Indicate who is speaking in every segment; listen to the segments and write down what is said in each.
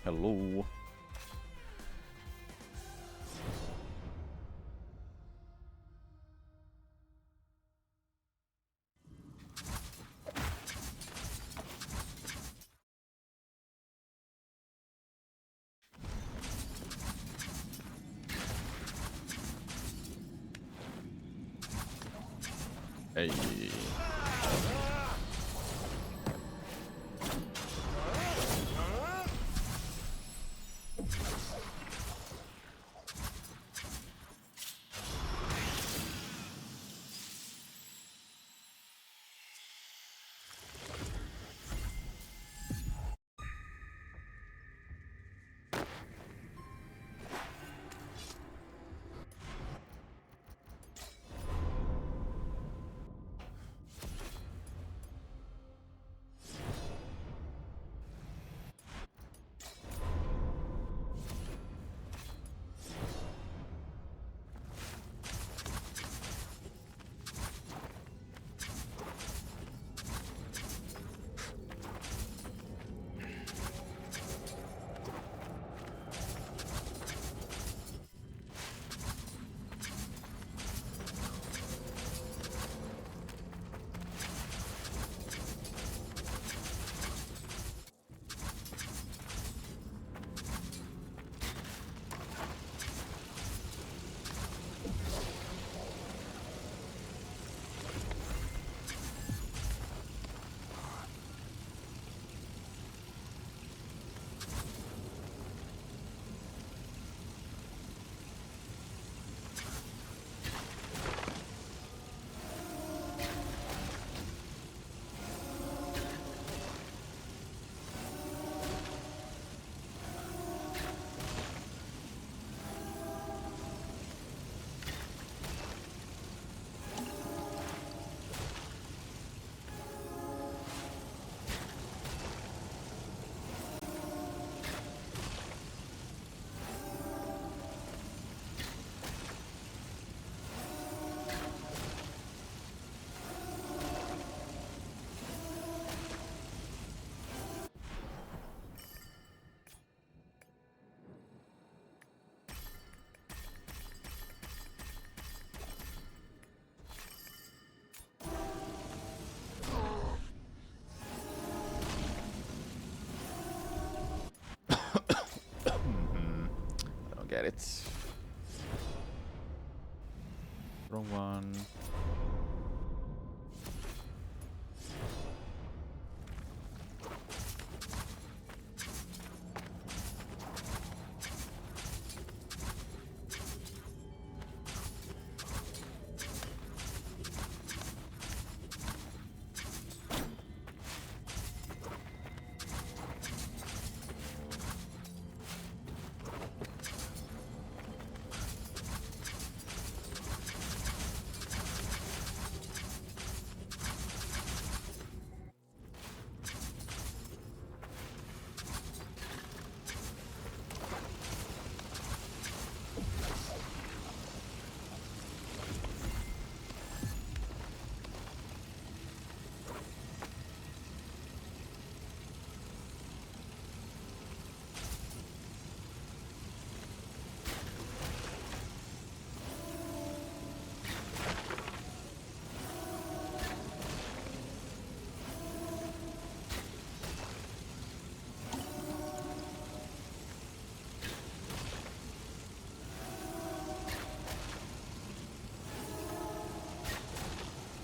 Speaker 1: Hello. Hey. I don't get it. Wrong one.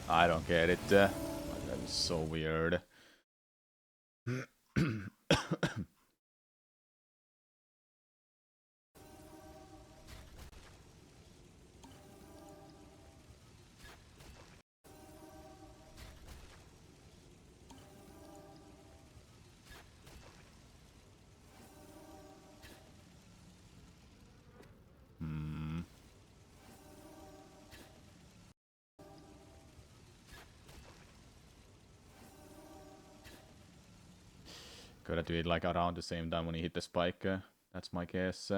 Speaker 1: I don't get it. That is so weird. Gotta do it like around the same time when he hit the spike. That's my guess.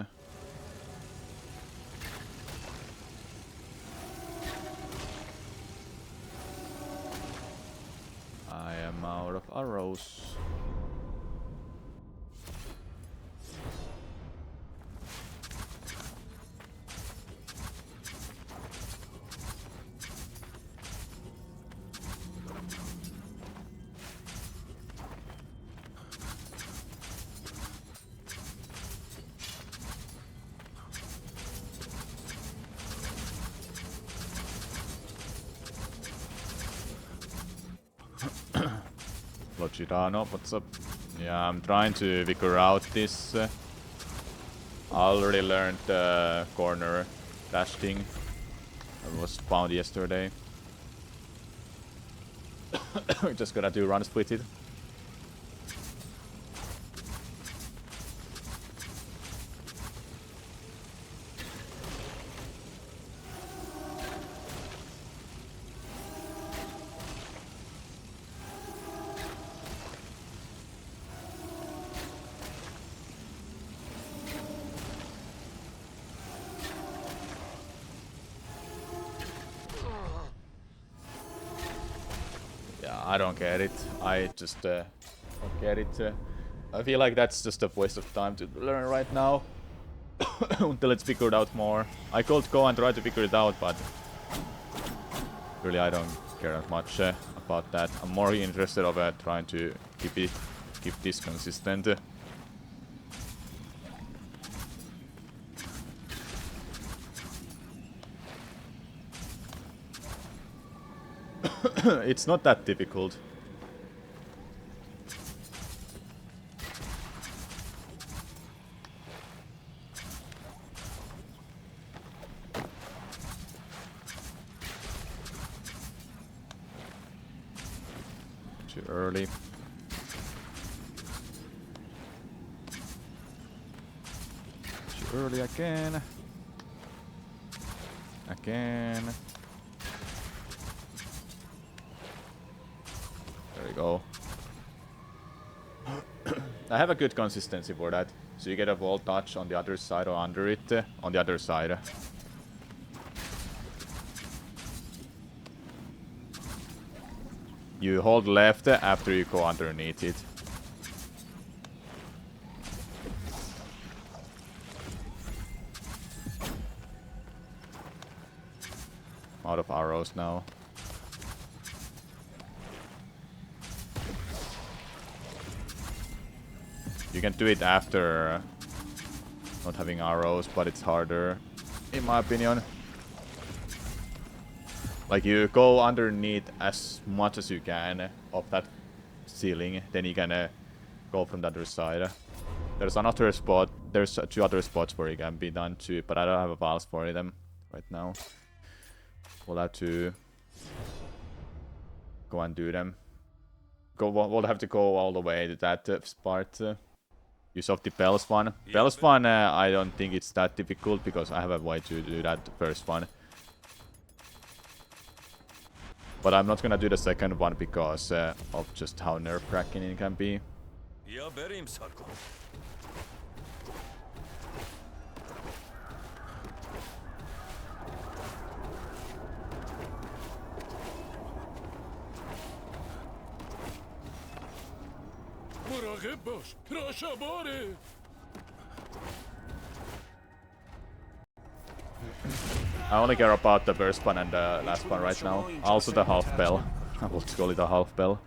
Speaker 1: I am out of arrows. Hello Girano, what's up? Yeah, I'm trying to figure out this. I already learned the corner dash thing that was found yesterday. Just gotta do run split it. I don't get it. I just don't get it. I feel like that's just a waste of time to learn right now. Until it's figured out more. I could go and try to figure it out, but really I don't care that much about that. I'm more interested of trying to keep this consistent. It's not that difficult. Too early. Too early again. Again. There we go. I have a good consistency for that. So you get a wall touch on the other side or under it, on the other side. You hold left after you go underneath it. I'm out of arrows now. You can do it after not having arrows, but it's harder, in my opinion. Like, you go underneath as much as you can of that ceiling, then you can go from the other side. There's another spot, there's 2 other spots where it can be done too, but I don't have a valve for them right now. We'll have to go and do them. We'll have to go all the way to that part. Use of the Bells one. Bells one, I don't think it's that difficult because I have a way to do that first one. But I'm not gonna do the second one because of just how nerve-wracking it can be. I only care about the first one and the last one right now. Also the half bell. I will call it a half bell.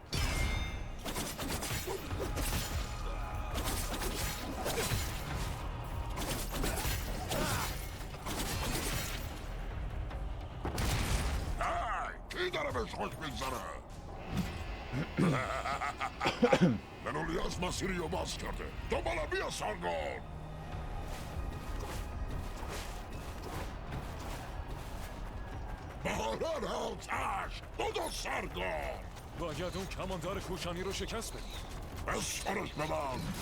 Speaker 2: باید اون کماندار کوشانی رو شکست بدی. بس سرش ببند.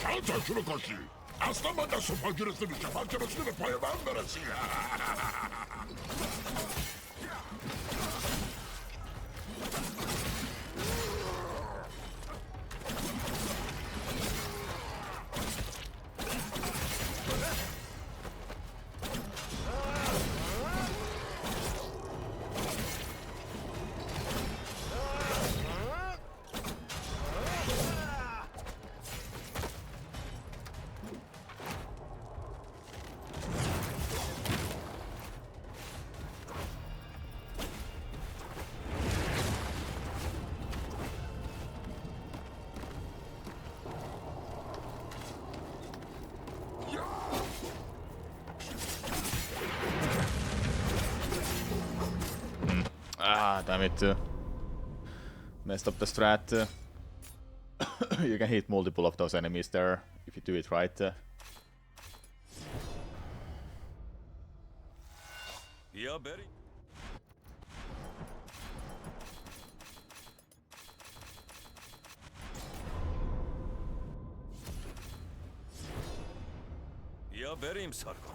Speaker 2: چند تاشون رو کشی؟ اصلا من دست و پا گرفته میشم. من که رسید به پای من برسی.
Speaker 1: Ah, damn it. Messed up the strat. You can hit multiple of those enemies there if you do it right.
Speaker 3: Yeah, Betty. Ya vereyim Sargon.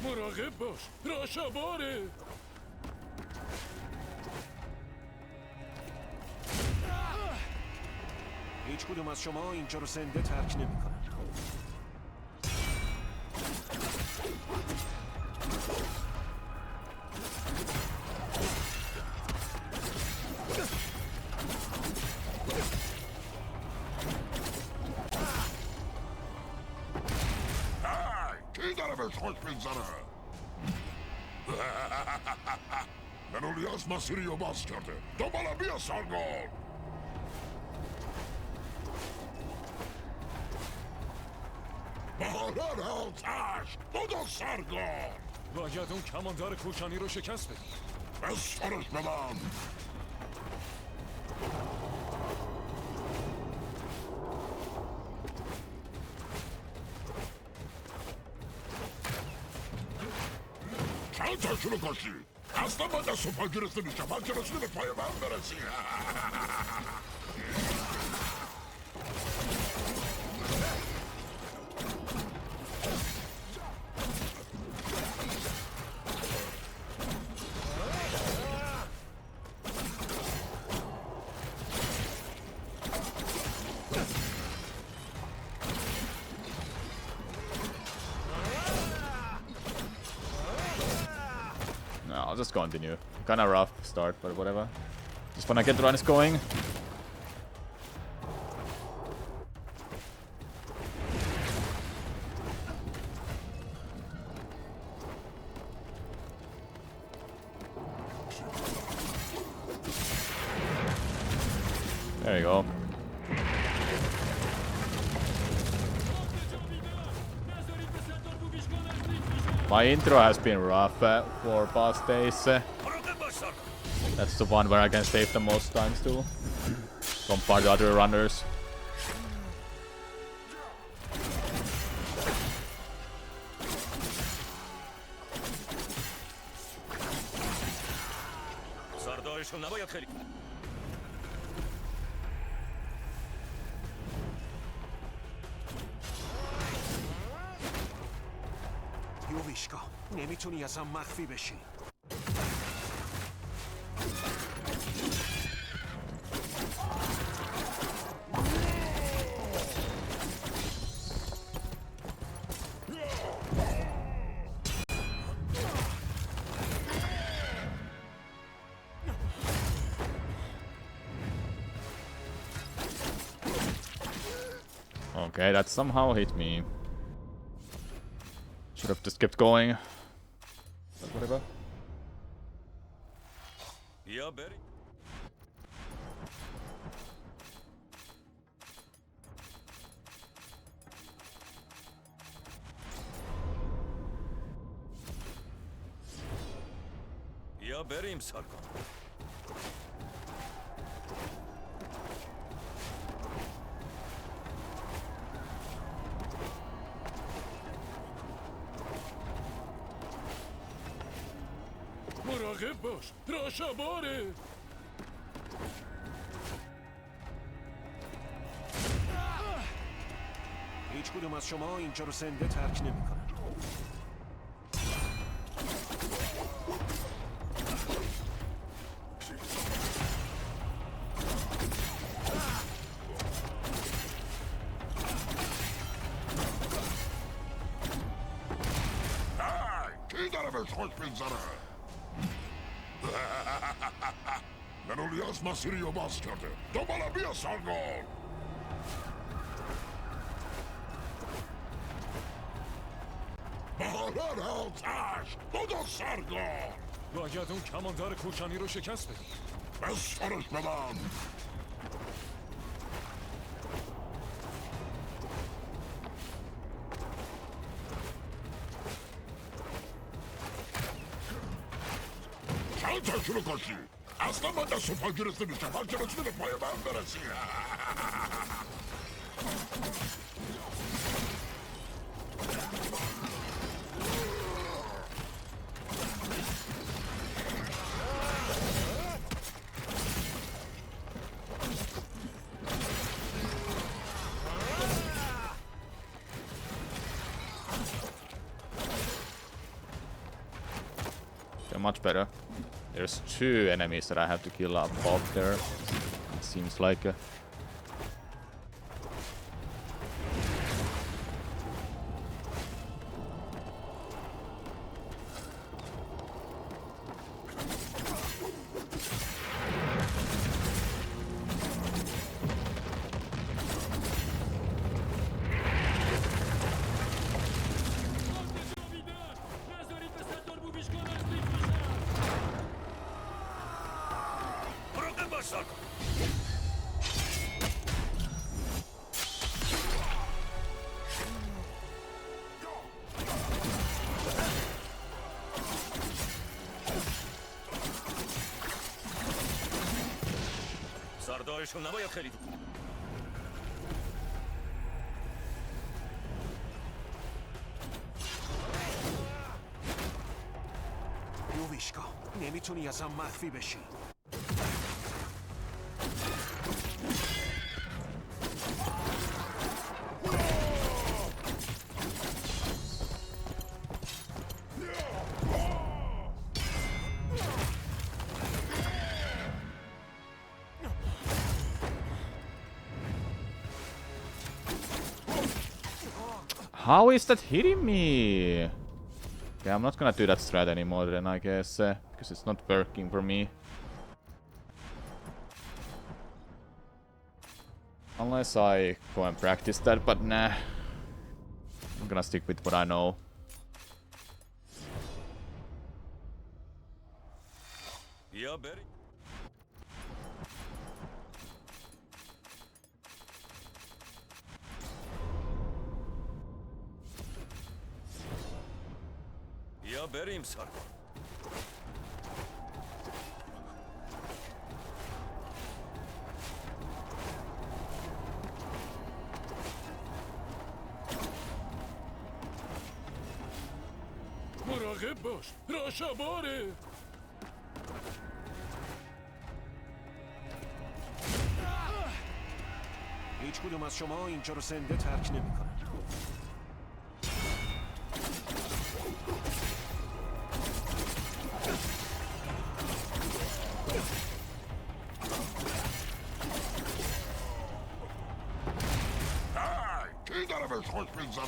Speaker 2: مراقب باش راشاباره
Speaker 4: هیچ کدوم از شما اینجا رو زنده ترک نمی‌کنن.
Speaker 2: کی داره بهش خوش میگذره منولیاس مسیری رو باز کرده دوباره بیا سارگون باران آتش بودو سارگون
Speaker 4: باید اون کماندار کوشانی رو شکست بدی.
Speaker 2: از سرش بدم چند تاشون رو کشی اصلا من دست و پا گرفته میشم من که رسیده به پای من برسی
Speaker 1: No, I'll just continue. Kinda rough start, but whatever. Just wanna get the runs going. There you go. My intro has been rough for past days. That's the one where I can save the most times too, compared to other runners.
Speaker 3: سردارشون نباید خیلی
Speaker 4: یوویشکا نمیتونی اصلا مخفی بشی.
Speaker 1: Okay, that somehow hit me. Should have just kept going. But whatever.
Speaker 3: یا بری یا بریم سارگون.
Speaker 2: مراقب باش راشاباره
Speaker 4: هیچ کدوم از شما اینجا رو زنده ترک نمی‌کنن.
Speaker 2: کی داره بهش خوش میگذره منولیاس مسیری رو باز کرده دوباره بیا سارگون باران آتش بودو سارگون
Speaker 4: باید اون کماندار کوشانی رو شکست بدی.
Speaker 2: Bez konuşmadan. Çanta şunu koşu. Aslında da sopa girisi bir şafak girisi de payından veresi.
Speaker 1: They're much better. There's 2 enemies that I have to kill above there. It seems like.
Speaker 3: Broken baş Sargon. سردارشون نباید خیلی
Speaker 4: یوویشکا نمیتونی ازم مخفی بشی.
Speaker 1: How is that hitting me? Okay, I'm not gonna do that strat anymore then, I guess, because it's not working for me. Unless I go and practice that, but nah. I'm gonna stick with what I know.
Speaker 3: یا بری یا بریم سارگون.
Speaker 2: مراقب باش. راشاباره.
Speaker 4: هیچ کدوم از شما اینجا رو زنده ترک نمیکنن.
Speaker 2: کی داره بهش خوش میگذره؟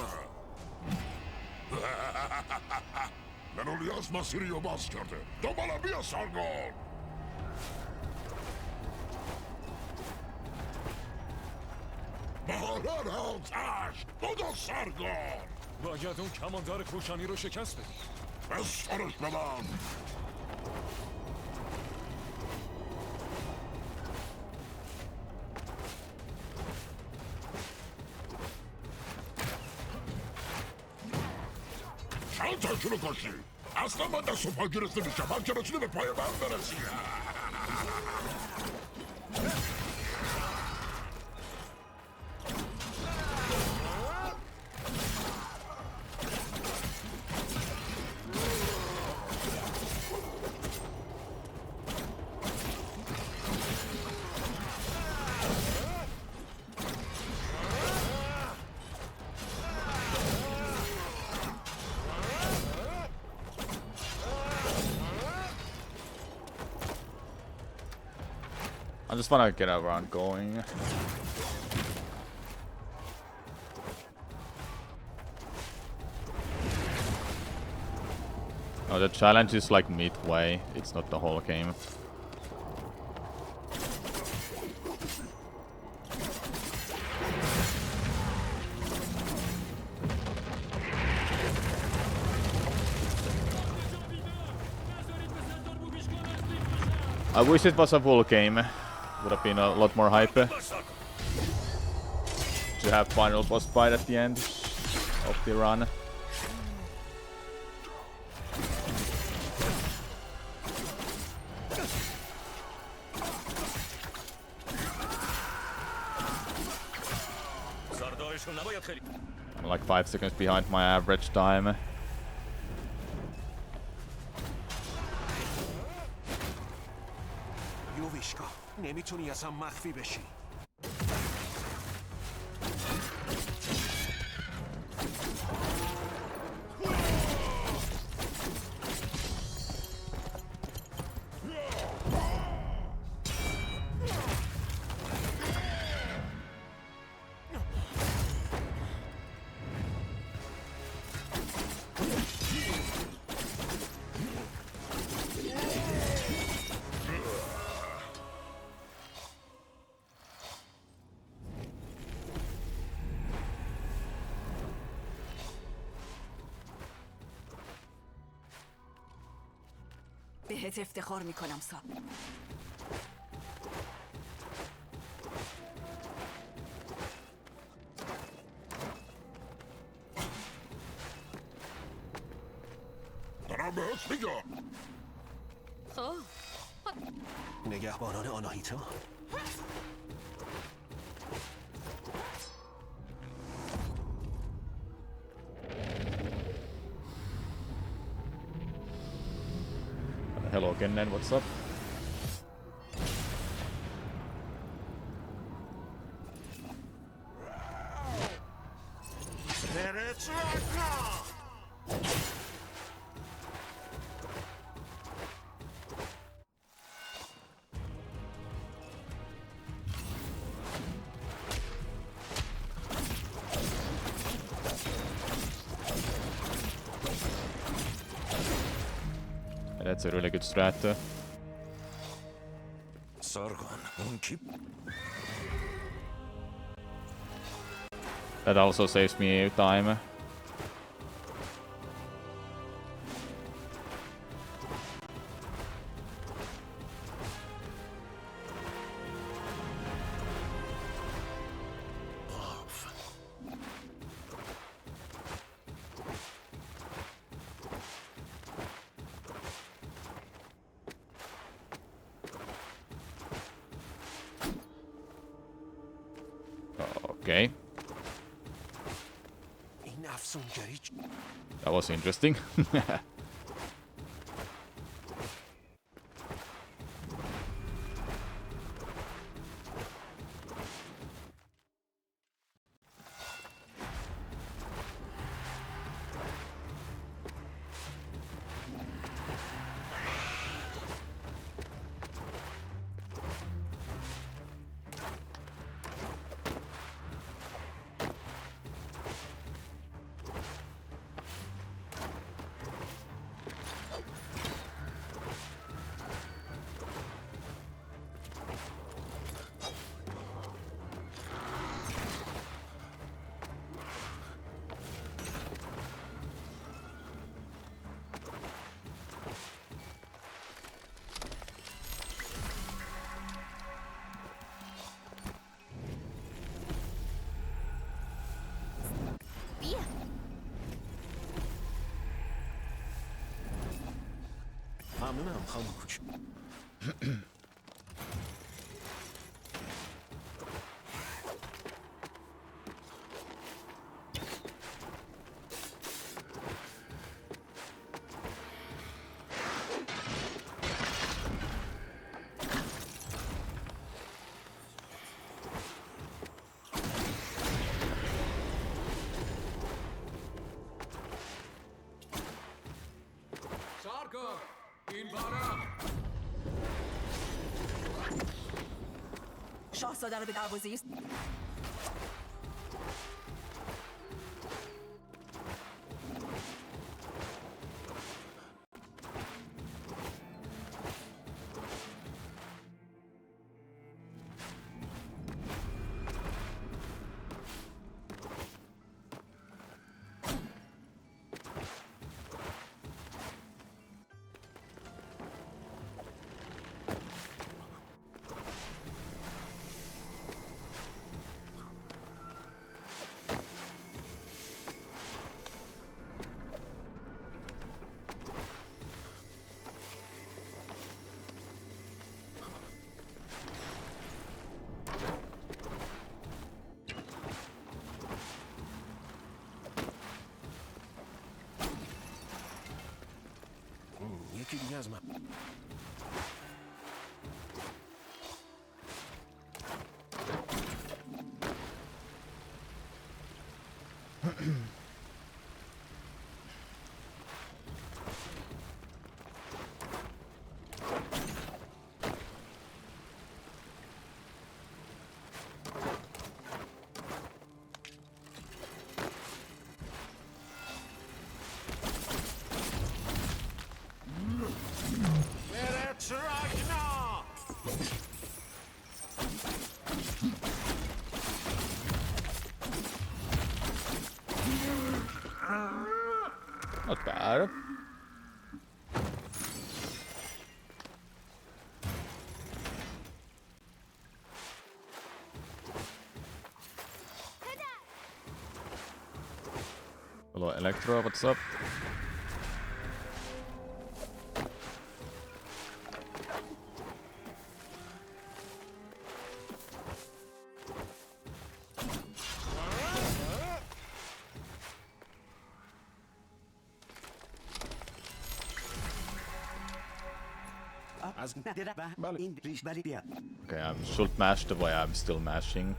Speaker 2: منولیاس مسیری رو باز کرده. دوباره بیا سارگون. بهاران آتش. بدو سارگون.
Speaker 5: باید اون کماندار کوشانی رو شکست بدی.
Speaker 2: بسپرش به من. چند رو کشی. اصلا من دست و پا گرفته میشم. من که رسیده به پای من برسی.
Speaker 1: I just wanna get around going. Oh, the challenge is like midway. It's not the whole game. I wish it was a full game. Would have been a lot more hype. To have final boss fight at the end of the run. I'm like 5 seconds behind my average time.
Speaker 4: یوویشکا نمیتونی اصلا مخفی بشی.
Speaker 6: بهت افتخار میکنم صاحب.
Speaker 2: دارم بهت میگم.
Speaker 6: خب
Speaker 4: نگهبانان آناهیتا.
Speaker 1: Hello Kennen, what's up? That's a really good strat.
Speaker 3: Sargon, اون کی؟
Speaker 1: That also saves me time. Okay.
Speaker 4: این افسونگری
Speaker 1: That was interesting.
Speaker 6: بیا.
Speaker 4: ممنونم خانم کوچ.
Speaker 5: سارگون این بارا
Speaker 6: شاهزاده رو به دروازه است.
Speaker 4: Let's Ragnar!
Speaker 1: Not bad. Hello, Electro, what's up? Okay, I should mash the way I'm still mashing.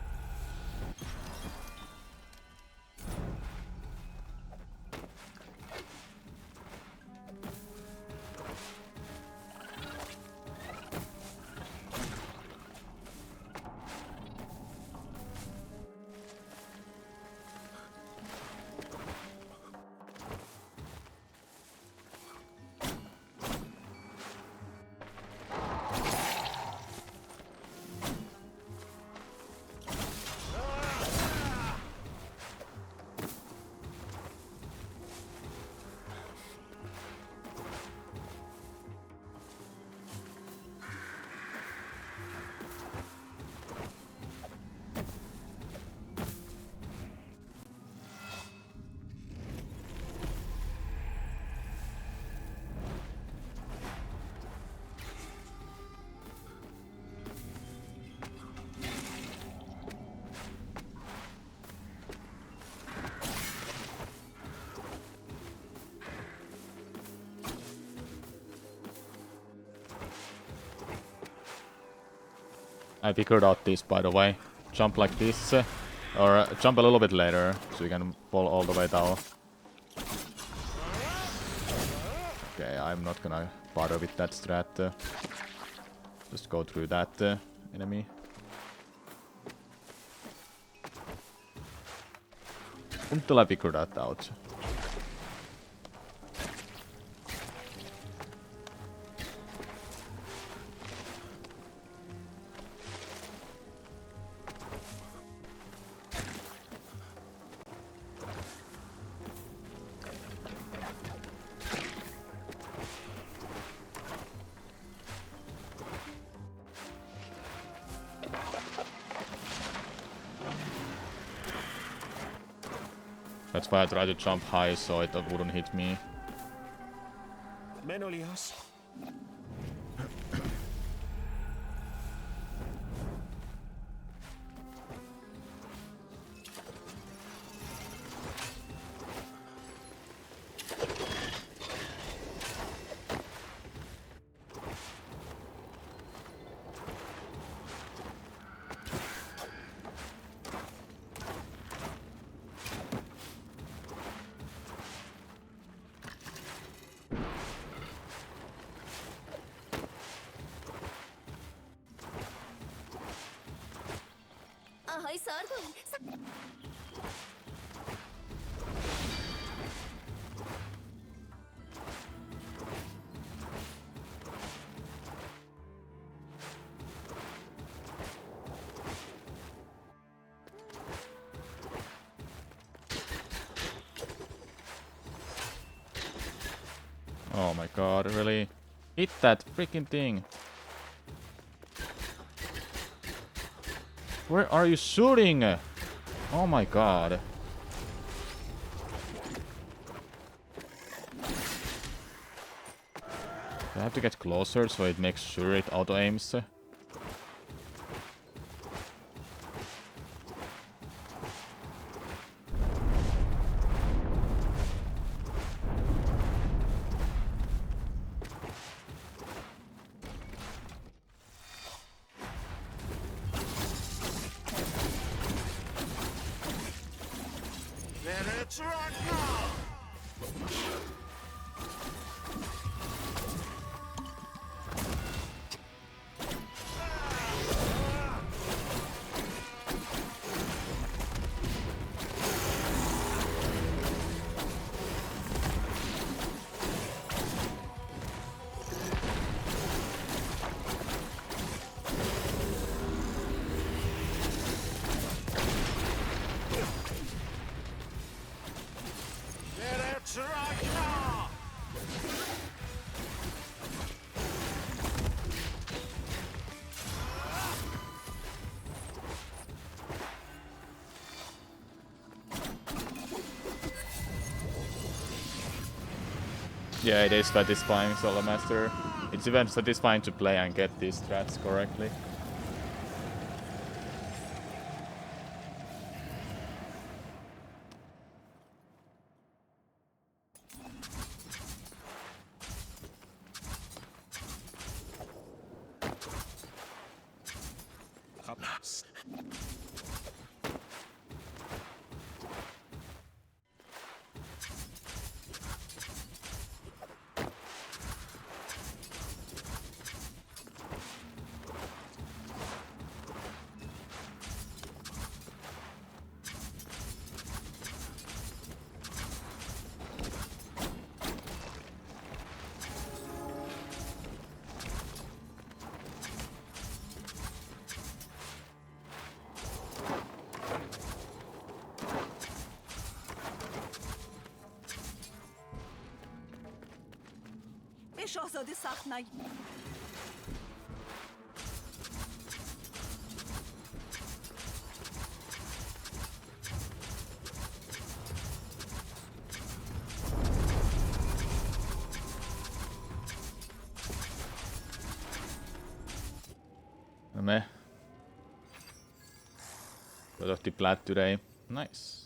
Speaker 1: I figured out this, by the way. Jump like this, or jump a little bit later, so you can fall all the way down. Okay, I'm not gonna bother with that strat. Just go through that enemy. Until I figure that out. That's why I tried to jump high so it wouldn't hit me.
Speaker 4: Menolias.
Speaker 6: آهای سارگون
Speaker 1: Oh my god, really? Hit that freaking thing! Where are you shooting? Oh my god. I have to get closer so it makes sure it auto aims. Yeah, it is satisfying, Solo Master. It's even satisfying to play and get these strats correctly.
Speaker 6: به شاهزاده سخت نگیر.
Speaker 1: Meh. Got off the plat today. Nice.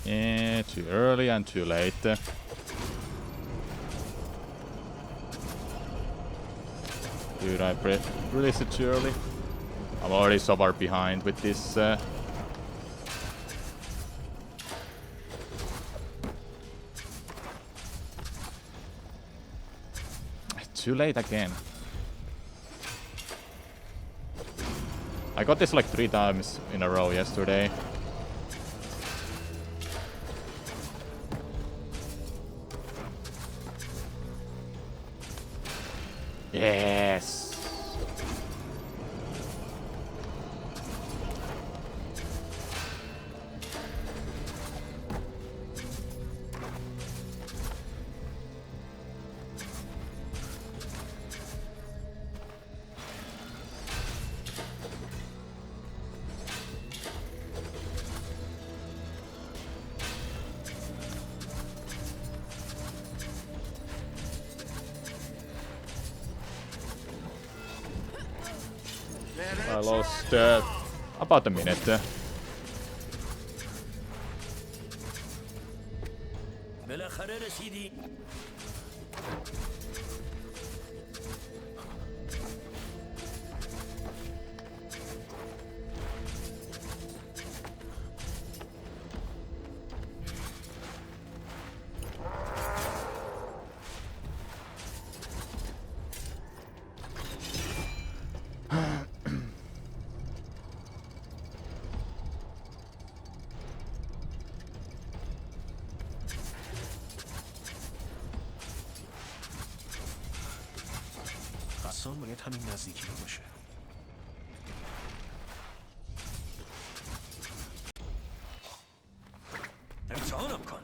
Speaker 1: Yeah, too early and too late. Dude, I released it too early. I'm already so far behind with this. too late again. I got this like 3 times in a row yesterday. Yes! I lost about a minute.
Speaker 3: بالاخره رسیدی.
Speaker 4: قصان باید همین نزدیکی باشه.
Speaker 3: امتحانم کن.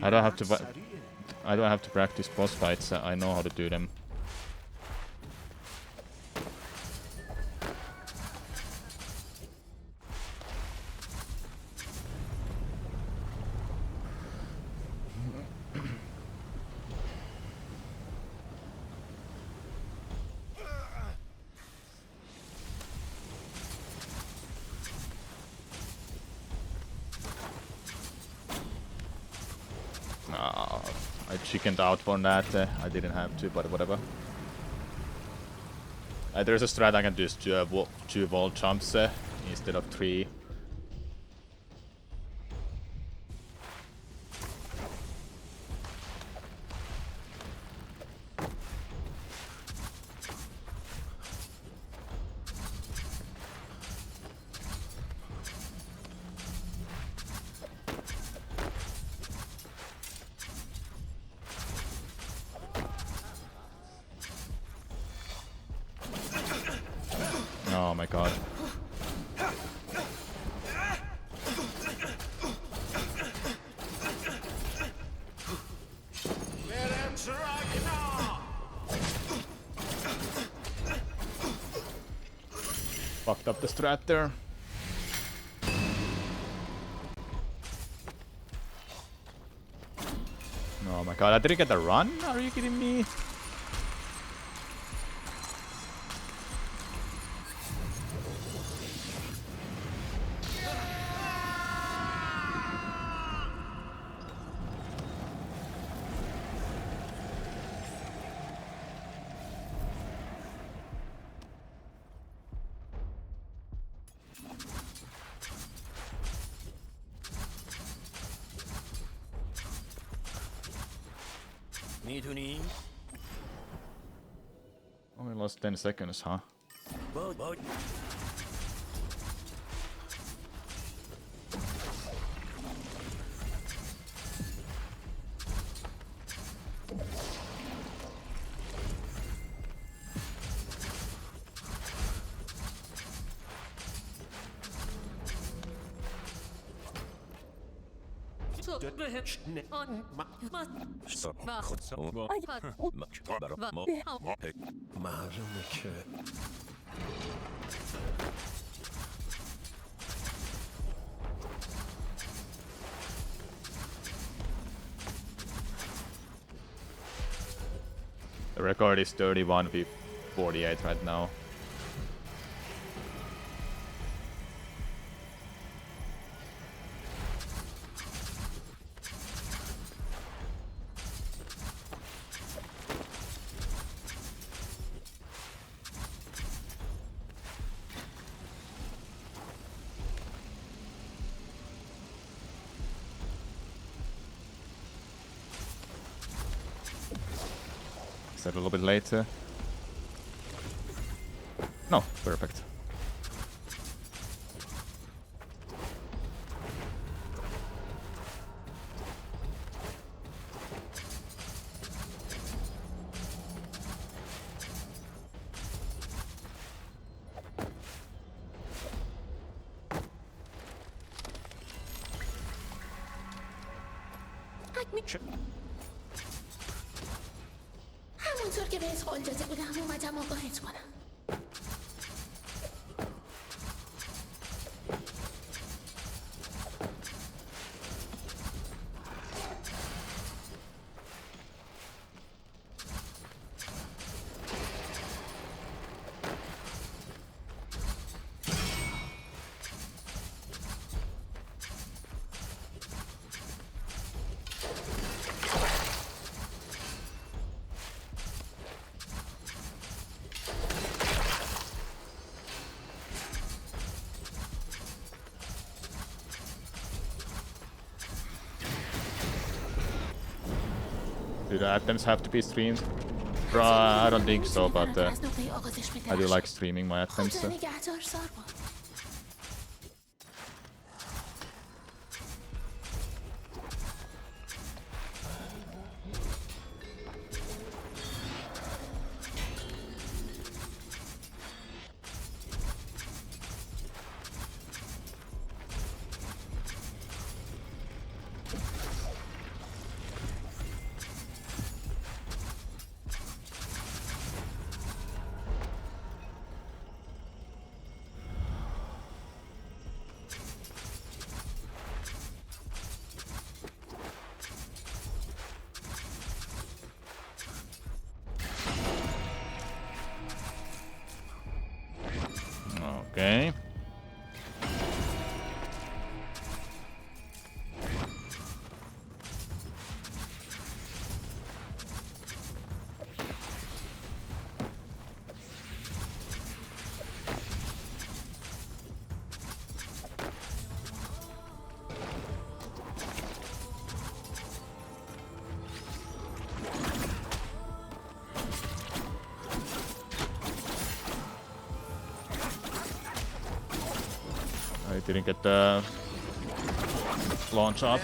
Speaker 1: I don't have to. I don't have to practice boss fights. I know how to do them. I chickened out for that. I didn't have to, but whatever. There's a strat I can do 2 wall jumps instead of 3. Oh my god. Fucked up the strat there. Oh my god, I didn't get a run? Are you kidding me?
Speaker 3: میدونی؟
Speaker 1: Only lost 10 seconds, huh?
Speaker 3: با
Speaker 4: بهش معلومه که
Speaker 1: The record is 31 v 48 right now. Is that a little bit later? No, perfect.
Speaker 6: همونطور که بهت قول داده بودم اومدم آگاهت کنم.
Speaker 1: Do the attempts have to be streamed? I don't think so, but I do like streaming my attempts.
Speaker 6: خدا نگهدار ساربان.
Speaker 1: Okay. I didn't get the launch up.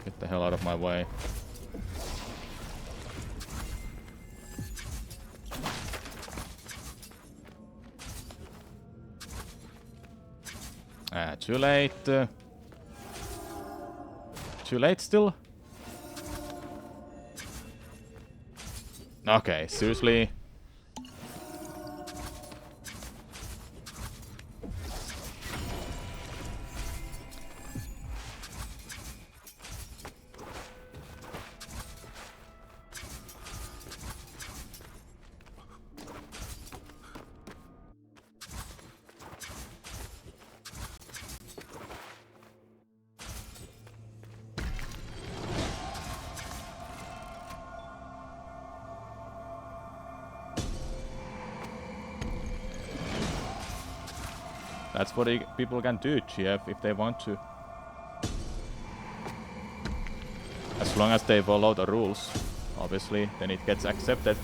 Speaker 1: Get the hell out of my way. Too late. Too late still? Okay, seriously? That's what people can do, GF, if they want to. As long as they follow the rules, obviously, then it gets accepted.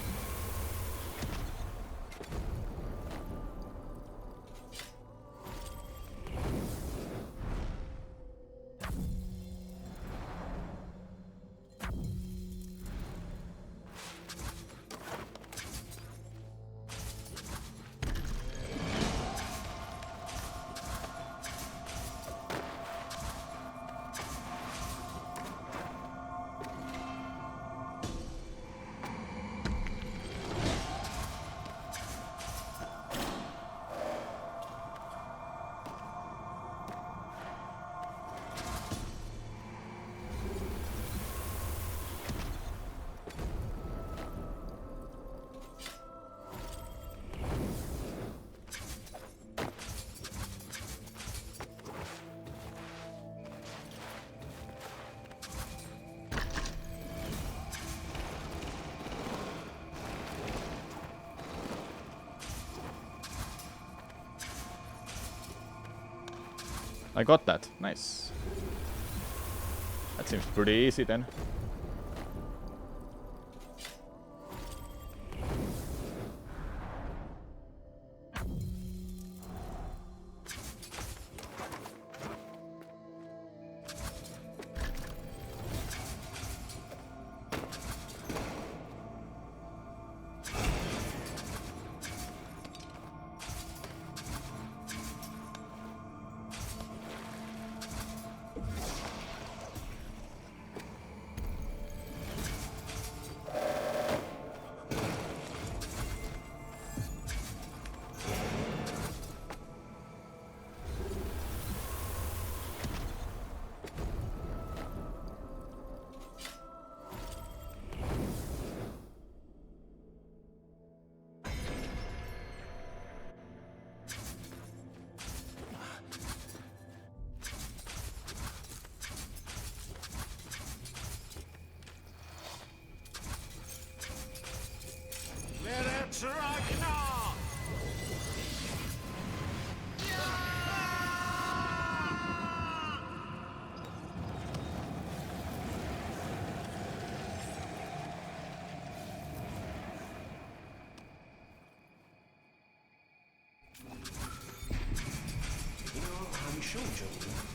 Speaker 1: I got that. Nice. That seems pretty easy then.
Speaker 4: همیشه اونجا بودی؟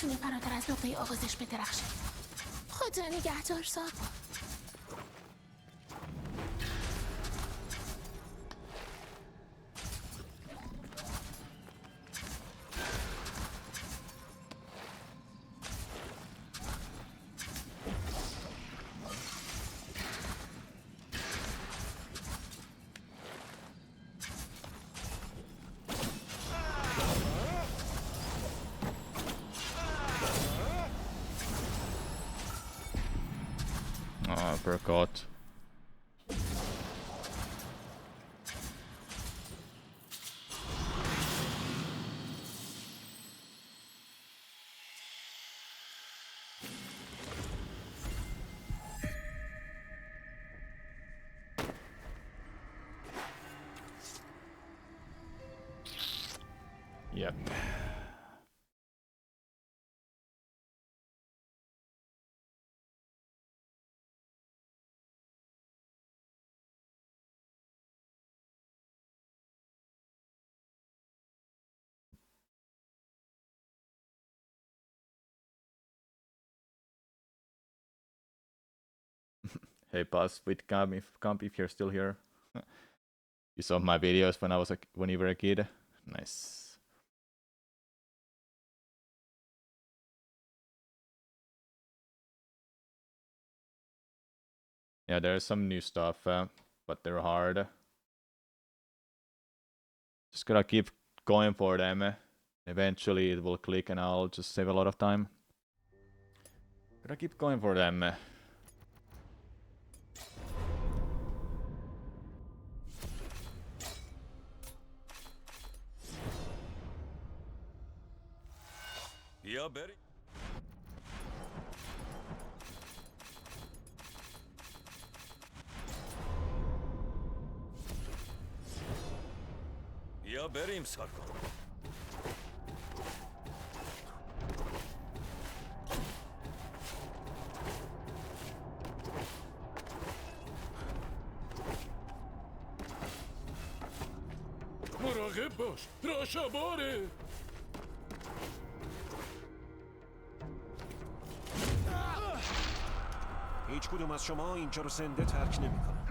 Speaker 6: نمیتونه فراتر از نقطه آغازش بدرخشه. خدا نگهدار ساربا.
Speaker 1: Oh, I forgot. Yep. Hey boss, with Camp if you're still here. You saw my videos when you were a kid. Nice. Yeah, there's some new stuff, but they're hard. Just gotta keep going for them. Eventually it will click and I'll just save a lot of time. Gotta keep going for them.
Speaker 3: بیا بریم. بیا بریم سارکان.
Speaker 2: مراقب باش. راشاباره.
Speaker 4: هیچ کدوم از شما اینجا رو زنده ترک نمی‌کنن.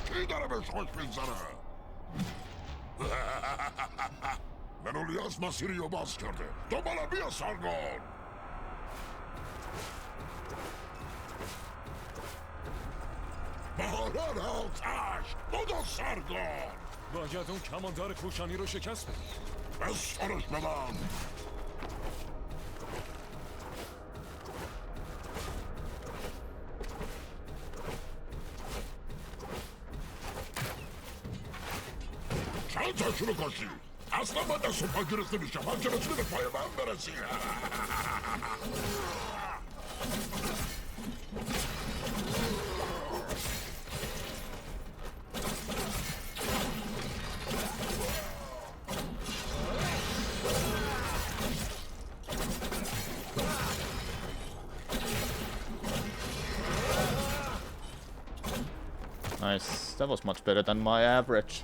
Speaker 2: کی داره بهش خوش میگذره؟ منولیاس مسیری رو باز کرده. دوباره بیا سارگون. باران آتش بودو سارگون.
Speaker 5: باید اون کماندار کوشانی رو شکست بدی.
Speaker 2: بس سرش بدم. چند تاشونو کشی؟ اصلا من دست و پا گرفته میشم. من که رسید به پای من برسی.
Speaker 1: Nice. That was much better than my average.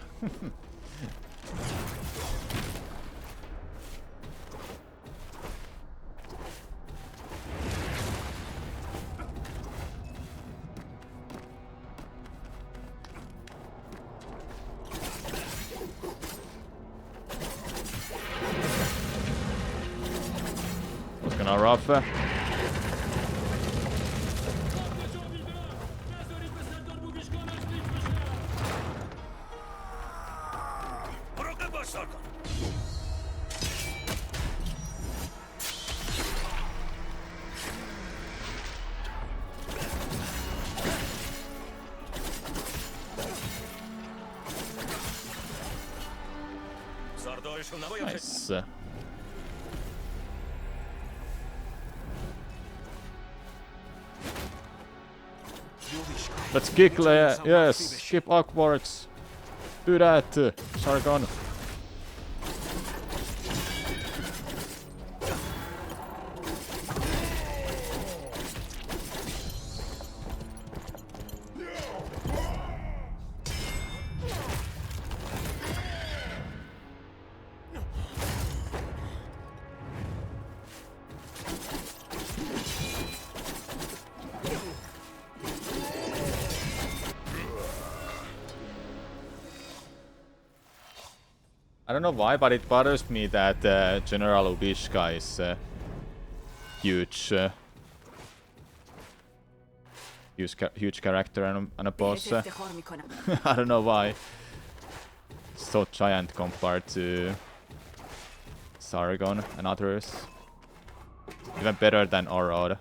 Speaker 1: Was gonna rough.
Speaker 3: مراقب باش سارکان. سردارشون نباید.
Speaker 1: Nice. Let's kick, yes, skip upwards. Do that, Sargon. I don't know why, but it bothers me that General Ubishka is huge, huge character and a boss. I don't know why. So giant compared to Sargon and others. Even better than Orod.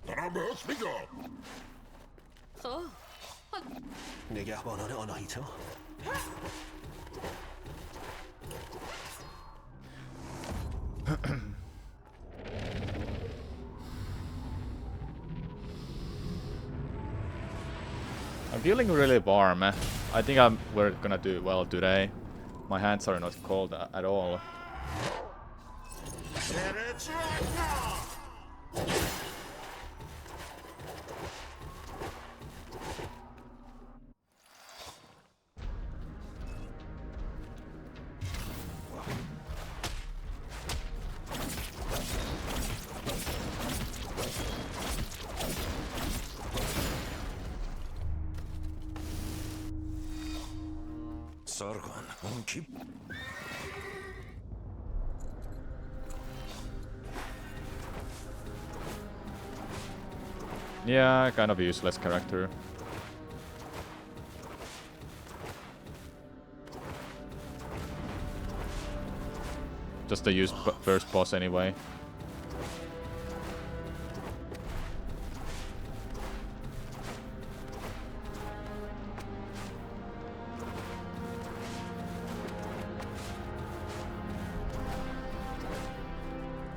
Speaker 2: دارم بهت میگم.
Speaker 4: نگهبانان آناهیتا.
Speaker 1: I'm feeling really warm. I think we're gonna do well today. My hands are not cold at all.
Speaker 3: Sargon, اون کی؟
Speaker 1: Yeah, kind of useless character. Just to use first boss anyway.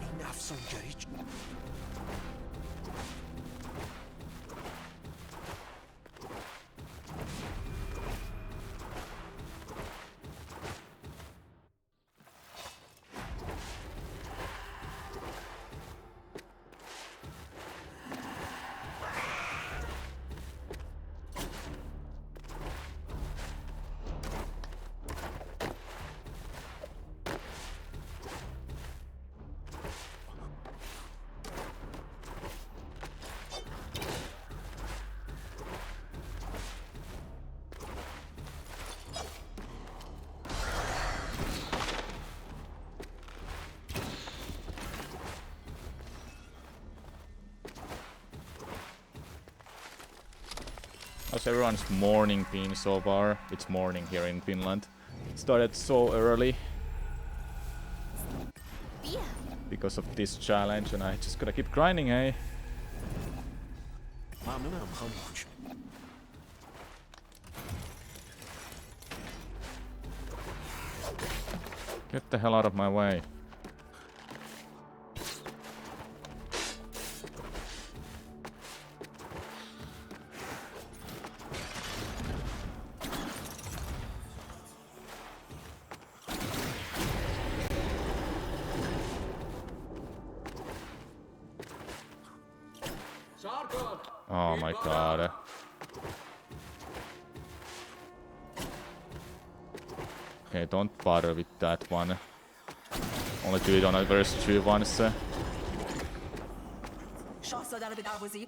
Speaker 4: این افسونگری
Speaker 1: How's everyone's morning been so far? It's morning here in Finland. It started so early because of this challenge, and I just gotta keep grinding, eh?
Speaker 4: ممنونم خانم خوش.
Speaker 1: Get the hell out of my way. Oh my god. Okay, don't bother with that one. Only do it on a verse 2 once.
Speaker 7: شاهزاده رو به دروازه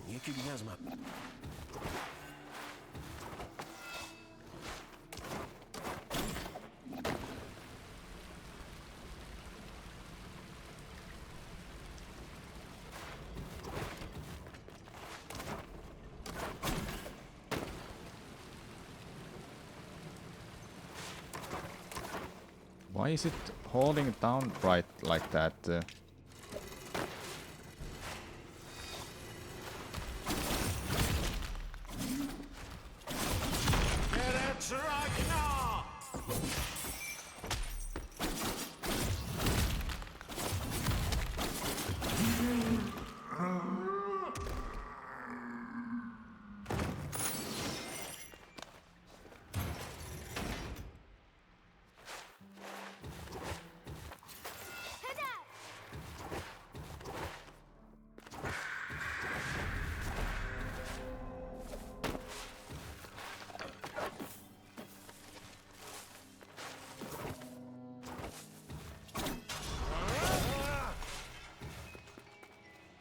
Speaker 4: یکی دیگه از من.
Speaker 1: Why is it holding down right like that?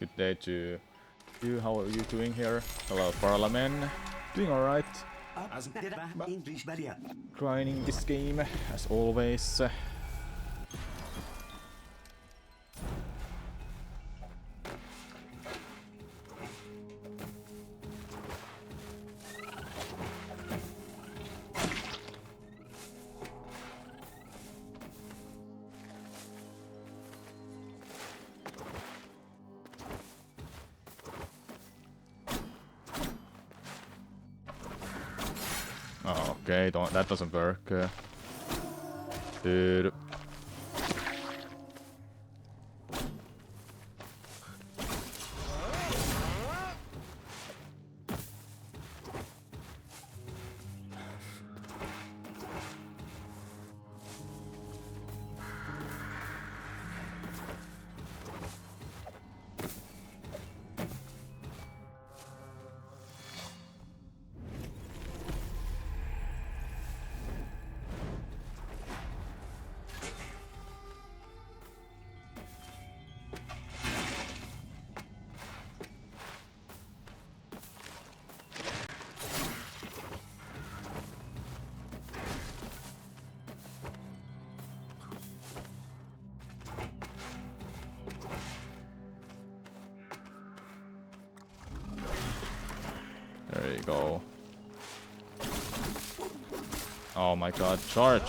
Speaker 1: Good day to you. How are you doing here? Hello, Parliament. Doing alright. Grinding this game, as always. Oh, okay, that doesn't work. Dude. There you go. Oh my god, charge!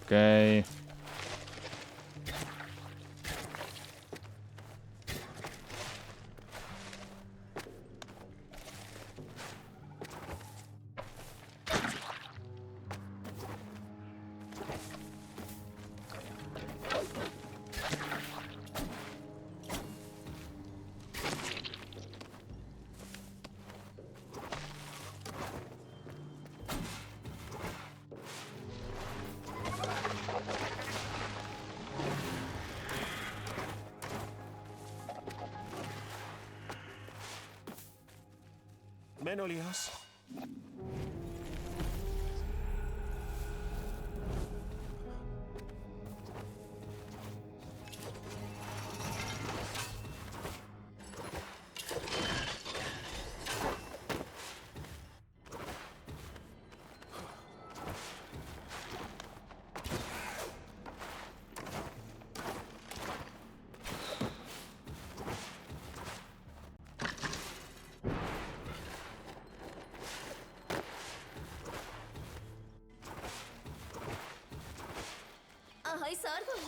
Speaker 1: Okay.
Speaker 4: Menolias.
Speaker 6: آهای سارگون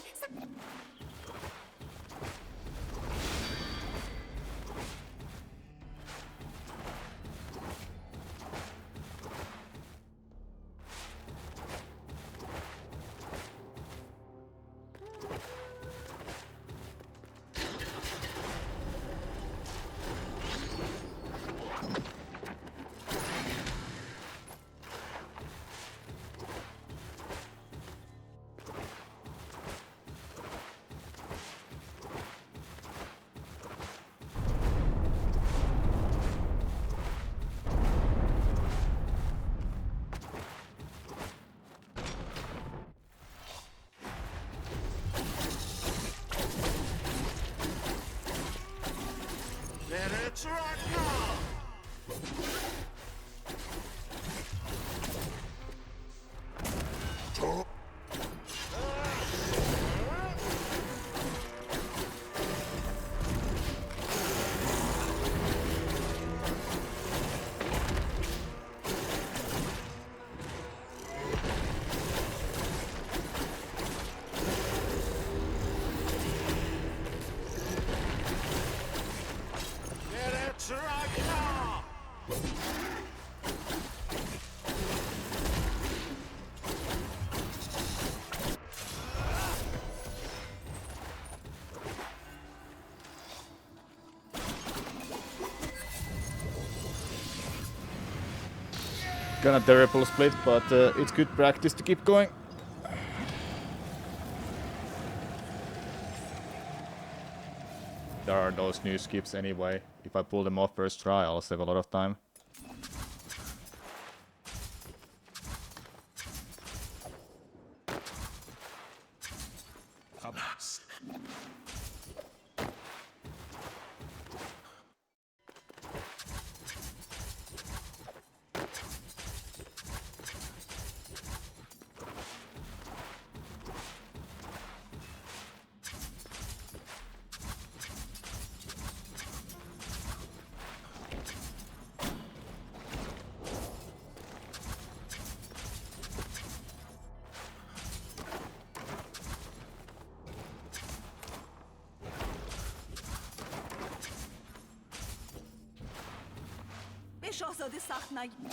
Speaker 1: Kinda terrible split, but it's good practice to keep going. There are those new skips anyway. If I pull them off first try, I'll save a lot of time.
Speaker 7: به شاهزاده سخت نگیر.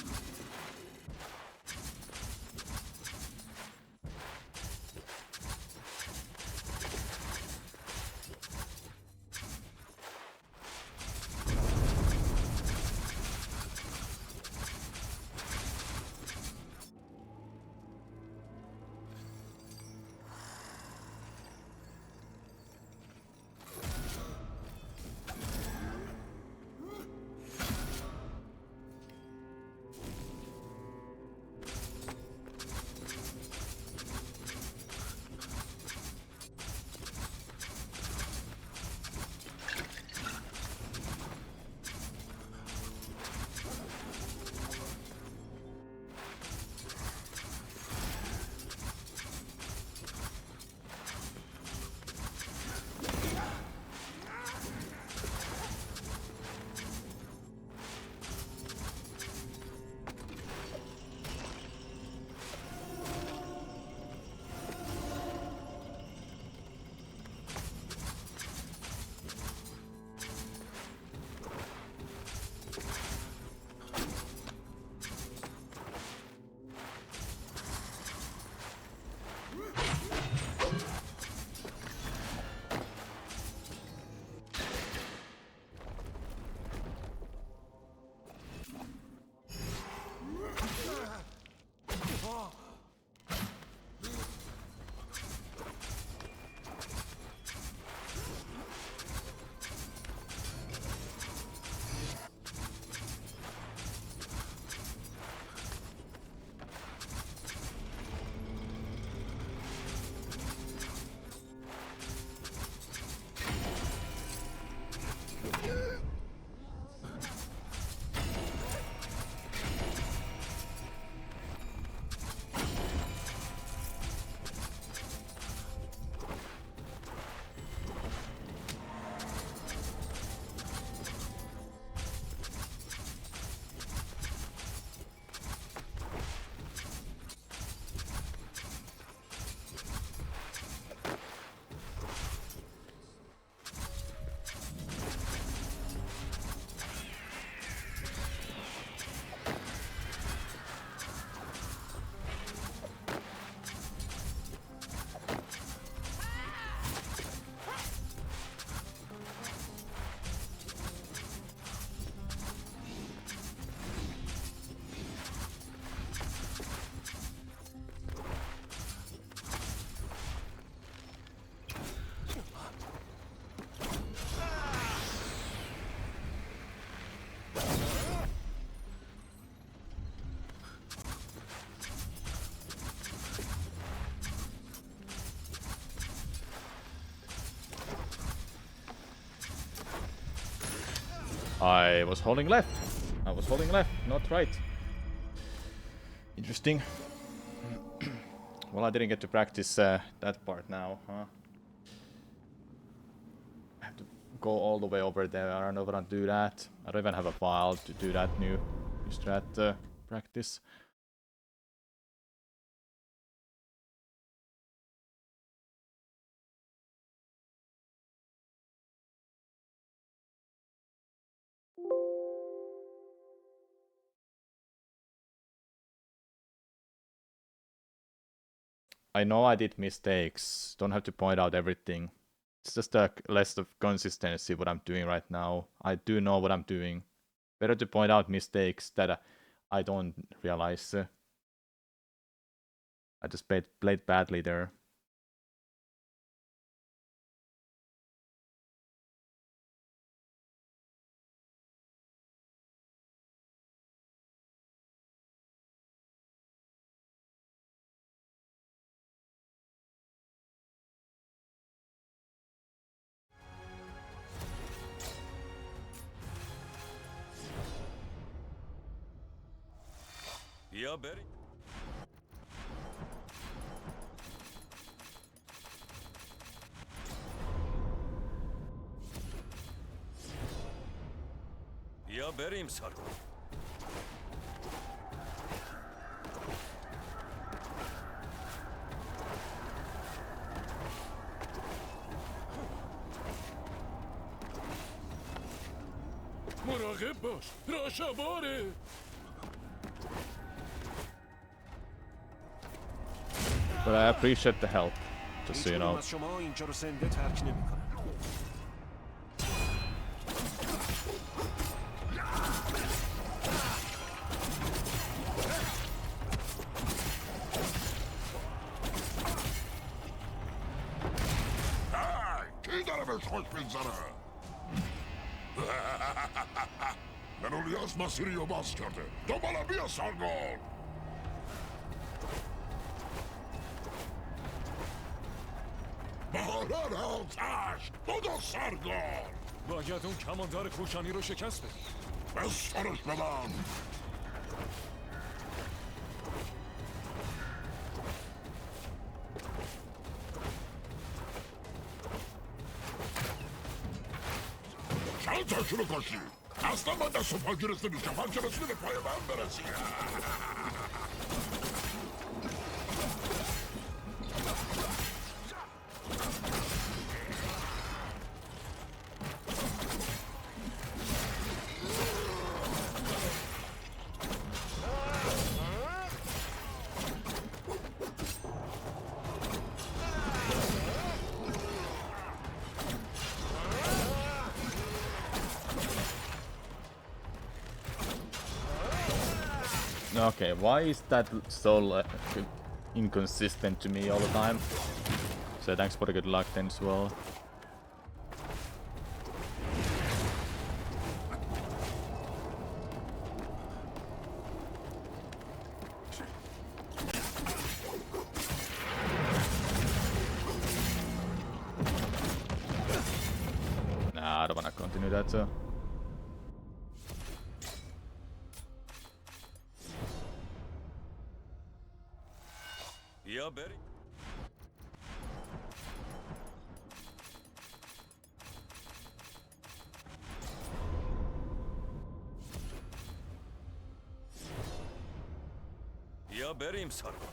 Speaker 1: I was holding left. I was holding left, not right. Interesting. Well, I didn't get to practice that part now, huh? I have to go all the way over there. I don't know if I do that. I don't even have a file to do that new strat practice. I know I did mistakes. Don't have to point out everything. It's just a less of consistency what I'm doing right now. I do know what I'm doing. Better to point out mistakes that I don't realize. I just played badly there.
Speaker 3: بیا بریم. بیا بریم سارگون.
Speaker 5: مراقب باش. راشاباره.
Speaker 1: But I appreciate the help. Just so you
Speaker 4: هیچ
Speaker 1: know.
Speaker 4: از شما اینجا رو زنده ترک نمیکنه.
Speaker 2: کی داره بهش خوش میگذره؟ منولیاس مسیری رو باز کرده. دوباره بیا سارگون. باران آتش بدو سارگون.
Speaker 5: باید اون کماندار کوشانی رو شکست بدی.
Speaker 2: بسپرش به من. چند تاشون رو کشی؟ اصلا من دست و پا گرفته میشم. هر که رسیده به پای من برسی.
Speaker 1: Okay, why is that so inconsistent to me all the time? So thanks for the good luck then as well. Nah, I don't wanna continue that, so.
Speaker 3: بیا بریم. بیا بریم سارگون.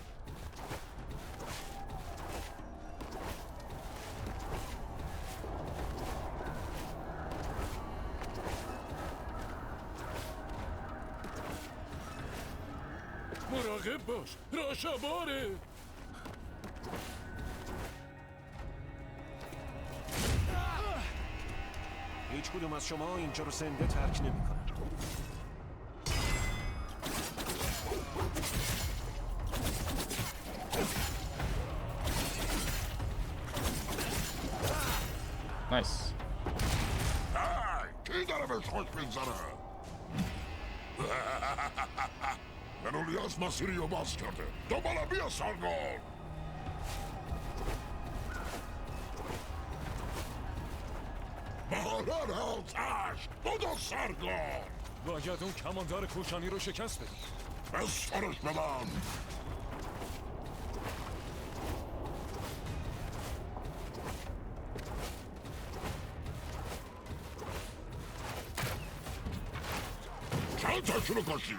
Speaker 5: مراقب باش. راشاباره.
Speaker 4: هیچ کدوم از شما اینجا رو زنده ترک نمیکنه.
Speaker 1: Nice.
Speaker 2: کی داره بهش خوش میگذره؟ منولیاس مسیری رو باز کرده. دوباره بیا سارگون. باران آتش بدو سارگون.
Speaker 5: باید اون کماندار کوشانی رو شکست بدی.
Speaker 2: بسپرش به من. چند تاشون رو کشی؟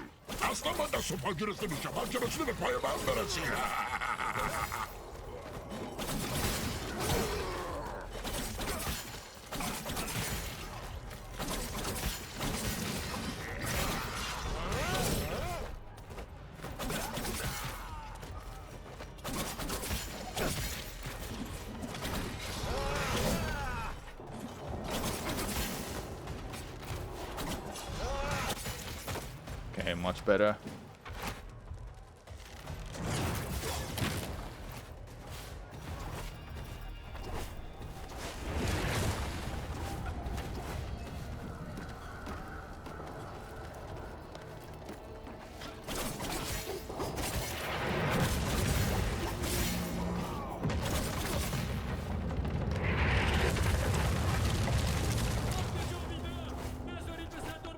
Speaker 2: اصلا من دست و پا گرفته میشم. هر که رسیده به پای من برسی.
Speaker 1: Okay, much better.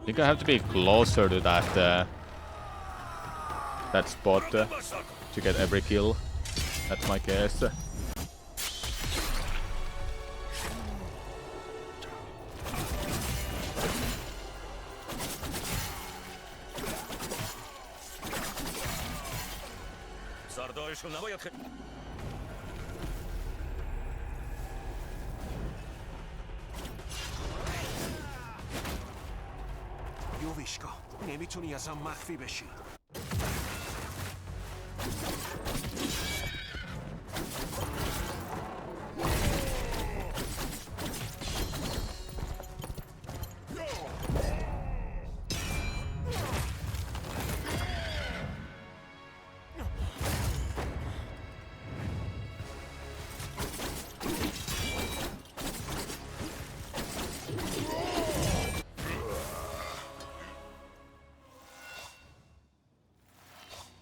Speaker 1: I think I have to be closer to that that spot to get every kill. That's my guess.
Speaker 3: سردارشون نباید خیلی
Speaker 4: یوویشکا نمیتونی ازم مخفی بشی.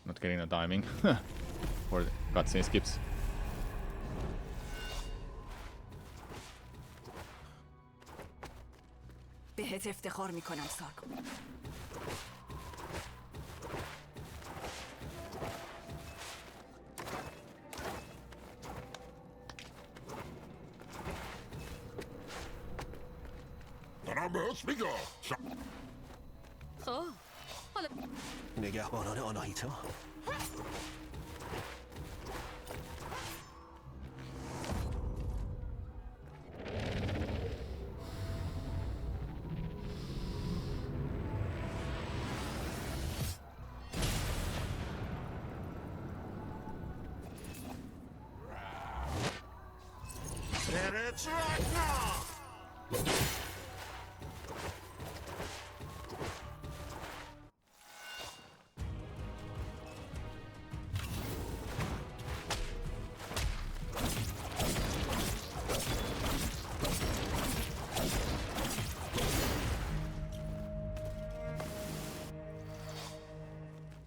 Speaker 1: Not getting the timing for the cutscene skips.
Speaker 7: بهت افتخار میکنم سارگو.
Speaker 2: دارم بهت میگم
Speaker 6: خب حالا
Speaker 4: نگهبانان آناهیتا.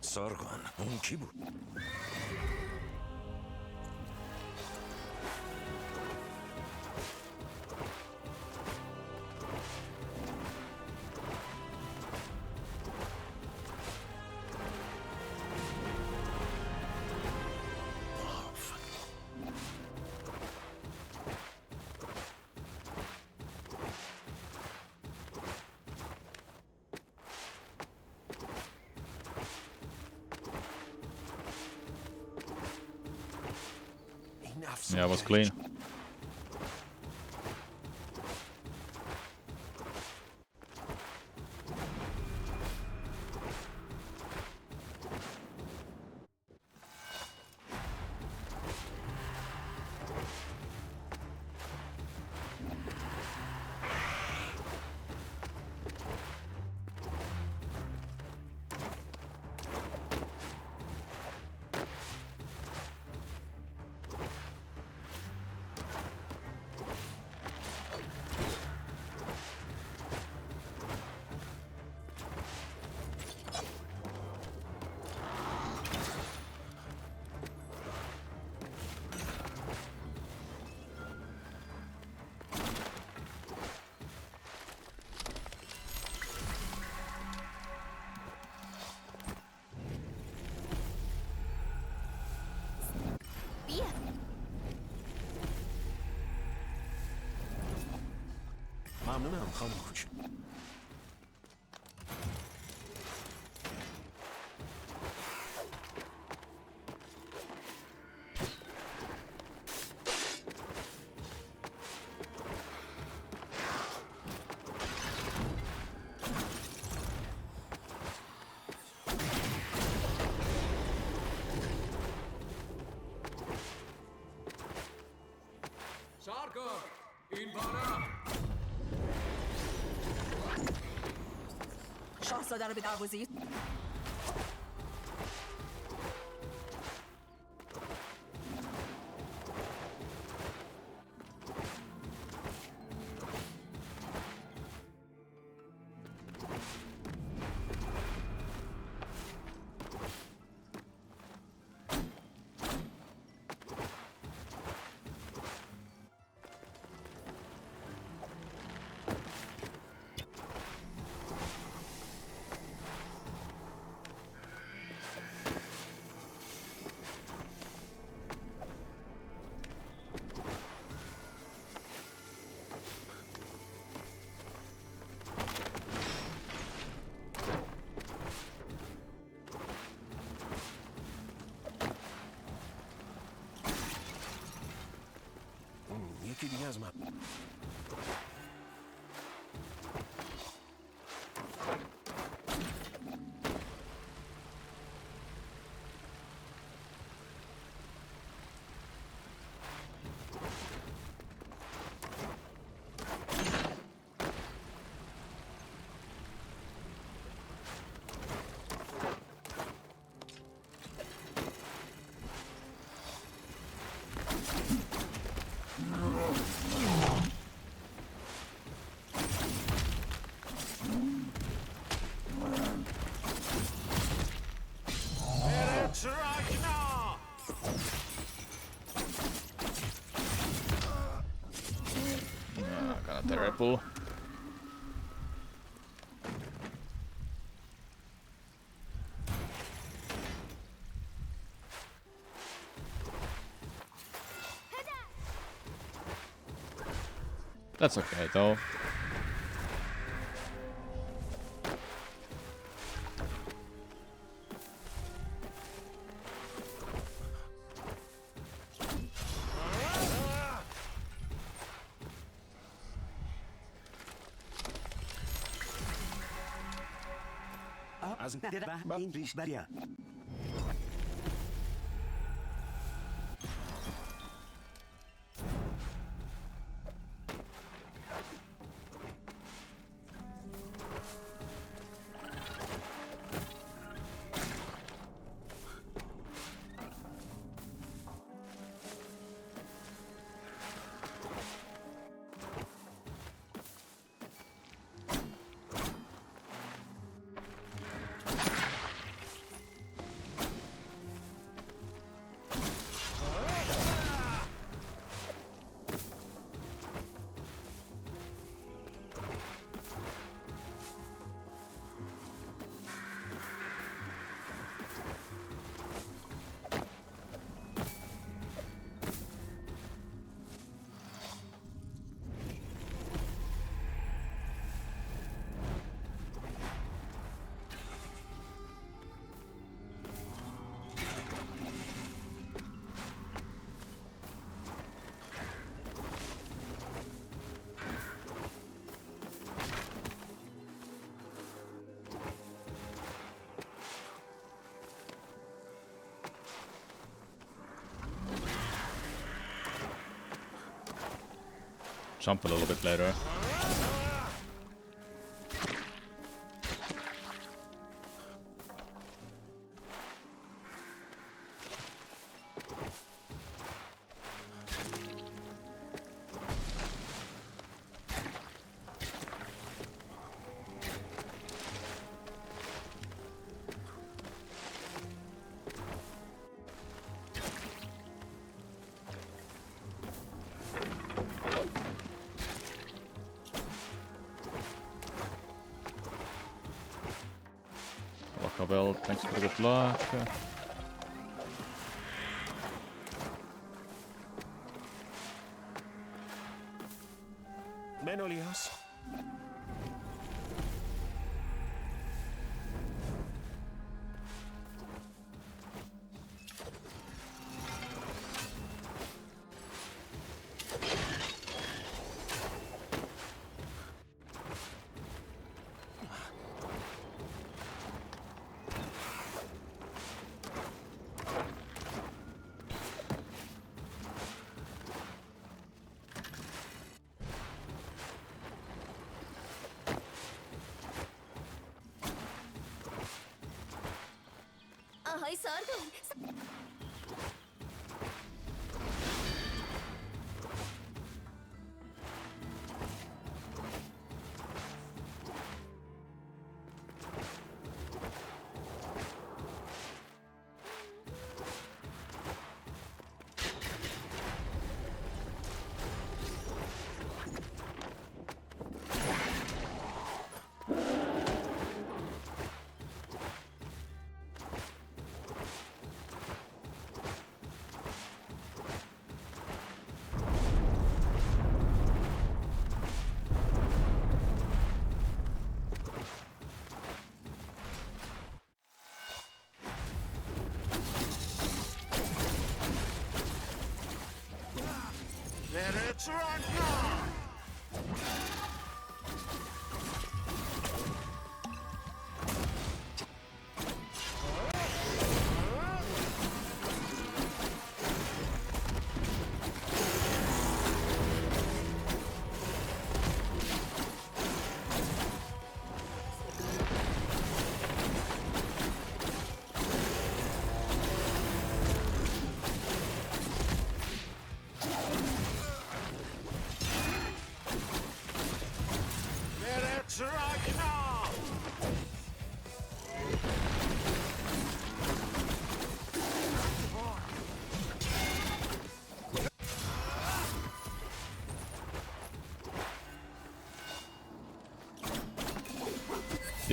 Speaker 3: سارگون اون کی بود؟
Speaker 1: Yeah, it was clean.
Speaker 6: بیا
Speaker 4: ممنونم خانم خوش.
Speaker 7: شاهزاده رو به دروازه
Speaker 1: Kinda terrible. That's okay though.
Speaker 4: از این ریش بریا
Speaker 1: Jump a little bit later. Well, thanks for the good luck.
Speaker 4: منولیاس
Speaker 6: آهای سارگون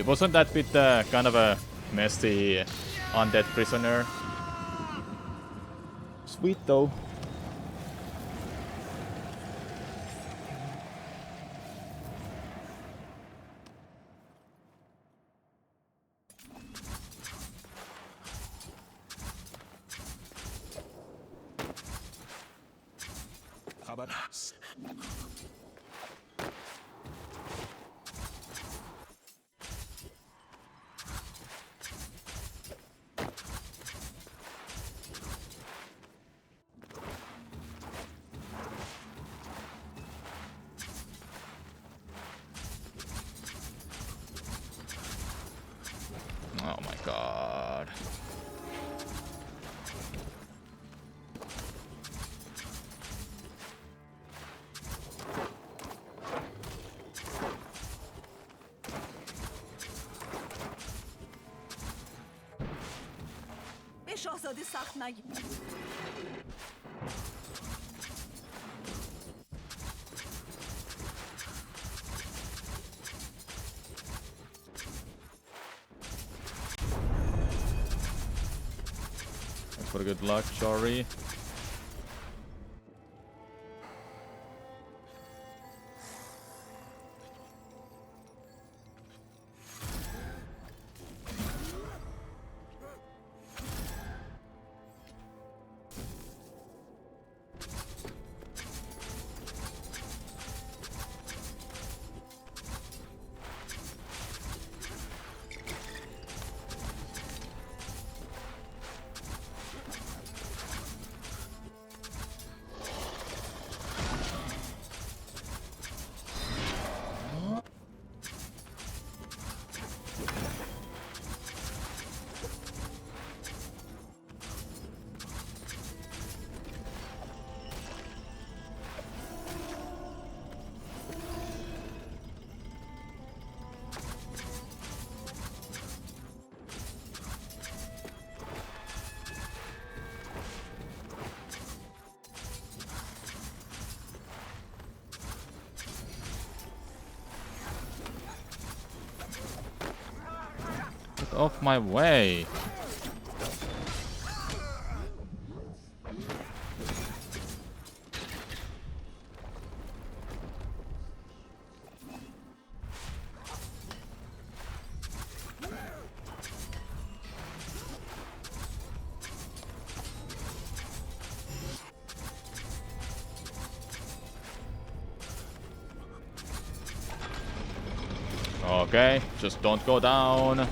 Speaker 1: It wasn't that bit kind of a messy undead prisoner. Sweet though.
Speaker 4: خبر
Speaker 1: Oh my god.
Speaker 7: به شاهزاده سخت نگیر.
Speaker 1: Thanks for the good luck, Shari. Get off my way. Okay, just don't go down.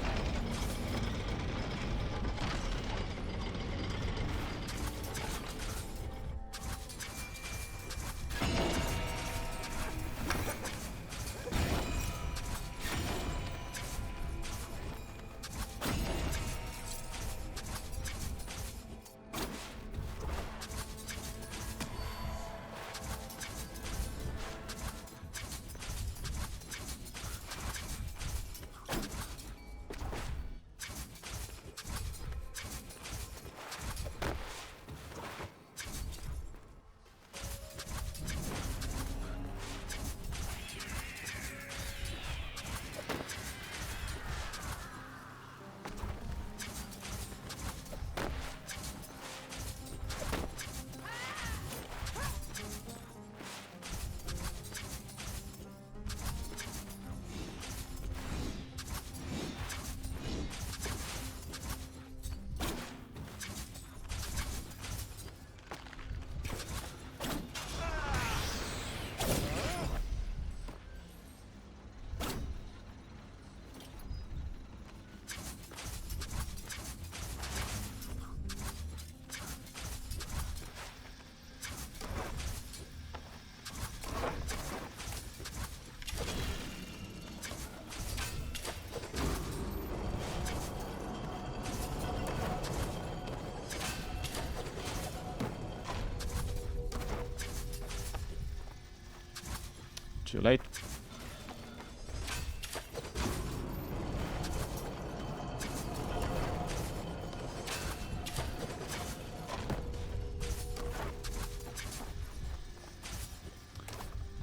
Speaker 1: Too late.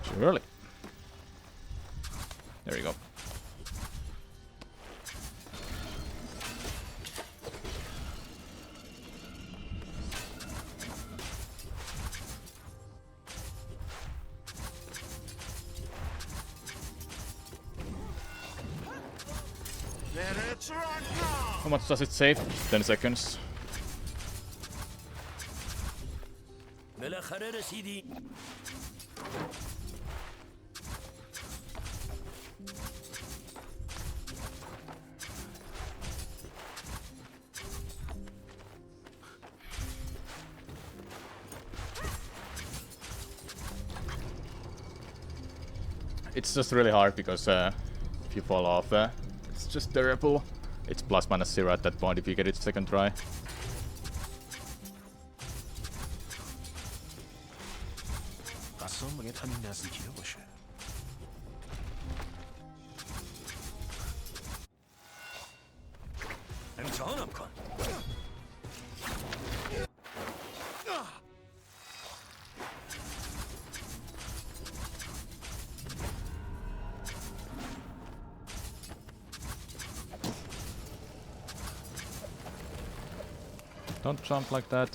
Speaker 1: Too early. There we go. How much does it save? 10 seconds.
Speaker 3: بالاخره رسیدی.
Speaker 1: It's just really hard because if you fall off, it's just terrible. It's plus minus 0 at that point if you get it second try.
Speaker 4: قسام باید همین نزدیکی باشه.
Speaker 3: امتحانم کن.
Speaker 1: Don't jump like that.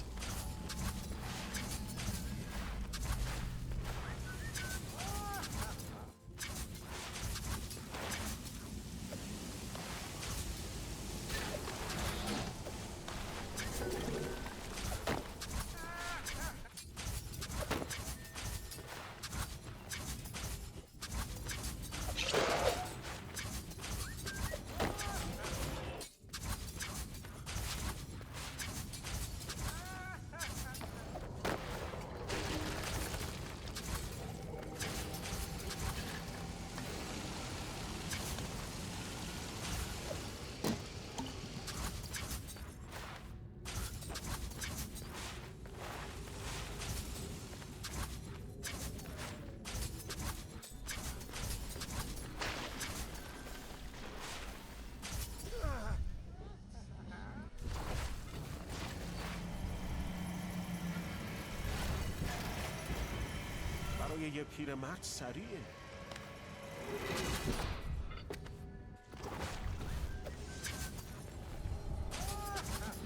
Speaker 4: برای یه پیرمرد سریعه.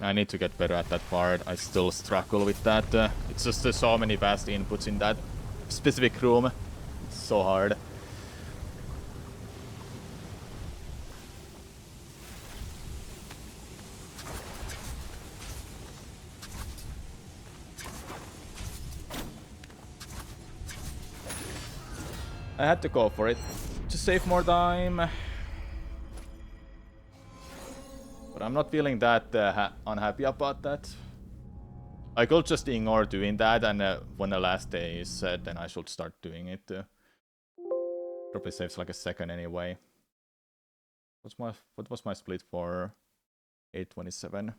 Speaker 1: I need to get better at that part. I still struggle with that. It's just so many fast inputs in that specific room. It's so hard. I had to go for it to save more time. But I'm not feeling that unhappy about that. I could just ignore doing that, and when the last day is set, then I should start doing it. Probably saves like a second anyway. What was my split for 827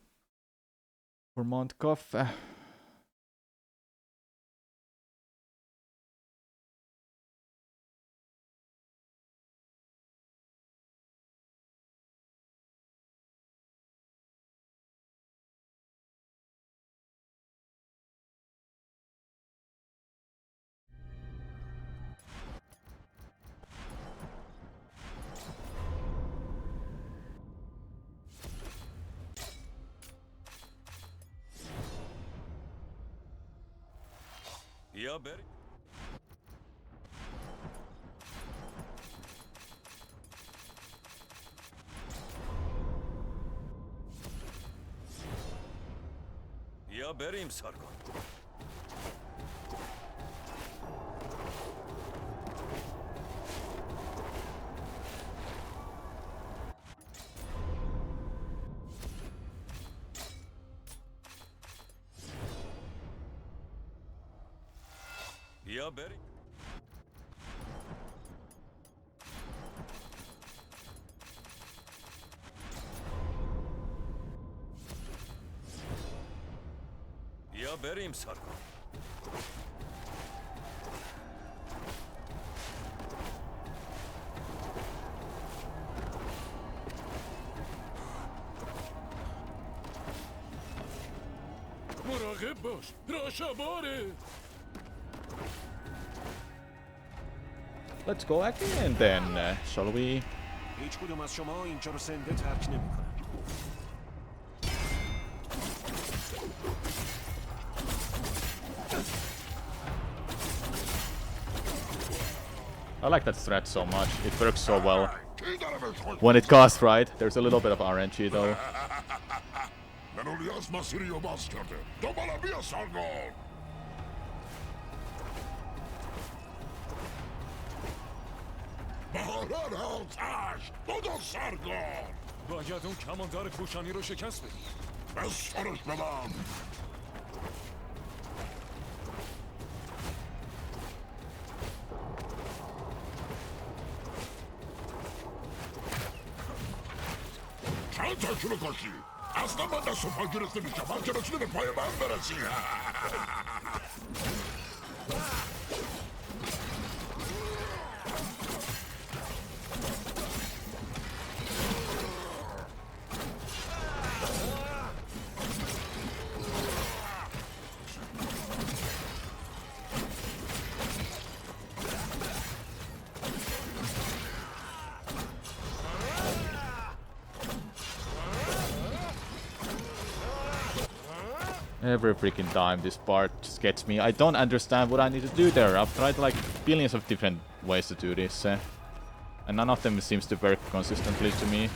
Speaker 1: for Mount Cuff?
Speaker 3: یا بری. یا بریم سارگون. یا بریم. یا بریم سارگون.
Speaker 5: مراقب باش. راشاباره.
Speaker 1: Let's go again then, shall we?
Speaker 4: هیچ کدوم از شما اینجا رو زنده ترک نمی‌کنن.
Speaker 1: I like that strat so much. It works so well.
Speaker 2: Kiitos.
Speaker 1: When it casts right, there's a little bit of RNG though.
Speaker 2: Men oli Asma Sirio Basket. Tomala via Sargon. بهاران آتش بدو سرگار
Speaker 5: باید اون کماندار پوشانی رو شکست بدی.
Speaker 2: بسرش بدم چند تاشونو کشی اصلا من دست و پا گرفته میشم من که رسیده به پای من برسی
Speaker 1: Every freaking time this part just gets me. I don't understand what I need to do there. I've tried like billions of different ways to do this. And none of them seems to work consistently to me.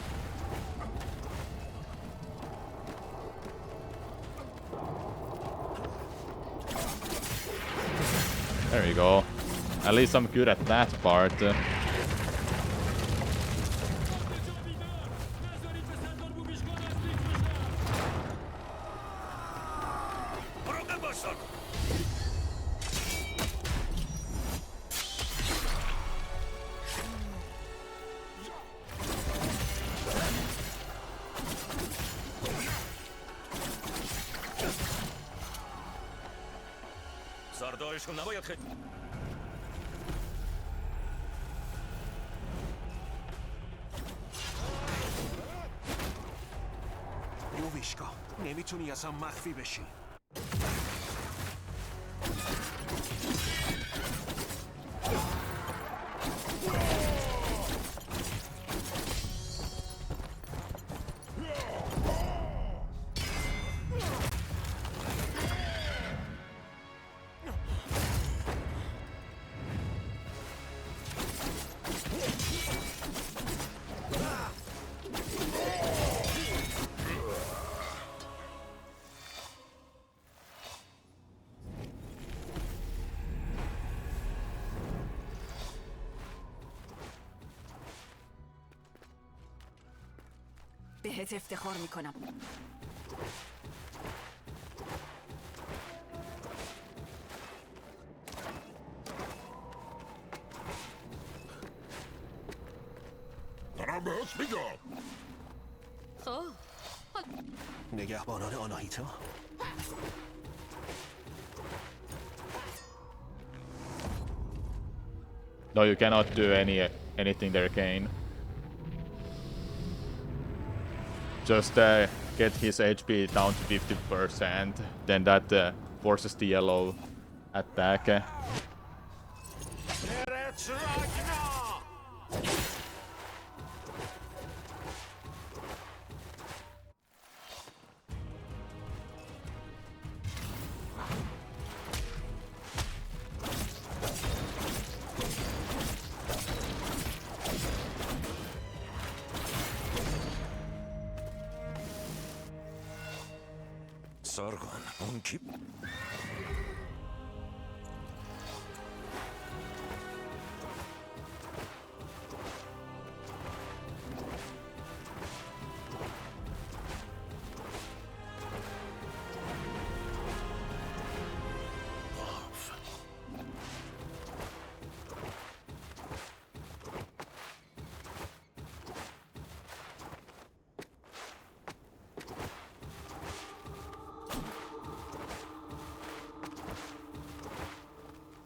Speaker 1: There you go. At least I'm good at that part.
Speaker 3: سردارشون نباید خیلی
Speaker 4: یوویشکا نمیتونی اصلا مخفی بشی.
Speaker 7: بهت افتخار میکنم.
Speaker 2: دارم بهت میگم
Speaker 6: خب
Speaker 4: نگهبانان آناهیتا.
Speaker 1: No, you cannot do anything there, Kane. Just get his HP down to 50%, then that forces the yellow attack.
Speaker 3: سارگون اون کی؟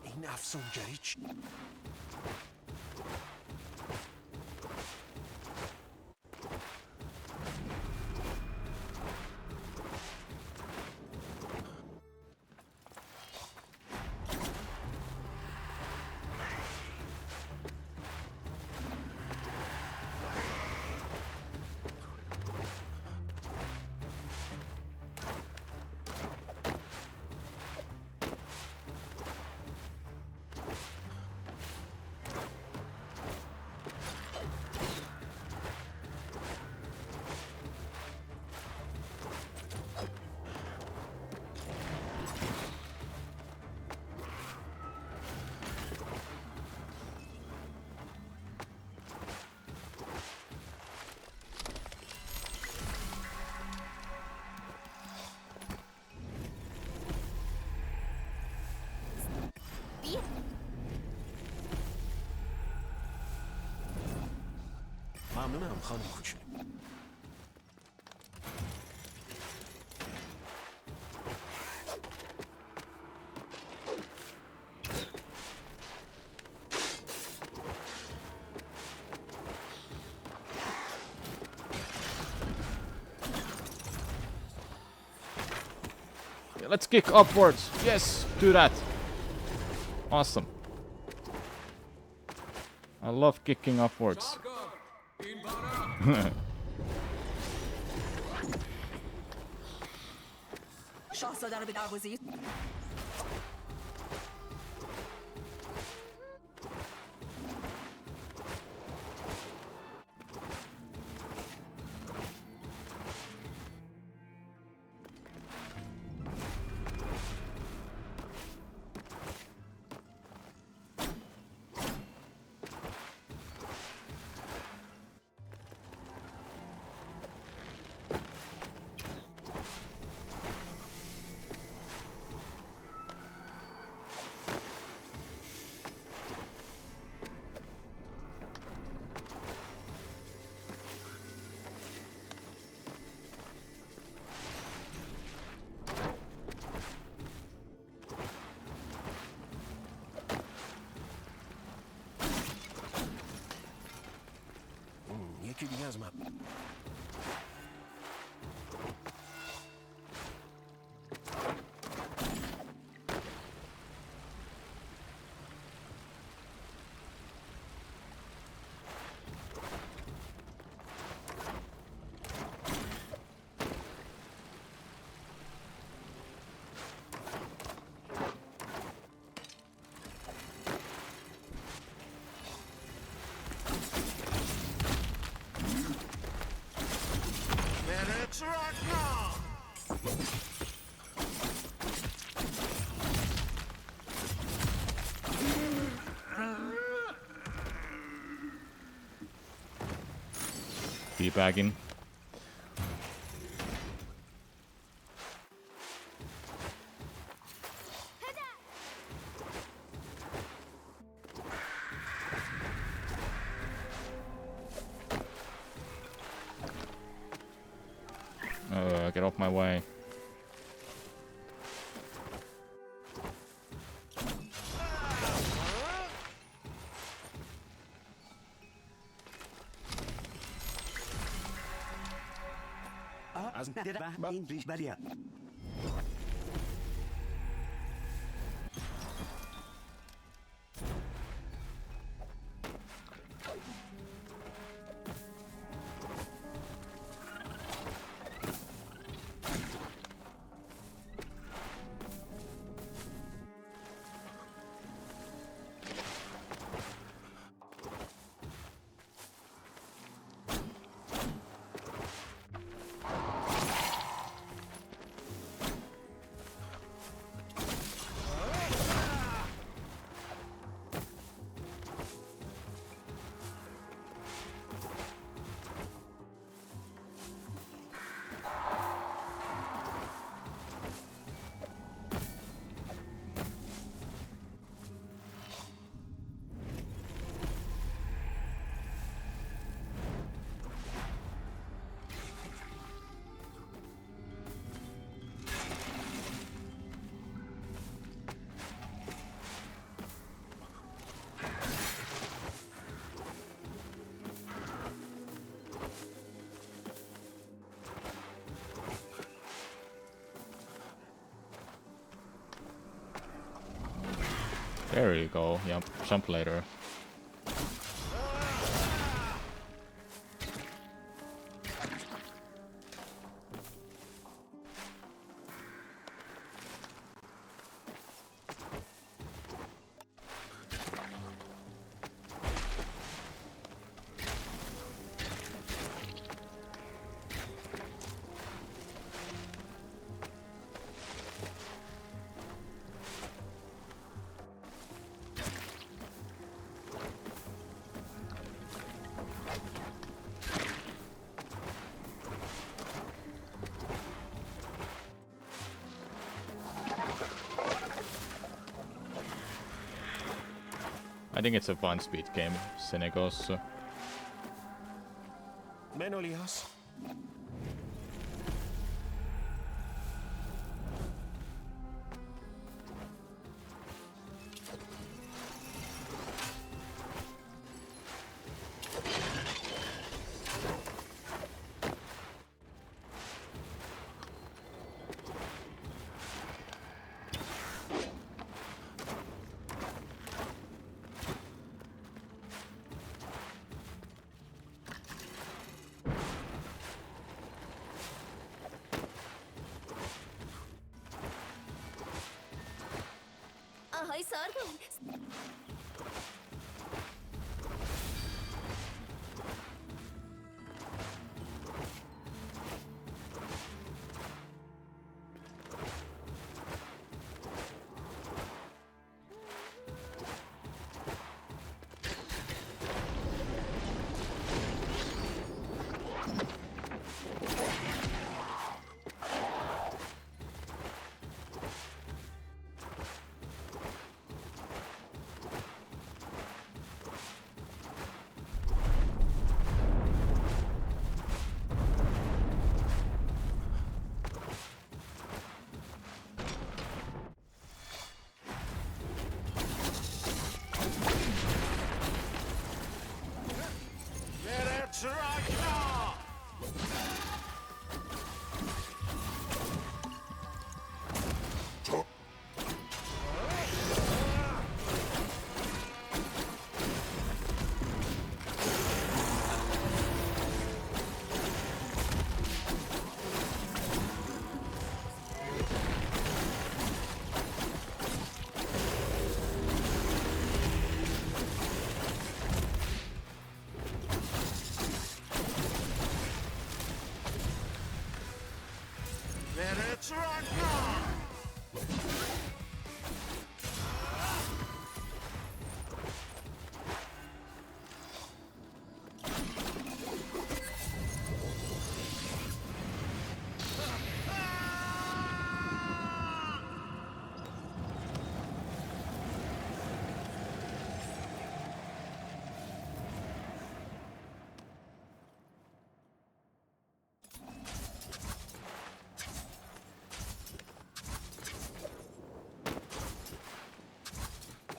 Speaker 4: این افسونگری چی؟ ممنونم خانم کوچولو.
Speaker 1: Yeah, let's kick upwards. Yes, do that. Awesome. I love kicking upwards.
Speaker 7: شاهزاده رو به دروازه
Speaker 4: یکی دیگه از من.
Speaker 1: Teabagging. Get off my way.
Speaker 4: از این ریشبریه.
Speaker 1: There you go. Yep, jump later. I think it's a fun speed game, Senegos.
Speaker 4: Menolihas.
Speaker 6: آهای سارگون.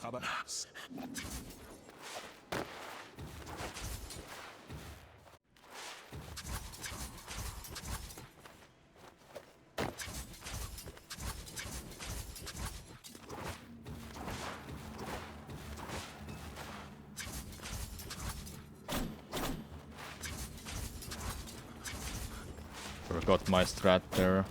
Speaker 4: خبر
Speaker 1: Forgot my strat there.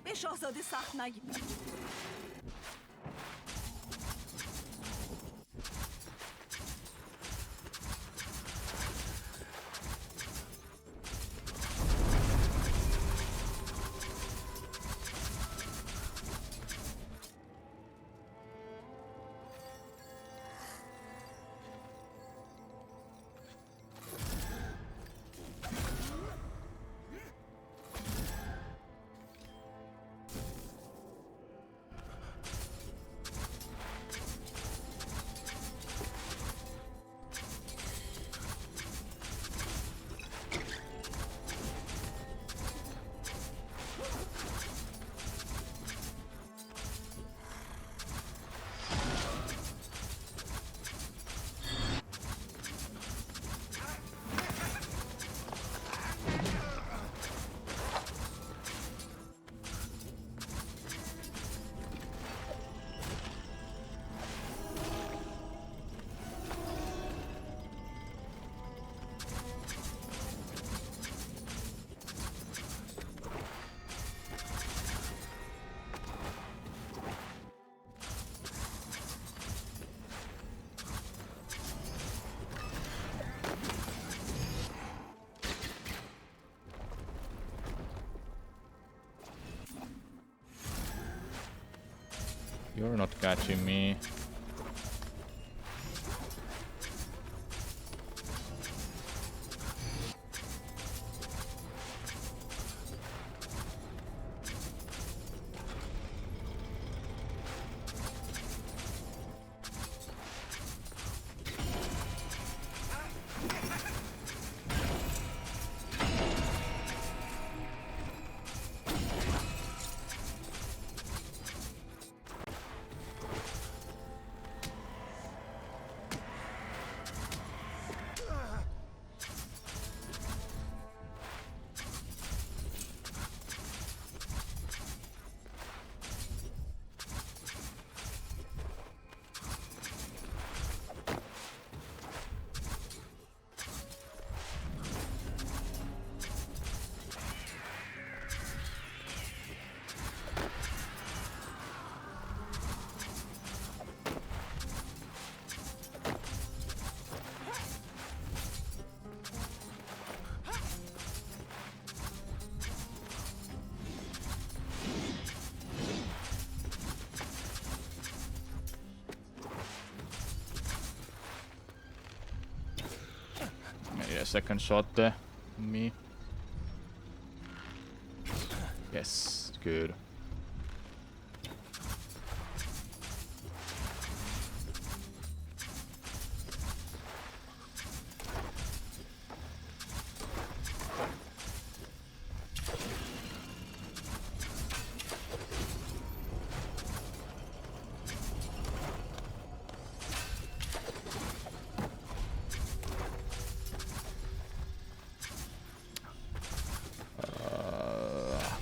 Speaker 7: به شاهزاده سخت نگیر.
Speaker 1: You're not catching me. second shot me. Yes, good.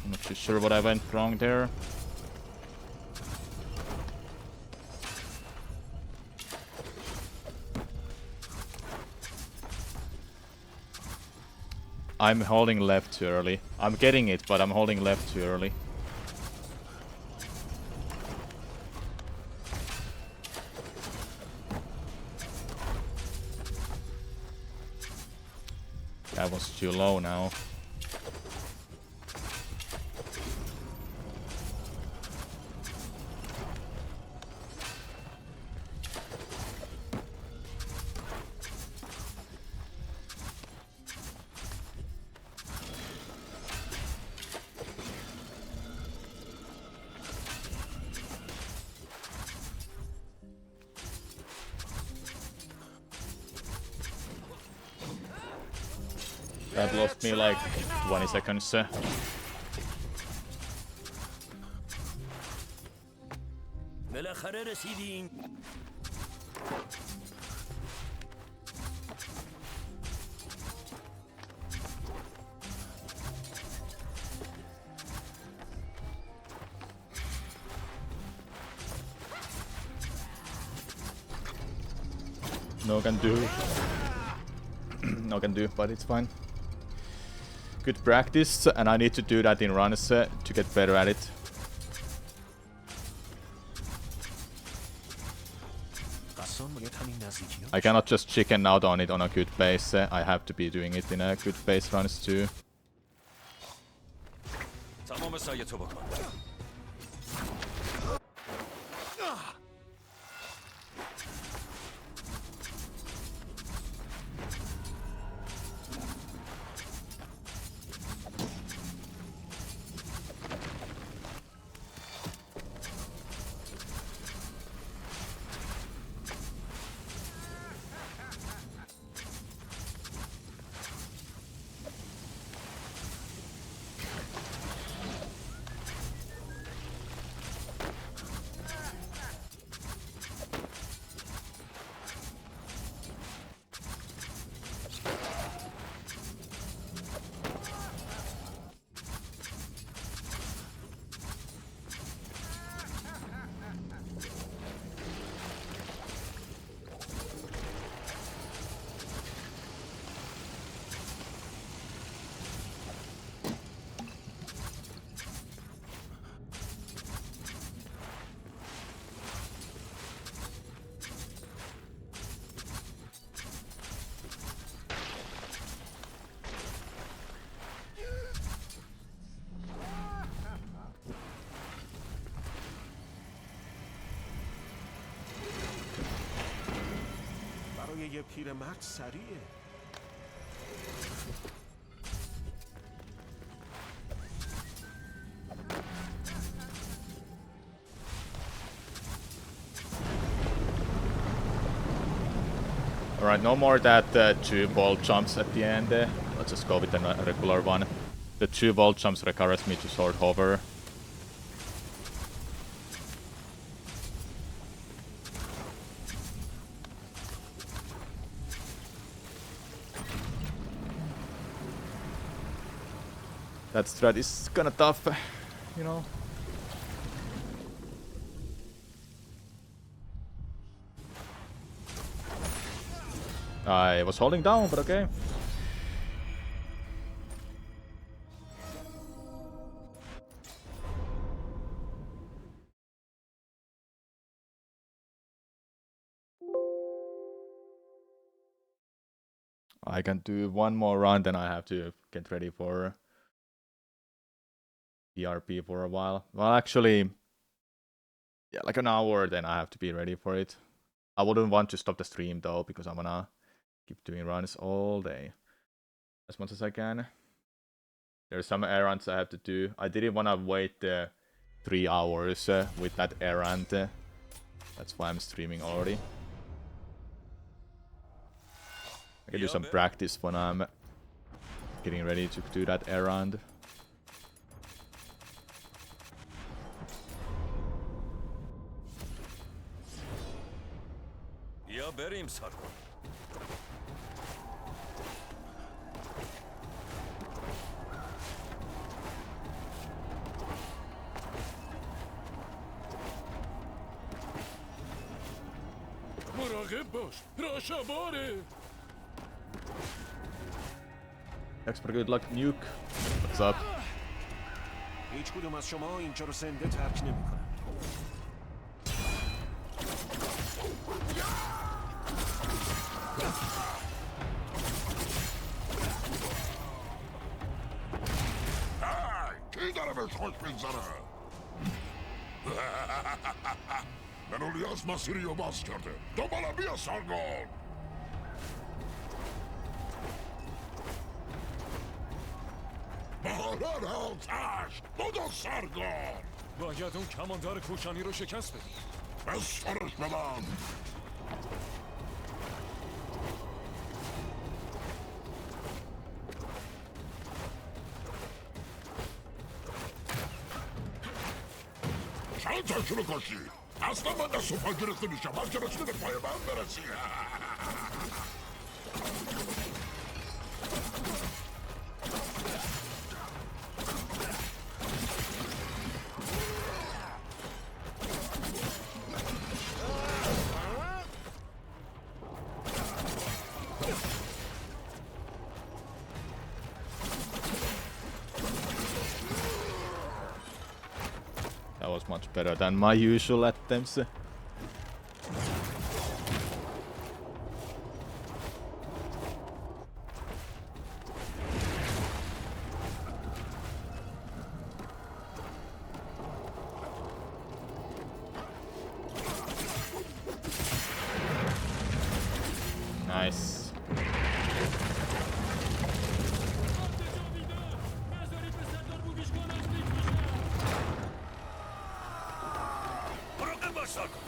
Speaker 1: I'm not too sure what I went wrong there. I'm holding left too early. I'm getting it, but I'm holding left too early. That was too low now. That lost me like 20 seconds.
Speaker 3: بالاخره رسیدیم.
Speaker 1: No can do. No can do, but it's fine. Good practice, and I need to do that in runs to get better at it. I cannot just chicken out on it on a good pace. I have to be doing it in a good pace runs too.
Speaker 3: تمام سعی تو بکن.
Speaker 4: برای یه پیرمرد سریعه.
Speaker 1: Alright, no more that 2 wall jumps at the end. Let's just go with the regular one. The 2 wall jumps requires me to sword hover. That strat is kinda tough, you know. I was holding down, but okay. I can do one more run, then I have to get ready for ERP for a while. Well, actually, yeah, like an hour, then I have to be ready for it. I wouldn't want to stop the stream though, because I'm gonna keep doing runs all day. as much as I can. There's some errands I have to do. I didn't want to wait 3 hours with that errand. That's why I'm streaming already. I can do some practice when I'm getting ready to do that errand.
Speaker 3: یا بریم سارگون.
Speaker 5: مراقب باش. راشاباره.
Speaker 1: Thanks for good luck, Nuke. What's up?
Speaker 4: هیچ کدوم از شما اینجا رو زنده ترک نمی‌کنن.
Speaker 2: کی داره بهش خوش میگذره؟ منولیاس مسیری رو باز کرده. دوباره بیا سارگون. باران آتش بدو سارگون.
Speaker 5: باید اون کماندار کوشانی رو شکست بدی.
Speaker 2: بسپرش به من. چند تاشونو کشی؟ اصلا من دست و پا گرفته میشم. هر که رسیده به پای من برسی.
Speaker 1: That was much better than my usual attempts. Nice.
Speaker 3: مراقب باش سارگون.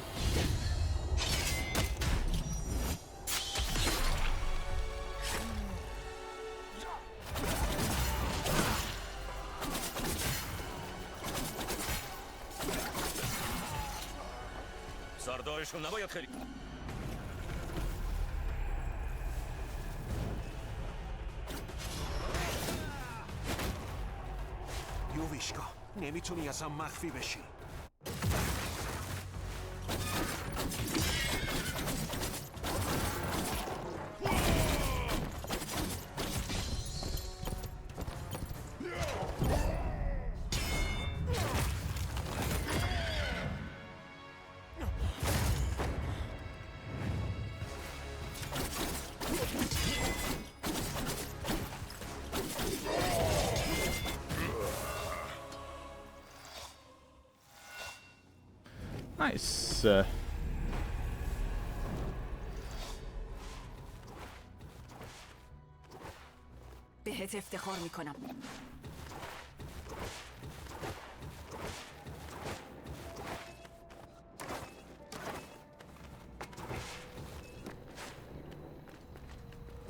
Speaker 3: سردارشون نباید خیلی
Speaker 4: یوویشکا نمیتونی اصلا مخفی بشی.
Speaker 1: Nice.
Speaker 7: بهت افتخار میکنم.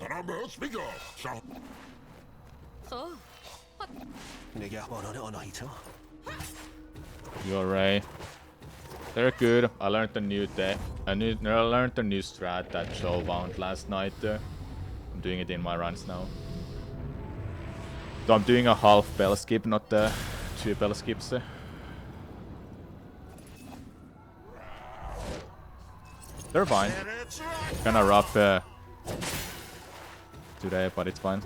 Speaker 2: دارم بهت میگم.
Speaker 4: نگهبانان آناهیتا.
Speaker 1: You're right. They're good. I learned the new deck. I learned the new strat that Joe found last night. I'm doing it in my runs now. So I'm doing a half bell skip, not the 2 bell skips. They're fine. Kinda rough today, but it's fine.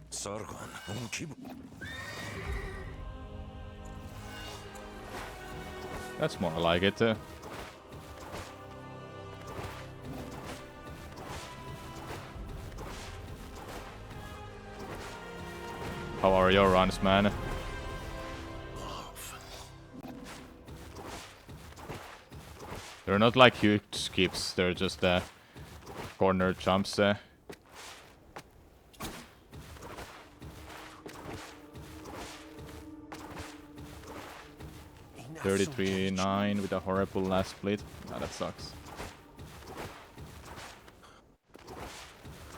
Speaker 3: سارگون اون کی بود؟
Speaker 1: That's more like it. How are your runs, man? They're not like huge skips, they're just corner jumps. 33-9 with a horrible last split. Ah, that sucks.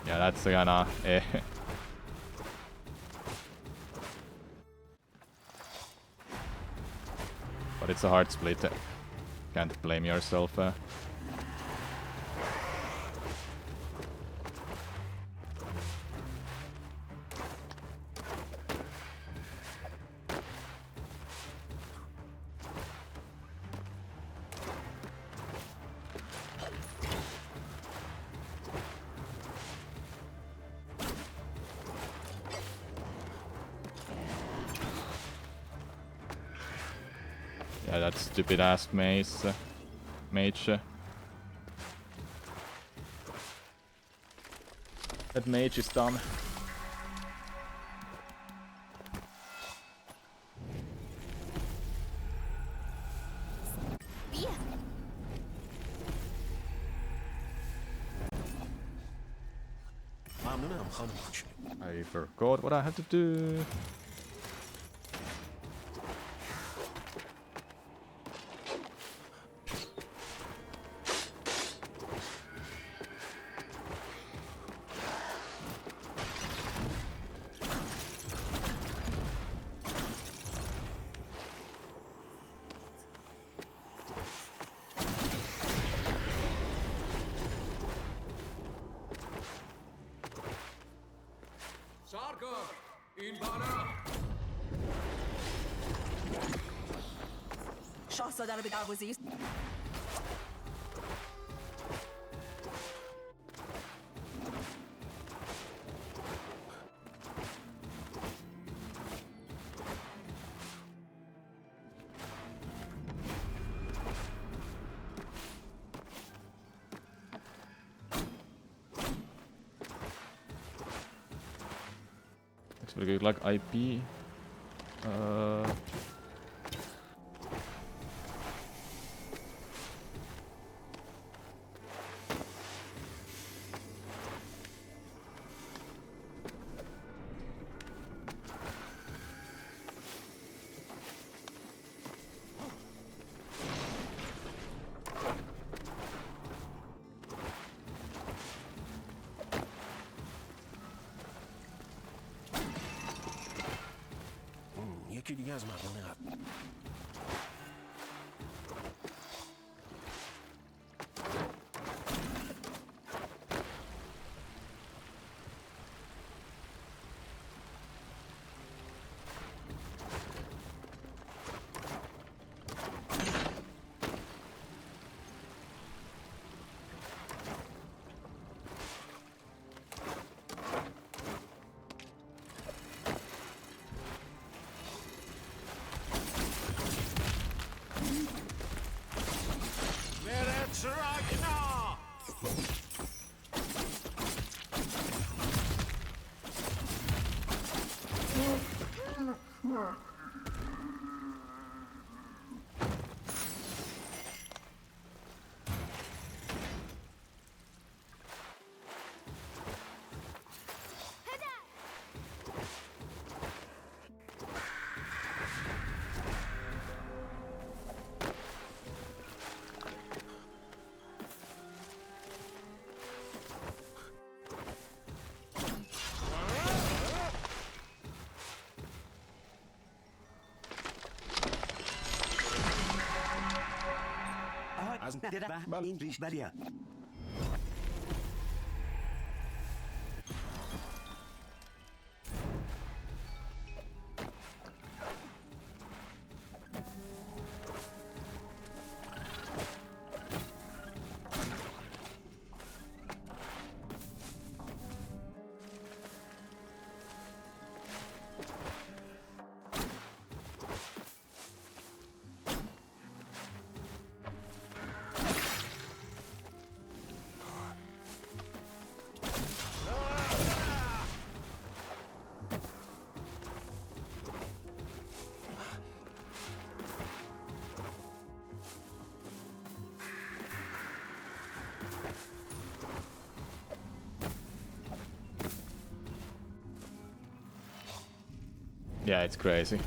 Speaker 1: Yeah, that's kinda But it's a hard split. Can't blame yourself. Yeah, that stupid ass mage. That mage is dumb.
Speaker 6: بیا.
Speaker 4: ممنونم خانم کوچولو.
Speaker 1: I forgot what I had to do.
Speaker 7: شاهزاده رو به دروازه
Speaker 1: Looks pretty good, like IP.
Speaker 4: یکی دیگه از مردان قبل.
Speaker 8: از درخت این ریش بریا
Speaker 1: Yeah, it's crazy.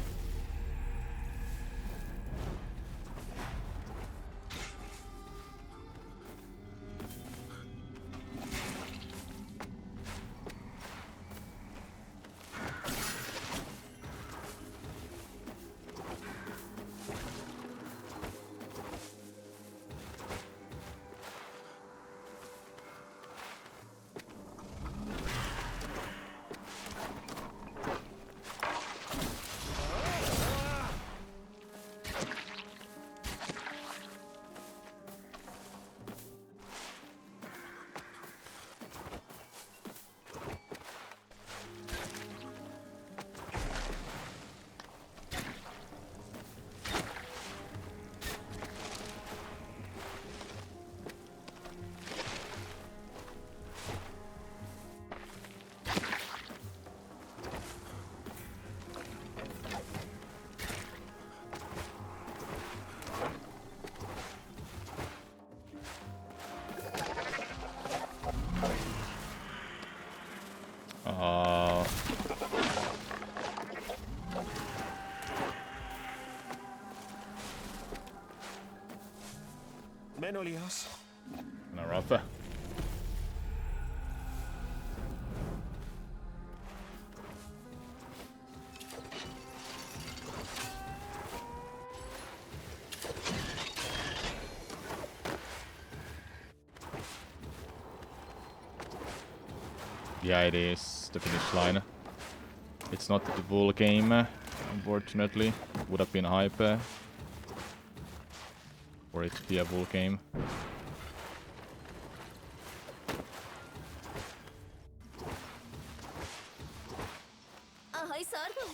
Speaker 4: Menolias.
Speaker 1: No rough. Yeah, it is the finish line. It's not the full game, unfortunately. Would have been hype for it to be a full game.
Speaker 6: آهای سارگون.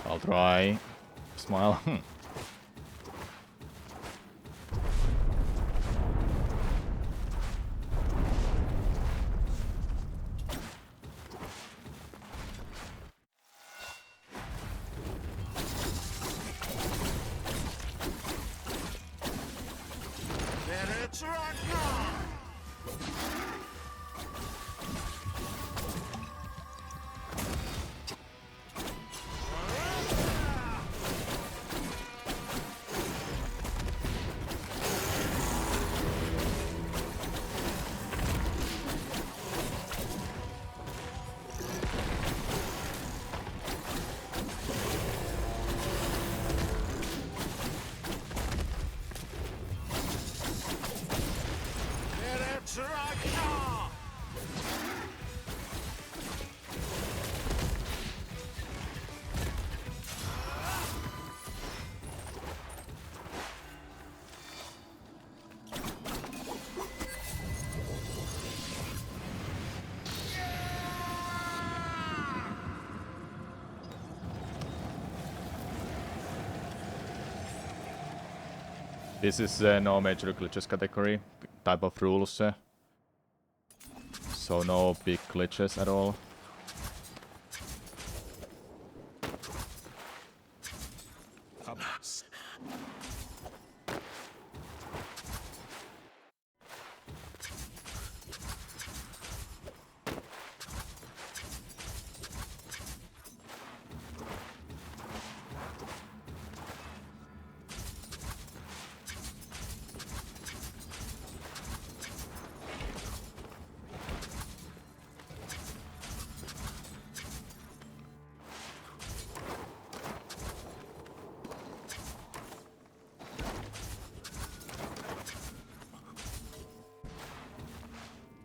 Speaker 1: I'll try. Smile. This is no major glitches category type of rules, so no big glitches at all.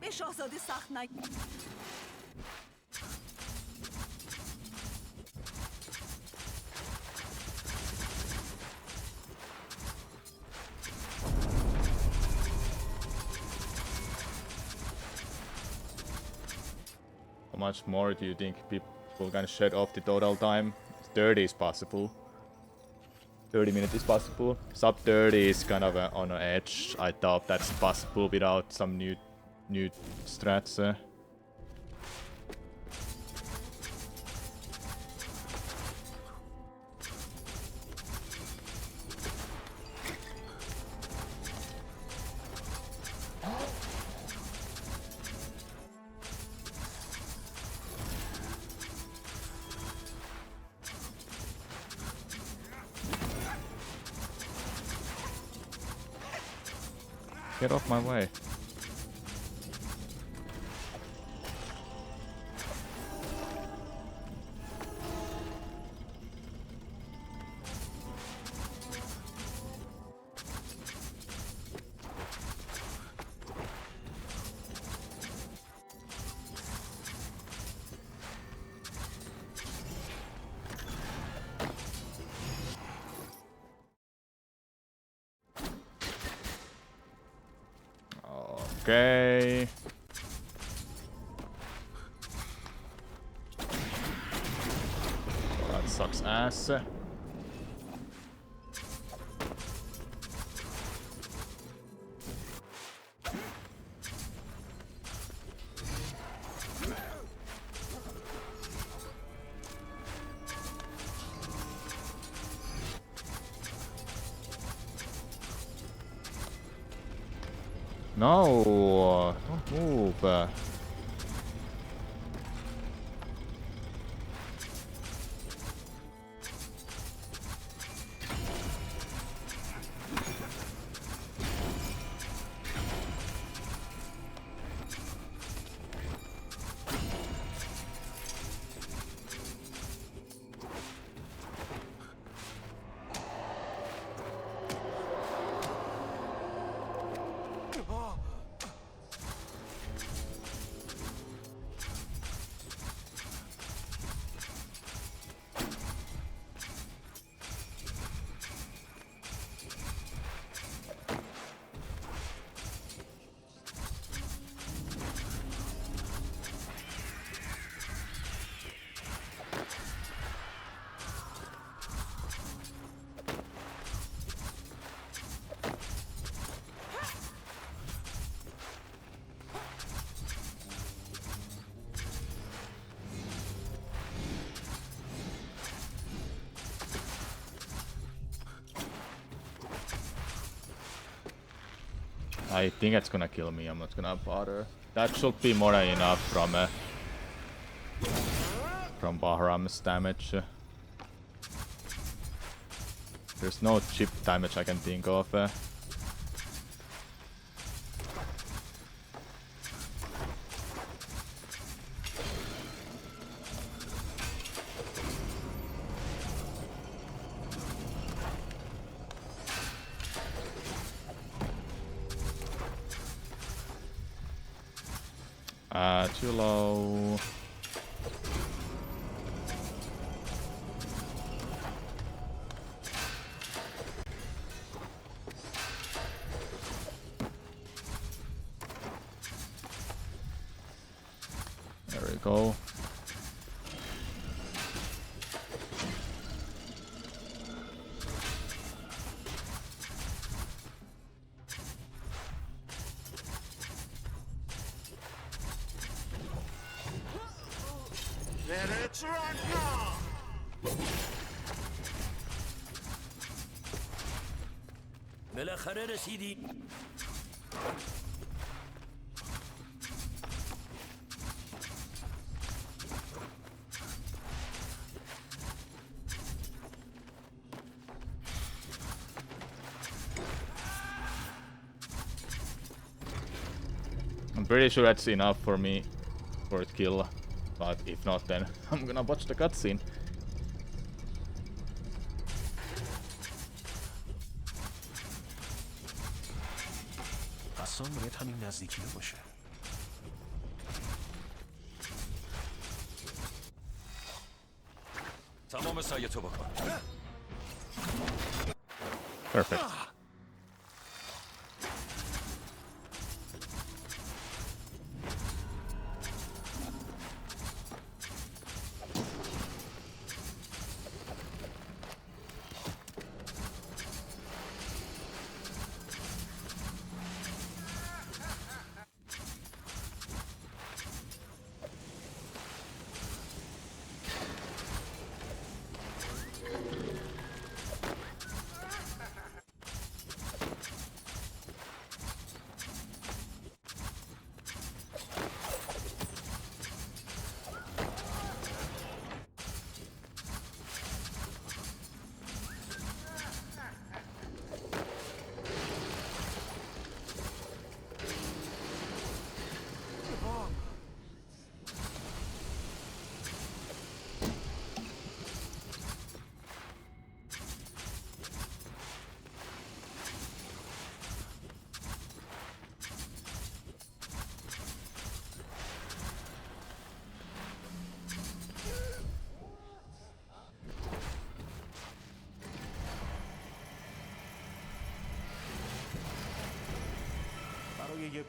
Speaker 7: به شاهزاده سخت نگ.
Speaker 1: How much more do you think people can shed off the total time? 30 is possible. 30 minutes is possible. Sub 30 is kind of on an edge. I thought that's possible without some new strats. Get off my way. Okay. That sucks ass. No, don't move. I think it's gonna kill me. I'm not gonna bother. That should be more than enough from Bahram's damage. There's no chip damage I can think of. Too low. There we go.
Speaker 3: بالاخره رسیدی.
Speaker 1: I'm pretty sure that's enough for me for a kill, but if not, then I'm gonna watch the cutscene.
Speaker 4: قسام باید همین نزدیکی باشه.
Speaker 3: تمام سعی تو بکن.
Speaker 1: Perfect.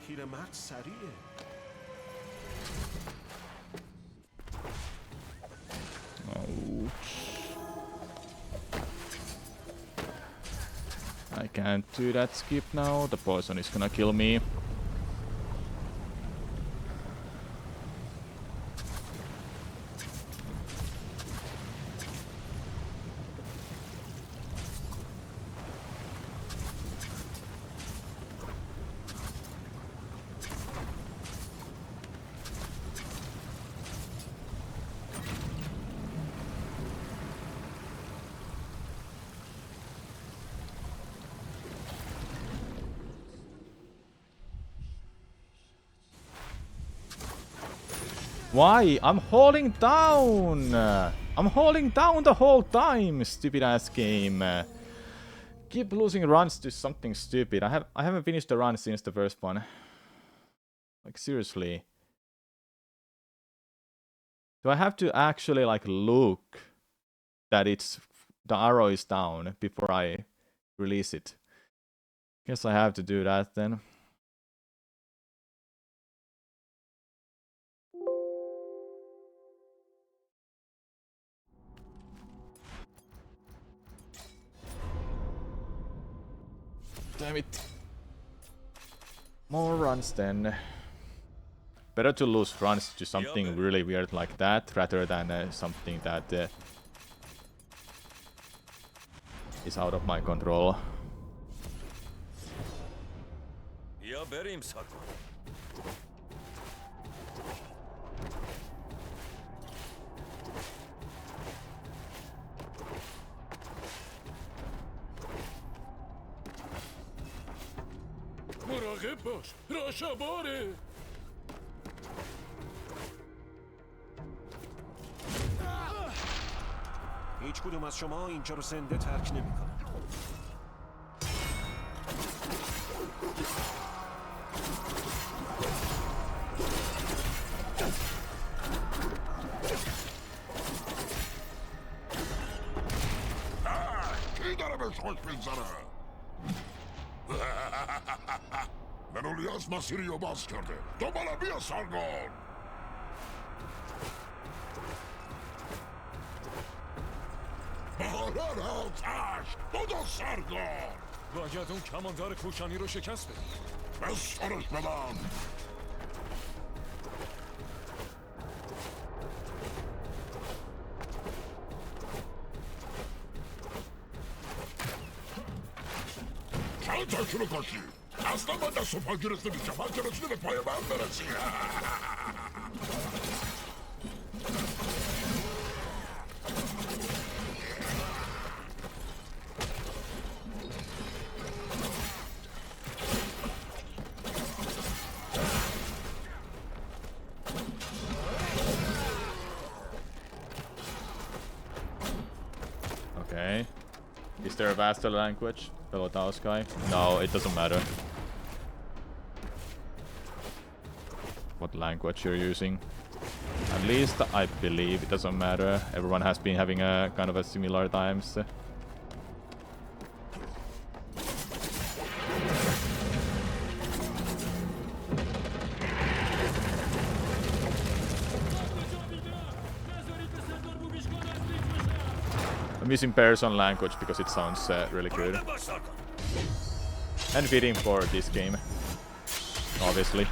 Speaker 4: پیرمرد سریعه.
Speaker 1: Ouch. I can't do that skip now. The poison is gonna kill me. Why? I'm holding down! I'm holding down the whole time, stupid ass game. Keep losing runs to something stupid. I haven't finished the run since the first one. Like seriously. Do I have to actually like look that it's the arrow is down before I release it? Guess I have to do that then. Damn it. More runs then. Better to lose runs to something really weird like that rather than something that is out of my control.
Speaker 3: یا بریم ساکن.
Speaker 5: مراقب باش. راشا باره.
Speaker 4: هیچ کدوم از شما اینجا رو زنده ترک نمیکنن.
Speaker 2: کی داره بهش خوش میگذره؟ منولیاس مسیری رو باز کرده. دوباره بیا سرگان. باران آتش بدو سرگان.
Speaker 5: باید اون کماندار کوشانی رو شکست بدیم.
Speaker 2: بس سرش بدم. چند تاشون رو کشی. اصلا من دست و پا گرفته میشم. من که رسیده به پای من برسی.
Speaker 1: Okay. Is there a vaster language? Fellow Taos guy? No, it doesn't matter. What language you're using. At least I believe it doesn't matter. Everyone has been having a kind of a similar times. I'm using Persian language because it sounds really good. And fitting for this game. Obviously.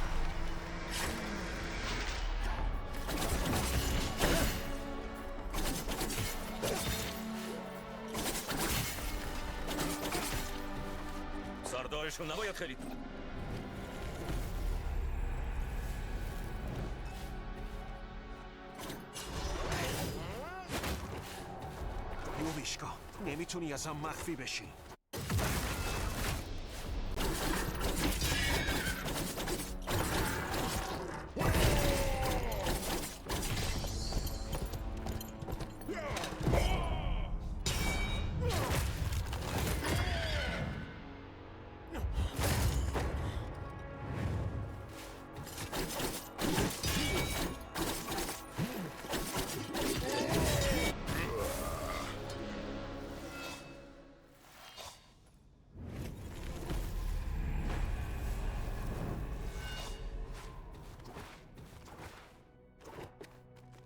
Speaker 3: سردارشون نباید خیلی
Speaker 4: یوبیشکا نمیتونی ازم مخفی بشی.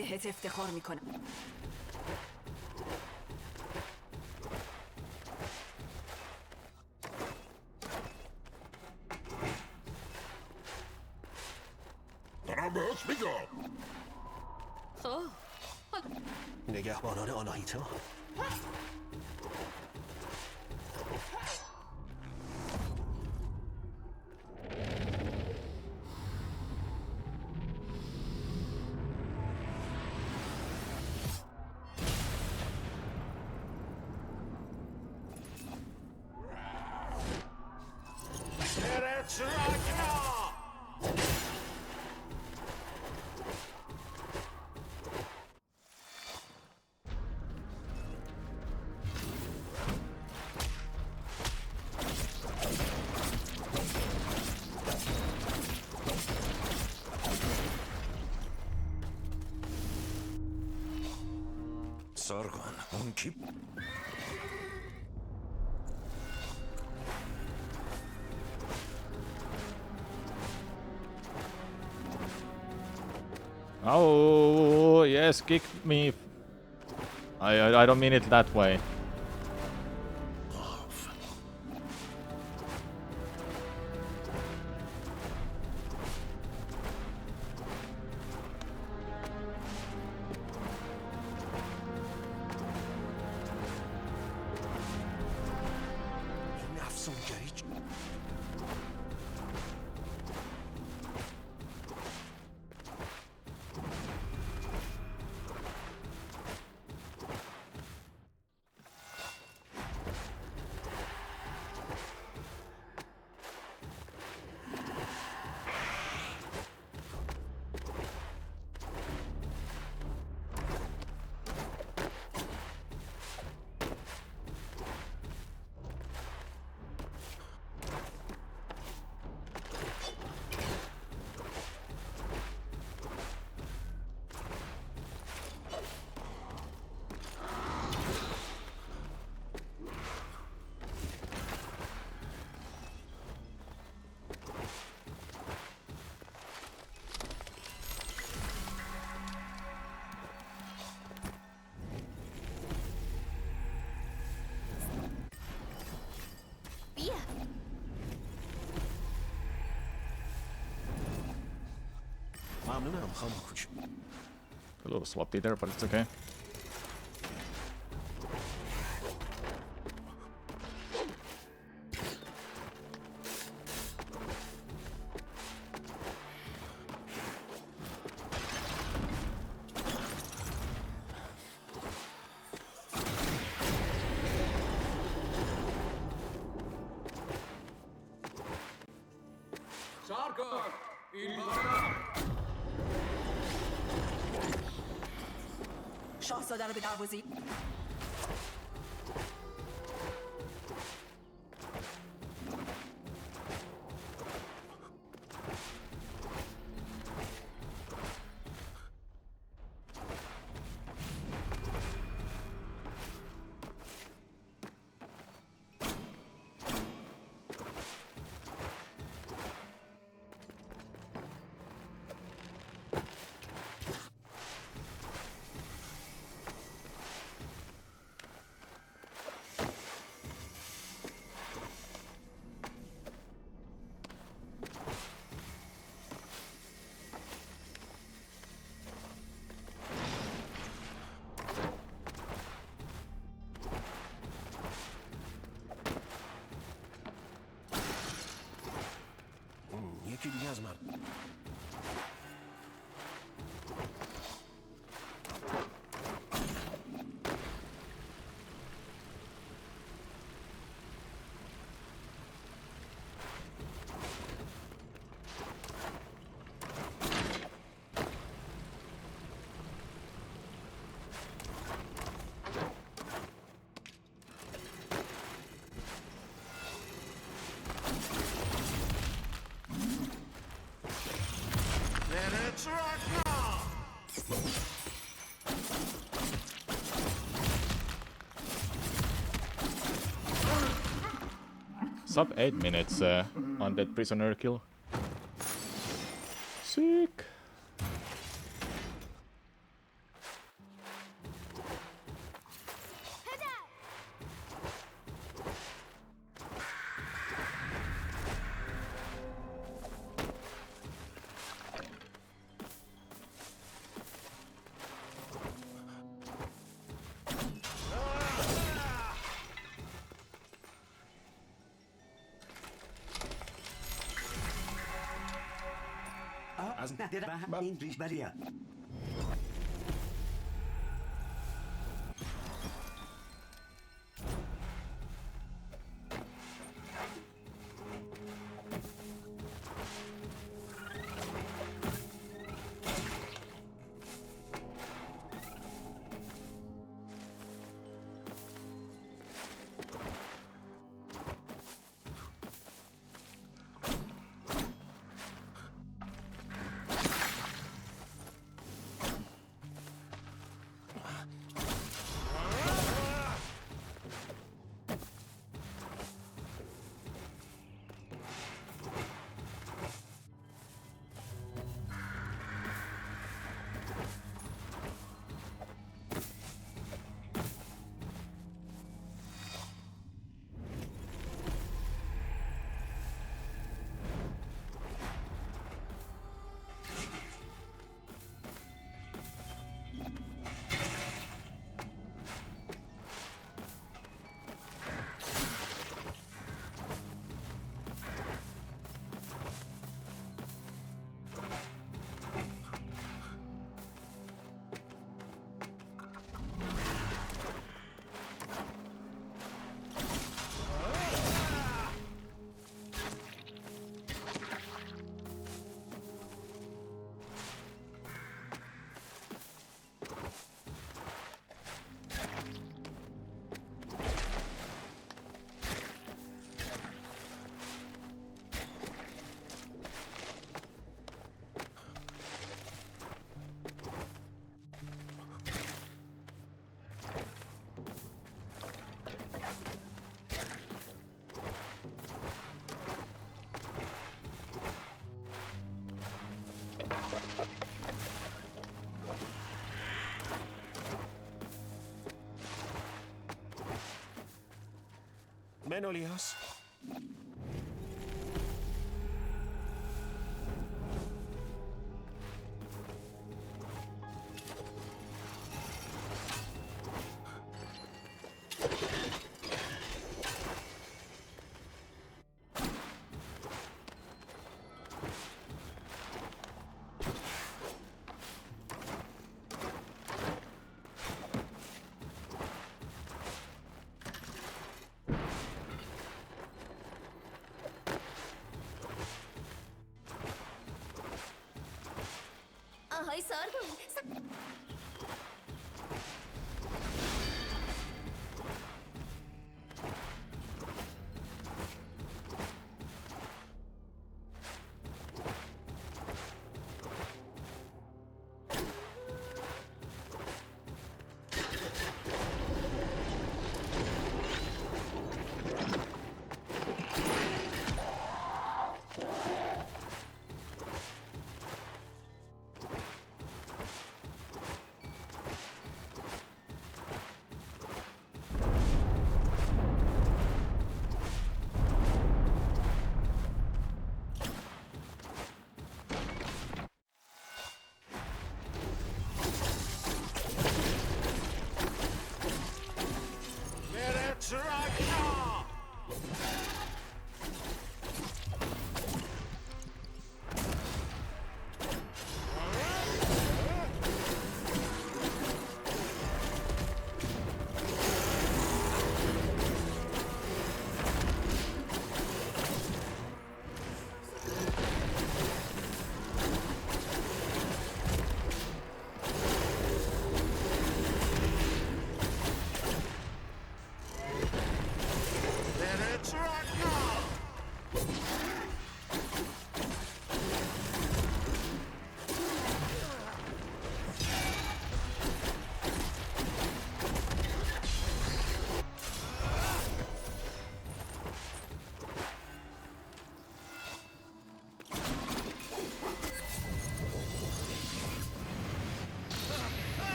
Speaker 7: بهت افتخار میکنم.
Speaker 2: دارم بهت میگم.
Speaker 4: نگهبانان آناهیتا.
Speaker 5: سارگان اون کی؟
Speaker 1: Oh, yes, kick me. I don't mean it that way.
Speaker 4: این افسونگری
Speaker 6: بیا.
Speaker 4: ممنونم خانم کوچ.
Speaker 1: A little sloppy there, but it's okay.
Speaker 7: شاهزاده رو به دروازه.
Speaker 4: یکی دیگه از من.
Speaker 1: Sub 8 minutes on that prisoner kill. Sick.
Speaker 8: English barrier.
Speaker 4: Menolihas.
Speaker 6: آهای سارگون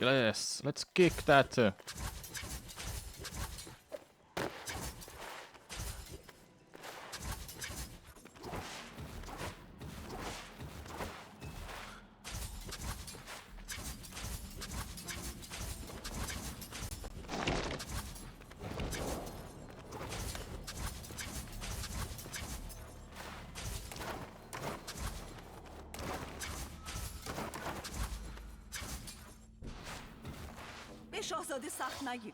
Speaker 1: Yes, let's kick that.
Speaker 7: به شاهزاده سخت نگیر.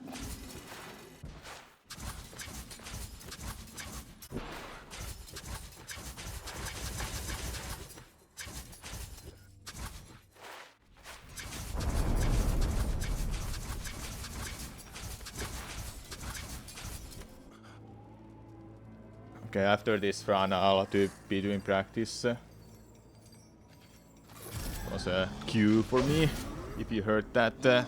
Speaker 1: Okay, after this run, I'll be doing practice. It was a cue for me, if you heard that.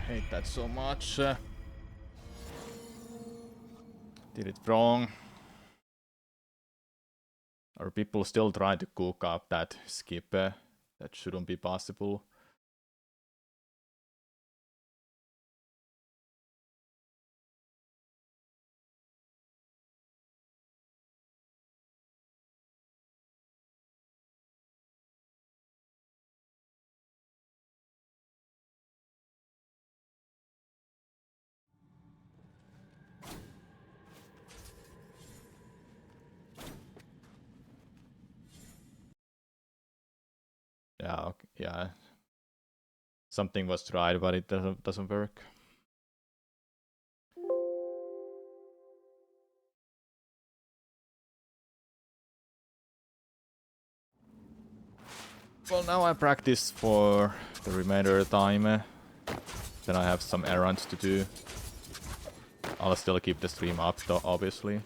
Speaker 1: Hate that so much. Did it wrong. Are people still trying to cook up that skip? That shouldn't be possible. Yeah, okay, yeah. Something was tried, but it doesn't work. Well, now I practice for the remainder of the time. Then I have some errands to do. I'll still keep the stream up, though, obviously.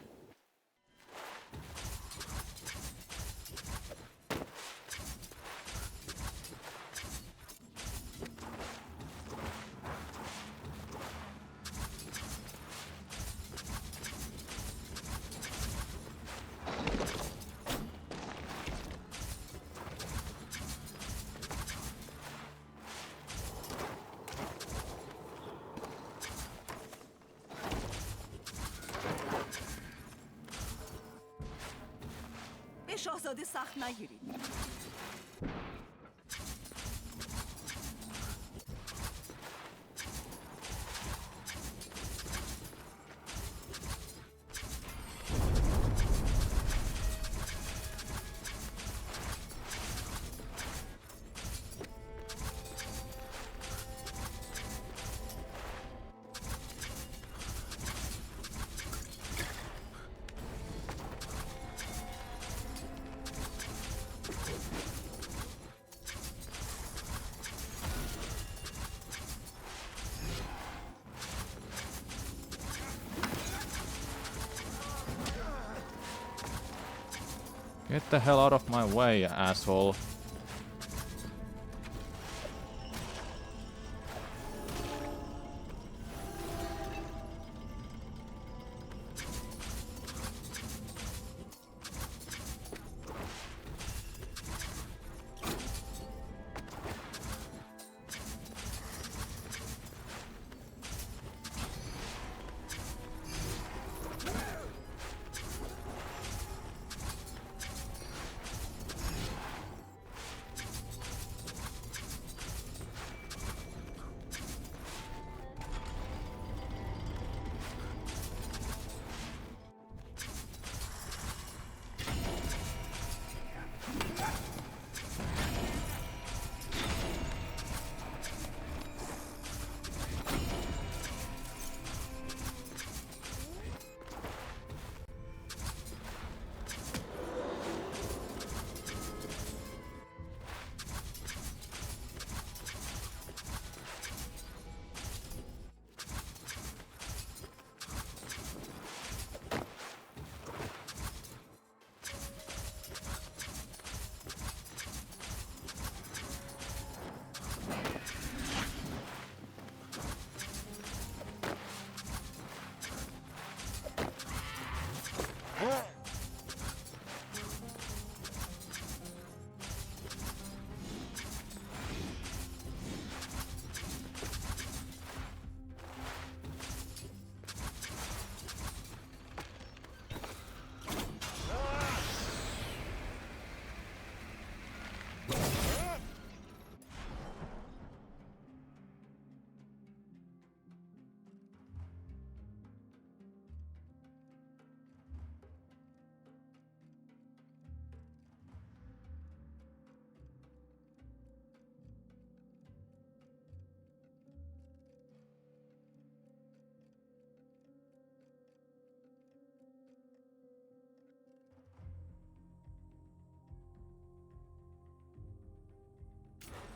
Speaker 7: شاهزاده سخت نگیرید.
Speaker 1: Get the hell out of my way, asshole.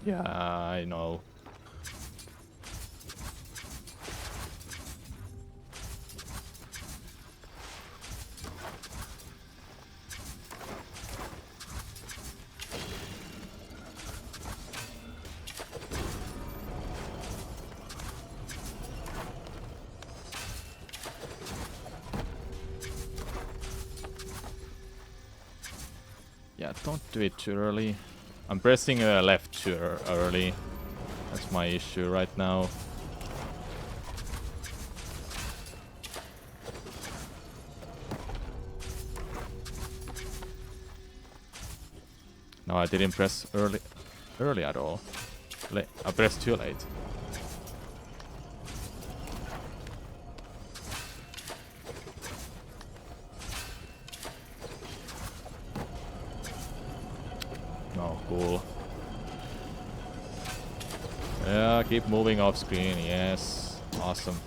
Speaker 1: Yeah, I know. Yeah, don't do it too early. I'm pressing left too early. That's my issue right now. No, I didn't press early at all. I pressed too late. No, cool. Yeah, keep moving off screen. Yes, awesome.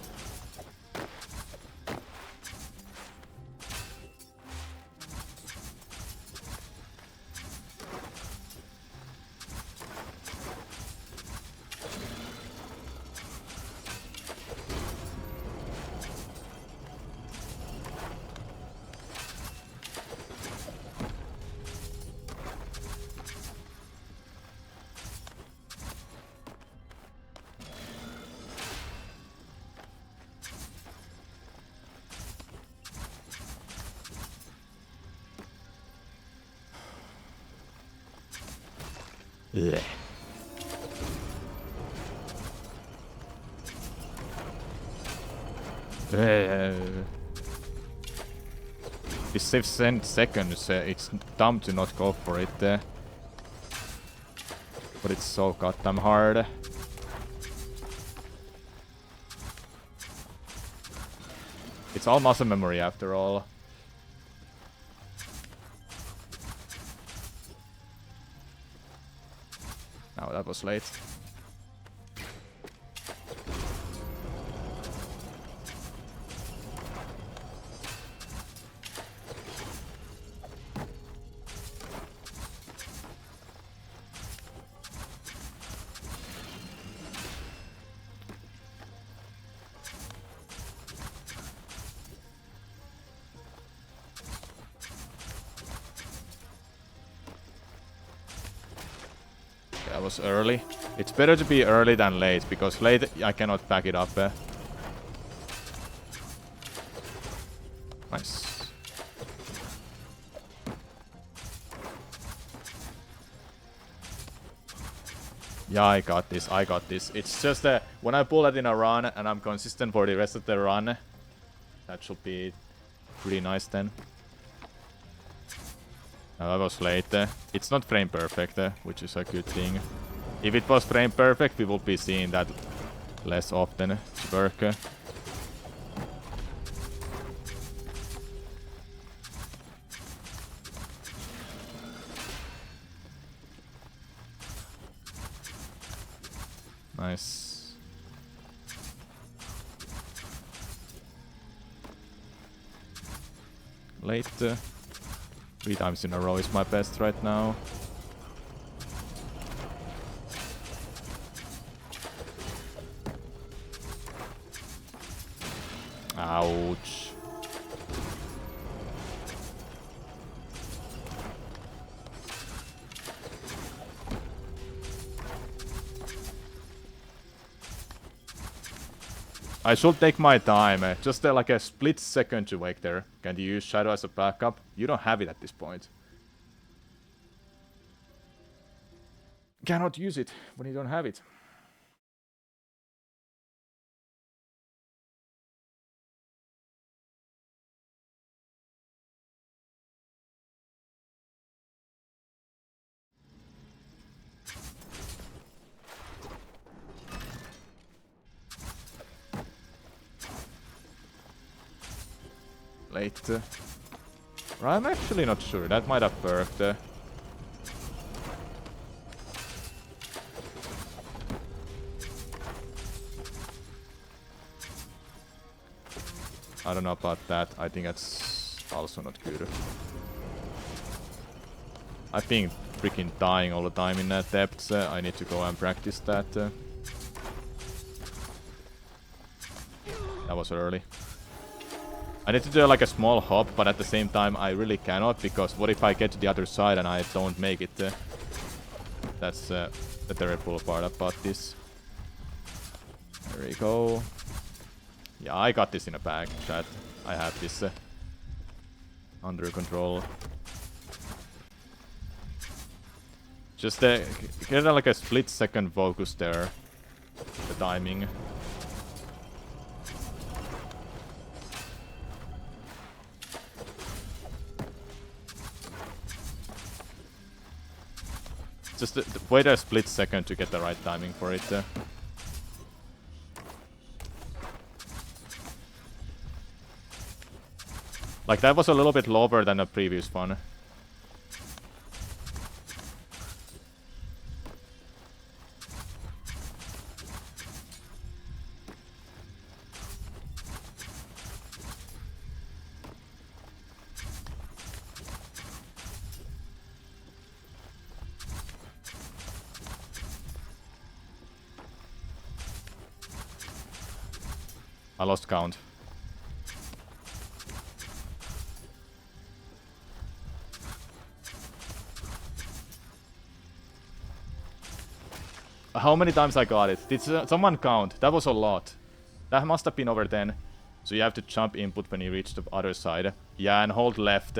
Speaker 1: Blech. This saves 10 seconds. It's dumb to not go for it. But it's so goddamn hard. It's all muscle memory after all. Now that was late. That was early. It's better to be early than late, because late I cannot back it up. Nice. Yeah, I got this, I got this. It's just when I pull it in a run and I'm consistent for the rest of the run, that should be pretty nice then. That was late. It's not frame perfect, which is a good thing. If it was frame perfect, we would be seeing that less often work. Nice. Late. 3 times in a row is my best right now. Ouch. I should take my time. Just like a split second to wake there. Can you use Shadow as a backup? You don't have it at this point. Cannot use it when you don't have it. Late. I'm actually not sure. That might have worked. I don't know about that. I think that's also not good. I've been freaking dying all the time in that depth. I need to go and practice that. That was early. I need to do like a small hop, but at the same time I really cannot, because what if I get to the other side and I don't make it? That's the terrible part about this. There we go. Yeah, I got this in a bag, chat. I have this under control. Just get like a split second focus there. The timing. Just wait a split second to get the right timing for it. Like, that was a little bit lower than the previous one. I lost count. How many times I got it? Did someone count? That was a lot. That must have been over 10. So you have to jump input when you reach the other side. Yeah, and hold left.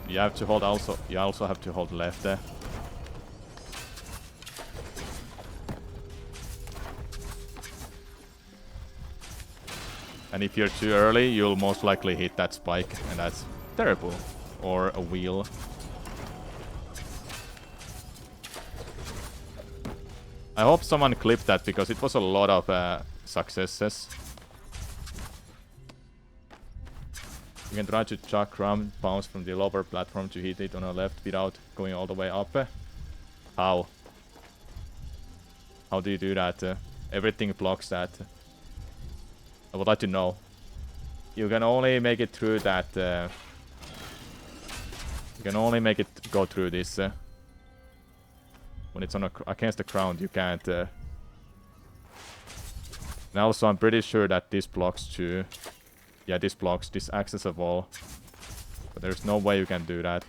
Speaker 1: You have to hold also. You also have to hold left. And if you're too early, you'll most likely hit that spike, and that's terrible. Or a wheel. I hope someone clipped that, because it was a lot of successes. You can try to chuck ground bounce from the lower platform to hit it on the left without going all the way up. How? How do you do that? Everything blocks that. I would like to know. You can only make it through that. You can only make it go through this. When it's on against the ground, you can't. And also, I'm pretty sure that this blocks too. Yeah, this blocks. This acts as a wall. But there's no way you can do that.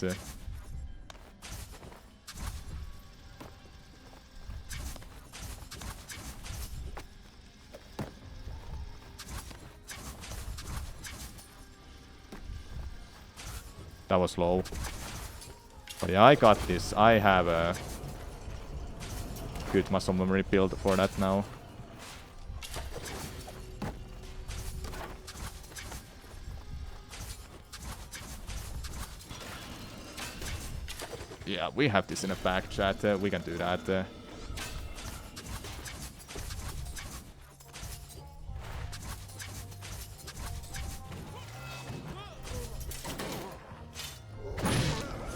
Speaker 1: That was low. But yeah, I got this. I have a good muscle memory build for that now. Yeah, we have this in a back chat. We can do that.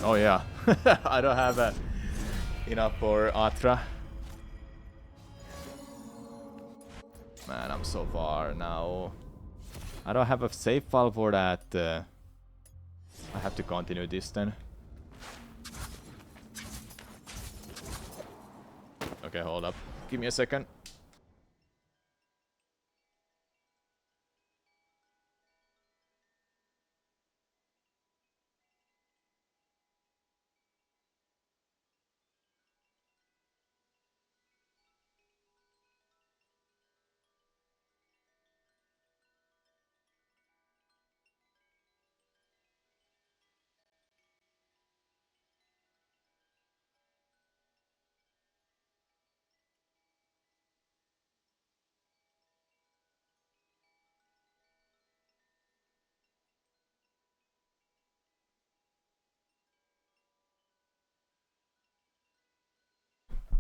Speaker 1: Oh yeah, I don't have enough for Atra. Man, I'm so far now. I don't have a save file for that. I have to continue this then. Okay, hold up. Give me a second.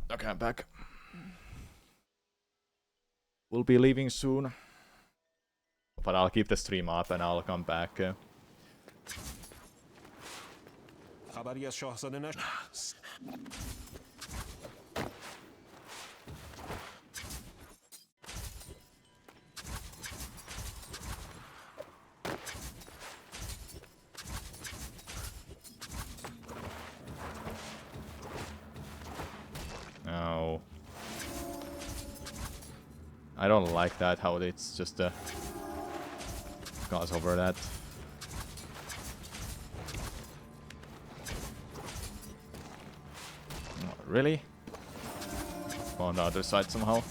Speaker 1: Okay, I'm back. We'll be leaving soon. But I'll keep the stream up and I'll come back.
Speaker 4: خبری از شاهزاده نشد.
Speaker 1: No. I don't like that, how it's just goes over that. Oh, really? On the other side somehow.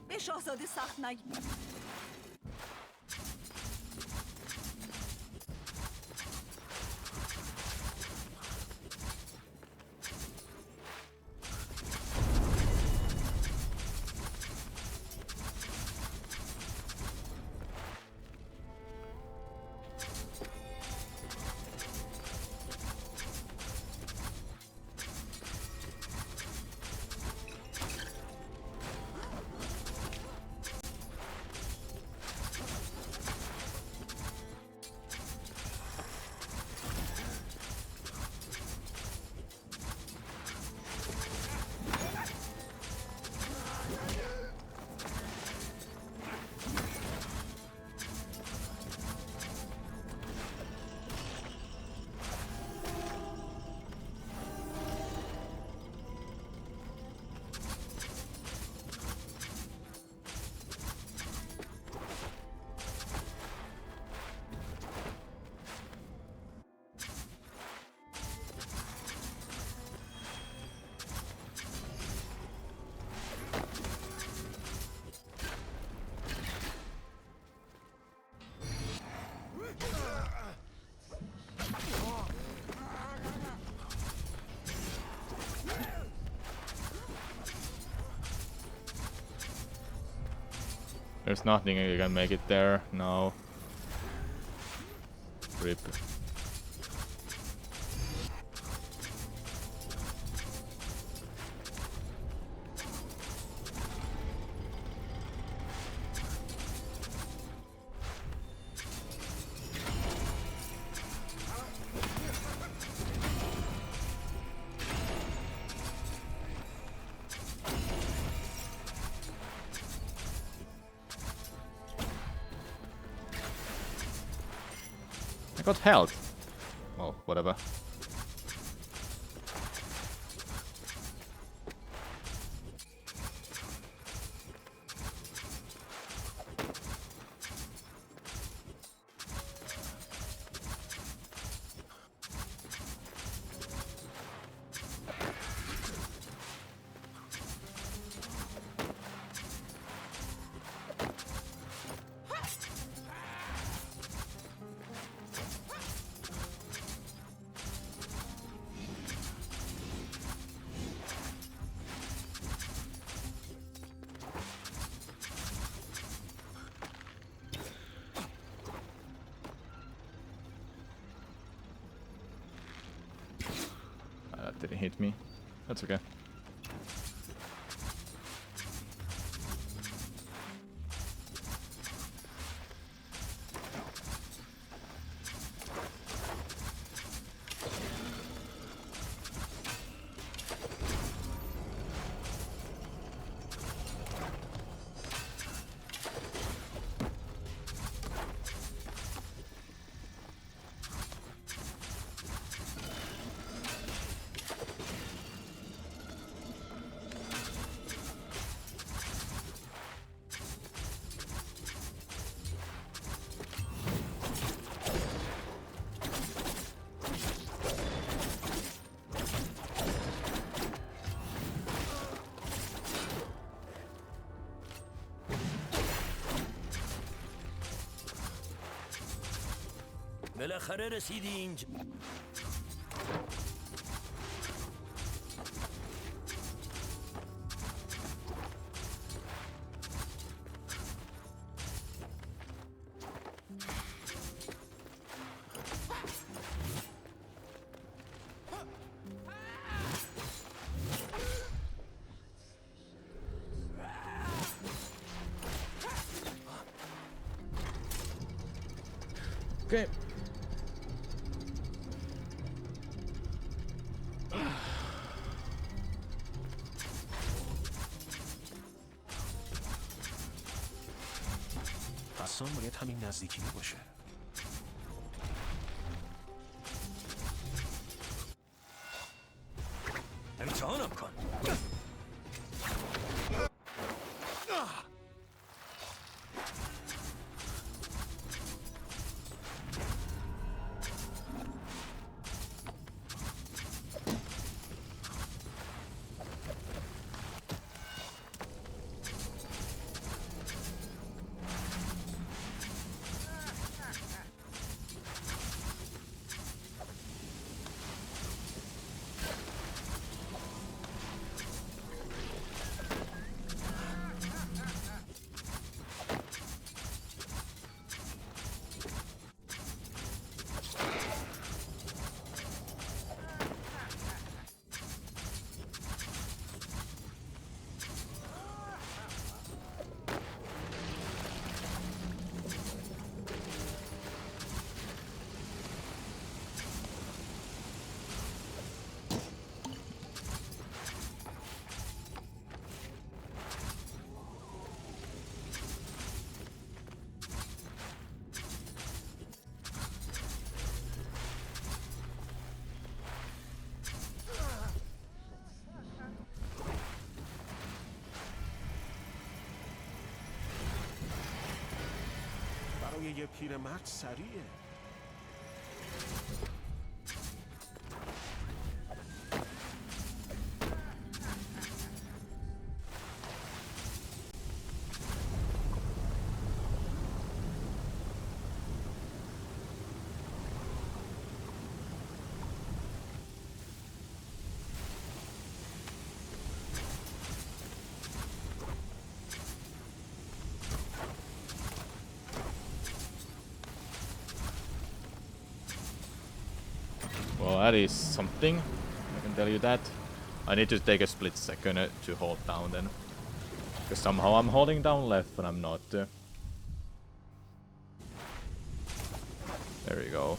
Speaker 7: به شاهزاده سخت نگیر.
Speaker 1: There's nothing you can make it there. No. Rip. I got health. Well, whatever. That didn't hit me. That's okay.
Speaker 3: بالاخره رسیدی اینجا.
Speaker 1: Okay.
Speaker 4: قسام باید همین نزدیکی باشه.
Speaker 3: امتحانم کن.
Speaker 4: برای یه پیرمرد سریعه.
Speaker 1: that is something. I can tell you that. I need to take a split second to hold down then. Because somehow I'm holding down left when I'm not. There we go.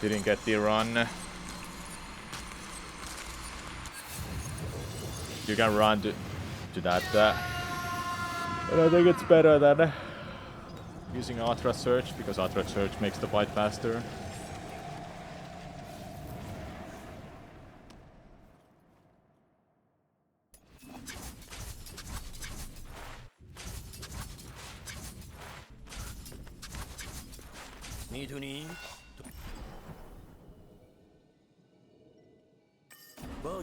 Speaker 1: Didn't get the run. You can run to that. But I think it's better than using Ultra Surge, because Ultra Surge makes the fight faster.
Speaker 3: میدونی؟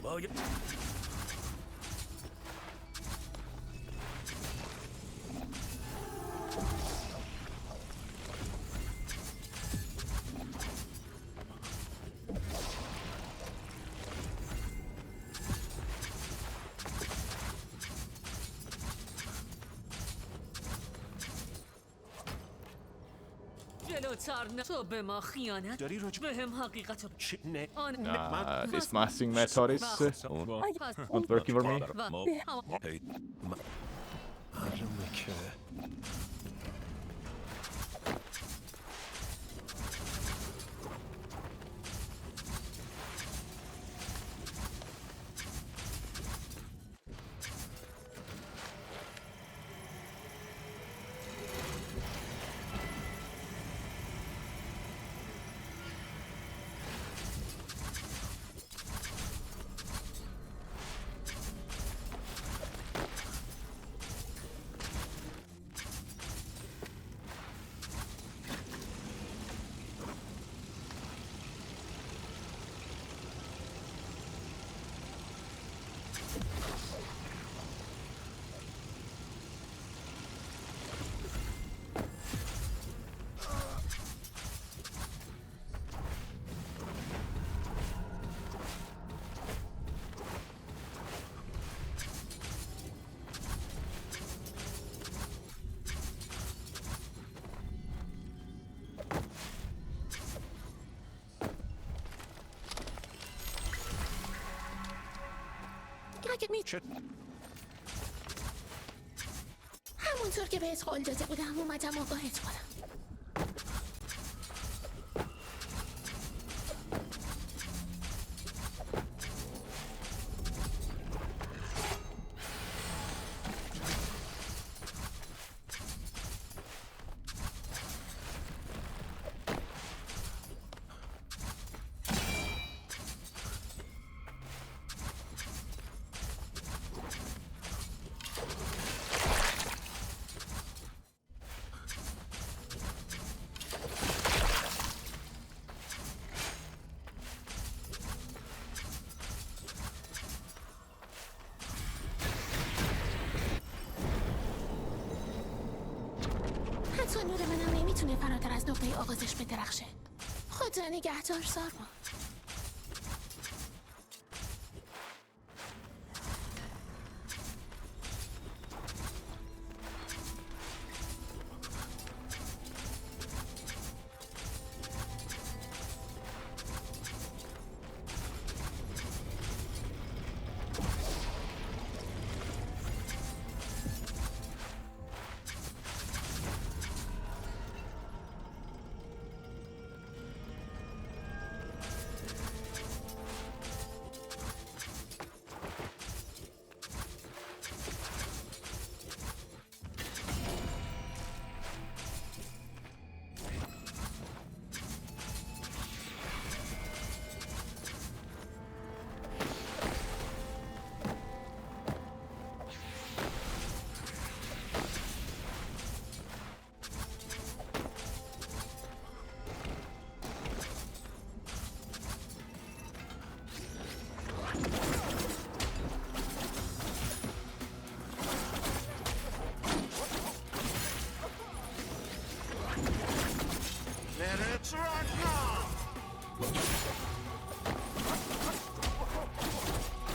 Speaker 3: باید
Speaker 9: جلوتر نه تو به ما خیانت
Speaker 4: داری راجب
Speaker 9: به هم حقیقت رو
Speaker 4: چی؟ نه
Speaker 9: آن
Speaker 1: This massing method is not working for me.
Speaker 4: معلومه که چه؟
Speaker 6: همونطور که بهت قول داده بودم اومدم آگاهت کنم. حتی نور منم نمیتونه فراتر از نقطه آغازش بدرخشه. خدا نگهدار سارما.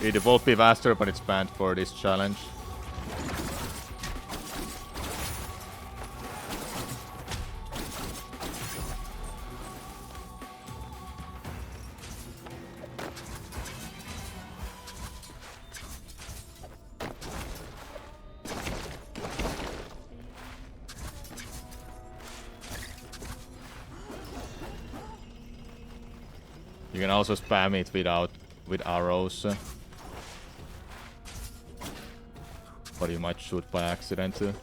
Speaker 1: It will be faster, but it's banned for this challenge. You can also spam it with arrows. But you might shoot by accident too.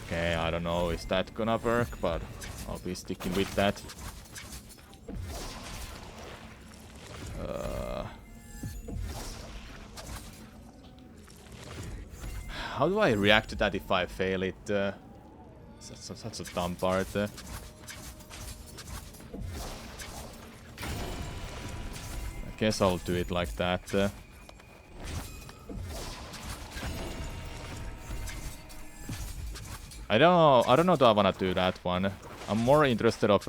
Speaker 1: Okay, I don't know is that gonna work, but I'll be sticking with that. How do I react to that if I fail it? That's such a dumb part. I guess I'll do it like that. I don't know if I wanna do that one. I'm more interested of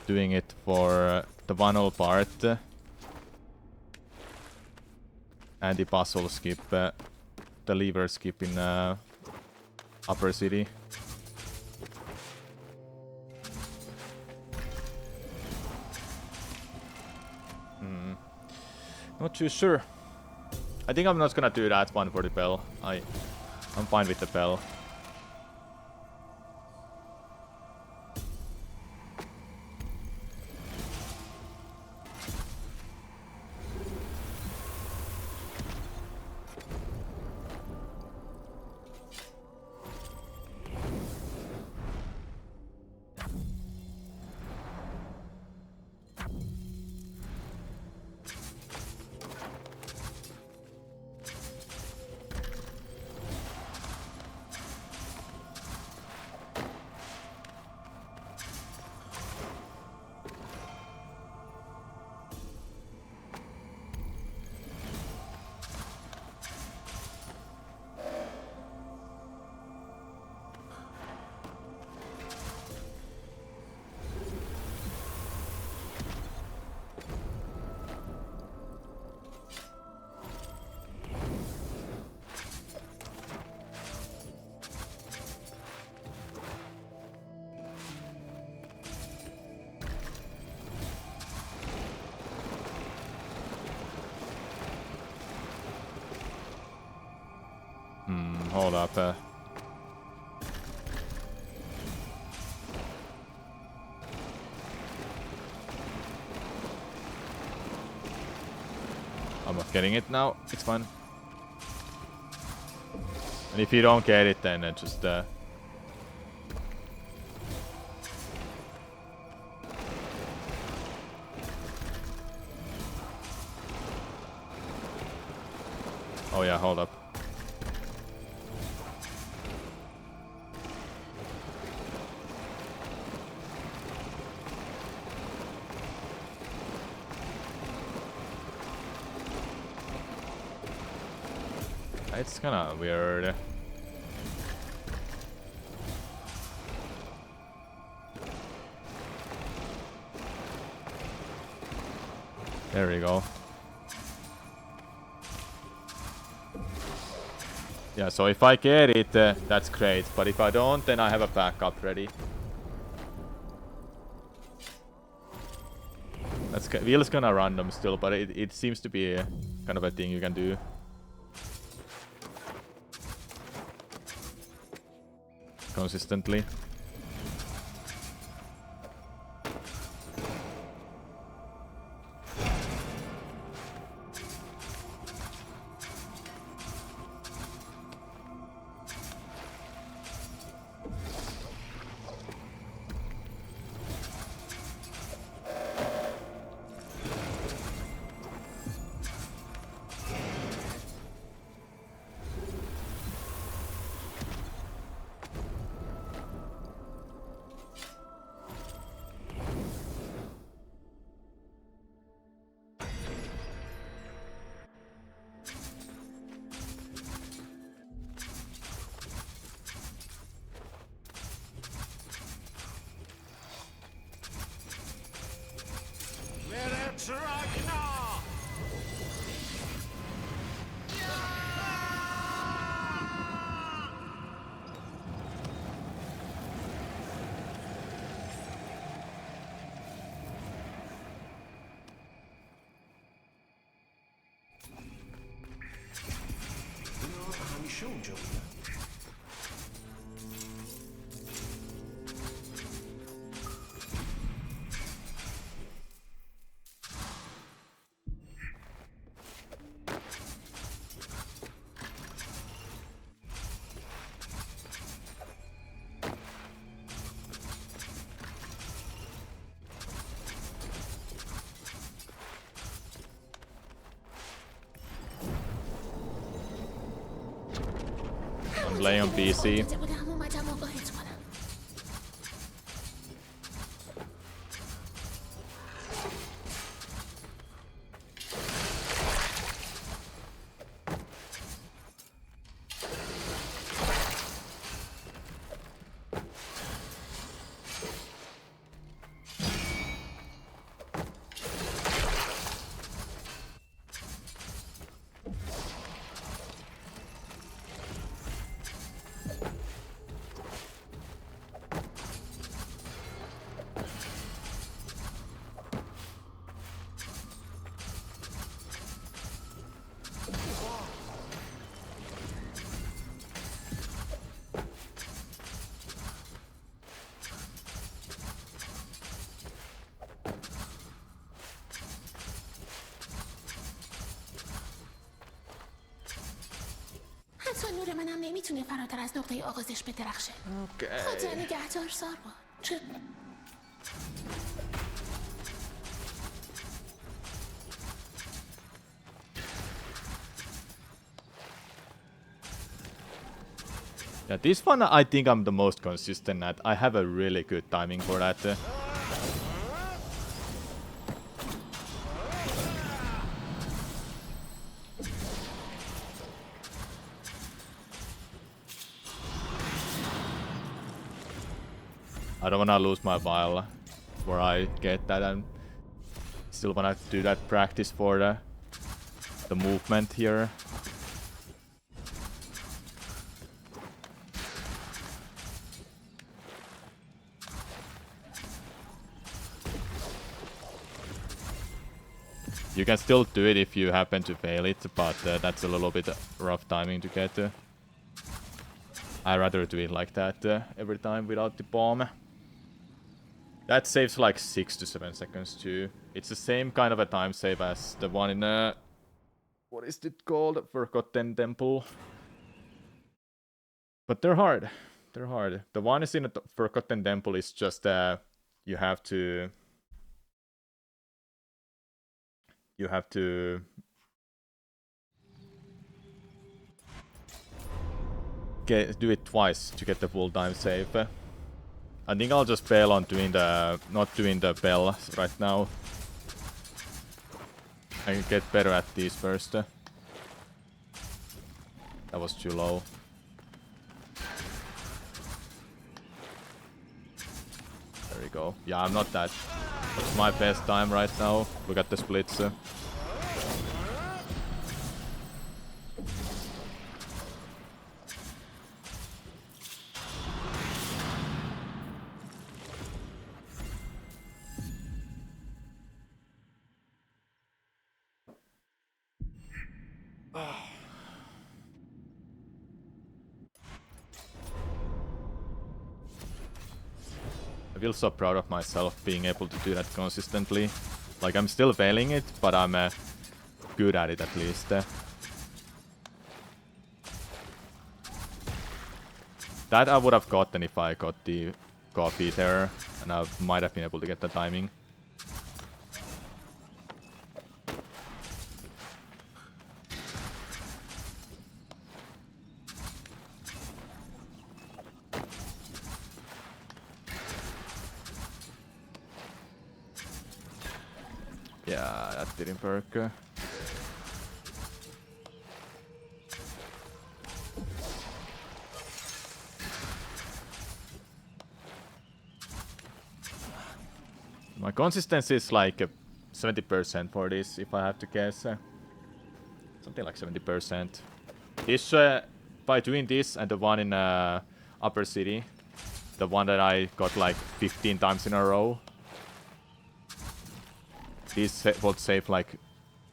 Speaker 1: doing it for the funnel part and the puzzle skip, the lever skip in Upper City. Not too sure. I think I'm not gonna do that one for the bell. I'm fine with the bell. Hold up. I'm not getting it now. It's fine. And if you don't get it, then just oh yeah, hold up. It's kinda weird. There we go. Yeah, so if I get it, that's great. But if I don't, then I have a backup ready. That's wheel's kinda random still, but it seems to be a, kind of a thing you can do. Consistently.
Speaker 4: باشه اونجا بودن.
Speaker 1: I'm playing on PC.
Speaker 6: داده بودم اومدم آگاهت کنم. حتی نور منم نمیتونه فراتر از نقطه آغازش بدرخشه. خاطر نگهدار ساربا. چه؟
Speaker 1: Yeah, this one I think I'm the most consistent at. I have a really good timing for that. I don't wanna lose my vial where I get that, and still wanna do that practice for the movement here. You can still do it if you happen to fail it, but that's a little bit rough timing to get. I'd rather do it like that every time without the bomb. That saves like 6 to 7 seconds too. It's the same kind of a time save as the one in what is it called? Forgotten Temple. But they're hard. They're hard. The one is in a Forgotten Temple is just you have to do it twice to get the full time save. I think I'll just bail on not doing the bell right now. I can get better at these first. That was too low. There we go. Yeah, I'm not that. That's my best time right now. Look at the splits. I feel so proud of myself being able to do that consistently. Like, I'm still failing it, but I'm good at it at least. That I would have gotten if I got the coffee there, and I might have been able to get the timing. Yeah, that didn't work. My consistency is like 70% for this, if I have to guess. Something like 70%. This, by doing this and the one in Upper City, the one that I got like 15 times in a row, this would save like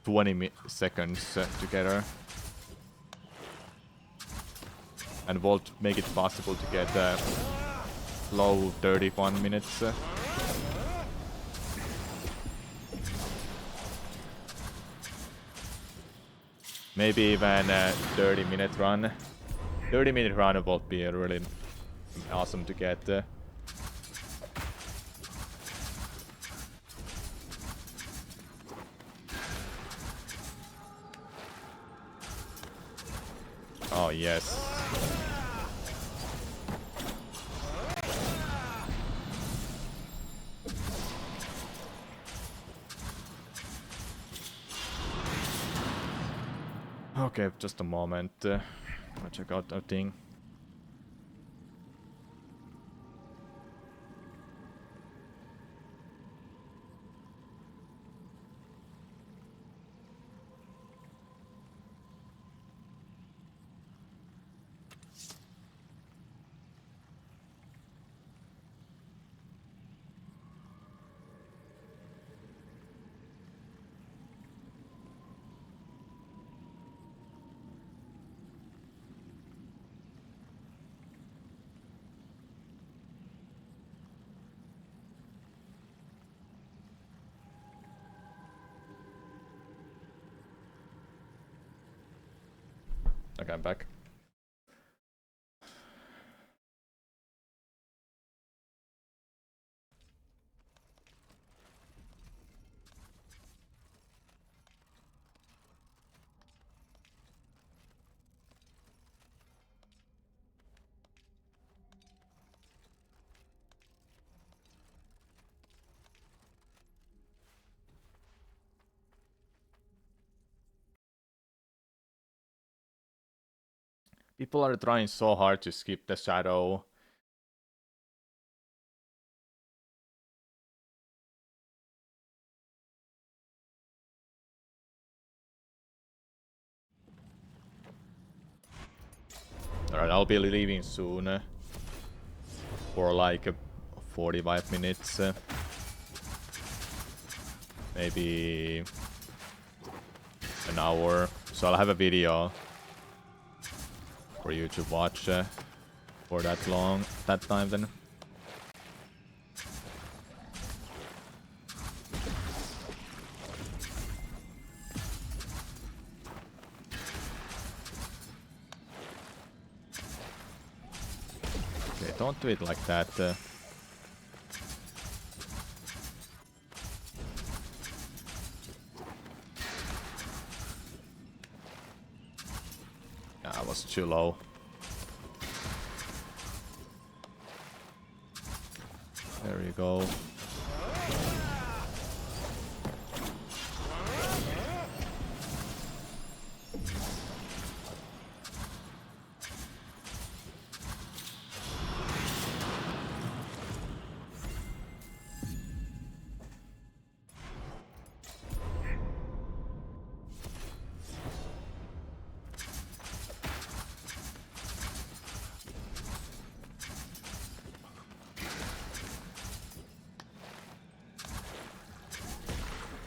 Speaker 1: 20 seconds together. and Volt make it possible to get low 31 minutes. Maybe even 30-minute run. 30-minute run would be really awesome to get. Oh yes. Okay, just a moment. I'll check out that thing. Okay, I'm back. People are trying so hard to skip the shadow. Alright, I'll be leaving soon. For like 45 minutes. Maybe an hour. So I'll have a video for you to watch for that time then. Okay, don't do it like that. I was too low. There you go.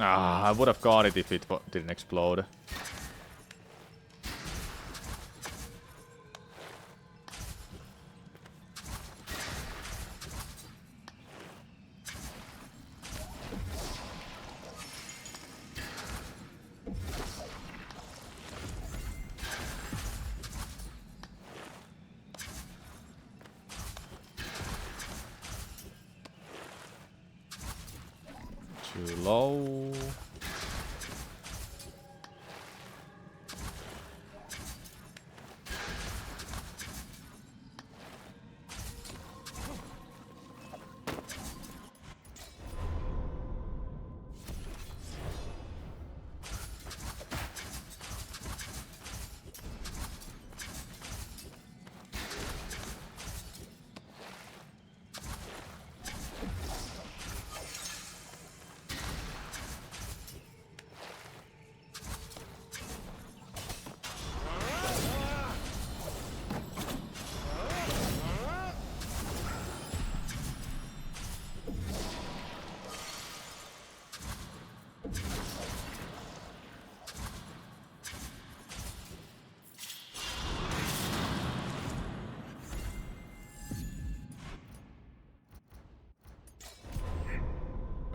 Speaker 1: Ah, I would have got it if it didn't explode. Too low.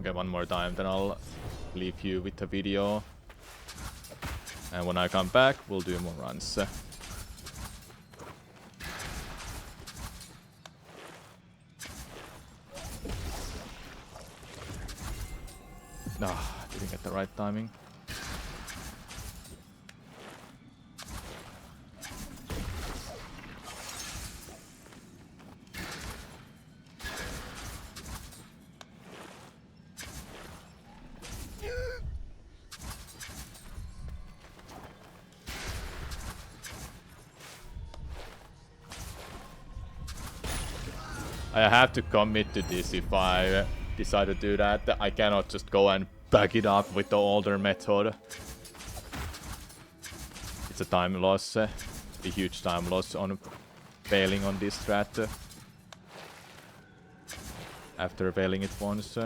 Speaker 1: Okay, one more time, then I'll leave you with the video. And when I come back, we'll do more runs. Didn't get the right timing. I have to commit to this if I decide to do that. I cannot just go and back it up with the older method. It's a time loss, a huge time loss on failing on this strat. After failing it once.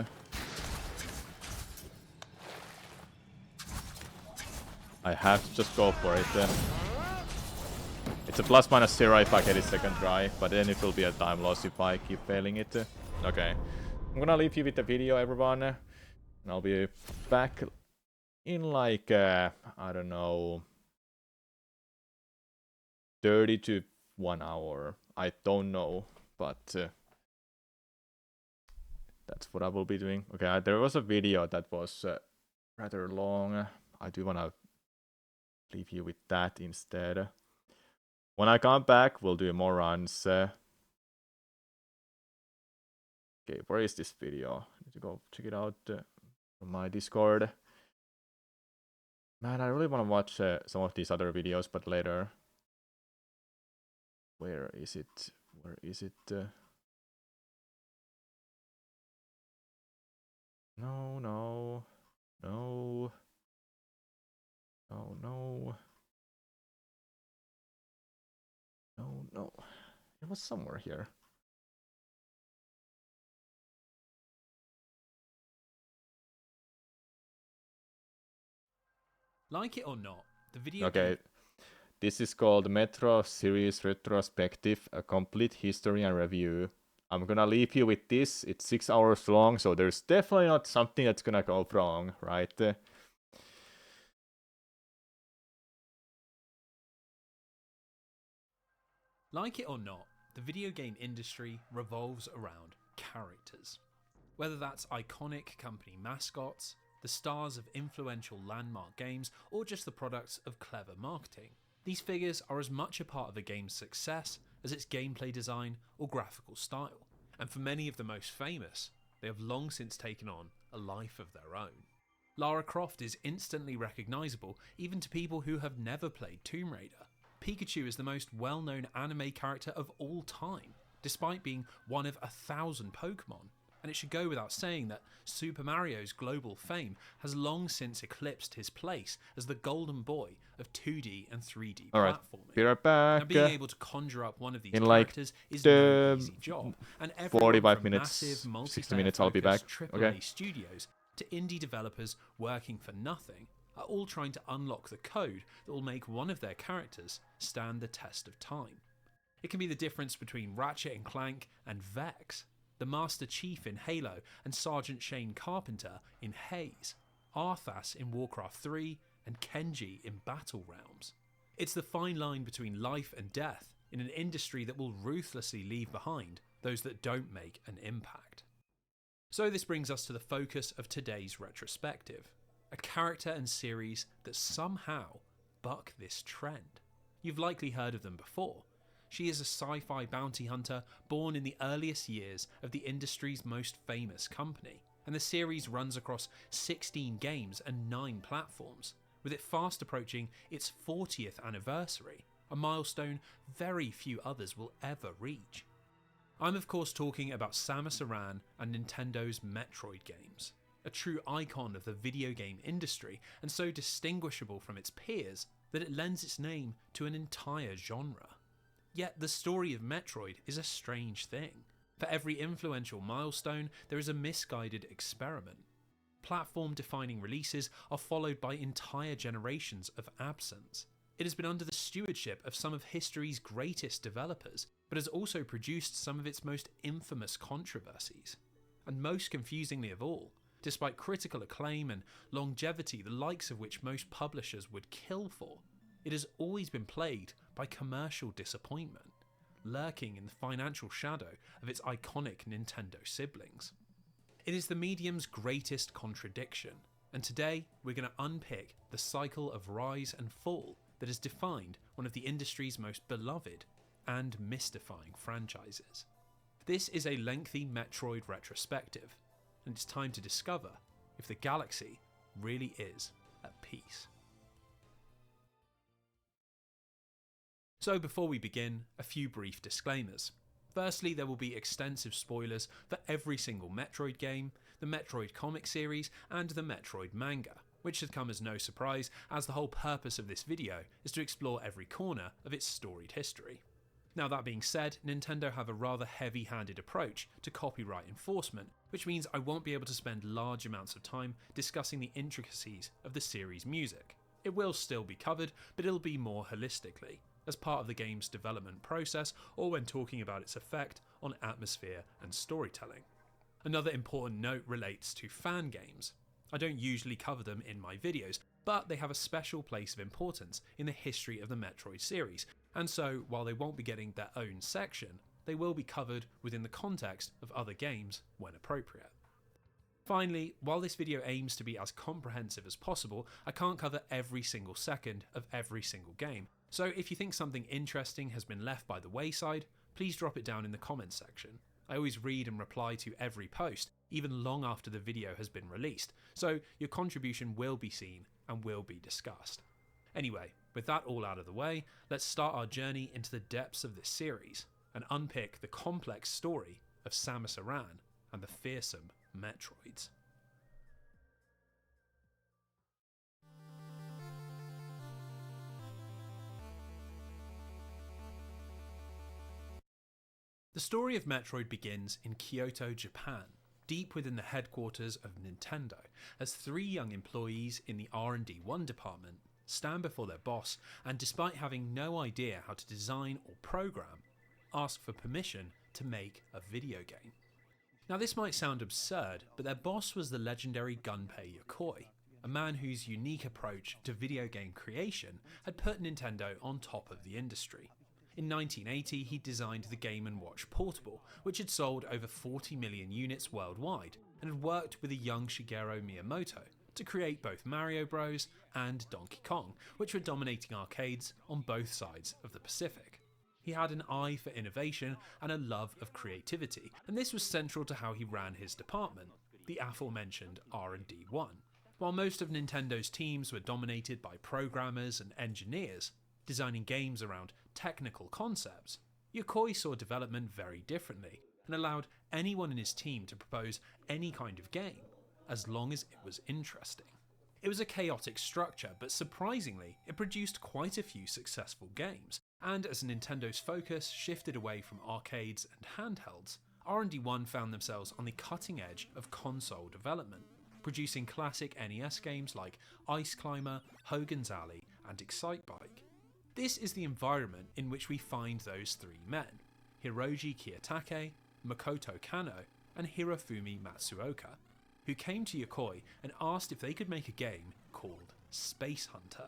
Speaker 1: I have to just go for it. It's a ±0 if I get it second try, but then it will be a time loss if I keep failing it. Okay, I'm gonna leave you with the video, everyone. And I'll be back in like, I don't know, 30 to 1 hour. I don't know, but that's what I will be doing. Okay, there was a video that was rather long. I do wanna leave you with that instead. When I come back, we'll do more runs. Okay, where is this video? I need to go check it out on my Discord. Man, I really want to watch some of these other videos, but later. Where is it? Where is it? No, no. No. No, no. No, no. It was somewhere here.
Speaker 10: Like it or not, the video
Speaker 1: Okay. This is called Metro Series Retrospective, a complete history and review. I'm gonna leave you with this. It's 6 hours long, so there's definitely not something that's gonna go wrong, right?
Speaker 10: Like it or not, the video game industry revolves around characters. Whether that's iconic company mascots, the stars of influential landmark games, or just the products of clever marketing, these figures are as much a part of a game's success as its gameplay design or graphical style. And for many of the most famous, they have long since taken on a life of their own. Lara Croft is instantly recognisable even to people who have never played Tomb Raider. Pikachu is the most well-known anime character of all time, despite being one of 1,000 Pokemon. And it should go without saying that Super Mario's global fame has long since eclipsed his place as the golden boy of 2D and 3D platforming.
Speaker 1: Be right back.
Speaker 10: Now, being able to conjure up one of these
Speaker 1: in
Speaker 10: characters is no easy job, and
Speaker 1: 45 minutes,
Speaker 10: massive,
Speaker 1: 60 minutes, I'll be back. Okay.
Speaker 10: studios to indie developers working for nothing are all trying to unlock the code that will make one of their characters stand the test of time. It can be the difference between Ratchet and Clank and Vex, the Master Chief in Halo and Sergeant Shane Carpenter in Haze, Arthas in Warcraft 3 and Kenji in Battle Realms. It's the fine line between life and death in an industry that will ruthlessly leave behind those that don't make an impact. So this brings us to the focus of today's retrospective, a character and series that somehow buck this trend. You've likely heard of them before. She is a sci-fi bounty hunter born in the earliest years of the industry's most famous company, and the series runs across 16 games and 9 platforms, with it fast approaching its 40th anniversary, a milestone very few others will ever reach. I'm of course talking about Samus Aran and Nintendo's Metroid games, a true icon of the video game industry and so distinguishable from its peers that it lends its name to an entire genre. Yet the story of Metroid is a strange thing. For every influential milestone, there is a misguided experiment. Platform-defining releases are followed by entire generations of absence. It has been under the stewardship of some of history's greatest developers, but has also produced some of its most infamous controversies. And most confusingly of all, despite critical acclaim and longevity the likes of which most publishers would kill for. It has always been plagued by commercial disappointment, lurking in the financial shadow of its iconic Nintendo siblings. It is the medium's greatest contradiction, and today we're going to unpick the cycle of rise and fall that has defined one of the industry's most beloved and mystifying franchises. This is a lengthy Metroid retrospective, and it's time to discover if the galaxy really is at peace. So before we begin, a few brief disclaimers. Firstly, there will be extensive spoilers for every single Metroid game, the Metroid comic series, and the Metroid manga, which should come as no surprise as the whole purpose of this video is to explore every corner of its storied history. Now that being said, Nintendo have a rather heavy-handed approach to copyright enforcement, which means I won't be able to spend large amounts of time discussing the intricacies of the series' music. It will still be covered, but it'll be more holistically, as part of the game's development process or when talking about its effect on atmosphere and storytelling. Another important note relates to fan games. I don't usually cover them in my videos, but they have a special place of importance in the history of the Metroid series, and so while they won't be getting their own section, they will be covered within the context of other games when appropriate. Finally, while this video aims to be as comprehensive as possible, I can't cover every single second of every single game, so if you think something interesting has been left by the wayside, please drop it down in the comments section. I always read and reply to every post, even long after the video has been released, so your contribution will be seen and will be discussed. Anyway, with that all out of the way, let's start our journey into the depths of this series and unpick the complex story of Samus Aran and the fearsome Metroids. The story of Metroid begins in Kyoto, Japan, deep within the headquarters of Nintendo, as three young employees in the R&D1 department stand before their boss and, despite having no idea how to design or program, ask for permission to make a video game. Now this might sound absurd, but their boss was the legendary Gunpei Yokoi, a man whose unique approach to video game creation had put Nintendo on top of the industry. In 1980, he designed the Game & Watch Portable, which had sold over 40 million units worldwide, and had worked with a young Shigeru Miyamoto to create both Mario Bros. And Donkey Kong, which were dominating arcades on both sides of the Pacific. He had an eye for innovation and a love of creativity, and this was central to how he ran his department, the aforementioned R&D1. While most of Nintendo's teams were dominated by programmers and engineers, designing games around technical concepts, Yokoi saw development very differently and allowed anyone in his team to propose any kind of game, as long as it was interesting. It was a chaotic structure, but surprisingly, it produced quite a few successful games, and as Nintendo's focus shifted away from arcades and handhelds, R&D1 found themselves on the cutting edge of console development, producing classic NES games like Ice Climber, Hogan's Alley, and Excitebike. This is the environment in which we find those three men, Hiroji Kiyotake, Makoto Kano, and Hirofumi Matsuoka, who came to Yokoi and asked if they could make a game called Space Hunter.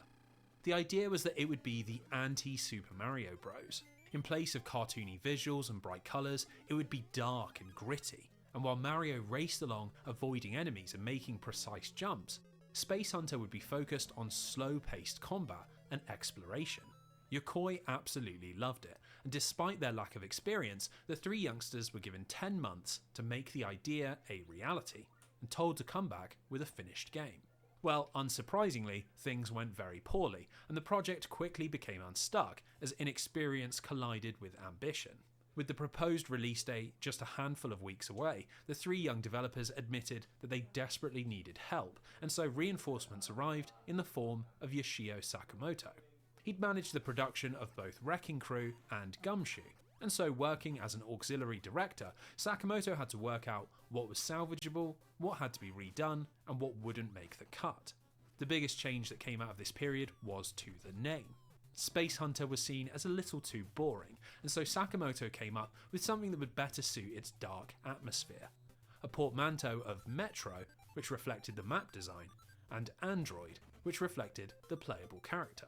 Speaker 10: The idea was that it would be the anti-Super Mario Bros. In place of cartoony visuals and bright colours, it would be dark and gritty, and while Mario raced along avoiding enemies and making precise jumps, Space Hunter would be focused on slow-paced combat and exploration. Yokoi absolutely loved it, and despite their lack of experience, the three youngsters were given 10 months to make the idea a reality, and told to come back with a finished game. Well, unsurprisingly, things went very poorly, and the project quickly became unstuck as inexperience collided with ambition. With the proposed release date just a handful of weeks away, the three young developers admitted that they desperately needed help, and so reinforcements arrived in the form of Yoshio Sakamoto. He'd managed the production of both Wrecking Crew and Gumshoe, and so working as an auxiliary director, Sakamoto had to work out what was salvageable, what had to be redone, and what wouldn't make the cut. The biggest change that came out of this period was to the name. Space Hunter was seen as a little too boring, and so Sakamoto came up with something that would better suit its dark atmosphere. A portmanteau of Metro which reflected the map design, and Android, which reflected the playable character.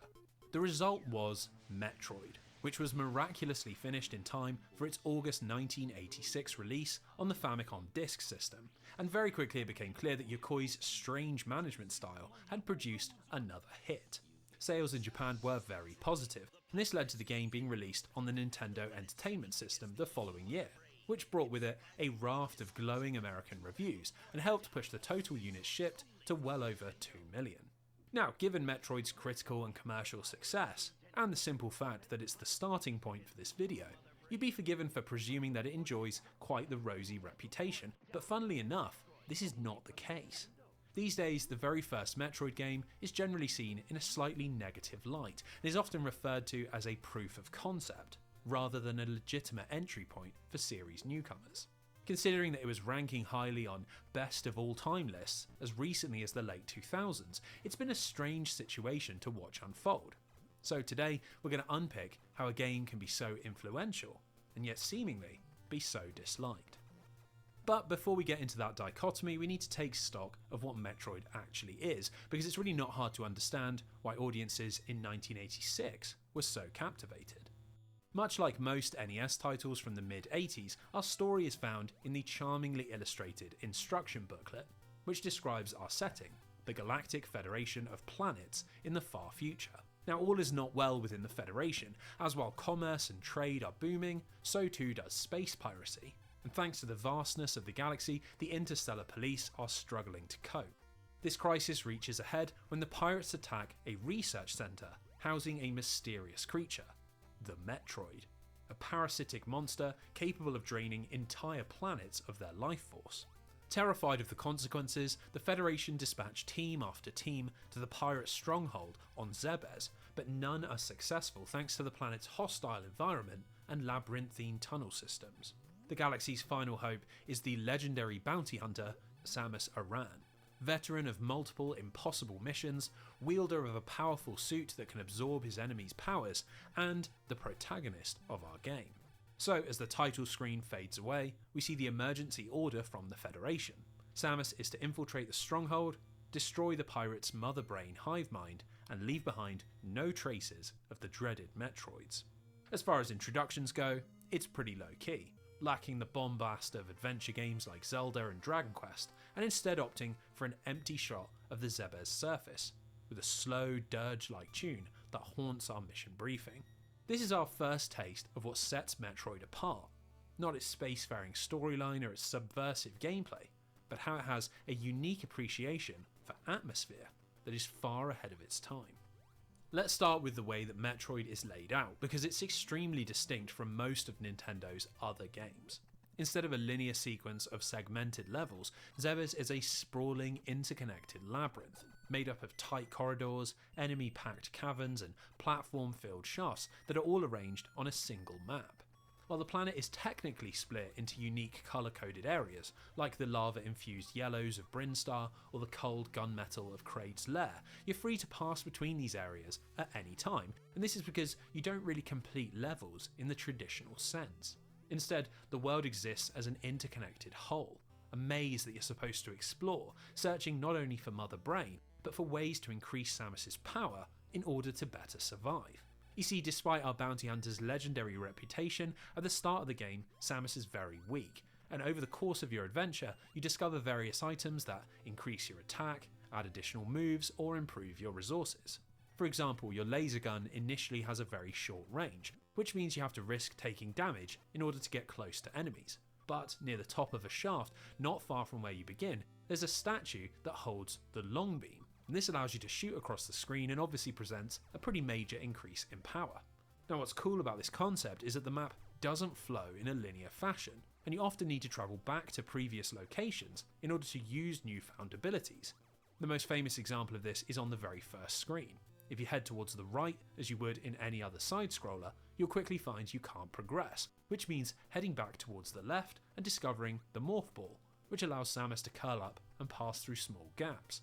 Speaker 10: The result was Metroid, which was miraculously finished in time for its August 1986 release on the Famicom Disk System, and very quickly it became clear that Yokoi's strange management style had produced another hit. Sales in Japan were very positive, and this led to the game being released on the Nintendo Entertainment System the following year, which brought with it a raft of glowing American reviews and helped push the total units shipped to well over 2 million. Now, given Metroid's critical and commercial success, and the simple fact that it's the starting point for this video, you'd be forgiven for presuming that it enjoys quite the rosy reputation, but funnily enough, this is not the case. These days, the very first Metroid game is generally seen in a slightly negative light, and is often referred to as a proof of concept, rather than a legitimate entry point for series newcomers. Considering that it was ranking highly on best of all time lists as recently as the late 2000s, it's been a strange situation to watch unfold. So today, we're going to unpick how a game can be so influential, and yet seemingly be so disliked. But before we get into that dichotomy, we need to take stock of what Metroid actually is, because it's really not hard to understand why audiences in 1986 were so captivated. Much like most NES titles from the mid-80s, our story is found in the charmingly illustrated instruction booklet, which describes our setting, the Galactic Federation of Planets in the far future. Now, all is not well within the Federation, as while commerce and trade are booming, so too does space piracy. And thanks to the vastness of the galaxy, the interstellar police are struggling to cope. This crisis reaches a head when the pirates attack a research centre housing a mysterious creature, the Metroid, a parasitic monster capable of draining entire planets of their life force. Terrified of the consequences, the Federation dispatch team after team to the pirate stronghold on Zebes, but none are successful thanks to the planet's hostile environment and labyrinthine tunnel systems. The galaxy's final hope is the legendary bounty hunter Samus Aran, veteran of multiple impossible missions, wielder of a powerful suit that can absorb his enemy's powers, and the protagonist of our game. So, as the title screen fades away, we see the emergency order from the Federation. Samus is to infiltrate the stronghold, destroy the pirates' mother brain hive mind, and leave behind no traces of the dreaded Metroids. As far as introductions go, it's pretty low key, lacking the bombast of adventure games like Zelda and Dragon Quest, and instead opting for an empty shot of the Zebes surface, with a slow, dirge-like tune that haunts our mission briefing. This is our first taste of what sets Metroid apart, not its spacefaring storyline or its subversive gameplay, but how it has a unique appreciation for atmosphere that is far ahead of its time. Let's start with the way that Metroid is laid out, because it's extremely distinct from most of Nintendo's other games. Instead of a linear sequence of segmented levels, Zebes is a sprawling, interconnected labyrinth, made up of tight corridors, enemy-packed caverns, and platform-filled shafts that are all arranged on a single map. While the planet is technically split into unique colour-coded areas, like the lava-infused yellows of Brinstar or the cold gunmetal of Kraid's Lair, you're free to pass between these areas at any time, and this is because you don't really complete levels in the traditional sense. Instead, the world exists as an interconnected whole, a maze that you're supposed to explore, searching not only for Mother Brain, but for ways to increase Samus's power in order to better survive. You see, despite our bounty hunter's legendary reputation, at the start of the game, Samus is very weak, and over the course of your adventure, you discover various items that increase your attack, add additional moves, or improve your resources. For example, your laser gun initially has a very short range, which means you have to risk taking damage in order to get close to enemies. But near the top of a shaft, not far from where you begin, there's a statue that holds the long beam, and this allows you to shoot across the screen and obviously presents a pretty major increase in power. Now, what's cool about this concept is that the map doesn't flow in a linear fashion, and you often need to travel back to previous locations in order to use newfound abilities. The most famous example of this is on the very first screen. If you head towards the right, as you would in any other side-scroller, you'll quickly find you can't progress, which means heading back towards the left and discovering the Morph Ball, which allows Samus to curl up and pass through small gaps.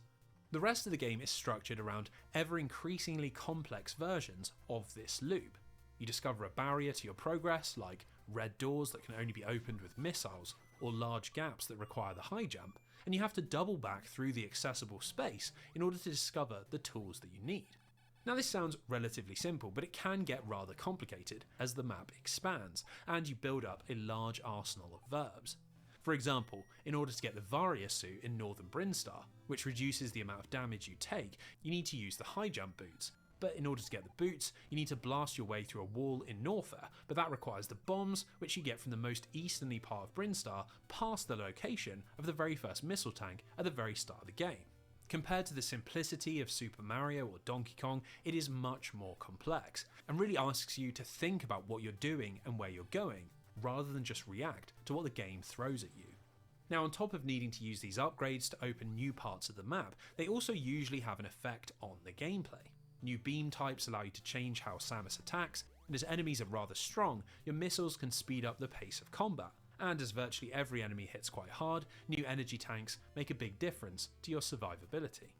Speaker 10: The rest of the game is structured around ever-increasingly complex versions of this loop. You discover a barrier to your progress, like red doors that can only be opened with missiles, or large gaps that require the high jump, and you have to double back through the accessible space in order to discover the tools that you need. Now this sounds relatively simple, but it can get rather complicated as the map expands and you build up a large arsenal of verbs. For example, in order to get the Varia suit in Northern Brinstar, which reduces the amount of damage you take, you need to use the high jump boots. But in order to get the boots, you need to blast your way through a wall in Norfair, but that requires the bombs, which you get from the most easterly part of Brinstar, past the location of the very first missile tank at the very start of the game. Compared to the simplicity of Super Mario or Donkey Kong, it is much more complex, and really asks you to think about what you're doing and where you're going, rather than just react to what the game throws at you. Now, on top of needing to use these upgrades to open new parts of the map, they also usually have an effect on the gameplay. New beam types allow you to change how Samus attacks, and as enemies are rather strong, your missiles can speed up the pace of combat. And as virtually every enemy hits quite hard, new energy tanks make a big difference to your survivability.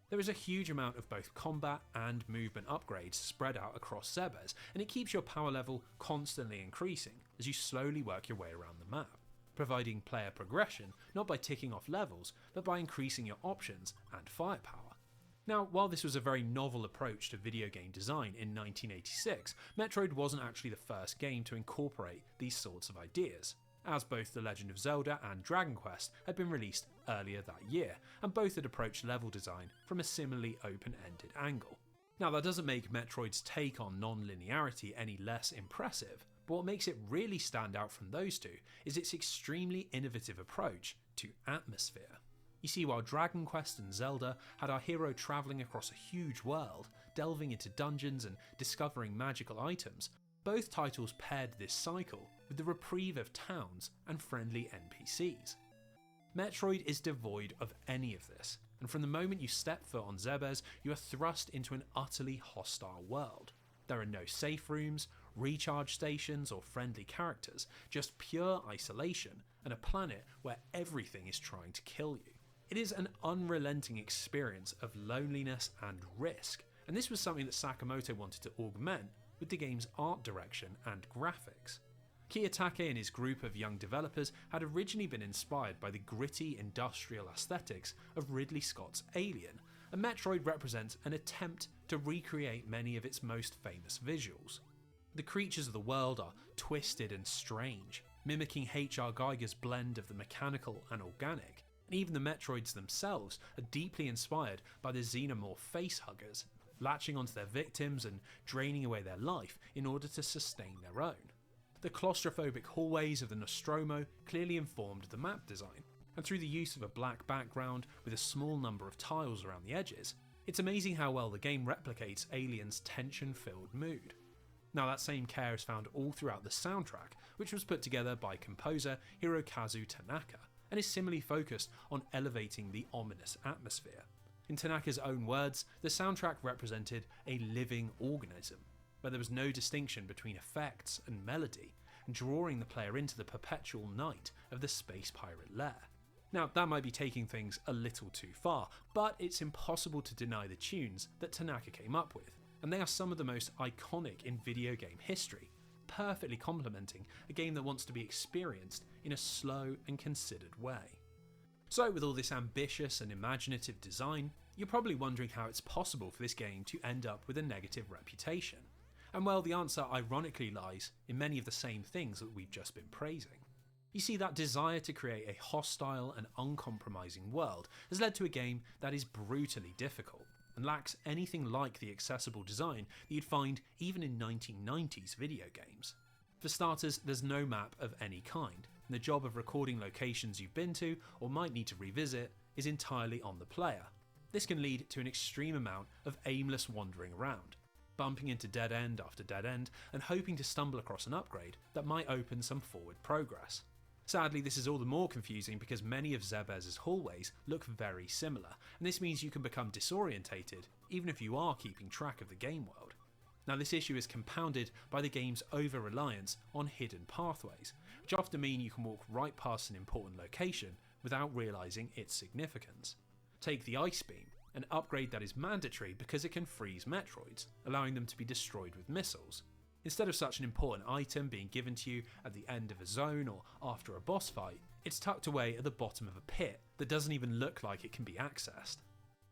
Speaker 10: There is a huge amount of both combat and movement upgrades spread out across Zebes, and it keeps your power level constantly increasing as you slowly work your way around the map, providing player progression not by ticking off levels, but by increasing your options and firepower. Now, while this was a very novel approach to video game design in 1986, Metroid wasn't actually the first game to incorporate these sorts of ideas, as both The Legend of Zelda and Dragon Quest had been released earlier that year, and both had approached level design from a similarly open-ended angle. Now, that doesn't make Metroid's take on non-linearity any less impressive, but what makes it really stand out from those two is its extremely innovative approach to atmosphere. You see, while Dragon Quest and Zelda had our hero travelling across a huge world, delving into dungeons and discovering magical items, both titles paired this cycle with the reprieve of towns and friendly NPCs. Metroid is devoid of any of this, and from the moment you step foot on Zebes, you are thrust into an utterly hostile world. There are no safe rooms, recharge stations, or friendly characters, just pure isolation and a planet where everything is trying to kill you. It is an unrelenting experience of loneliness and risk, and this was something that Sakamoto wanted to augment with the game's art direction and graphics. Kiyotake and his group of young developers had originally been inspired by the gritty industrial aesthetics of Ridley Scott's Alien, and Metroid represents an attempt to recreate many of its most famous visuals. The creatures of the world are twisted and strange, mimicking H.R. Giger's blend of the mechanical and organic, and even the Metroids themselves are deeply inspired by the xenomorph facehuggers, latching onto their victims and draining away their life in order to sustain their own. The claustrophobic hallways of the Nostromo clearly informed the map design, and through the use of a black background with a small number of tiles around the edges, it's amazing how well the game replicates Alien's tension-filled mood. Now, that same care is found all throughout the soundtrack, which was put together by composer Hirokazu Tanaka, and is similarly focused on elevating the ominous atmosphere. In Tanaka's own words, the soundtrack represented a living organism, where there was no distinction between effects and melody, and drawing the player into the perpetual night of the space pirate lair. Now, that might be taking things a little too far, but it's impossible to deny the tunes that Tanaka came up with, and they are some of the most iconic in video game history, perfectly complementing a game that wants to be experienced in a slow and considered way. So, with all this ambitious and imaginative design, you're probably wondering how it's possible for this game to end up with a negative reputation. And well, the answer ironically lies in many of the same things that we've just been praising. You see, that desire to create a hostile and uncompromising world has led to a game that is brutally difficult, and lacks anything like the accessible design that you'd find even in 1990s video games. For starters, there's no map of any kind, and the job of recording locations you've been to or might need to revisit is entirely on the player. This can lead to an extreme amount of aimless wandering around, bumping into dead end after dead end and hoping to stumble across an upgrade that might open some forward progress. Sadly, this is all the more confusing because many of Zebes' hallways look very similar, and this means you can become disorientated even if you are keeping track of the game world. Now, this issue is compounded by the game's over-reliance on hidden pathways, which often mean you can walk right past an important location without realising its significance. Take the Ice Beam, an upgrade that is mandatory because it can freeze Metroids, allowing them to be destroyed with missiles. Instead of such an important item being given to you at the end of a zone or after a boss fight, It's tucked away at the bottom of a pit that doesn't even look like it can be accessed.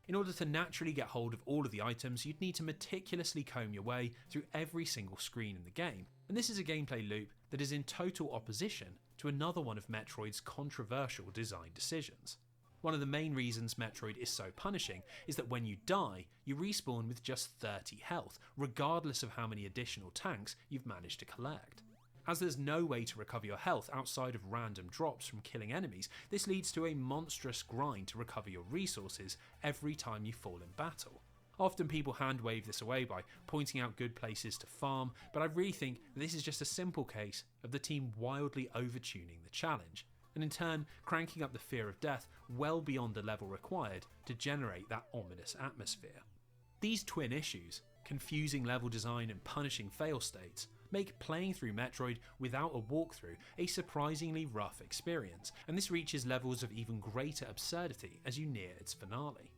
Speaker 10: In order to naturally get hold of all of the items, you'd need to meticulously comb your way through every single screen in the game, and this is a gameplay loop that is in total opposition to another one of Metroid's controversial design decisions. One of the main reasons Metroid is so punishing is that when you die, you respawn with just 30 health, regardless of how many additional tanks you've managed to collect. As there's no way to recover your health outside of random drops from killing enemies, this leads to a monstrous grind to recover your resources every time you fall in battle. Often people hand wave this away by pointing out good places to farm, but I really think that this is just a simple case of the team wildly overtuning the challenge, and in turn cranking up the fear of death well beyond the level required to generate that ominous atmosphere. These twin issues, confusing level design and punishing fail states, make playing through Metroid without a walkthrough a surprisingly rough experience, and this reaches levels of even greater absurdity as you near its finale.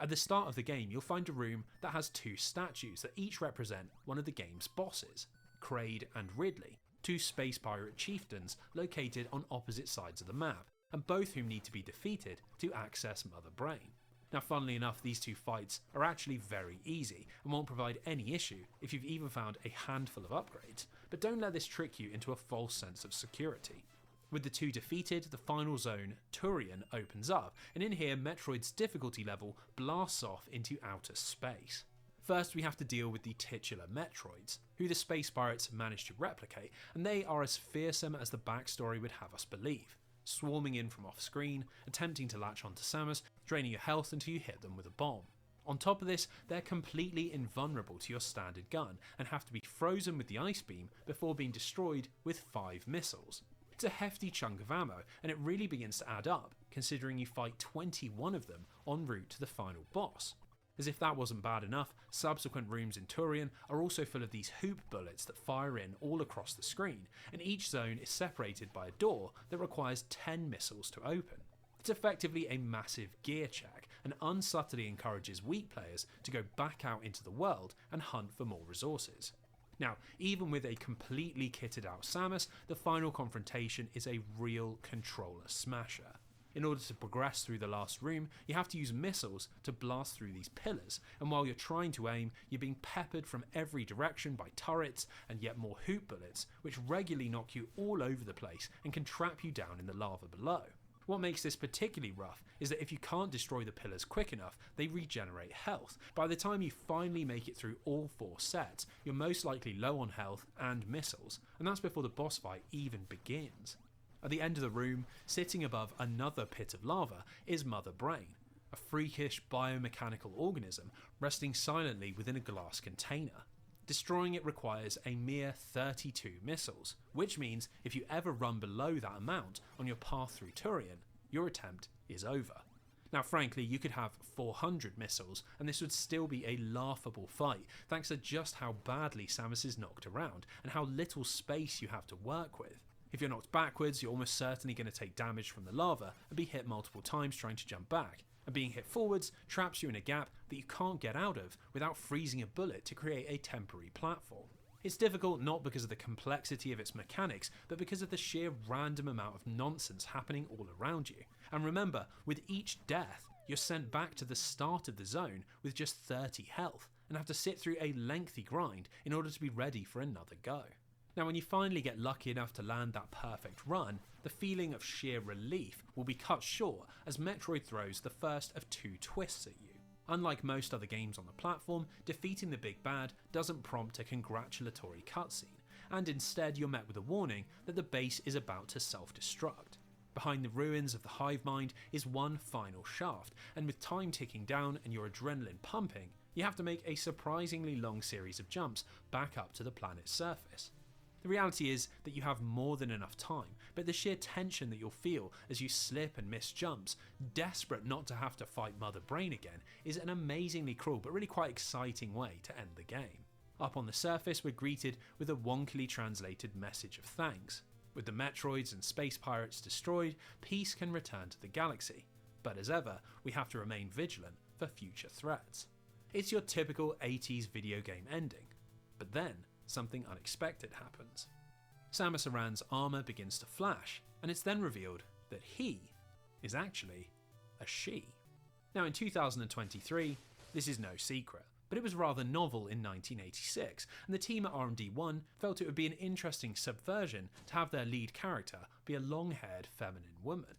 Speaker 10: At the start of the game, you'll find a room that has two statues that each represent one of the game's bosses, Kraid and Ridley, two space pirate chieftains located on opposite sides of the map, and both whom need to be defeated to access Mother Brain. Now, funnily enough, these two fights are actually very easy and won't provide any issue if you've even found a handful of upgrades, but don't let this trick you into a false sense of security. With the two defeated, the final zone, Turian, opens up, and in here Metroid's difficulty level blasts off into outer space. First, we have to deal with the titular Metroids, who the space pirates managed to replicate, and they are as fearsome as the backstory would have us believe, swarming in from off-screen, attempting to latch onto Samus, draining your health until you hit them with a bomb. On top of this, they're completely invulnerable to your standard gun, and have to be frozen with the ice beam before being destroyed with 5 missiles. It's a hefty chunk of ammo, and it really begins to add up, considering you fight 21 of them en route to the final boss. As if that wasn't bad enough, subsequent rooms in Turian are also full of these hoop bullets that fire in all across the screen, and each zone is separated by a door that requires 10 missiles to open. It's effectively a massive gear check, and unsubtly encourages weak players to go back out into the world and hunt for more resources. Now, even with a completely kitted out Samus, the final confrontation is a real controller smasher. In order to progress through the last room, you have to use missiles to blast through these pillars, and while you're trying to aim, you're being peppered from every direction by turrets and yet more hoop bullets, which regularly knock you all over the place and can trap you down in the lava below. What makes this particularly rough is that if you can't destroy the pillars quick enough, they regenerate health. By the time you finally make it through all 4 sets, you're most likely low on health and missiles, and that's before the boss fight even begins. At the end of the room, sitting above another pit of lava, is Mother Brain, a freakish biomechanical organism resting silently within a glass container. Destroying it requires a mere 32 missiles, which means if you ever run below that amount on your path through Turian, your attempt is over. Now, frankly, you could have 400 missiles, and this would still be a laughable fight, thanks to just how badly Samus is knocked around, and how little space you have to work with. If you're knocked backwards, you're almost certainly going to take damage from the lava and be hit multiple times trying to jump back, and being hit forwards traps you in a gap that you can't get out of without freezing a bullet to create a temporary platform. It's difficult not because of the complexity of its mechanics, but because of the sheer random amount of nonsense happening all around you. And remember, with each death, you're sent back to the start of the zone with just 30 health, and have to sit through a lengthy grind in order to be ready for another go. Now, when you finally get lucky enough to land that perfect run, the feeling of sheer relief will be cut short as Metroid throws the first of 2 twists at you. Unlike most other games on the platform, defeating the big bad doesn't prompt a congratulatory cutscene, and instead you're met with a warning that the base is about to self-destruct. Behind the ruins of the hive mind is one final shaft, and with time ticking down and your adrenaline pumping, you have to make a surprisingly long series of jumps back up to the planet's surface. The reality is that you have more than enough time, but the sheer tension that you'll feel as you slip and miss jumps, desperate not to have to fight Mother Brain again, is an amazingly cruel but really quite exciting way to end the game. Up on the surface, we're greeted with a wonkily translated message of thanks. With the Metroids and space pirates destroyed, peace can return to the galaxy. But as ever, we have to remain vigilant for future threats. It's your typical 80s video game ending. But then, something unexpected happens. Samus Aran's armour begins to flash, and it's then revealed that he is actually a she. Now in 2023, this is no secret, but it was rather novel in 1986, and the team at R&D1 felt it would be an interesting subversion to have their lead character be a long-haired feminine woman.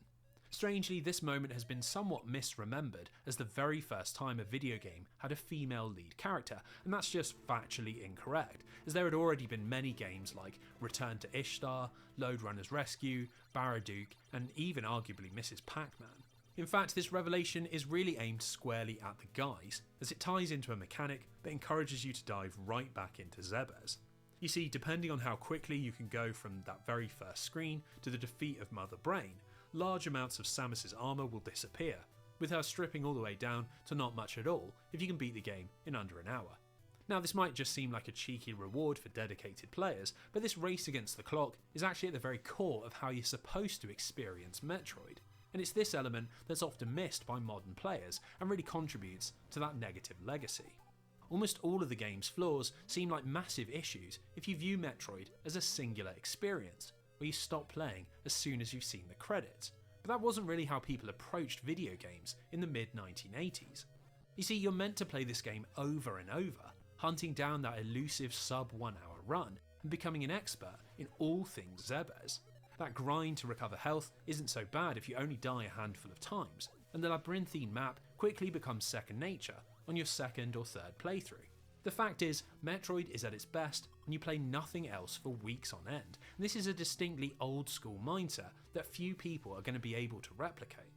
Speaker 10: Strangely, this moment has been somewhat misremembered as the very first time a video game had a female lead character, and that's just factually incorrect, as there had already been many games like Return to Ishtar, Lode Runner's Rescue, Baraduke, and even arguably Mrs. Pac-Man. In fact, this revelation is really aimed squarely at the guys, as it ties into a mechanic that encourages you to dive right back into Zebes. You see, depending on how quickly you can go from that very first screen to the defeat of Mother Brain, large amounts of Samus's armour will disappear, with her stripping all the way down to not much at all if you can beat the game in under an hour. Now this might just seem like a cheeky reward for dedicated players, but this race against the clock is actually at the very core of how you're supposed to experience Metroid, and it's this element that's often missed by modern players and really contributes to that negative legacy. Almost all of the game's flaws seem like massive issues if you view Metroid as a singular experience, where you stop playing as soon as you've seen the credits. But that wasn't really how people approached video games in the mid-1980s. You see, you're meant to play this game over and over, hunting down that elusive sub-1 hour run and becoming an expert in all things Zebes. That grind to recover health isn't so bad if you only die a handful of times, and the labyrinthine map quickly becomes second nature on your second or third playthrough. The fact is, Metroid is at its best when you play nothing else for weeks on end, and this is a distinctly old school mindset that few people are going to be able to replicate.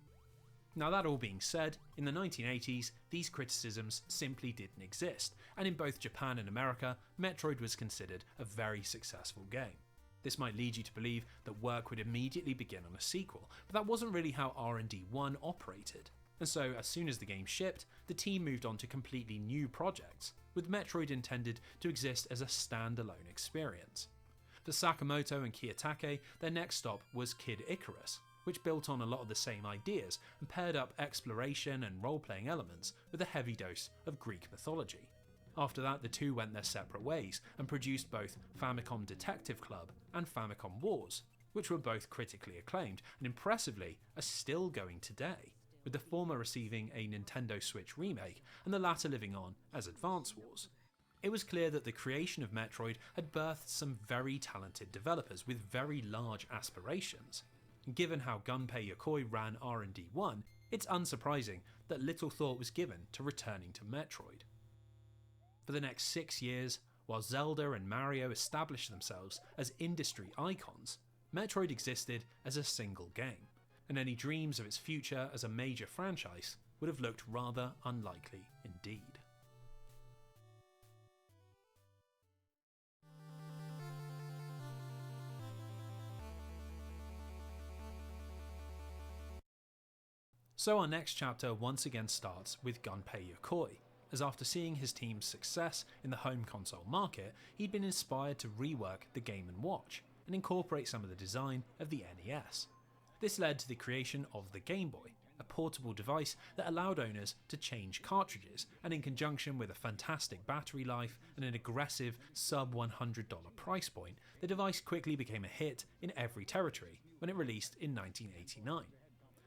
Speaker 10: Now that all being said, in the 1980s, these criticisms simply didn't exist, and in both Japan and America, Metroid was considered a very successful game. This might lead you to believe that work would immediately begin on a sequel, but that wasn't really how R&D1 operated. And so, as soon as the game shipped, the team moved on to completely new projects, with Metroid intended to exist as a standalone experience. For Sakamoto and Kiyotake, their next stop was Kid Icarus, which built on a lot of the same ideas and paired up exploration and role-playing elements with a heavy dose of Greek mythology. After that, the two went their separate ways and produced both Famicom Detective Club and Famicom Wars, which were both critically acclaimed and impressively are still going today, with the former receiving a Nintendo Switch remake and the latter living on as Advance Wars. It was clear that the creation of Metroid had birthed some very talented developers with very large aspirations. Given how Gunpei Yokoi ran R&D1, it's unsurprising that little thought was given to returning to Metroid. For the next 6 years, while Zelda and Mario established themselves as industry icons, Metroid existed as a single game, and any dreams of its future as a major franchise would have looked rather unlikely indeed. So our next chapter once again starts with Gunpei Yokoi, as after seeing his team's success in the home console market, he'd been inspired to rework the Game & Watch and incorporate some of the design of the NES. This led to the creation of the Game Boy, a portable device that allowed owners to change cartridges, and in conjunction with a fantastic battery life and an aggressive sub-$100 price point, the device quickly became a hit in every territory when it released in 1989.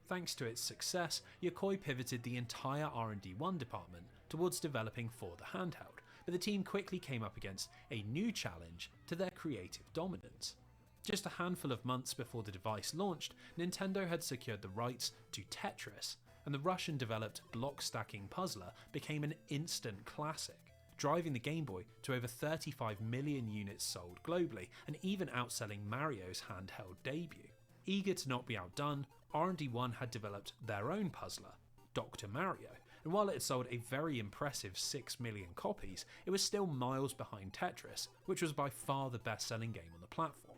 Speaker 10: Thanks to its success, Yokoi pivoted the entire R&D1 department towards developing for the handheld, but the team quickly came up against a new challenge to their creative dominance. Just a handful of months before the device launched, Nintendo had secured the rights to Tetris, and the Russian-developed block-stacking puzzler became an instant classic, driving the Game Boy to over 35 million units sold globally, and even outselling Mario's handheld debut. Eager to not be outdone, R&D1 had developed their own puzzler, Dr. Mario, and while it had sold a very impressive 6 million copies, it was still miles behind Tetris, which was by far the best-selling game on the platform.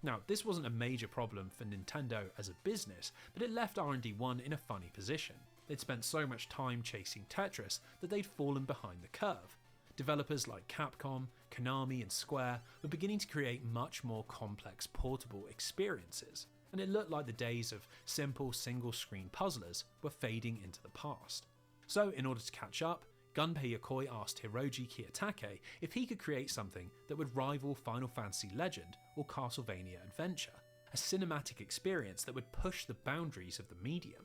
Speaker 10: Now, this wasn't a major problem for Nintendo as a business, but it left R&D1 in a funny position. They'd spent so much time chasing Tetris that they'd fallen behind the curve. Developers like Capcom, Konami and Square were beginning to create much more complex portable experiences, and it looked like the days of simple single-screen puzzlers were fading into the past. So, in order to catch up, Gunpei Yokoi asked Hiroji Kiyotake if he could create something that would rival Final Fantasy Legend or Castlevania Adventure, a cinematic experience that would push the boundaries of the medium.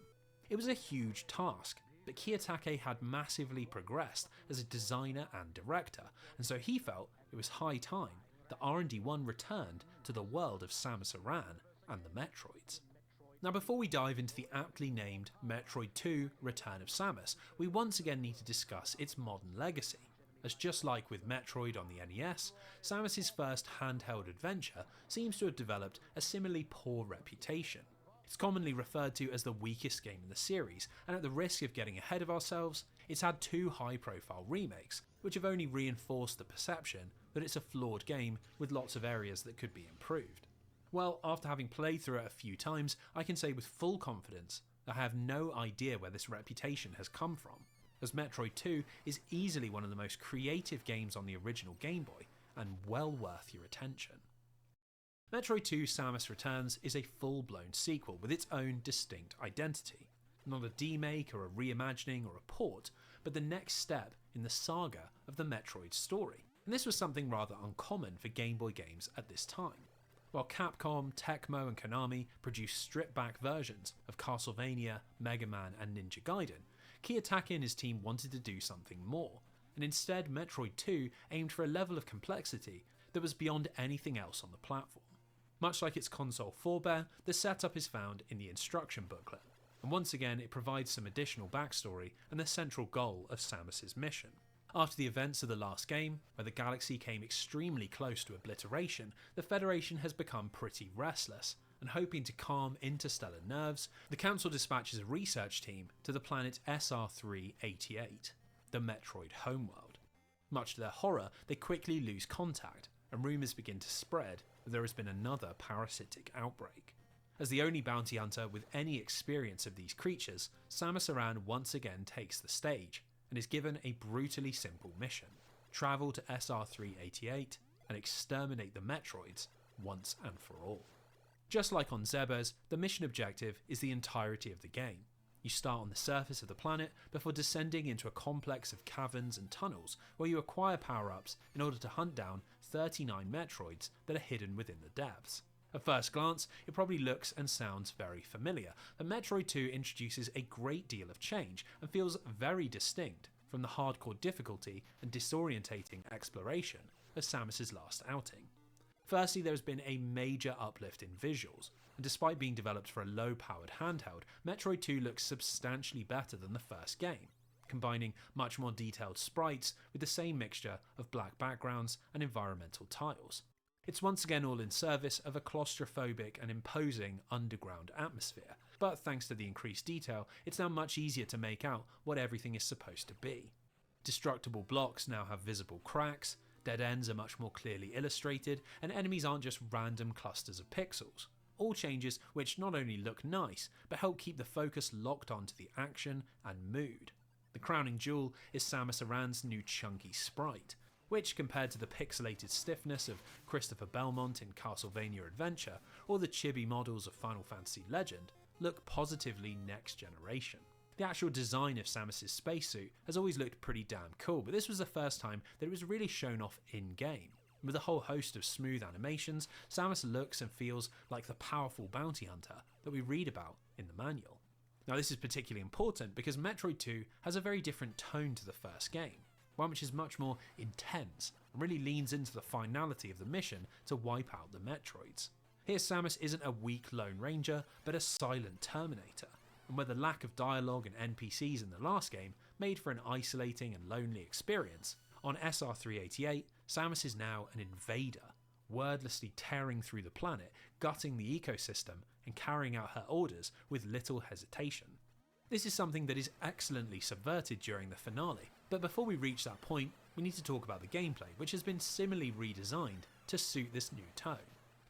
Speaker 10: It was a huge task, but Kiyotake had massively progressed as a designer and director, and so he felt it was high time that R&D1 returned to the world of Samus Aran and the Metroids. Now, before we dive into the aptly named Metroid 2 Return of Samus, we once again need to discuss its modern legacy, as just like with Metroid on the NES, Samus's first handheld adventure seems to have developed a similarly poor reputation. It's commonly referred to as the weakest game in the series, and at the risk of getting ahead of ourselves, it's had 2 high-profile remakes, which have only reinforced the perception that it's a flawed game with lots of areas that could be improved. Well, after having played through it a few times, I can say with full confidence that I have no idea where this reputation has come from, as Metroid 2 is easily one of the most creative games on the original Game Boy, and well worth your attention. Metroid 2 Samus Returns is a full-blown sequel with its own distinct identity. Not a demake or a reimagining or a port, but the next step in the saga of the Metroid story. And this was something rather uncommon for Game Boy games at this time. While Capcom, Tecmo and Konami produced stripped-back versions of Castlevania, Mega Man and Ninja Gaiden, Kiyotake and his team wanted to do something more, and instead Metroid 2 aimed for a level of complexity that was beyond anything else on the platform. Much like its console forebear, the setup is found in the instruction booklet, and once again it provides some additional backstory and the central goal of Samus's mission. After the events of the last game, where the galaxy came extremely close to obliteration, the Federation has become pretty restless, and hoping to calm interstellar nerves, the Council dispatches a research team to the planet SR388, the Metroid homeworld. Much to their horror, they quickly lose contact, and rumours begin to spread that there has been another parasitic outbreak. As the only bounty hunter with any experience of these creatures, Samus Aran once again takes the stage, and is given a brutally simple mission: travel to SR388 and exterminate the Metroids once and for all. Just like on Zebes, the mission objective is the entirety of the game. You start on the surface of the planet before descending into a complex of caverns and tunnels where you acquire power-ups in order to hunt down 39 Metroids that are hidden within the depths. At first glance, it probably looks and sounds very familiar, but Metroid 2 introduces a great deal of change and feels very distinct from the hardcore difficulty and disorientating exploration of Samus's last outing. Firstly, there has been a major uplift in visuals, and despite being developed for a low-powered handheld, Metroid 2 looks substantially better than the first game, combining much more detailed sprites with the same mixture of black backgrounds and environmental tiles. It's once again all in service of a claustrophobic and imposing underground atmosphere, but thanks to the increased detail, it's now much easier to make out what everything is supposed to be. Destructible blocks now have visible cracks, dead ends are much more clearly illustrated, and enemies aren't just random clusters of pixels. All changes which not only look nice, but help keep the focus locked onto the action and mood. The crowning jewel is Samus Aran's new chunky sprite, which, compared to the pixelated stiffness of Christopher Belmont in Castlevania Adventure or the chibi models of Final Fantasy Legend, look positively next generation. The actual design of Samus's spacesuit has always looked pretty damn cool, but this was the first time that it was really shown off in-game. With a whole host of smooth animations, Samus looks and feels like the powerful bounty hunter that we read about in the manual. Now, this is particularly important because Metroid 2 has a very different tone to the first game, one which is much more intense and really leans into the finality of the mission to wipe out the Metroids. Here Samus isn't a weak Lone Ranger, but a silent Terminator, and where the lack of dialogue and NPCs in the last game made for an isolating and lonely experience, on SR388, Samus is now an invader, wordlessly tearing through the planet, gutting the ecosystem, and carrying out her orders with little hesitation. This is something that is excellently subverted during the finale, but before we reach that point, we need to talk about the gameplay, which has been similarly redesigned to suit this new tone.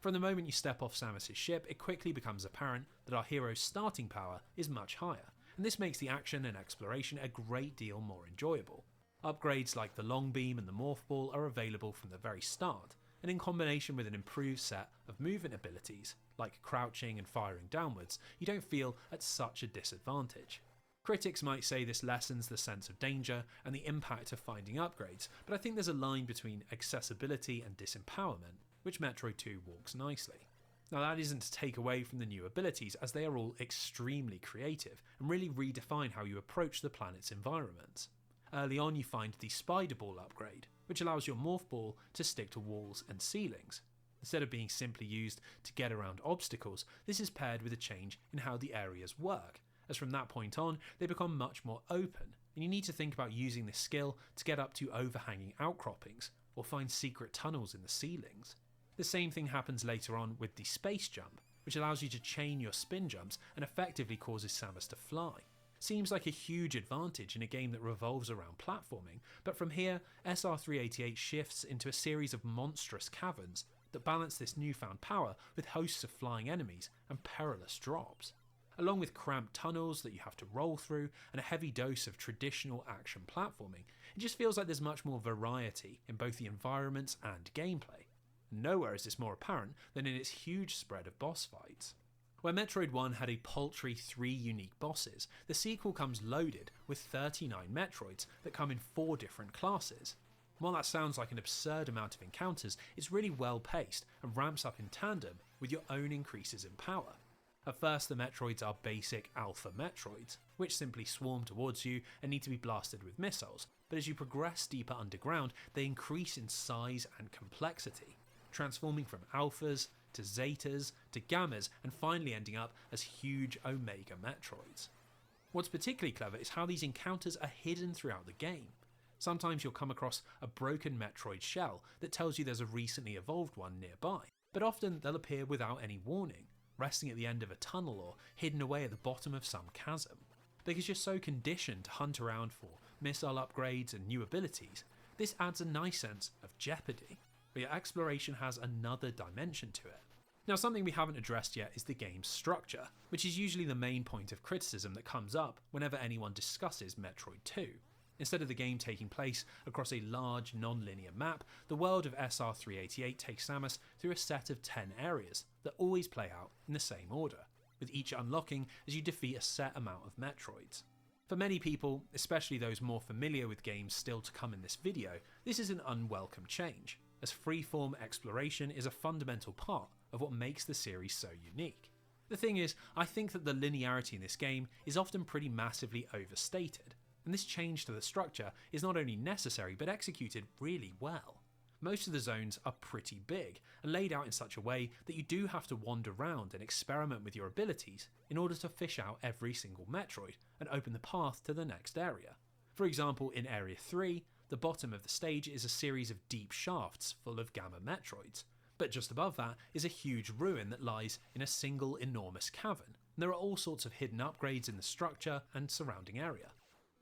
Speaker 10: From the moment you step off Samus's ship, it quickly becomes apparent that our hero's starting power is much higher, and this makes the action and exploration a great deal more enjoyable. Upgrades like the long beam and the morph ball are available from the very start, and in combination with an improved set of movement abilities, like crouching and firing downwards, you don't feel at such a disadvantage. Critics might say this lessens the sense of danger and the impact of finding upgrades, but I think there's a line between accessibility and disempowerment, which Metroid 2 walks nicely. Now that isn't to take away from the new abilities, as they are all extremely creative and really redefine how you approach the planet's environment. Early on you find the Spider Ball upgrade, which allows your Morph Ball to stick to walls and ceilings. Instead of being simply used to get around obstacles, this is paired with a change in how the areas work, as from that point on they become much more open, and you need to think about using this skill to get up to overhanging outcroppings, or find secret tunnels in the ceilings. The same thing happens later on with the Space Jump, which allows you to chain your spin jumps and effectively causes Samus to fly. Seems like a huge advantage in a game that revolves around platforming, but from here, SR388 shifts into a series of monstrous caverns that balance this newfound power with hosts of flying enemies and perilous drops. Along with cramped tunnels that you have to roll through and a heavy dose of traditional action platforming, it just feels like there's much more variety in both the environments and gameplay. Nowhere is this more apparent than in its huge spread of boss fights. Where Metroid 1 had a paltry 3 unique bosses, the sequel comes loaded with 39 Metroids that come in 4 different classes. While that sounds like an absurd amount of encounters, it's really well paced and ramps up in tandem with your own increases in power. At first the Metroids are basic Alpha Metroids, which simply swarm towards you and need to be blasted with missiles, but as you progress deeper underground they increase in size and complexity, transforming from Alphas to Zetas to Gammas and finally ending up as huge Omega Metroids. What's particularly clever is how these encounters are hidden throughout the game. Sometimes you'll come across a broken Metroid shell that tells you there's a recently evolved one nearby, but often they'll appear without any warning, resting at the end of a tunnel or hidden away at the bottom of some chasm. Because you're so conditioned to hunt around for missile upgrades and new abilities, this adds a nice sense of jeopardy, but your exploration has another dimension to it. Now something we haven't addressed yet is the game's structure, which is usually the main point of criticism that comes up whenever anyone discusses Metroid 2. Instead of the game taking place across a large non-linear map, the world of SR388 takes Samus through a set of 10 areas that always play out in the same order, with each unlocking as you defeat a set amount of Metroids. For many people, especially those more familiar with games still to come in this video, this is an unwelcome change, as freeform exploration is a fundamental part of what makes the series so unique. The thing is, I think that the linearity in this game is often pretty massively overstated, and this change to the structure is not only necessary but executed really well. Most of the zones are pretty big and laid out in such a way that you do have to wander around and experiment with your abilities in order to fish out every single Metroid and open the path to the next area. For example, in Area 3, the bottom of the stage is a series of deep shafts full of Gamma Metroids, but just above that is a huge ruin that lies in a single enormous cavern, and there are all sorts of hidden upgrades in the structure and surrounding area.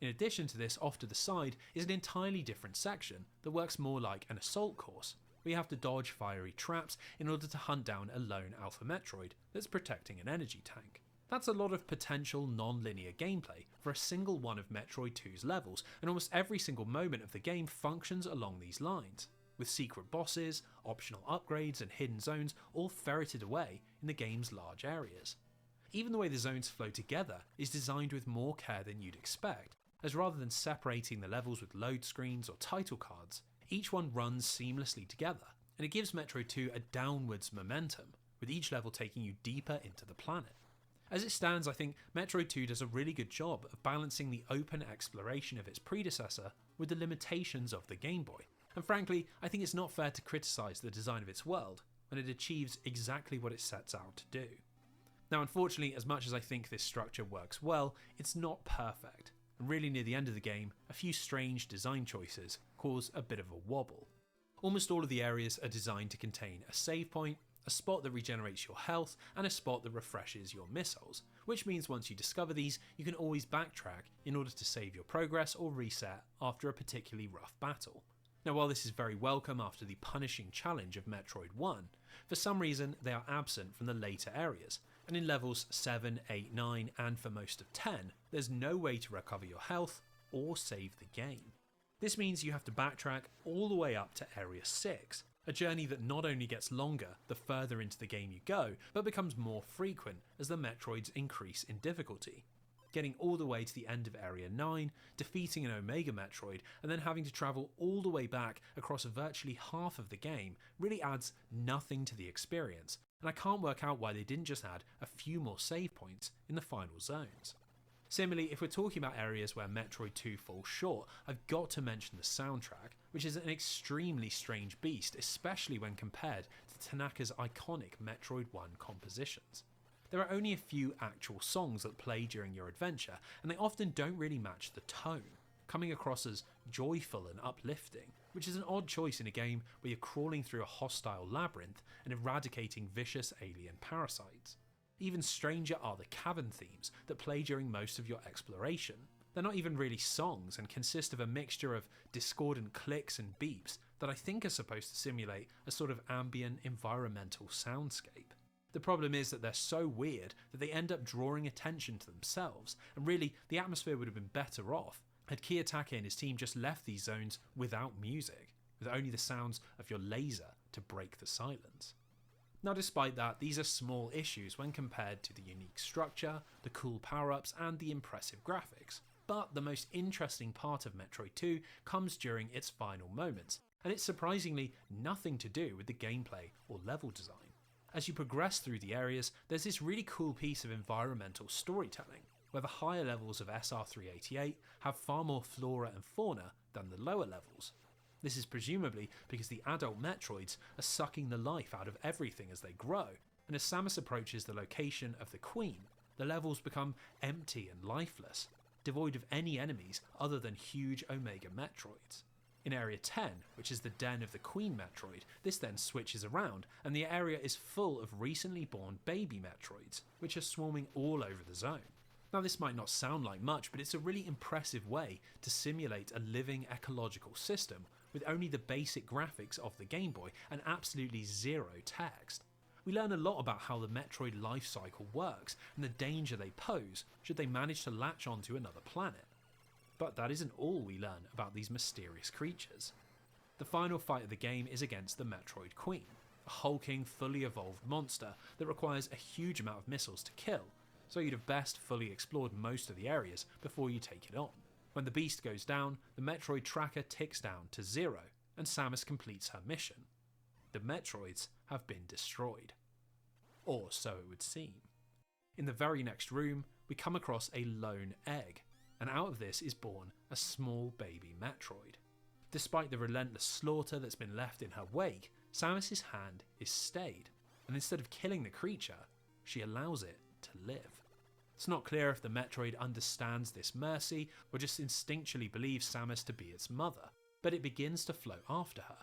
Speaker 10: In addition to this, off to the side is an entirely different section that works more like an assault course, where you have to dodge fiery traps in order to hunt down a lone Alpha Metroid that's protecting an energy tank. That's a lot of potential non-linear gameplay for a single one of Metroid 2's levels, and almost every single moment of the game functions along these lines, with secret bosses, optional upgrades and hidden zones all ferreted away in the game's large areas. Even the way the zones flow together is designed with more care than you'd expect, as rather than separating the levels with load screens or title cards, each one runs seamlessly together, and it gives Metroid 2 a downwards momentum, with each level taking you deeper into the planet. As it stands, I think Metroid 2 does a really good job of balancing the open exploration of its predecessor with the limitations of the Game Boy, and frankly, I think it's not fair to criticise the design of its world when it achieves exactly what it sets out to do. Now unfortunately, as much as I think this structure works well, it's not perfect, and really near the end of the game, a few strange design choices cause a bit of a wobble. Almost all of the areas are designed to contain a save point, a spot that regenerates your health, and a spot that refreshes your missiles, which means once you discover these, you can always backtrack in order to save your progress or reset after a particularly rough battle. Now while this is very welcome after the punishing challenge of Metroid 1, for some reason they are absent from the later areas, and in levels 7, 8, 9 and for most of 10, there's no way to recover your health or save the game. This means you have to backtrack all the way up to Area 6, a journey that not only gets longer the further into the game you go, but becomes more frequent as the Metroids increase in difficulty. Getting all the way to the end of Area 9, defeating an Omega Metroid, and then having to travel all the way back across virtually half of the game really adds nothing to the experience, and I can't work out why they didn't just add a few more save points in the final zones. Similarly, if we're talking about areas where Metroid 2 falls short, I've got to mention the soundtrack, which is an extremely strange beast, especially when compared to Tanaka's iconic Metroid 1 compositions. There are only a few actual songs that play during your adventure, and they often don't really match the tone, coming across as joyful and uplifting, which is an odd choice in a game where you're crawling through a hostile labyrinth and eradicating vicious alien parasites. Even stranger are the cavern themes that play during most of your exploration. They're not even really songs and consist of a mixture of discordant clicks and beeps that I think are supposed to simulate a sort of ambient environmental soundscape. The problem is that they're so weird that they end up drawing attention to themselves, and really the atmosphere would have been better off had Kiyotake and his team just left these zones without music, with only the sounds of your laser to break the silence. Now despite that, these are small issues when compared to the unique structure, the cool power-ups and the impressive graphics. But the most interesting part of Metroid 2 comes during its final moments, and it's surprisingly nothing to do with the gameplay or level design. As you progress through the areas, there's this really cool piece of environmental storytelling, where the higher levels of SR388 have far more flora and fauna than the lower levels. This is presumably because the adult Metroids are sucking the life out of everything as they grow, and as Samus approaches the location of the Queen, the levels become empty and lifeless, devoid of any enemies other than huge Omega Metroids. In Area 10, which is the den of the Queen Metroid, this then switches around, and the area is full of recently born baby Metroids, which are swarming all over the zone. Now this might not sound like much, but it's a really impressive way to simulate a living ecological system with only the basic graphics of the Game Boy and absolutely zero text. We learn a lot about how the Metroid life cycle works and the danger they pose should they manage to latch onto another planet. But that isn't all we learn about these mysterious creatures. The final fight of the game is against the Metroid Queen, a hulking, fully evolved monster that requires a huge amount of missiles to kill, so you'd have best fully explored most of the areas before you take it on. When the beast goes down, the Metroid tracker ticks down to 0, and Samus completes her mission. The Metroids have been destroyed. Or so it would seem. In the very next room, we come across a lone egg, and out of this is born a small baby Metroid. Despite the relentless slaughter that's been left in her wake, Samus's hand is stayed, and instead of killing the creature, she allows it to live. It's not clear if the Metroid understands this mercy or just instinctually believes Samus to be its mother, but it begins to float after her,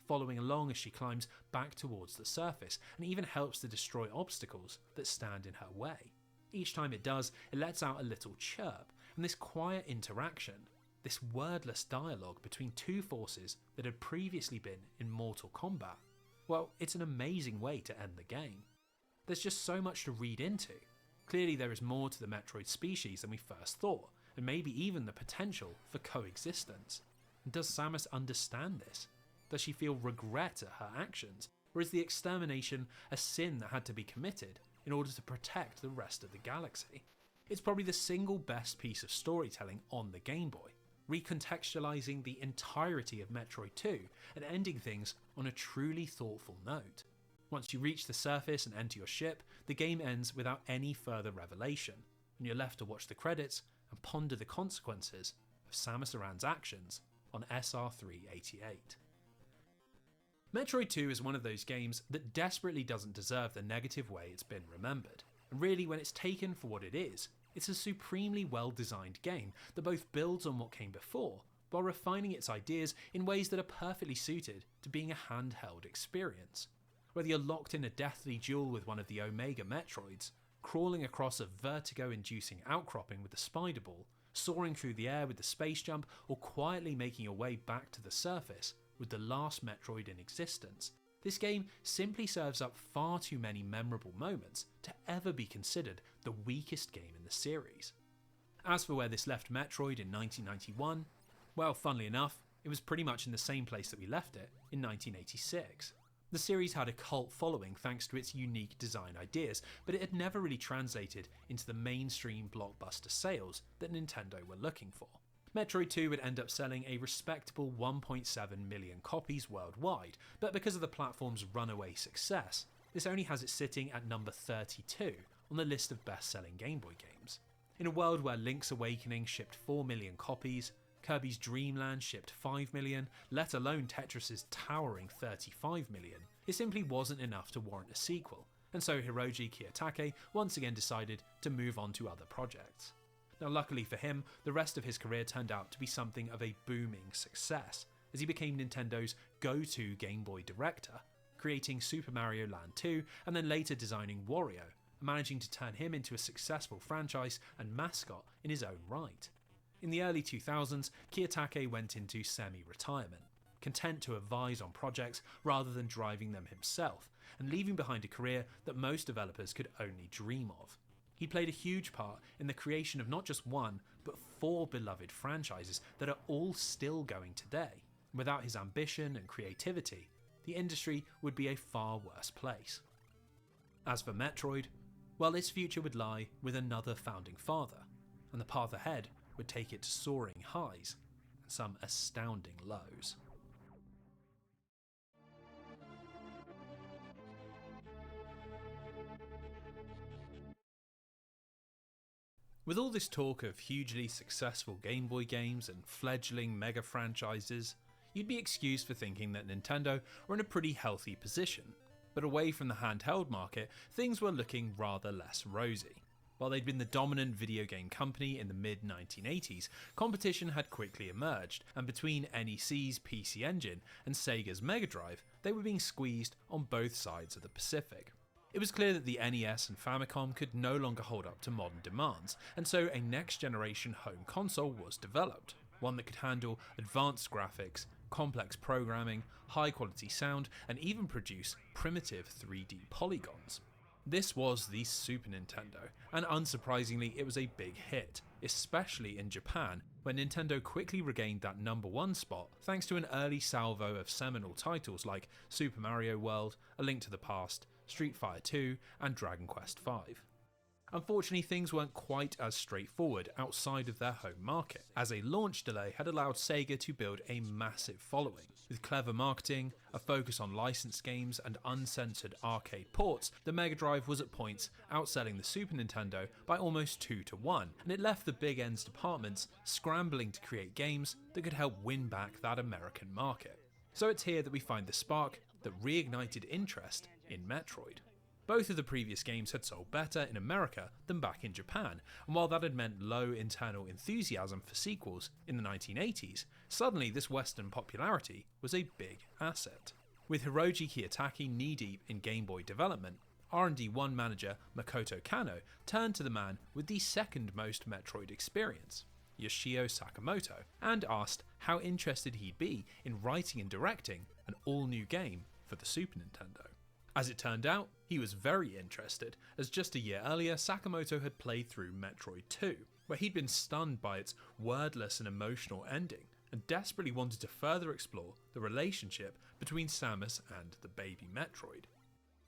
Speaker 10: following along as she climbs back towards the surface and even helps to destroy obstacles that stand in her way. Each time it does, it lets out a little chirp, and this quiet interaction, this wordless dialogue between two forces that had previously been in mortal combat, well, it's an amazing way to end the game. There's just so much to read into. Clearly there is more to the Metroid species than we first thought, and maybe even the potential for coexistence. And does Samus understand this? Does she feel regret at her actions, or is the extermination a sin that had to be committed in order to protect the rest of the galaxy? It's probably the single best piece of storytelling on the Game Boy, recontextualizing the entirety of Metroid 2 and ending things on a truly thoughtful note. Once you reach the surface and enter your ship, the game ends without any further revelation, and you're left to watch the credits and ponder the consequences of Samus Aran's actions on SR388. Metroid 2 is one of those games that desperately doesn't deserve the negative way it's been remembered, and really when it's taken for what it is, it's a supremely well designed game that both builds on what came before, while refining its ideas in ways that are perfectly suited to being a handheld experience. Whether you're locked in a deathly duel with one of the Omega Metroids, crawling across a vertigo-inducing outcropping with the spider ball, soaring through the air with the space jump, or quietly making your way back to the surface with the last Metroid in existence, this game simply serves up far too many memorable moments to ever be considered the weakest game in the series. As for where this left Metroid in 1991, well, funnily enough, it was pretty much in the same place that we left it in 1986. The series had a cult following thanks to its unique design ideas, but it had never really translated into the mainstream blockbuster sales that Nintendo were looking for. Metroid 2 would end up selling a respectable 1.7 million copies worldwide, but because of the platform's runaway success, this only has it sitting at number 32 on the list of best-selling Game Boy games. In a world where Link's Awakening shipped 4 million copies, Kirby's Dream Land shipped 5 million, let alone Tetris's towering 35 million, it simply wasn't enough to warrant a sequel, and so Hiroji Kiyotake once again decided to move on to other projects. Now luckily for him, the rest of his career turned out to be something of a booming success, as he became Nintendo's go-to Game Boy director, creating Super Mario Land 2 and then later designing Wario, managing to turn him into a successful franchise and mascot in his own right. In the early 2000s, Kiyotake went into semi-retirement, content to advise on projects rather than driving them himself, and leaving behind a career that most developers could only dream of. He played a huge part in the creation of not just one, but 4 beloved franchises that are all still going today. Without his ambition and creativity, the industry would be a far worse place. As for Metroid, well, its future would lie with another founding father, and the path ahead would take it to soaring highs and some astounding lows. With all this talk of hugely successful Game Boy games and fledgling mega franchises, you'd be excused for thinking that Nintendo were in a pretty healthy position. But away from the handheld market, things were looking rather less rosy. While they'd been the dominant video game company in the mid-1980s, competition had quickly emerged, and between NEC's PC Engine and Sega's Mega Drive, they were being squeezed on both sides of the Pacific. It was clear that the NES and Famicom could no longer hold up to modern demands, and so a next-generation home console was developed, one that could handle advanced graphics, complex programming, high-quality sound, and even produce primitive 3D polygons. This was the Super Nintendo, and unsurprisingly it was a big hit, especially in Japan, where Nintendo quickly regained that #1 spot thanks to an early salvo of seminal titles like Super Mario World, A Link to the Past, Street Fighter 2, and Dragon Quest V. Unfortunately, things weren't quite as straightforward outside of their home market, as a launch delay had allowed Sega to build a massive following. With clever marketing, a focus on licensed games, and uncensored arcade ports, the Mega Drive was at points outselling the Super Nintendo by almost 2 to 1, and it left the big ends departments scrambling to create games that could help win back that American market. So it's here that we find the spark that reignited interest in Metroid. Both of the previous games had sold better in America than back in Japan, and while that had meant low internal enthusiasm for sequels in the 1980s, suddenly this Western popularity was a big asset. With Hiroji Kiyotake knee-deep in Game Boy development, R&D 1 manager Makoto Kano turned to the man with the second most Metroid experience, Yoshio Sakamoto, and asked how interested he'd be in writing and directing an all-new game for the Super Nintendo. As it turned out, he was very interested, as just a year earlier Sakamoto had played through Metroid 2, where he'd been stunned by its wordless and emotional ending, and desperately wanted to further explore the relationship between Samus and the baby Metroid.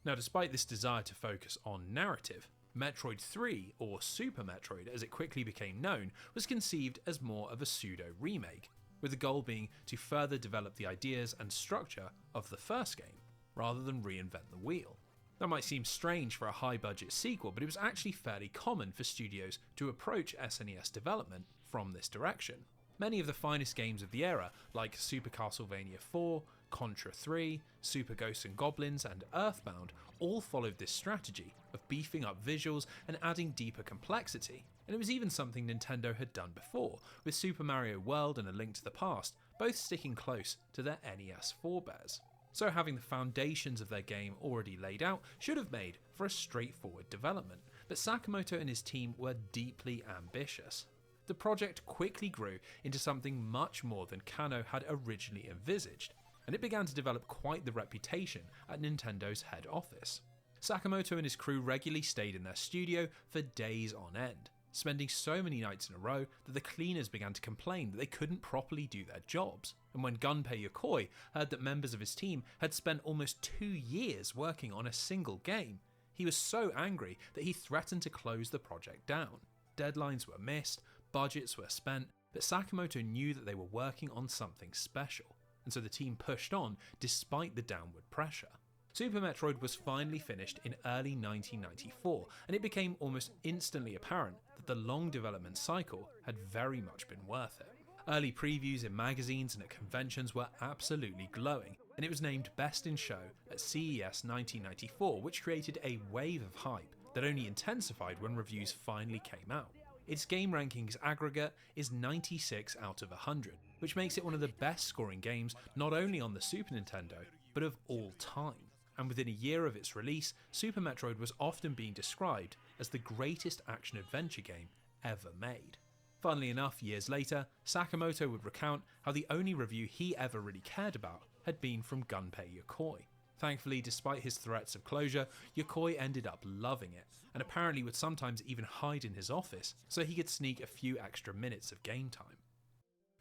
Speaker 10: Now, despite this desire to focus on narrative, Metroid 3, or Super Metroid as it quickly became known, was conceived as more of a pseudo-remake, with the goal being to further develop the ideas and structure of the first game, rather than reinvent the wheel. That might seem strange for a high-budget sequel, but it was actually fairly common for studios to approach SNES development from this direction. Many of the finest games of the era, like Super Castlevania 4, Contra 3, Super Ghosts and Goblins, and Earthbound, all followed this strategy of beefing up visuals and adding deeper complexity, and it was even something Nintendo had done before, with Super Mario World and A Link to the Past both sticking close to their NES forebears. So having the foundations of their game already laid out should have made for a straightforward development, but Sakamoto and his team were deeply ambitious. The project quickly grew into something much more than Kano had originally envisaged, and it began to develop quite the reputation at Nintendo's head office. Sakamoto and his crew regularly stayed in their studio for days on end, spending so many nights in a row that the cleaners began to complain that they couldn't properly do their jobs. And when Gunpei Yokoi heard that members of his team had spent almost 2 years working on a single game, he was so angry that he threatened to close the project down. Deadlines were missed, budgets were spent, but Sakamoto knew that they were working on something special, and so the team pushed on despite the downward pressure. Super Metroid was finally finished in early 1994, and it became almost instantly apparent that the long development cycle had very much been worth it. Early previews in magazines and at conventions were absolutely glowing, and it was named Best in Show at CES 1994, which created a wave of hype that only intensified when reviews finally came out. Its game rankings aggregate is 96 out of 100, which makes it one of the best scoring games not only on the Super Nintendo, but of all time. And within a year of its release, Super Metroid was often being described as the greatest action-adventure game ever made. Funnily enough, years later, Sakamoto would recount how the only review he ever really cared about had been from Gunpei Yokoi. Thankfully, despite his threats of closure, Yokoi ended up loving it, and apparently would sometimes even hide in his office so he could sneak a few extra minutes of game time.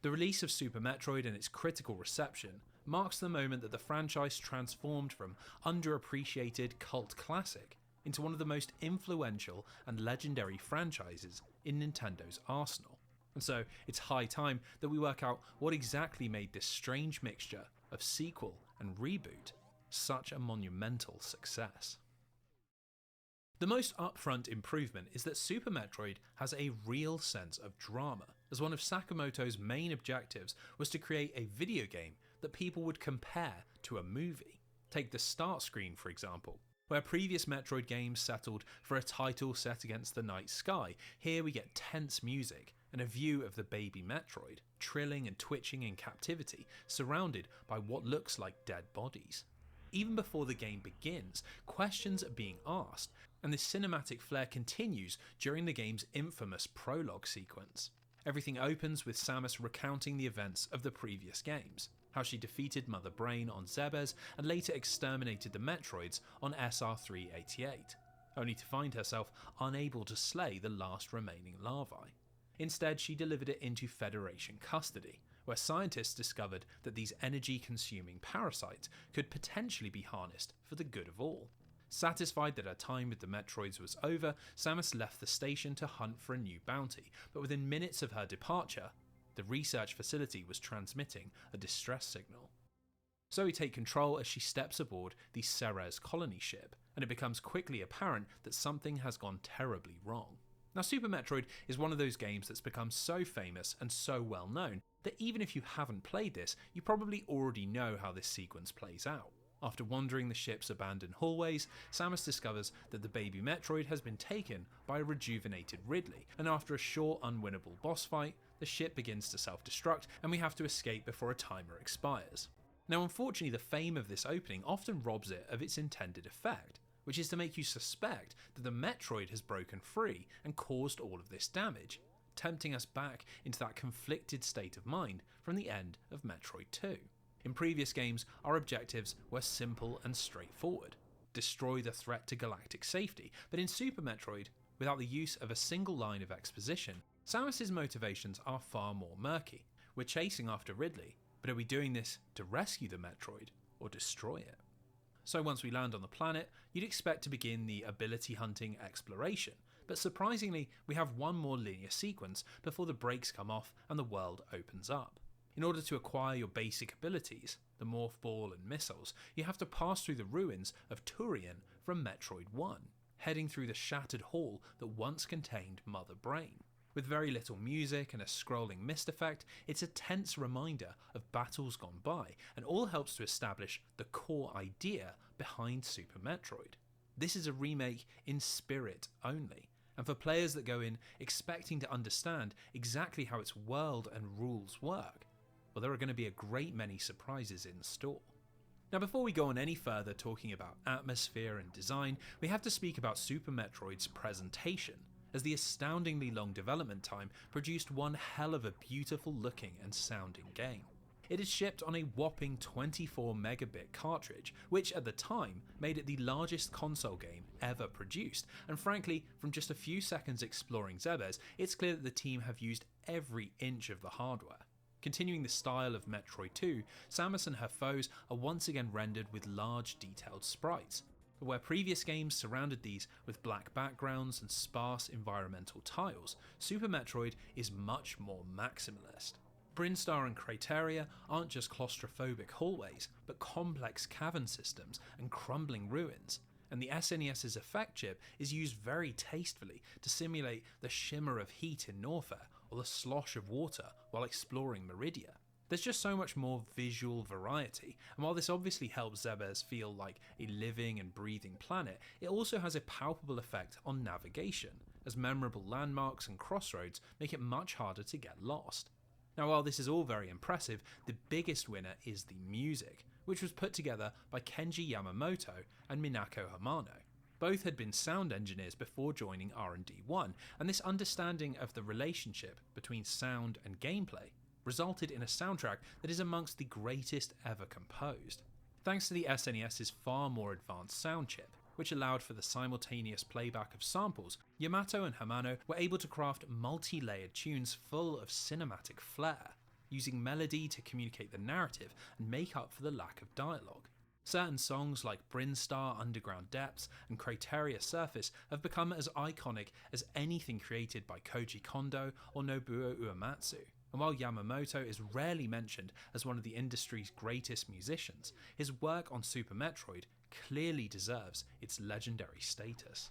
Speaker 10: The release of Super Metroid and its critical reception marks the moment that the franchise transformed from underappreciated cult classic into one of the most influential and legendary franchises in Nintendo's arsenal. And so it's high time that we work out what exactly made this strange mixture of sequel and reboot such a monumental success. The most upfront improvement is that Super Metroid has a real sense of drama, as one of Sakamoto's main objectives was to create a video game that people would compare to a movie. Take the start screen, for example. Where previous Metroid games settled for a title set against the night sky, here we get tense music and a view of the baby Metroid, trilling and twitching in captivity, surrounded by what looks like dead bodies. Even before the game begins, questions are being asked, and this cinematic flair continues during the game's infamous prologue sequence. Everything opens with Samus recounting the events of the previous games, how she defeated Mother Brain on Zebes and later exterminated the Metroids on SR388, only to find herself unable to slay the last remaining larvae. Instead, she delivered it into Federation custody, where scientists discovered that these energy-consuming parasites could potentially be harnessed for the good of all. Satisfied that her time with the Metroids was over, Samus left the station to hunt for a new bounty, but within minutes of her departure, the research facility was transmitting a distress signal. So we take control as she steps aboard the Ceres colony ship, and it becomes quickly apparent that something has gone terribly wrong. Now, Super Metroid is one of those games that's become so famous and so well known that even if you haven't played this, you probably already know how this sequence plays out. After wandering the ship's abandoned hallways, Samus discovers that the baby Metroid has been taken by a rejuvenated Ridley, and after a short, unwinnable boss fight, the ship begins to self-destruct and we have to escape before a timer expires. Now, unfortunately, the fame of this opening often robs it of its intended effect, which is to make you suspect that the Metroid has broken free and caused all of this damage, tempting us back into that conflicted state of mind from the end of Metroid 2. In previous games, our objectives were simple and straightforward. Destroy the threat to galactic safety, but in Super Metroid, without the use of a single line of exposition, Samus's motivations are far more murky. We're chasing after Ridley, but are we doing this to rescue the Metroid or destroy it? So once we land on the planet, you'd expect to begin the ability hunting exploration, but surprisingly, we have one more linear sequence before the brakes come off and the world opens up. In order to acquire your basic abilities, the Morph Ball and missiles, you have to pass through the ruins of Turian from Metroid 1, heading through the shattered hall that once contained Mother Brain. With very little music and a scrolling mist effect, it's a tense reminder of battles gone by, and all helps to establish the core idea behind Super Metroid. This is a remake in spirit only, and for players that go in expecting to understand exactly how its world and rules work, well, there are going to be a great many surprises in store. Now, before we go on any further talking about atmosphere and design, we have to speak about Super Metroid's presentation, as the astoundingly long development time produced one hell of a beautiful looking and sounding game. It is shipped on a whopping 24 megabit cartridge, which at the time made it the largest console game ever produced, and frankly, from just a few seconds exploring Zebes, it's clear that the team have used every inch of the hardware. Continuing the style of Metroid 2, Samus and her foes are once again rendered with large detailed sprites, but where previous games surrounded these with black backgrounds and sparse environmental tiles, Super Metroid is much more maximalist. Brinstar and Crateria aren't just claustrophobic hallways, but complex cavern systems and crumbling ruins, and the SNES's effect chip is used very tastefully to simulate the shimmer of heat in Norfair or the slosh of water while exploring Meridia. There's just so much more visual variety, and while this obviously helps Zebes feel like a living and breathing planet, it also has a palpable effect on navigation, as memorable landmarks and crossroads make it much harder to get lost. Now, while this is all very impressive, the biggest winner is the music, which was put together by Kenji Yamamoto and Minako Hamano. Both had been sound engineers before joining R&D 1, and this understanding of the relationship between sound and gameplay resulted in a soundtrack that is amongst the greatest ever composed. Thanks to the SNES's far more advanced sound chip, which allowed for the simultaneous playback of samples, Yamato and Hamano were able to craft multi-layered tunes full of cinematic flair, using melody to communicate the narrative and make up for the lack of dialogue. Certain songs like Brinstar Underground Depths and Crateria Surface have become as iconic as anything created by Koji Kondo or Nobuo Uematsu. And while Yamamoto is rarely mentioned as one of the industry's greatest musicians, his work on Super Metroid clearly deserves its legendary status.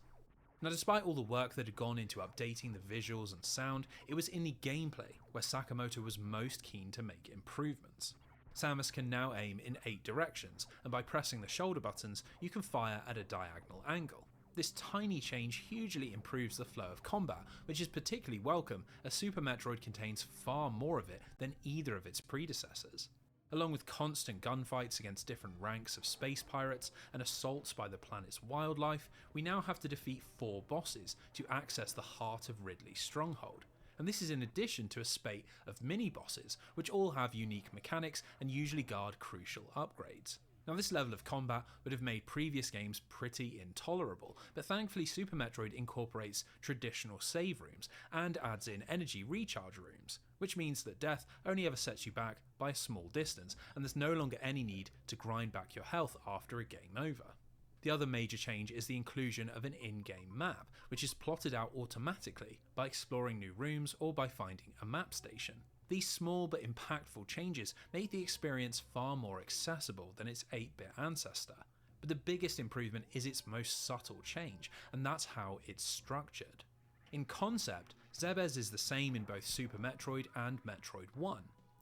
Speaker 10: Now, despite all the work that had gone into updating the visuals and sound, it was in the gameplay where Sakamoto was most keen to make improvements. Samus can now aim in 8 directions, and by pressing the shoulder buttons, you can fire at a diagonal angle. This tiny change hugely improves the flow of combat, which is particularly welcome as Super Metroid contains far more of it than either of its predecessors. Along with constant gunfights against different ranks of space pirates and assaults by the planet's wildlife, we now have to defeat 4 bosses to access the heart of Ridley's stronghold. And this is in addition to a spate of mini-bosses, which all have unique mechanics and usually guard crucial upgrades. Now, this level of combat would have made previous games pretty intolerable, but thankfully Super Metroid incorporates traditional save rooms and adds in energy recharge rooms, which means that death only ever sets you back by a small distance, and there's no longer any need to grind back your health after a game over. The other major change is the inclusion of an in-game map, which is plotted out automatically by exploring new rooms or by finding a map station. These small but impactful changes make the experience far more accessible than its 8-bit ancestor, but the biggest improvement is its most subtle change, and that's how it's structured. In concept, Zebes is the same in both Super Metroid and Metroid 1.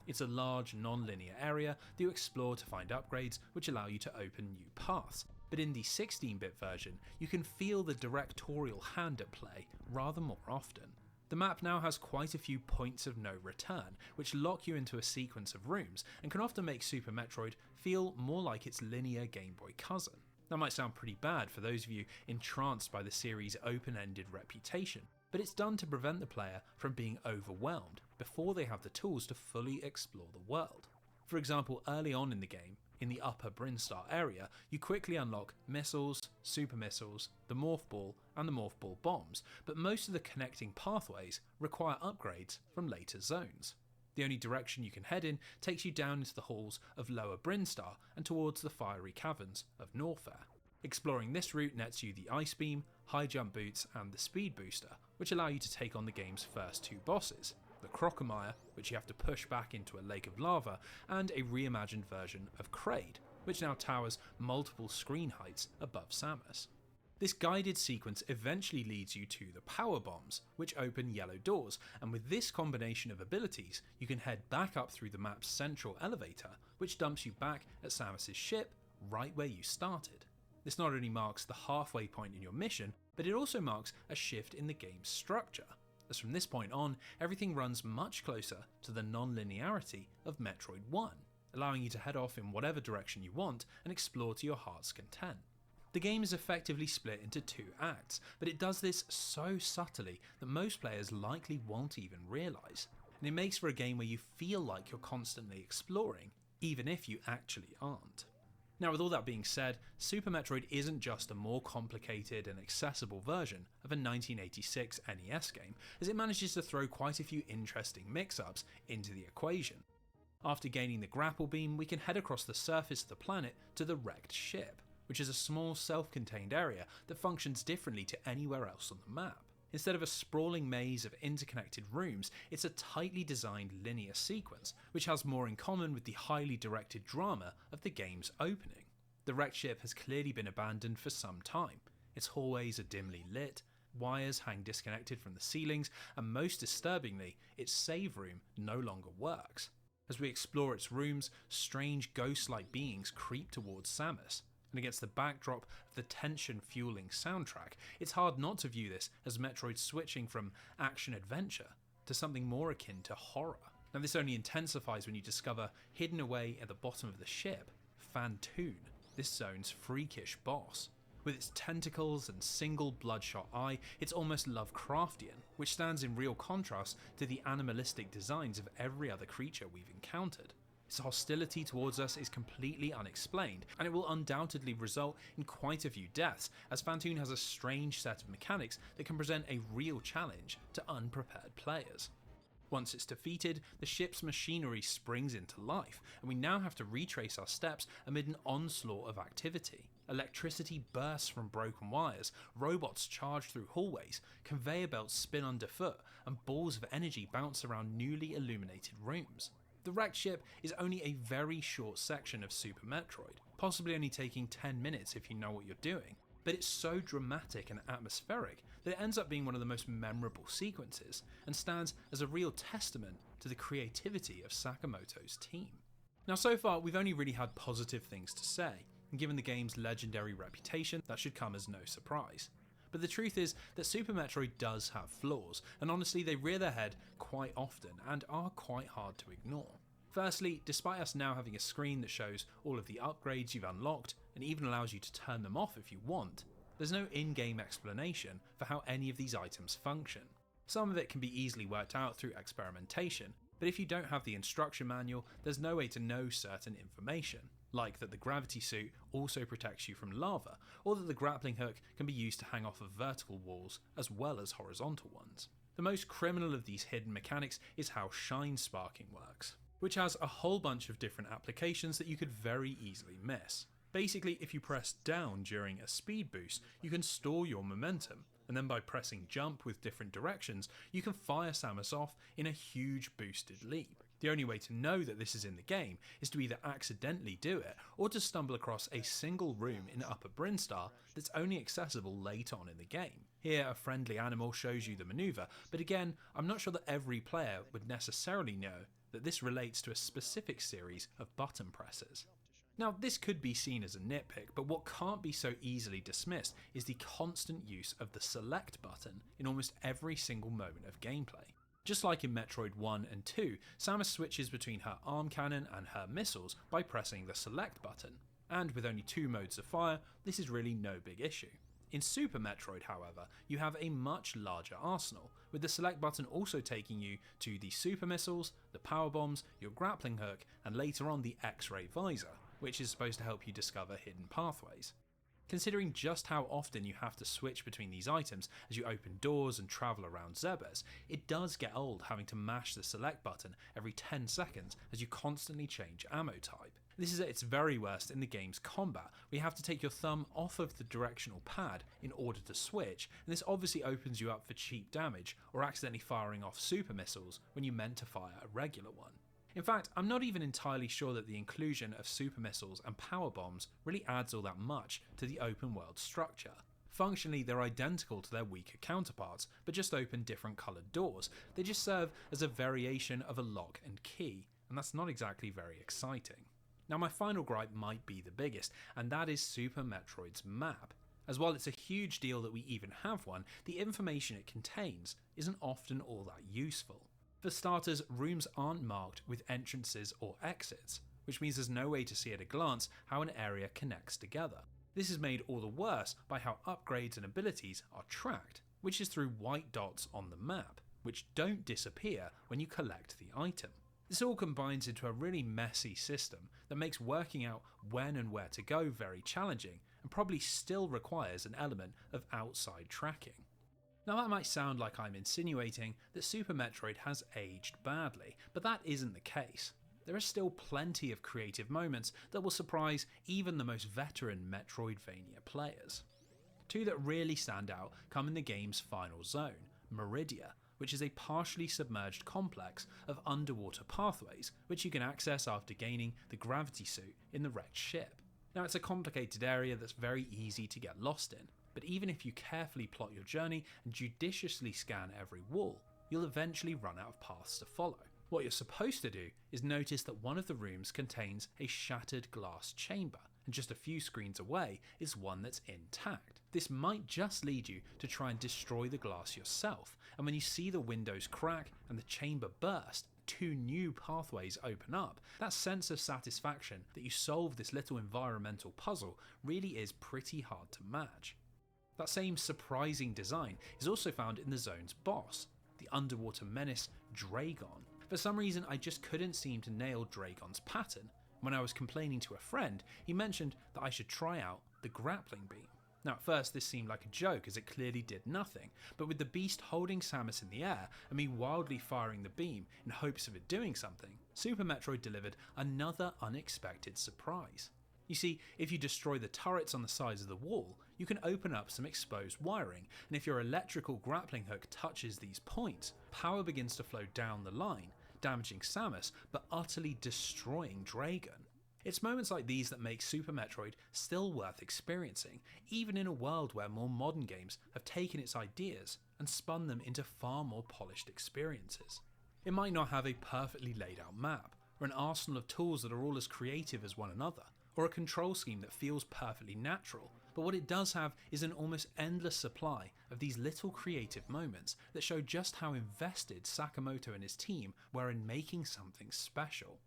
Speaker 10: It's a large non-linear area that you explore to find upgrades which allow you to open new paths, but in the 16-bit version you can feel the directorial hand at play rather more often. The map now has quite a few points of no return, which lock you into a sequence of rooms and can often make Super Metroid feel more like its linear Game Boy cousin. That might sound pretty bad for those of you entranced by the series' open-ended reputation, but it's done to prevent the player from being overwhelmed before they have the tools to fully explore the world. For example, early on in the game, in the upper Brinstar area, you quickly unlock missiles, super missiles, the morph ball, and the morph ball bombs, but most of the connecting pathways require upgrades from later zones. The only direction you can head in takes you down into the halls of lower Brinstar and towards the fiery caverns of Norfair. Exploring this route nets you the Ice Beam, High Jump Boots, and the Speed Booster, which allow you to take on the game's first 2 bosses. The Crocomire, which you have to push back into a lake of lava, and a reimagined version of Kraid, which now towers multiple screen heights above Samus. This guided sequence eventually leads you to the power bombs, which open yellow doors, and with this combination of abilities, you can head back up through the map's central elevator, which dumps you back at Samus's ship, right where you started. This not only marks the halfway point in your mission, but it also marks a shift in the game's structure, as from this point on, everything runs much closer to the non-linearity of Metroid 1, allowing you to head off in whatever direction you want and explore to your heart's content. The game is effectively split into 2 acts, but it does this so subtly that most players likely won't even realise, and it makes for a game where you feel like you're constantly exploring, even if you actually aren't. Now, with all that being said, Super Metroid isn't just a more complicated and accessible version of a 1986 NES game, as it manages to throw quite a few interesting mix-ups into the equation. After gaining the grapple beam, we can head across the surface of the planet to the wrecked ship, which is a small self-contained area that functions differently to anywhere else on the map. Instead of a sprawling maze of interconnected rooms, it's a tightly designed linear sequence, which has more in common with the highly directed drama of the game's opening. The wrecked ship has clearly been abandoned for some time. Its hallways are dimly lit, wires hang disconnected from the ceilings, and most disturbingly, its save room no longer works. As we explore its rooms, strange ghost-like beings creep towards Samus, and against the backdrop of the tension-fueling soundtrack, it's hard not to view this as Metroid switching from action-adventure to something more akin to horror. Now this only intensifies when you discover, hidden away at the bottom of the ship, Phantoon, this zone's freakish boss. With its tentacles and single bloodshot eye, it's almost Lovecraftian, which stands in real contrast to the animalistic designs of every other creature we've encountered. Its hostility towards us is completely unexplained, and it will undoubtedly result in quite a few deaths, as Phantoon has a strange set of mechanics that can present a real challenge to unprepared players. Once it's defeated, the ship's machinery springs into life, and we now have to retrace our steps amid an onslaught of activity. Electricity bursts from broken wires, robots charge through hallways, conveyor belts spin underfoot, and balls of energy bounce around newly illuminated rooms. The wrecked ship is only a very short section of Super Metroid, possibly only taking 10 minutes if you know what you're doing, but it's so dramatic and atmospheric that it ends up being one of the most memorable sequences, and stands as a real testament to the creativity of Sakamoto's team. Now so far we've only really had positive things to say, and given the game's legendary reputation, that should come as no surprise. But the truth is that Super Metroid does have flaws, and honestly they rear their head quite often and are quite hard to ignore. Firstly, despite us now having a screen that shows all of the upgrades you've unlocked, and even allows you to turn them off if you want, there's no in-game explanation for how any of these items function. Some of it can be easily worked out through experimentation, but if you don't have the instruction manual, there's no way to know certain information, like that the gravity suit also protects you from lava, or that the grappling hook can be used to hang off of vertical walls as well as horizontal ones. The most criminal of these hidden mechanics is how shine sparking works, which has a whole bunch of different applications that you could very easily miss. Basically, if you press down during a speed boost, you can store your momentum, and then by pressing jump with different directions, you can fire Samus off in a huge boosted leap. The only way to know that this is in the game is to either accidentally do it, or to stumble across a single room in Upper Brinstar that's only accessible late on in the game. Here a friendly animal shows you the maneuver, but again, I'm not sure that every player would necessarily know that this relates to a specific series of button presses. Now this could be seen as a nitpick, but what can't be so easily dismissed is the constant use of the select button in almost every single moment of gameplay. Just like in Metroid 1 and 2, Samus switches between her arm cannon and her missiles by pressing the select button, and with only 2 modes of fire, this is really no big issue. In Super Metroid, however, you have a much larger arsenal, with the select button also taking you to the super missiles, the power bombs, your grappling hook, and later on the X-ray visor, which is supposed to help you discover hidden pathways. Considering just how often you have to switch between these items as you open doors and travel around Zebes, it does get old having to mash the select button every 10 seconds as you constantly change ammo type. This is at its very worst in the game's combat, where you have to take your thumb off of the directional pad in order to switch, and this obviously opens you up for cheap damage or accidentally firing off super missiles when you meant to fire a regular one. In fact, I'm not even entirely sure that the inclusion of super missiles and power bombs really adds all that much to the open world structure. Functionally, they're identical to their weaker counterparts, but just open different coloured doors. They just serve as a variation of a lock and key, and that's not exactly very exciting. Now my final gripe might be the biggest, and that is Super Metroid's map. As while it's a huge deal that we even have one, the information it contains isn't often all that useful. For starters, rooms aren't marked with entrances or exits, which means there's no way to see at a glance how an area connects together. This is made all the worse by how upgrades and abilities are tracked, which is through white dots on the map, which don't disappear when you collect the item. This all combines into a really messy system that makes working out when and where to go very challenging, and probably still requires an element of outside tracking. Now that might sound like I'm insinuating that Super Metroid has aged badly, but that isn't the case. There are still plenty of creative moments that will surprise even the most veteran Metroidvania players. Two that really stand out come in the game's final zone, Meridia, which is a partially submerged complex of underwater pathways which you can access after gaining the gravity suit in the wrecked ship. Now, it's a complicated area that's very easy to get lost in, but even if you carefully plot your journey and judiciously scan every wall, you'll eventually run out of paths to follow. What you're supposed to do is notice that one of the rooms contains a shattered glass chamber, and just a few screens away is one that's intact. This might just lead you to try and destroy the glass yourself, and when you see the windows crack and the chamber burst, two new pathways open up, that sense of satisfaction that you solved this little environmental puzzle really is pretty hard to match. That same surprising design is also found in the zone's boss, the underwater menace Dragon. For some reason, I just couldn't seem to nail Dragon's pattern. When I was complaining to a friend, he mentioned that I should try out the grappling beam. Now, at first this seemed like a joke as it clearly did nothing, but with the beast holding Samus in the air and me wildly firing the beam in hopes of it doing something, Super Metroid delivered another unexpected surprise. You see, if you destroy the turrets on the sides of the wall, you can open up some exposed wiring, and if your electrical grappling hook touches these points, power begins to flow down the line, damaging Samus but utterly destroying Dragon. It's moments like these that make Super Metroid still worth experiencing, even in a world where more modern games have taken its ideas and spun them into far more polished experiences. It might not have a perfectly laid out map, or an arsenal of tools that are all as creative as one another, or a control scheme that feels perfectly natural, but what it does have is an almost endless supply of these little creative moments that show just how invested Sakamoto and his team were in making something special.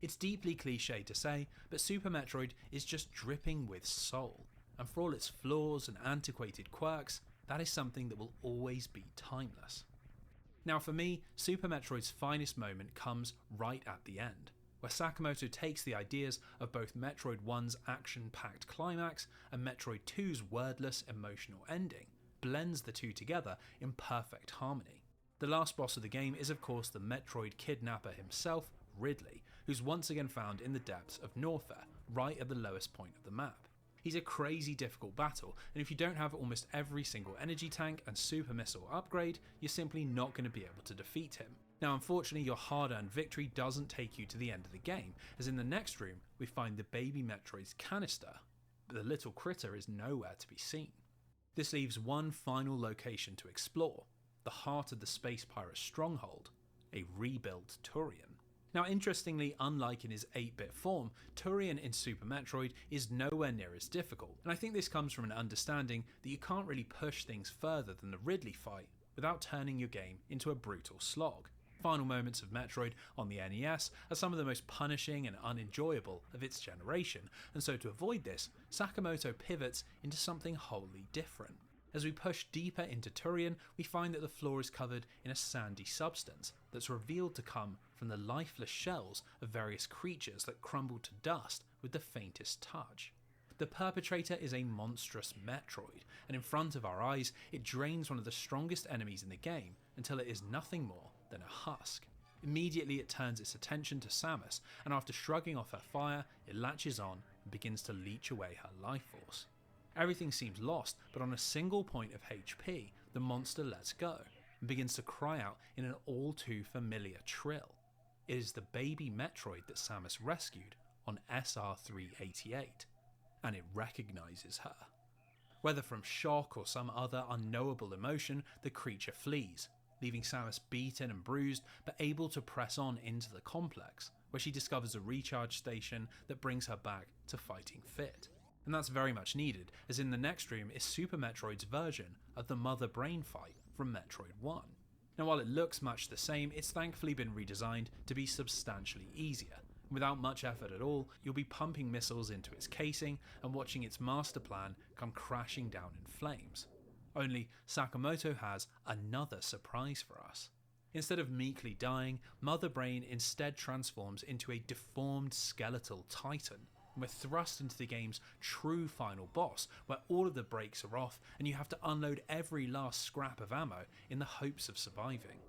Speaker 10: It's deeply cliche to say, but Super Metroid is just dripping with soul, and for all its flaws and antiquated quirks, that is something that will always be timeless. Now for me, Super Metroid's finest moment comes right at the end, where Sakamoto takes the ideas of both Metroid 1's action-packed climax and Metroid 2's wordless, emotional ending, blends the two together in perfect harmony. The last boss of the game is of course the Metroid kidnapper himself, Ridley, who's once again found in the depths of Norfair, right at the lowest point of the map. He's a crazy difficult battle, and if you don't have almost every single energy tank and super missile upgrade, you're simply not going to be able to defeat him. Now unfortunately your hard-earned victory doesn't take you to the end of the game, as in the next room we find the baby Metroid's canister, but the little critter is nowhere to be seen. This leaves one final location to explore, the heart of the space pirate stronghold, a rebuilt Turian. Now interestingly, unlike in his 8-bit form, Turian in Super Metroid is nowhere near as difficult, and I think this comes from an understanding that you can't really push things further than the Ridley fight without turning your game into a brutal slog. Final moments of Metroid on the NES are some of the most punishing and unenjoyable of its generation, and so to avoid this, Sakamoto pivots into something wholly different. As we push deeper into Turian, we find that the floor is covered in a sandy substance that's revealed to come from the lifeless shells of various creatures that crumble to dust with the faintest touch. The perpetrator is a monstrous Metroid, and in front of our eyes, it drains one of the strongest enemies in the game until it is nothing more than a husk. Immediately it turns its attention to Samus, and after shrugging off her fire, it latches on and begins to leech away her life force. Everything seems lost, but on a single point of HP, the monster lets go and begins to cry out in an all too familiar trill. It is the baby Metroid that Samus rescued on SR388, and it recognises her. Whether from shock or some other unknowable emotion, the creature flees, leaving Samus beaten and bruised, but able to press on into the complex, where she discovers a recharge station that brings her back to fighting fit. And that's very much needed, as in the next room is Super Metroid's version of the Mother Brain fight from Metroid 1. Now while it looks much the same, it's thankfully been redesigned to be substantially easier. Without much effort at all, you'll be pumping missiles into its casing and watching its master plan come crashing down in flames. Only Sakamoto has another surprise for us. Instead of meekly dying, Mother Brain instead transforms into a deformed skeletal titan. We're thrust into the game's true final boss, where all of the brakes are off and you have to unload every last scrap of ammo in the hopes of surviving.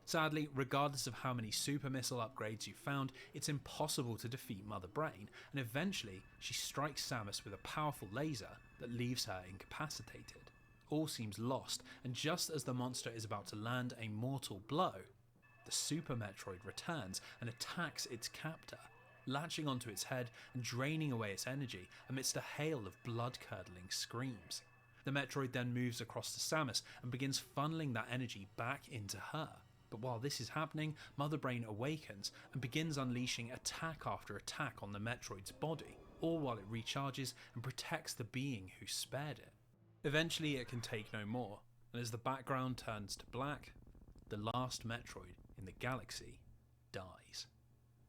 Speaker 10: Sadly, regardless of how many super missile upgrades you found, it's impossible to defeat Mother Brain, and eventually she strikes Samus with a powerful laser that leaves her incapacitated. all seems lost, and just as the monster is about to land a mortal blow, the Super Metroid returns and attacks its captor, latching onto its head and draining away its energy amidst a hail of blood-curdling screams. The Metroid then moves across to Samus and begins funneling that energy back into her. But while this is happening, Mother Brain awakens and begins unleashing attack after attack on the Metroid's body, all while it recharges and protects the being who spared it. Eventually it can take no more, and as the background turns to black, the last Metroid in the galaxy dies.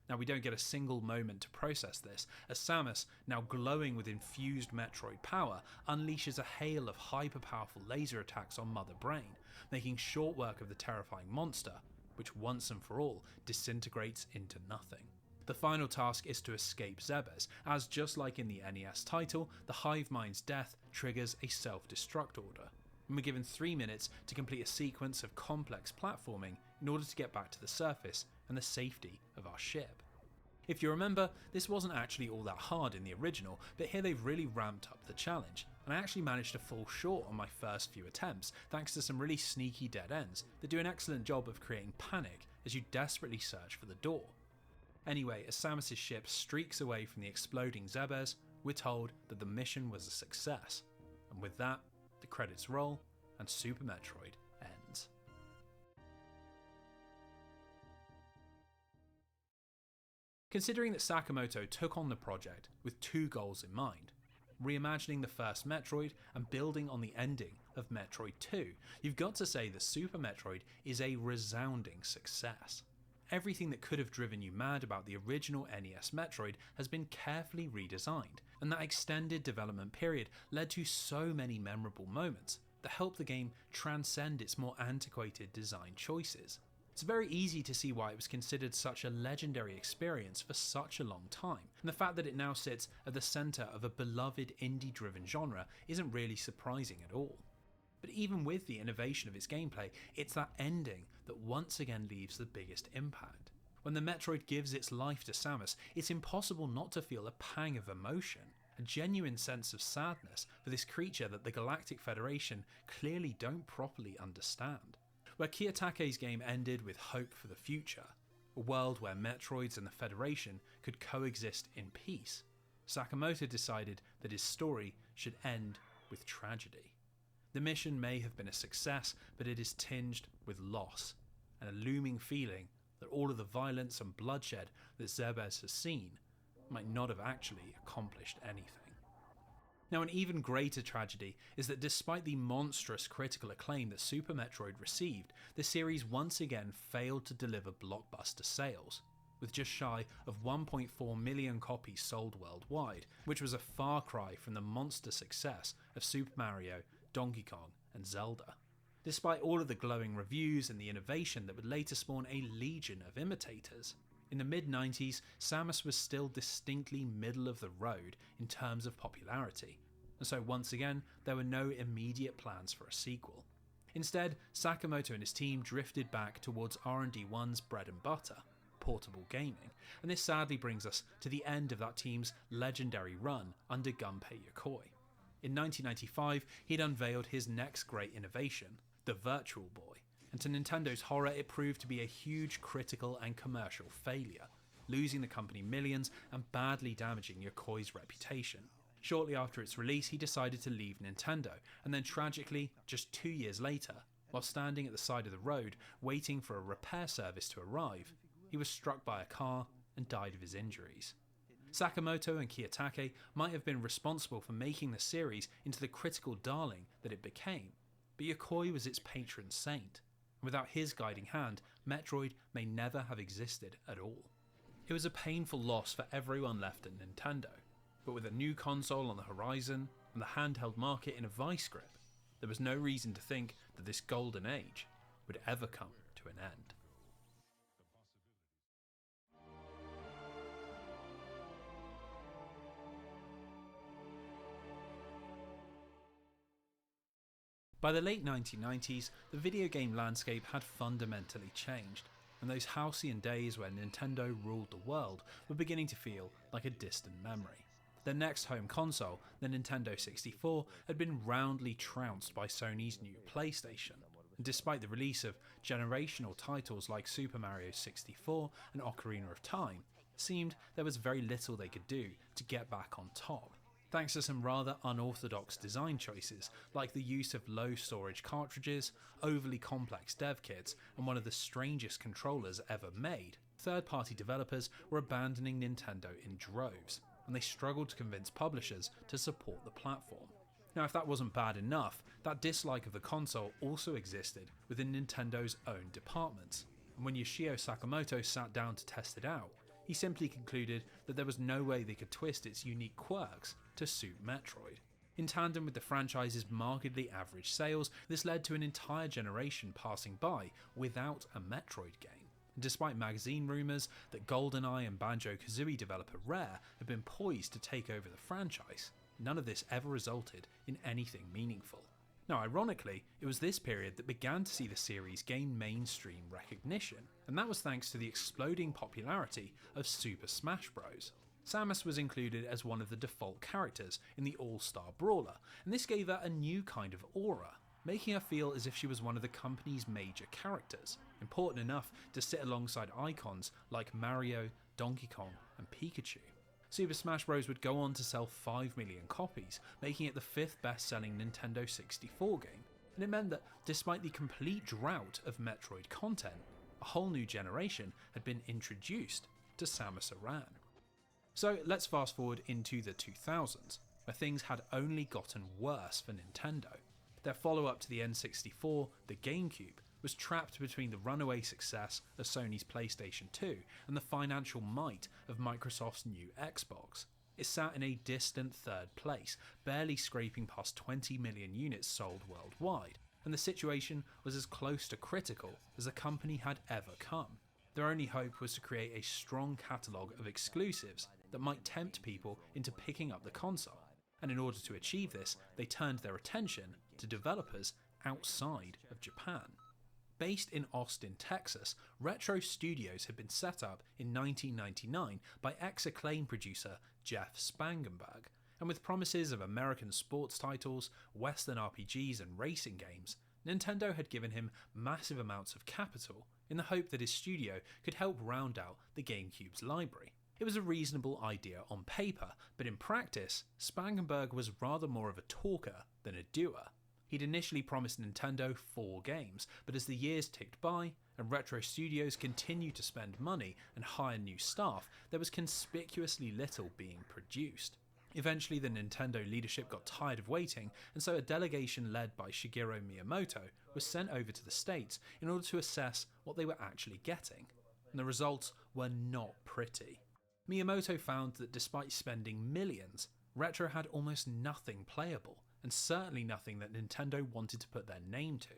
Speaker 10: Now we don't get a single moment to process this, as Samus, now glowing with infused Metroid power, unleashes a hail of hyper-powerful laser attacks on Mother Brain, making short work of the terrifying monster, which once and for all disintegrates into nothing. The final task is to escape Zebes, as just like in the NES title, the Hive Mind's death triggers a self-destruct order, and we're given 3 minutes to complete a sequence of complex platforming in order to get back to the surface and the safety of our ship. If you remember, this wasn't actually all that hard in the original, but here they've really ramped up the challenge, and I actually managed to fall short on my first few attempts thanks to some really sneaky dead ends that do an excellent job of creating panic as you desperately search for the door. Anyway, as Samus' ship streaks away from the exploding Zebes, we're told that the mission was a success, and with that, the credits roll and Super Metroid ends. Considering that Sakamoto took on the project with 2 goals in mind, reimagining the first Metroid and building on the ending of Metroid 2, you've got to say that Super Metroid is a resounding success. Everything that could have driven you mad about the original NES Metroid has been carefully redesigned, and that extended development period led to so many memorable moments that helped the game transcend its more antiquated design choices. It's very easy to see why it was considered such a legendary experience for such a long time, and the fact that it now sits at the centre of a beloved indie-driven genre isn't really surprising at all. But even with the innovation of its gameplay, it's that ending that once again leaves the biggest impact. When the Metroid gives its life to Samus, it's impossible not to feel a pang of emotion, a genuine sense of sadness for this creature that the Galactic Federation clearly don't properly understand. Where Kiyotaka's game ended with hope for the future, a world where Metroids and the Federation could coexist in peace, Sakamoto decided that his story should end with tragedy. The mission may have been a success, but it is tinged with loss, and a looming feeling that all of the violence and bloodshed that Zebes has seen might not have actually accomplished anything. Now, an even greater tragedy is that despite the monstrous critical acclaim that Super Metroid received, the series once again failed to deliver blockbuster sales, with just shy of 1.4 million copies sold worldwide, which was a far cry from the monster success of Super Mario, Donkey Kong, and Zelda. Despite all of the glowing reviews and the innovation that would later spawn a legion of imitators, in the mid-90s, Samus was still distinctly middle of the road in terms of popularity, and so once again, there were no immediate plans for a sequel. Instead, Sakamoto and his team drifted back towards R&D1's bread and butter, portable gaming, and this sadly brings us to the end of that team's legendary run under Gunpei Yokoi. In 1995, he'd unveiled his next great innovation, the Virtual Boy, and to Nintendo's horror it proved to be a huge critical and commercial failure, losing the company millions and badly damaging Yokoi's reputation. Shortly after its release, he decided to leave Nintendo, and then tragically, just 2 years later, while standing at the side of the road waiting for a repair service to arrive, he was struck by a car and died of his injuries. Sakamoto and Kiyotake might have been responsible for making the series into the critical darling that it became, but Yokoi was its patron saint, and without his guiding hand, Metroid may never have existed at all. It was a painful loss for everyone left at Nintendo, but with a new console on the horizon and the handheld market in a vice grip, there was no reason to think that this golden age would ever come to an end. By the late 1990s, the video game landscape had fundamentally changed, and those halcyon days where Nintendo ruled the world were beginning to feel like a distant memory. Their next home console, the Nintendo 64, had been roundly trounced by Sony's new PlayStation. And despite the release of generational titles like Super Mario 64 and Ocarina of Time, it seemed there was very little they could do to get back on top. Thanks to some rather unorthodox design choices, like the use of low storage cartridges, overly complex dev kits, and one of the strangest controllers ever made, third-party developers were abandoning Nintendo in droves, and they struggled to convince publishers to support the platform. Now, if that wasn't bad enough, that dislike of the console also existed within Nintendo's own departments, and when Yoshio Sakamoto sat down to test it out, he simply concluded that there was no way they could twist its unique quirks to suit Metroid. In tandem with the franchise's markedly average sales, this led to an entire generation passing by without a Metroid game. Despite magazine rumours that GoldenEye and Banjo-Kazooie developer Rare had been poised to take over the franchise, none of this ever resulted in anything meaningful. Now, ironically, it was this period that began to see the series gain mainstream recognition, and that was thanks to the exploding popularity of Super Smash Bros. Samus was included as one of the default characters in the All-Star Brawler, and this gave her a new kind of aura, making her feel as if she was one of the company's major characters, important enough to sit alongside icons like Mario, Donkey Kong, and Pikachu. Super Smash Bros. Would go on to sell 5 million copies, making it the 5th best-selling Nintendo 64 game, and it meant that despite the complete drought of Metroid content, a whole new generation had been introduced to Samus Aran. So let's fast forward into the 2000s, where things had only gotten worse for Nintendo. Their follow-up to the N64, the GameCube, was trapped between the runaway success of Sony's PlayStation 2 and the financial might of Microsoft's new Xbox. It sat in a distant third place, barely scraping past 20 million units sold worldwide, and the situation was as close to critical as the company had ever come. Their only hope was to create a strong catalogue of exclusives that might tempt people into picking up the console, and in order to achieve this, they turned their attention to developers outside of Japan. Based in Austin, Texas, Retro Studios had been set up in 1999 by ex-Acclaim producer Jeff Spangenberg, and with promises of American sports titles, Western RPGs and racing games, Nintendo had given him massive amounts of capital in the hope that his studio could help round out the GameCube's library. It was a reasonable idea on paper, but in practice, Spangenberg was rather more of a talker than a doer. He'd initially promised Nintendo 4 games, but as the years ticked by and Retro Studios continued to spend money and hire new staff, there was conspicuously little being produced. Eventually, the Nintendo leadership got tired of waiting, and so a delegation led by Shigeru Miyamoto was sent over to the States in order to assess what they were actually getting. And the results were not pretty. Miyamoto found that despite spending millions, Retro had almost nothing playable, and certainly nothing that Nintendo wanted to put their name to.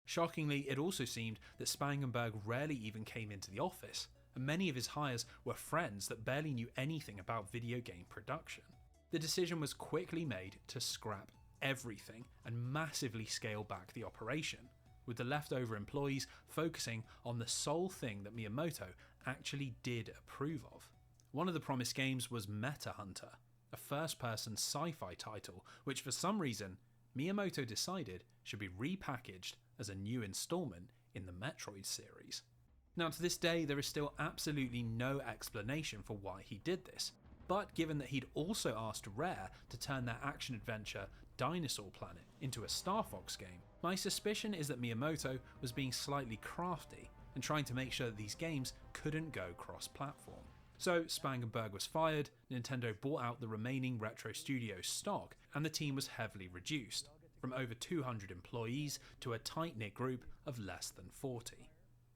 Speaker 10: Shockingly, it also seemed that Spangenberg rarely even came into the office, and many of his hires were friends that barely knew anything about video game production. The decision was quickly made to scrap everything and massively scale back the operation, with the leftover employees focusing on the sole thing that Miyamoto actually did approve of. One of the promised games was Meta Hunter, a first-person sci-fi title which for some reason Miyamoto decided should be repackaged as a new installment in the Metroid series. Now, to this day, there is still absolutely no explanation for why he did this, but given that he'd also asked Rare to turn their action-adventure Dinosaur Planet into a Star Fox game, my suspicion is that Miyamoto was being slightly crafty and trying to make sure that these games couldn't go cross-platform. So Spangenberg was fired, Nintendo bought out the remaining Retro Studios stock, and the team was heavily reduced, from over 200 employees to a tight-knit group of less than 40.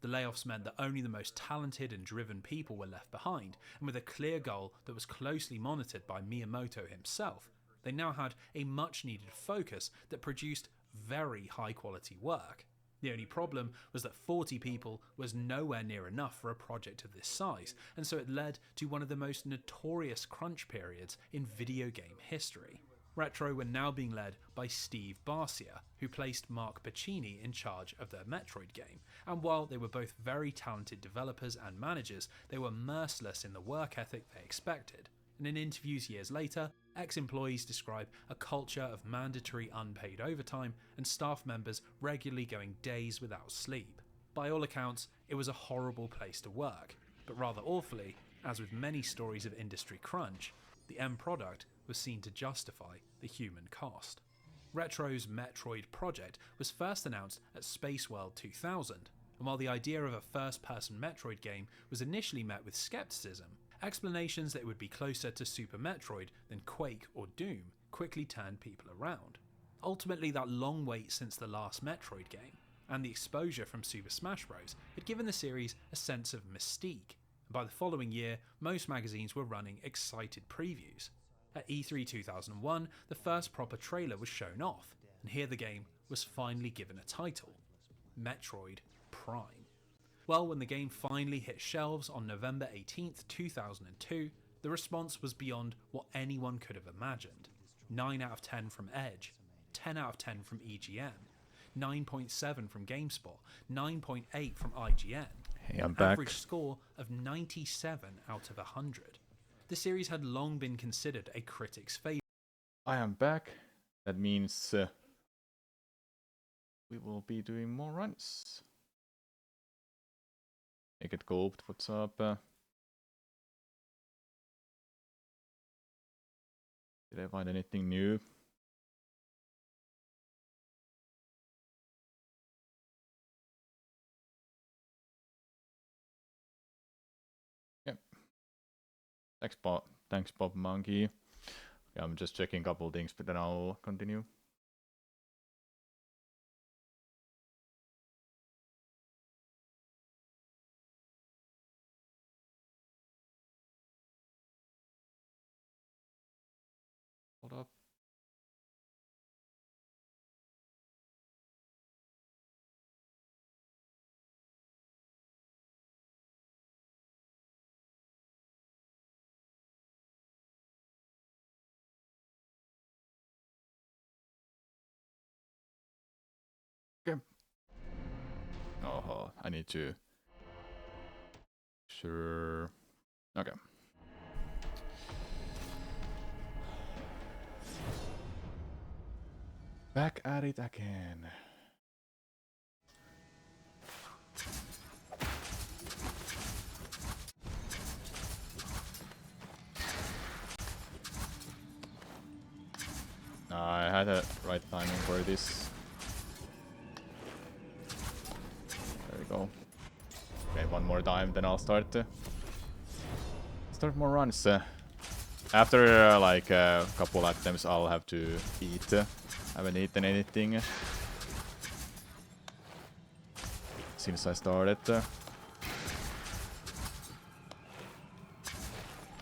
Speaker 10: The layoffs meant that only the most talented and driven people were left behind, and with a clear goal that was closely monitored by Miyamoto himself, they now had a much-needed focus that produced very high-quality work. The only problem was that 40 people was nowhere near enough for a project of this size, and so it led to one of the most notorious crunch periods in video game history. Retro were now being led by Steve Barcia, who placed Mark Pacini in charge of their Metroid game, and while they were both very talented developers and managers, they were merciless in the work ethic they expected. And in interviews years later, Ex-employees describe a culture of mandatory unpaid overtime and staff members regularly going days without sleep. By all accounts, it was a horrible place to work, but rather awfully, as with many stories of industry crunch, the end product was seen to justify the human cost. Retro's Metroid project was first announced at Space World 2000, and while the idea of a first-person Metroid game was initially met with skepticism, explanations that it would be closer to Super Metroid than Quake or Doom quickly turned people around. Ultimately, that long wait since the last Metroid game, and the exposure from Super Smash Bros. Had given the series a sense of mystique, and by the following year, most magazines were running excited previews. At E3 2001, the first proper trailer was shown off, and here the game was finally given a title: Metroid Prime. Well, when the game finally hit shelves on November 18th, 2002, the response was beyond what anyone could have imagined. 9 out of 10 from Edge, 10 out of 10 from EGM, 9.7 from GameSpot, 9.8 from IGN,
Speaker 1: Hey, I'm
Speaker 10: an
Speaker 1: back.
Speaker 10: average score of 97 out of 100. The series had long been considered a critic's favourite.
Speaker 1: I am back. That means we will be doing more runs. Make it Gulped, what's up? Did I find anything new? Yep. Thanks, Bob Monkey. Yeah, I'm just checking a couple things, but then I'll continue. Hold up. Okay. Oh, I need to. Sure. Okay. Back at it again. I had a right timing for this. There we go. Okay, one more time, then I'll start more runs. After like a couple attempts, I'll have to eat. Haven't eaten anything since I started.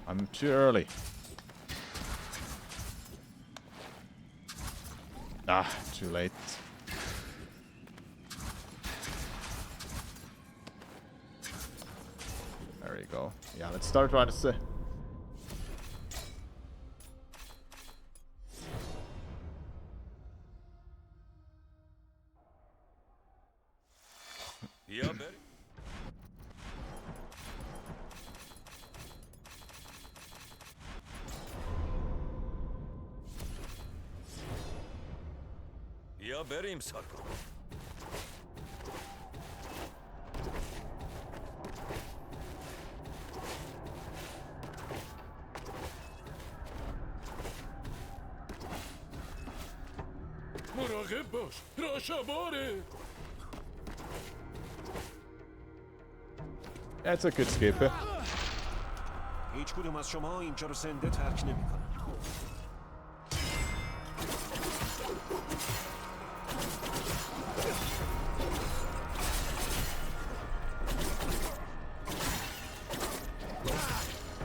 Speaker 1: I'm too early. Ah, too late. There we go. Yeah, let's start runs.
Speaker 5: Yeah, Betty. Ja, بریم سالکو.
Speaker 2: مراقب باش، راشباره.
Speaker 1: That's a good skip.
Speaker 4: هیچ کدوم از شما اینجا رو زنده ترک نمی‌کنن.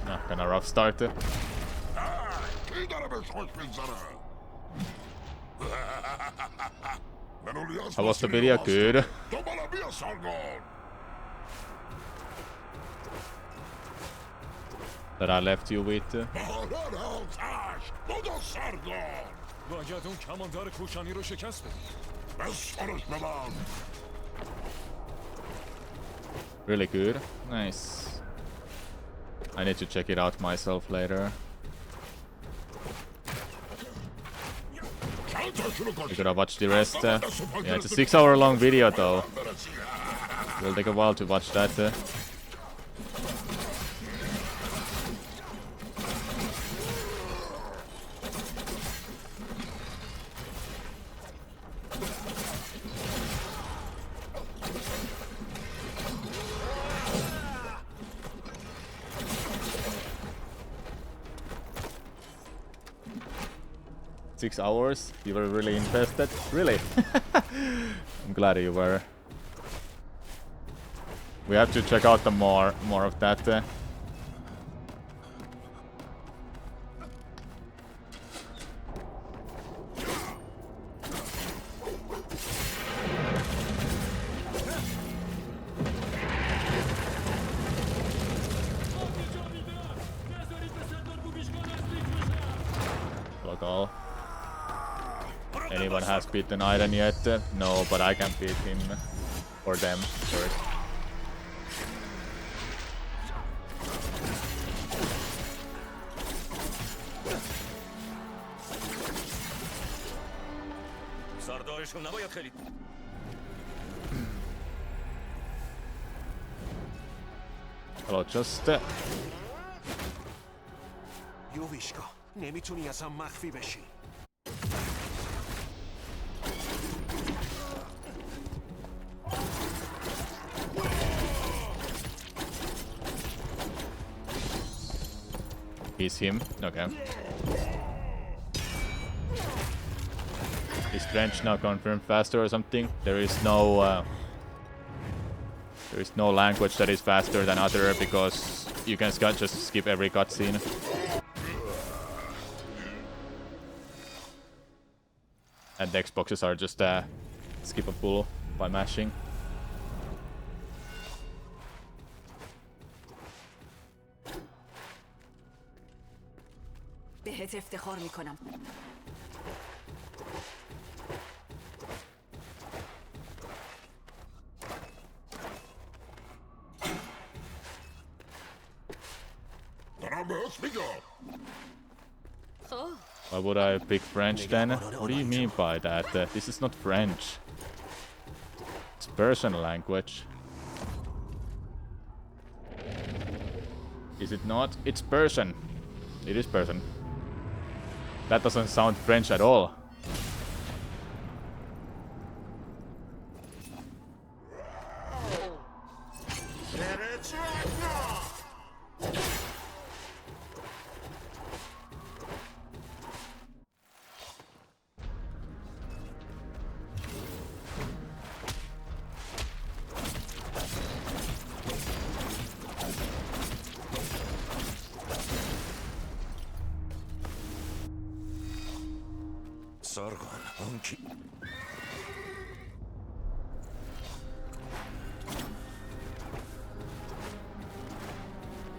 Speaker 1: Nah, kind of rough start.
Speaker 2: کی داره بهش خوش می‌گذره؟
Speaker 1: How was the video? Good.
Speaker 2: دوباره بیا سالگان.
Speaker 1: That I left you with.
Speaker 2: بهاران آتش، بدو سالگان.
Speaker 4: باید اون کماندار کوشانی رو شکست بدی.
Speaker 2: بس سرش ببند.
Speaker 1: Really good. Nice. I need to check it out myself later. We gotta watch the rest. Yeah, it's a 6-hour long video though. Will take a while to watch that. 6 hours? You were really invested? Really? I'm glad you were. We have to check out the more of that. Local. Anyone has beaten Aiden yet? No, but I can beat him or them first. Hello, just
Speaker 4: یوویشکا نمیتونی اصلا مخفی بشی.
Speaker 1: He's him. Okay. Is Trench now confirmed faster or something? There is no language that is faster than other because you can just skip every cutscene. And the Xboxes are just skippable by mashing.
Speaker 7: بهت افتخار میکنم.
Speaker 1: Why would I pick French then? What do you mean by that? This is not French. It's Persian language. Is it not? It's Persian. It is Persian. That doesn't sound French at all.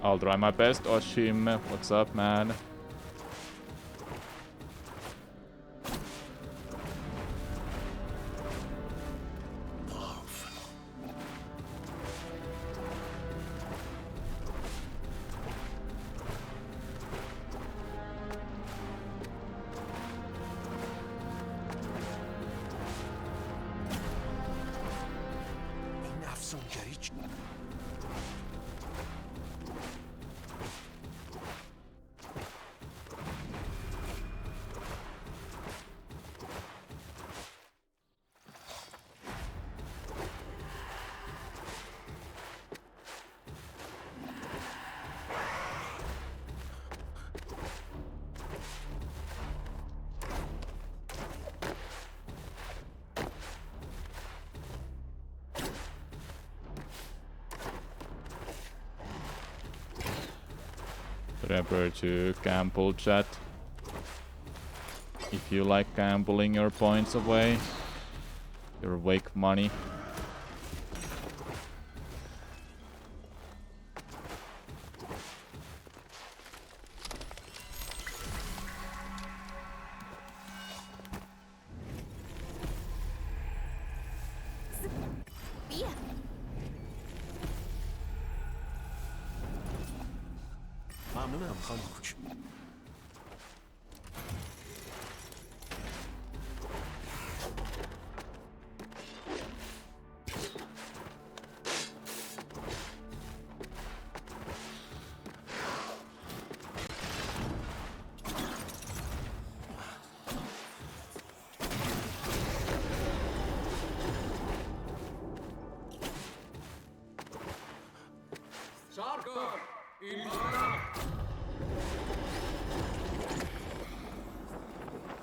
Speaker 1: I'll try my best, Oshim. What's up, man? Remember to gamble, chat. If you like gambling your points away, your wake money.
Speaker 4: ممنونم خانم کوچ.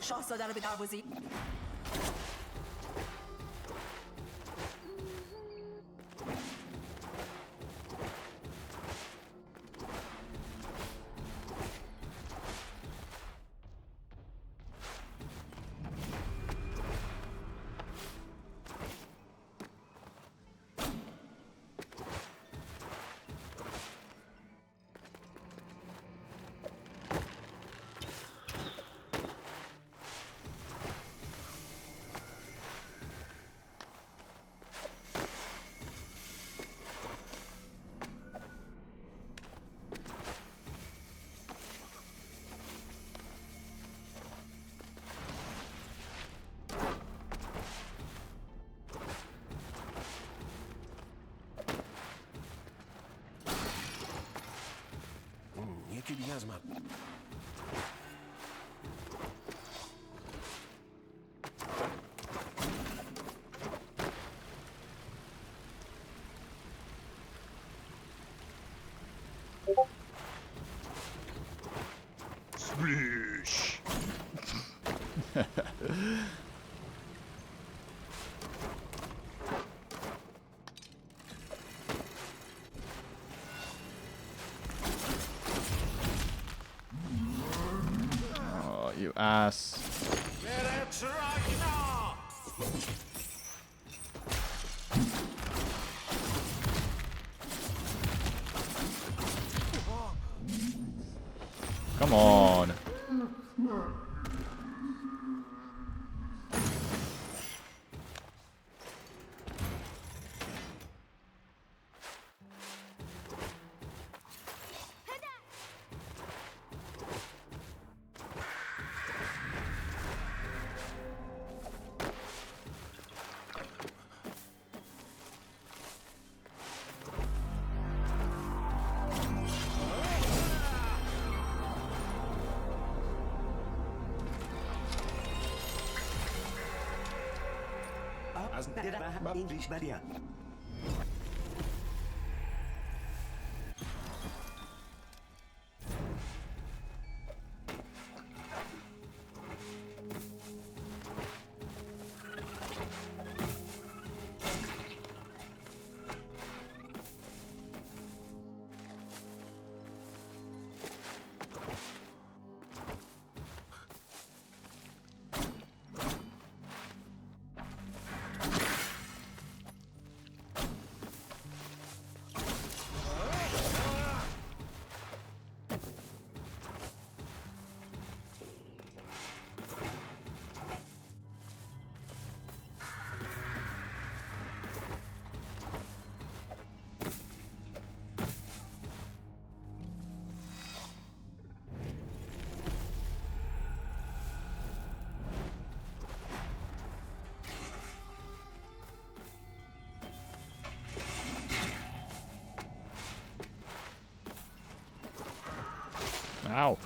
Speaker 7: شاهزاده رو به دروازه
Speaker 4: یکی دیگه از من.
Speaker 1: Splish. Oh, you ass. Come on.
Speaker 8: از درخت این ریش بریا.
Speaker 1: Ow.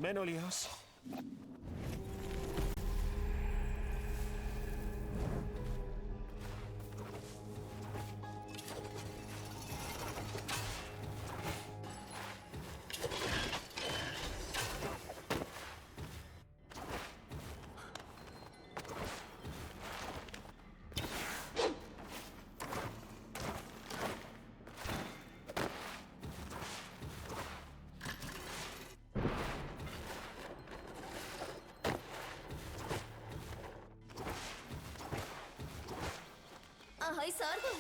Speaker 4: منولیاس.
Speaker 6: آهای سارگون.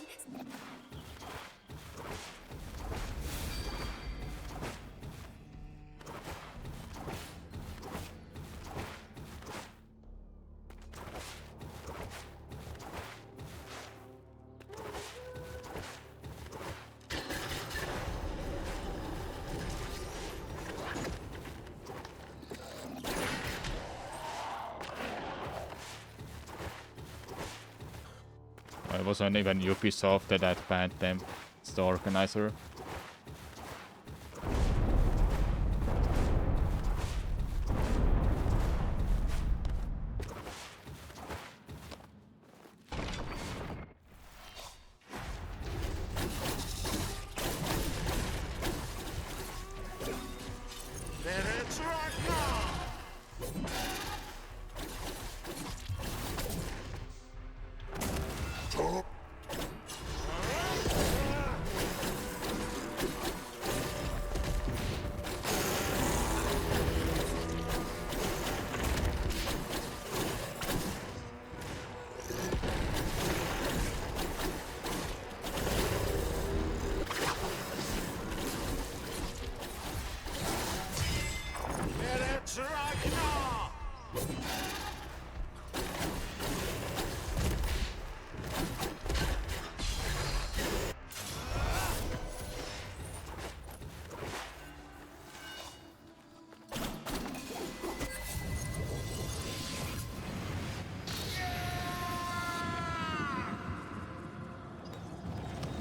Speaker 1: It wasn't even Ubisoft that banned them. It's the organizer.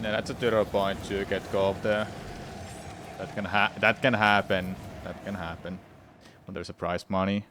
Speaker 1: Yeah, that's a turtle point to get gold there. That can happen. That can happen. When there's a prize money.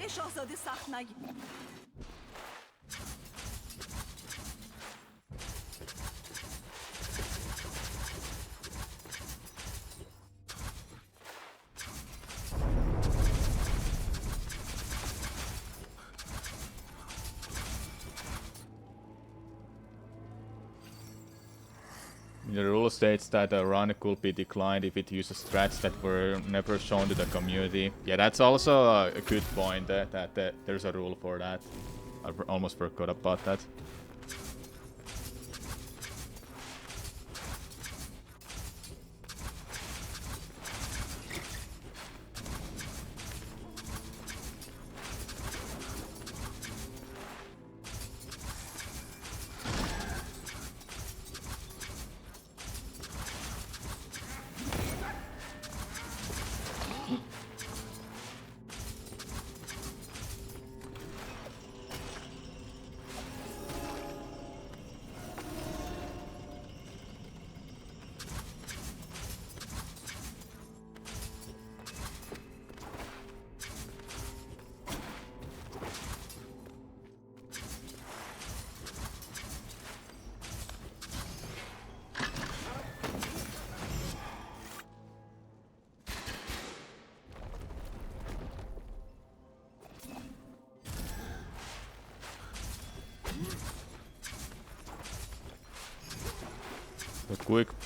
Speaker 7: به شاهزاده سخت نگیر.
Speaker 1: The rule states that a run could be declined if it uses strats that were never shown to the community. Yeah, that's also a good point, that there's a rule for that. I almost forgot about that.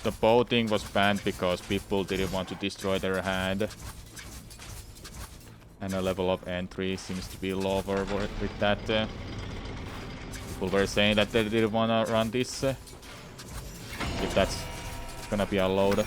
Speaker 1: The boating was banned because people didn't want to destroy their hand. And the level of entry seems to be lower with that. People were saying that they didn't want to run this. If that's gonna be allowed.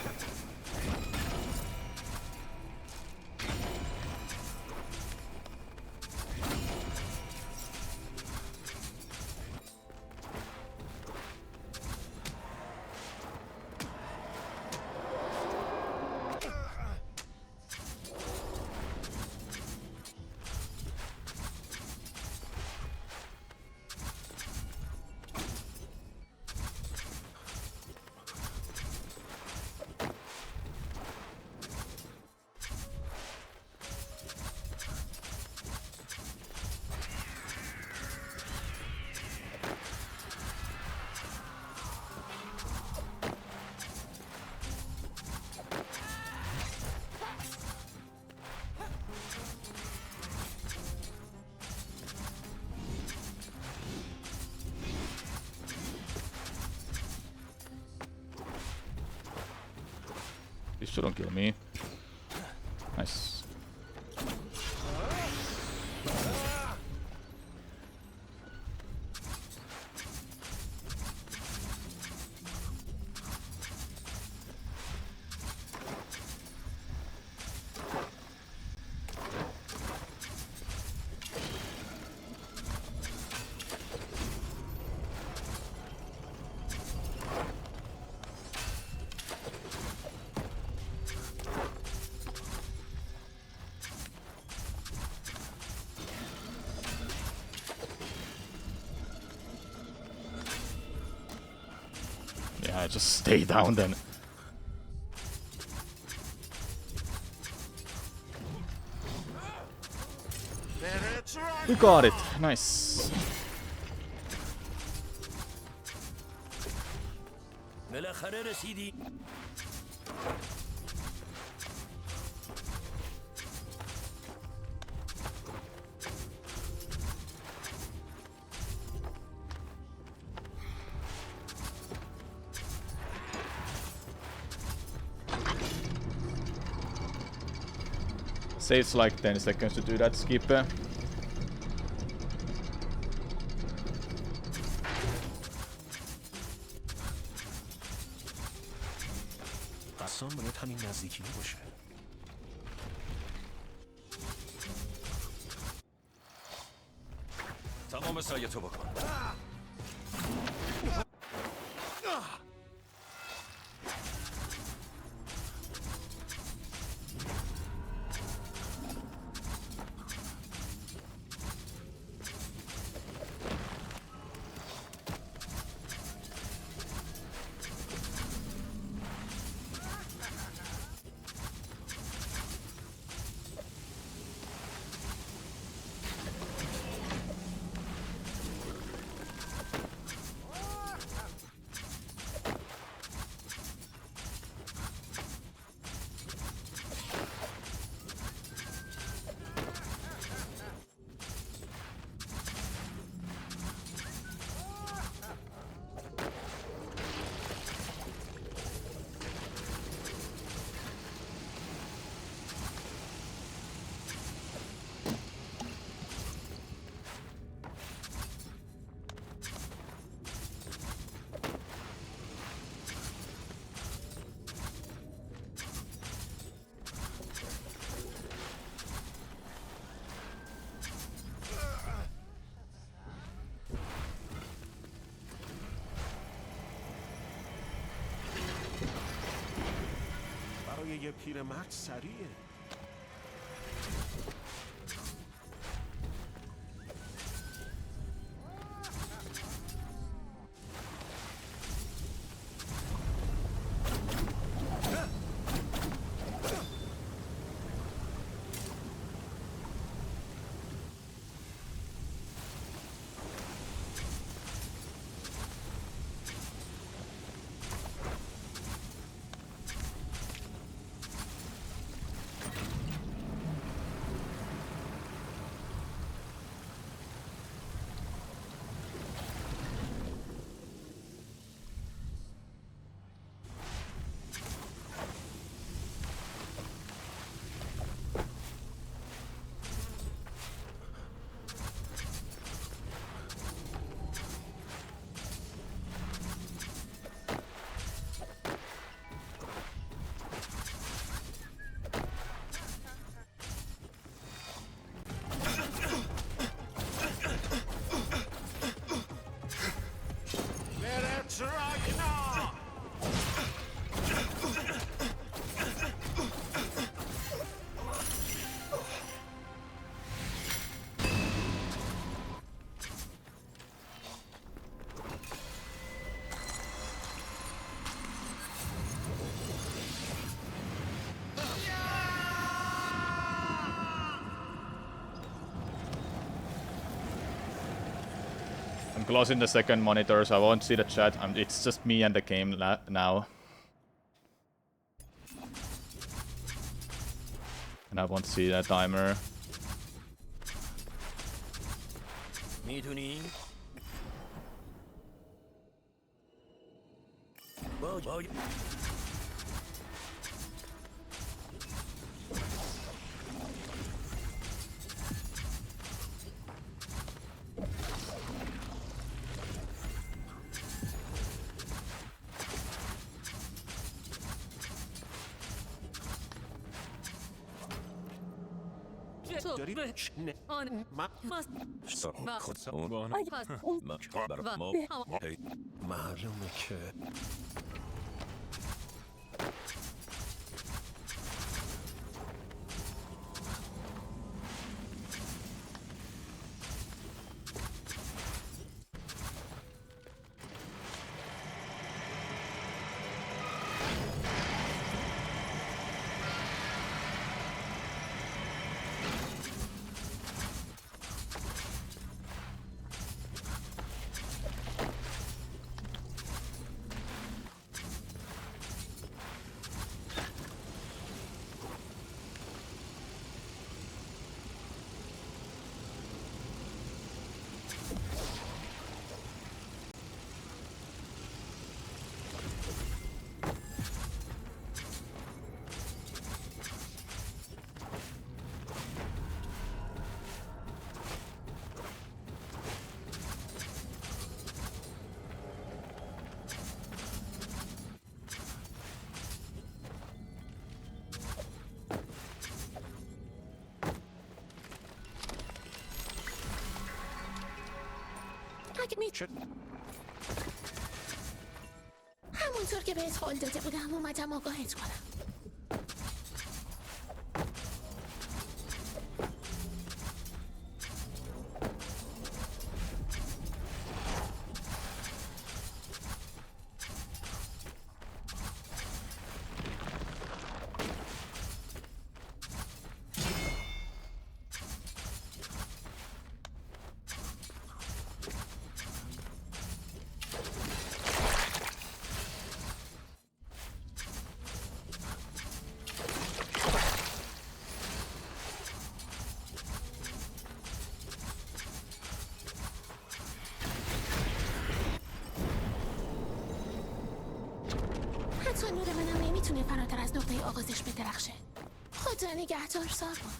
Speaker 1: This shouldn't kill me. Nice. Yeah, just stay down then. We got it. Nice.
Speaker 3: بالاخره رسیدی.
Speaker 1: Saves like 10 seconds to do that, skip.
Speaker 4: قسام باید همین نزدیکی باشه.
Speaker 5: تمام سعی تو بکن.
Speaker 4: برای یه پیرمرد سریعه.
Speaker 1: I'm closing the second monitor, so I won't see the chat. It's just me and the game now. And I won't see the timer.
Speaker 3: میدونی؟
Speaker 9: تو
Speaker 4: داری
Speaker 9: به
Speaker 4: نه
Speaker 9: آن
Speaker 4: من
Speaker 9: مست
Speaker 4: خود
Speaker 9: پس
Speaker 4: معلومه که
Speaker 6: اگه همونطور که بهت قول داده بودم اومدم آگاهت کنم. حتی نور منم نمیتونه فراتر از نقطه آغازش بدرخشه. خدا نگهدار ساربان.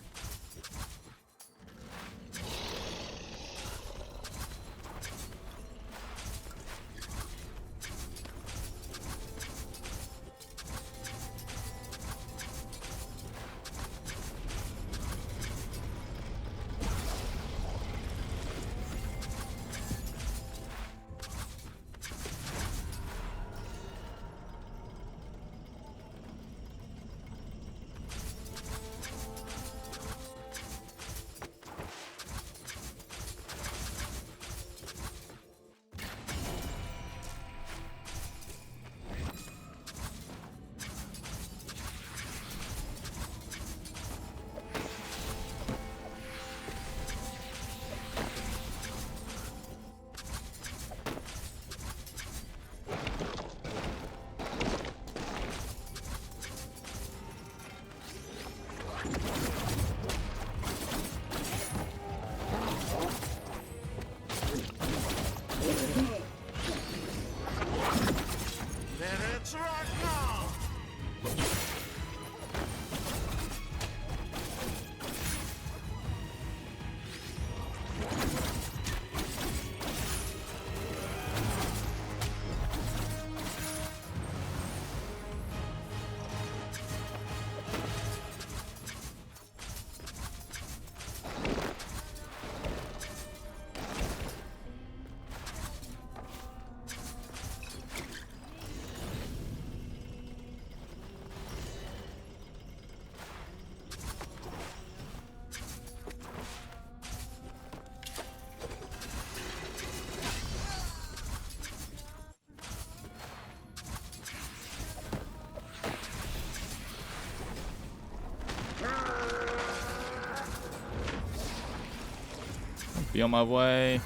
Speaker 1: Be on my way.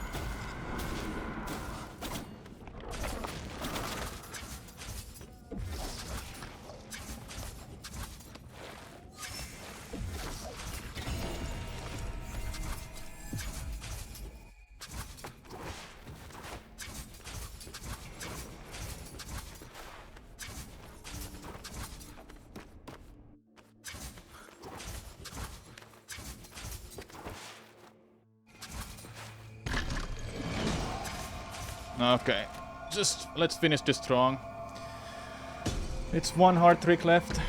Speaker 1: Okay, just let's finish this strong. It's one hard trick left.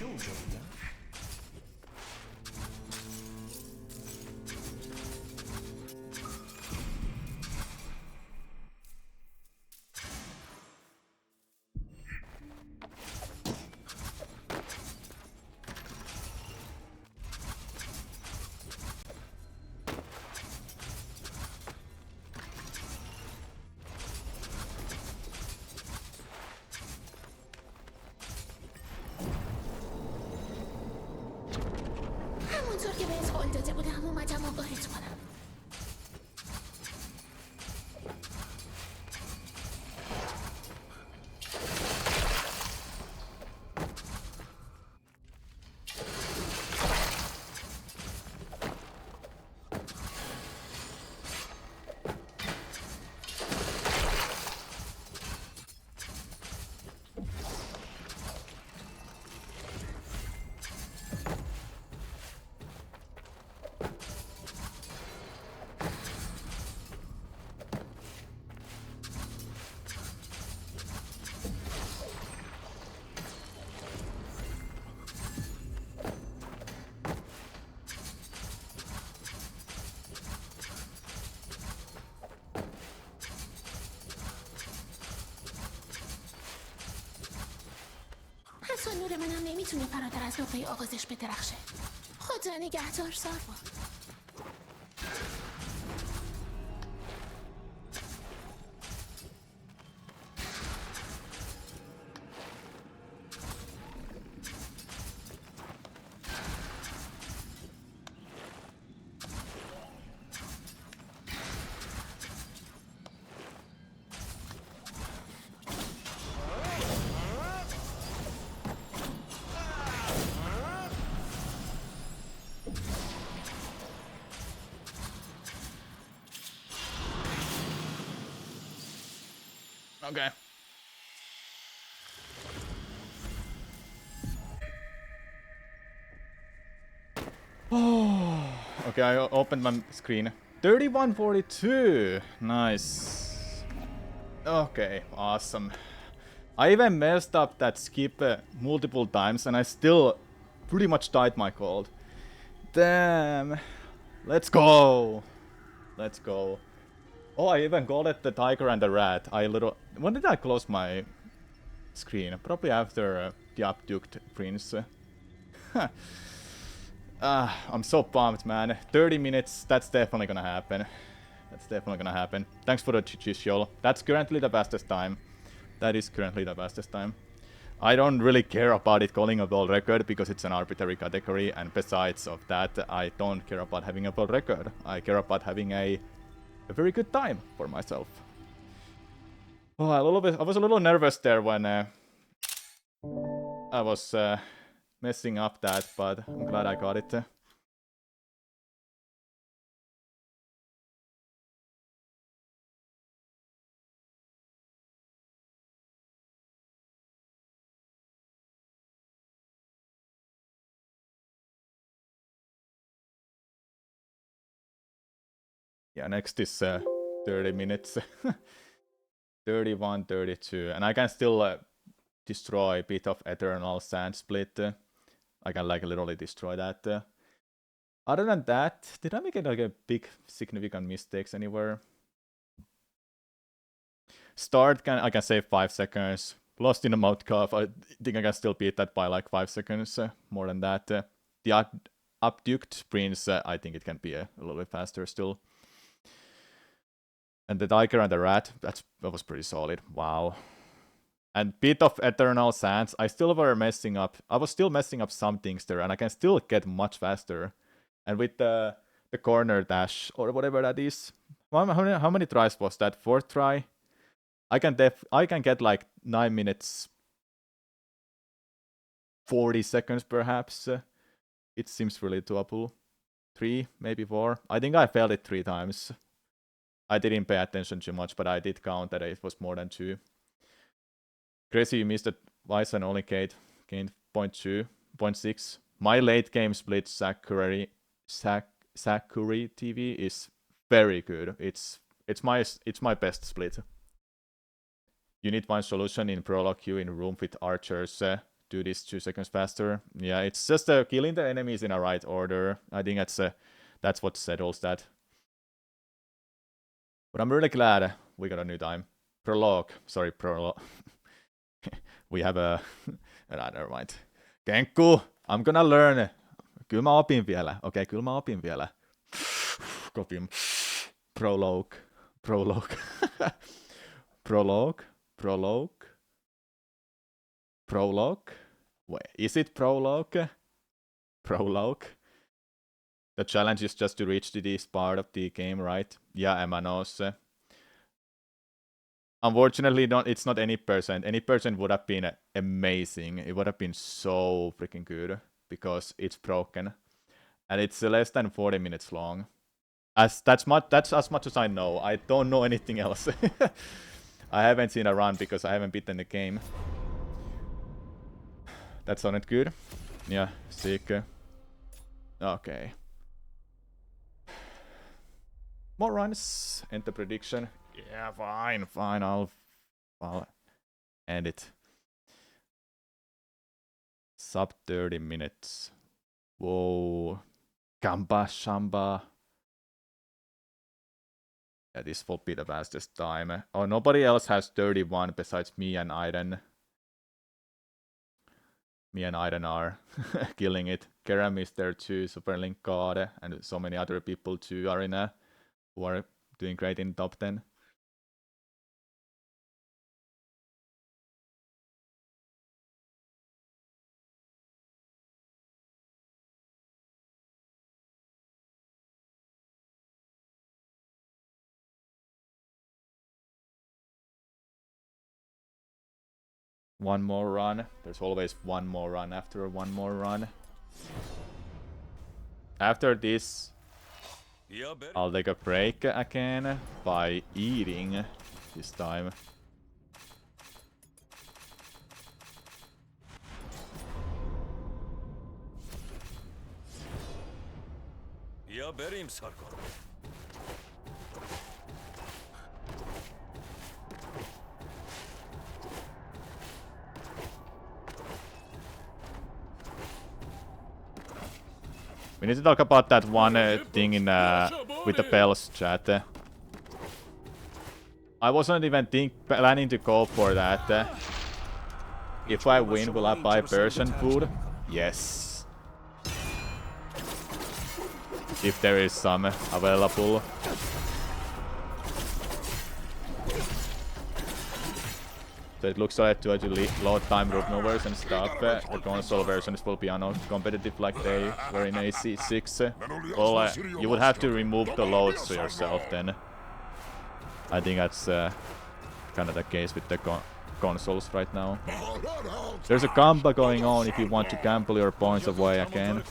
Speaker 4: میشه اونجا بودن؟
Speaker 6: همونطور که بهت قول داده بودم اومدم آگاهت کنم. حتی نور منم نمیتونه فراتر از نقطه آغازش بدرخشه. خدا نگهدار ساروا.
Speaker 1: Okay. Oh, okay, I opened my screen. 3142. Nice. Okay, awesome. I even messed up that skip multiple times and I still pretty much died my cold. Damn. Let's go. Let's go. Oh, I even called it the tiger and the rat. When did I close my screen? Probably after the abducted prince. I'm so pumped, man. 30 minutes, that's definitely gonna happen. That's definitely gonna happen. Thanks for the Chichishol. That's currently the fastest time. That is currently the fastest time. I don't really care about it calling a world record because it's an arbitrary category, and besides of that, I don't care about having a world record. I care about having a very good time for myself. Oh, I was a little nervous there when I was messing up that, but I'm glad I got it. Yeah, next is 30 minutes. 31, 32. And I can still destroy a bit of Eternal Sand Split. I can like literally destroy that. Other than that, did I make like a big significant mistakes anywhere? Start, I can save 5 seconds. Lost in a mouth cuff. I think I can still beat that by like 5 seconds. More than that. The abducted prince, I think it can be a little bit faster still. And the tiger and the rat, that was pretty solid. Wow. And bit of Eternal Sands, I was still messing up some things there, and I can still get much faster. And with the corner dash, or whatever that is, how many tries was that? 4th try? I can get like 9 minutes 40 seconds perhaps. It seems really doable. 3, maybe 4. I think I failed it 3 times. I didn't pay attention too much, but I did count that it was more than 2. Crazy you missed it twice and only gained 0.2, 0.6. My late game split Sakura TV is very good. It's my best split. You need one solution in prologue queue in room with archers do this 2 seconds faster. Yeah, it's just killing the enemies in a right order. I think that's what settles that. But I'm really glad we got a new time. Prologue. Sorry, prologue. We have a... never mind. Kenkku, I'm gonna learn. Kyllä mä opin vielä. Okei, kyllä mä opin vielä. Kopin. Prologue. Prologue. Prologue. Prologue. Prologue. Wait, is it prologue? Prologue. The challenge is just to reach to this part of the game, right? Yeah, Emma knows. Unfortunately, it's not any percent. Any percent would have been amazing. It would have been so freaking good because it's broken, and it's less than 40 minutes long. That's as much as I know. I don't know anything else. I haven't seen a run because I haven't beaten the game. That sounded good. Yeah, sick. Okay. More runs. Enter prediction. Yeah, fine. I'll end it. Sub 30 minutes. Whoa. Gamba Shamba. Yeah, this will be the fastest time. Oh, nobody else has 31 besides me and Aiden. Me and Aiden are killing it. Kerem is there too, Superlink God, and so many other people too are in who are doing great in top 10. One more run. There's always one more run after one more run. After this, I'll take a break again by eating this time.
Speaker 5: یا بریم سرکار.
Speaker 1: We need to talk about that one thing in with the bells chat. I wasn't even planning to go for that. If I win, will I buy Persian food? Yes. If there is some available. So it looks like to actually load time root movers and stuff. The console versions will be uncompetitive like they were in AC6. Well, you would have to remove the loads yourself then. I think that's kind of the case with the consoles right now. There's a combo going on if you want to gamble your points away again.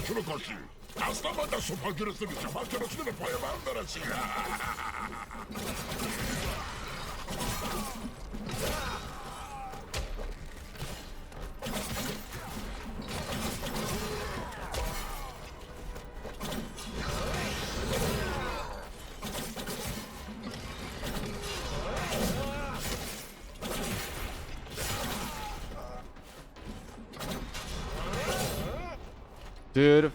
Speaker 2: شنو کاشی؟ اصلا من دست و پا گرفته میشم هر که رسید به پای من برسی.
Speaker 1: Dude,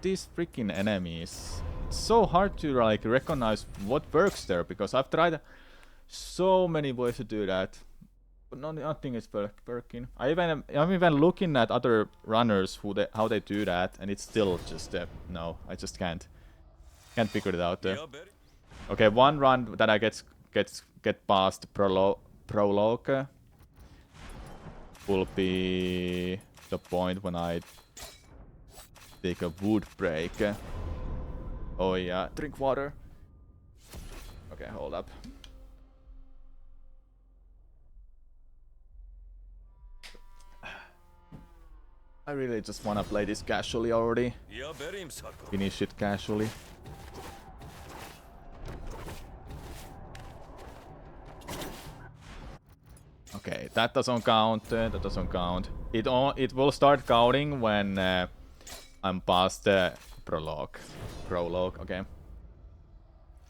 Speaker 1: these freaking enemies. It's so hard to like recognize what works there because I've tried so many ways to do that, but nothing is working. I'm even looking at other runners how they do that, and it's still just no. I just can't figure it out. Okay, one run that I get past prologue will be the point when I take a wood break. Oh yeah, drink water. Okay, hold up. I really just wanna play this casually already. Finish it casually. Okay, That doesn't count. That doesn't count. It will start counting when I'm past the prologue. Prologue, okay.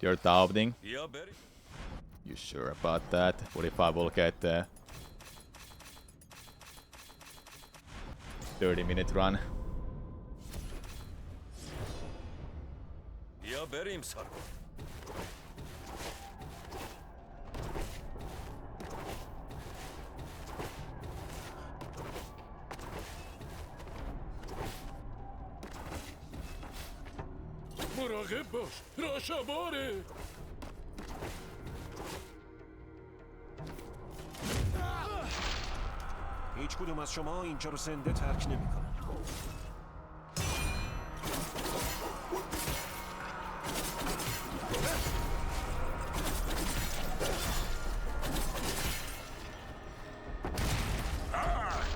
Speaker 1: You're doubting?
Speaker 5: Ya berim.
Speaker 1: You sure about that? What if I will get 30-minute run?
Speaker 5: Ya berim Sargon.
Speaker 2: مراقب باش راشاباره
Speaker 4: هیچ کدوم از شما اینجا رو زنده ترک نمیکنن.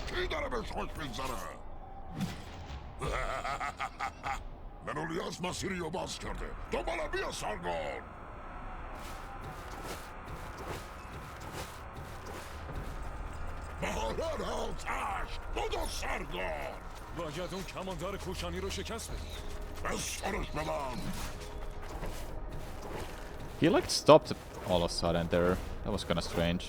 Speaker 2: کی داره بهش خوش میگذره منولیاس مسیری رو باز کرده دوباره بیا سارگون بهاران آتش بودو سارگون
Speaker 4: باید اون کماندار کوشانی رو شکست بدیم.
Speaker 2: به سرش بدم
Speaker 1: He like stopped all of a sudden there. That was kinda strange.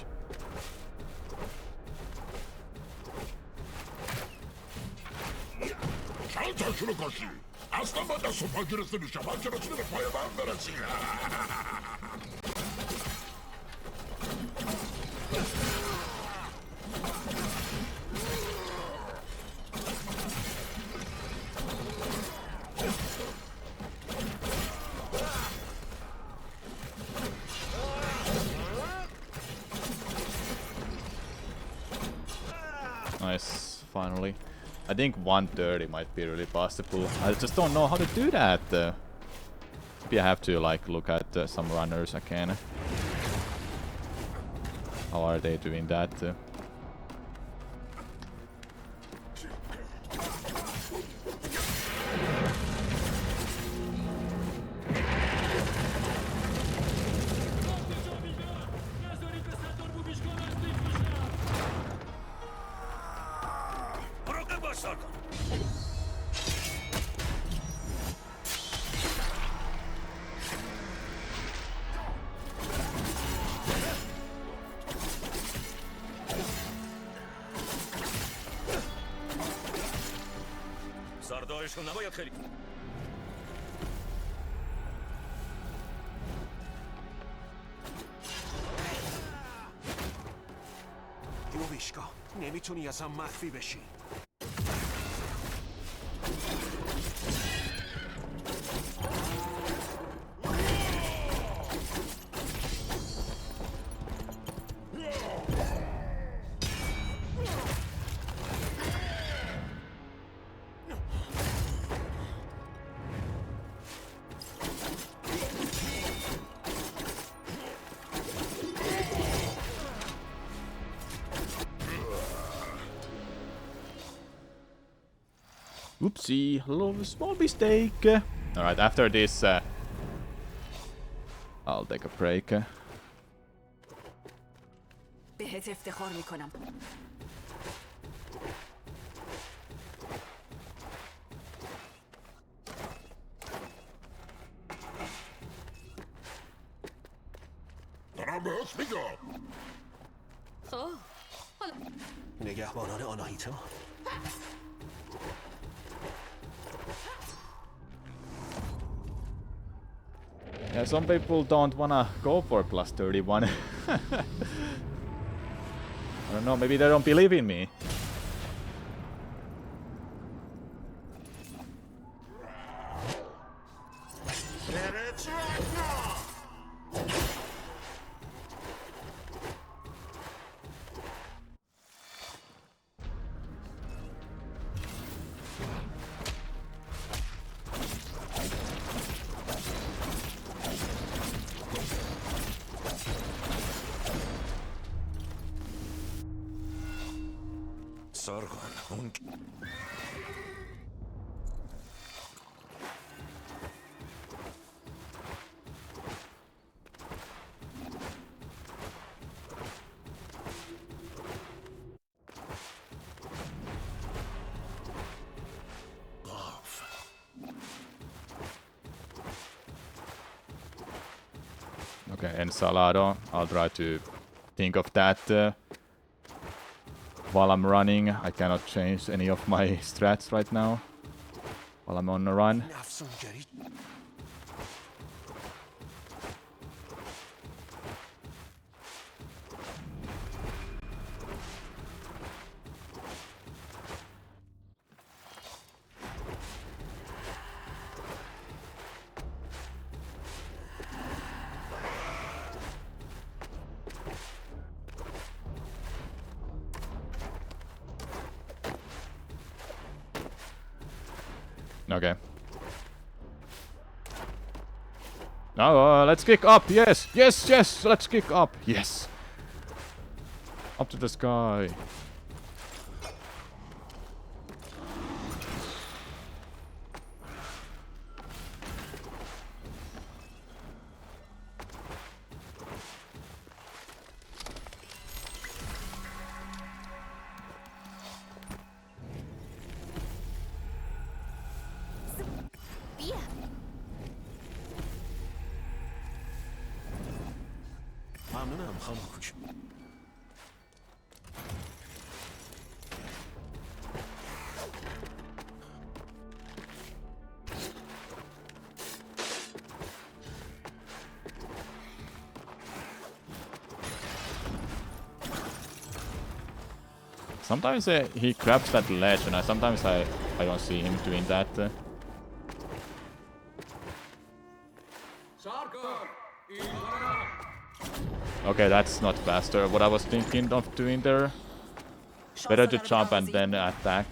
Speaker 2: چند تاشونو کاشی اصلا من دست و پا گرفته میشم من که رسیده به پای من برسی
Speaker 1: Nice, finally. I think 130 might be really possible. I just don't know how to do that. Maybe I have to like look at some runners again. How are they doing that?
Speaker 5: مراقب باش سارگون. سردارشون نباید خیلی
Speaker 4: یوبیشکا نمیتونی اصلا مخفی بشی.
Speaker 1: Oopsie, a little small mistake. Alright, after this, I'll take a break.
Speaker 7: بهت افتخار میکنم.
Speaker 2: دارم بهت میگم
Speaker 6: خب
Speaker 4: نگهبانان آناهیتا.
Speaker 1: Yeah, some people don't wanna go for plus 31. I don't know, maybe they don't believe in me.
Speaker 5: سارگون اون
Speaker 1: Okay, ensalado. I'll try to think of that while I'm running. I cannot change any of my strats right now while I'm on the run.
Speaker 4: افسونگری
Speaker 1: Okay. Now let's kick up. Yes, yes, yes. Let's kick up. Yes. Up to the sky.
Speaker 6: بیا.
Speaker 4: ممنونم خانم کوچ.
Speaker 1: Sometimes he grabs that ledge, and sometimes I don't see him doing that. Okay, that's not faster. What I was thinking of doing there. Better to jump and then attack.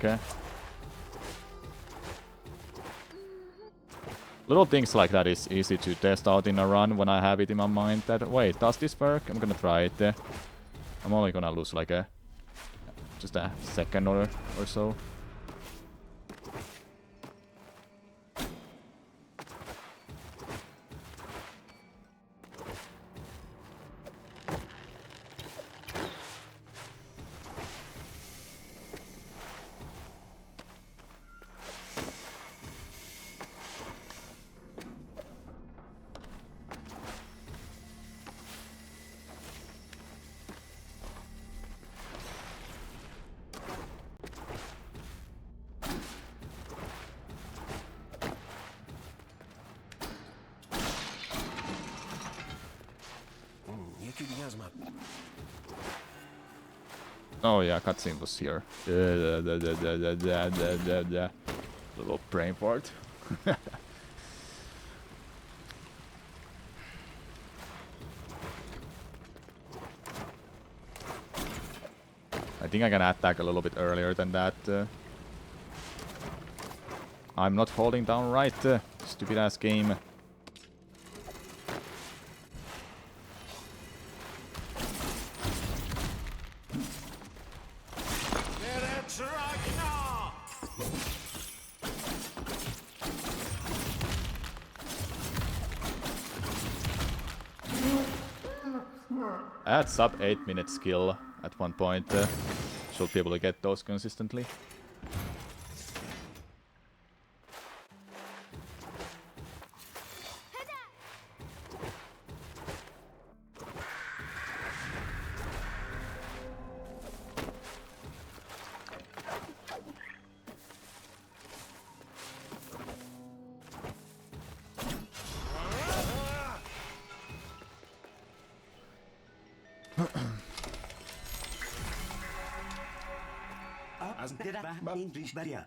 Speaker 1: Little things like that is easy to test out in a run when I have it in my mind that, wait, does this work? I'm gonna try it. I'm only gonna lose like just a second or so.
Speaker 4: یکی دیگه از من.
Speaker 1: Oh yeah, cutscene was here. Little brain fart. I think I can attack a little bit earlier than that. I'm not holding down right. Stupid ass game. I had sub 8-minute skill at one point. Should be able to get those consistently.
Speaker 8: از درخت این ریش بریا.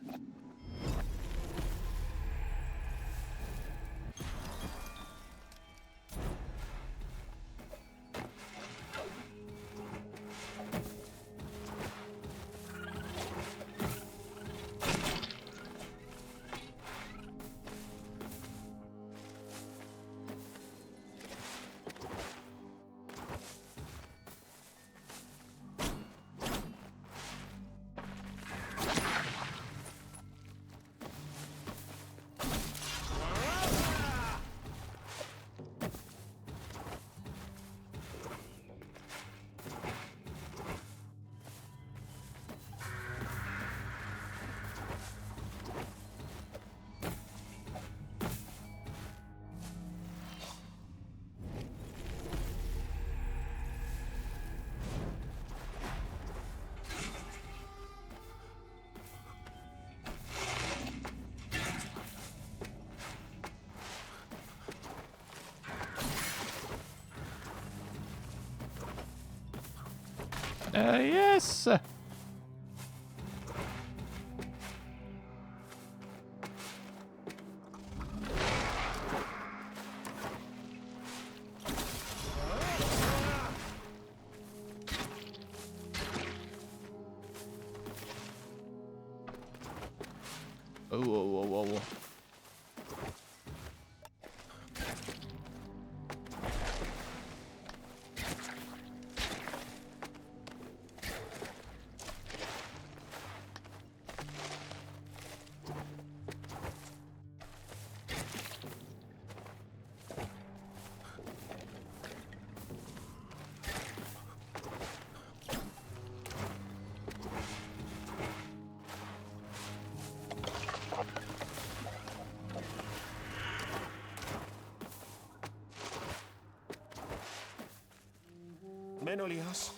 Speaker 1: Yes! Oh, whoa, whoa, whoa.
Speaker 4: Menolias.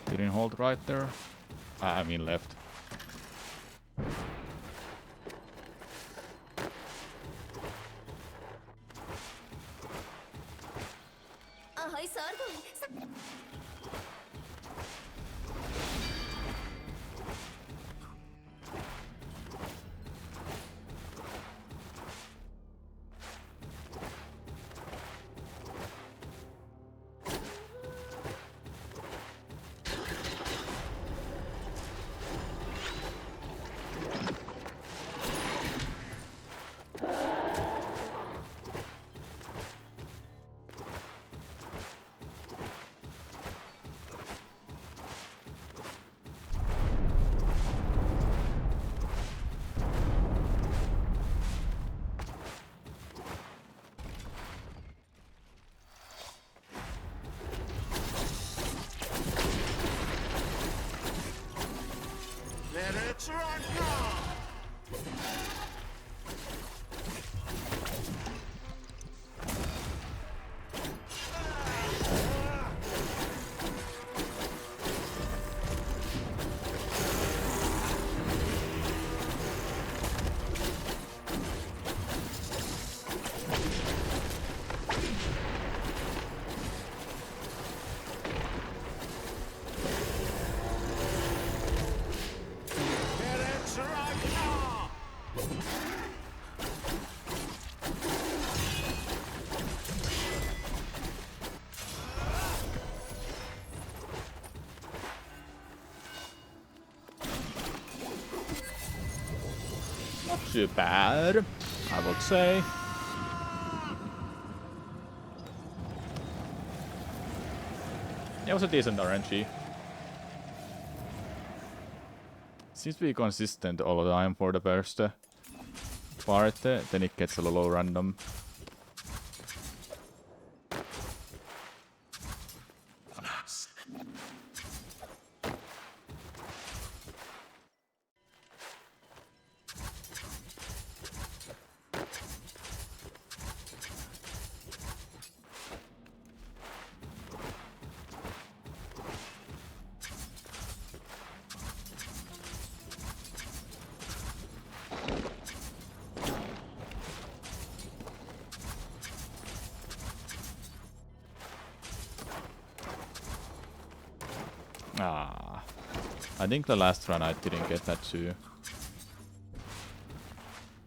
Speaker 1: Didn't hold right there. I mean left.
Speaker 6: آهای سارگون
Speaker 2: Let's run now! Let's run now!
Speaker 1: Not too bad, I would say. It was a decent RNG. Seems to be consistent all the time for the first part, then it gets a little random. Ah, I think the last run I didn't get that too.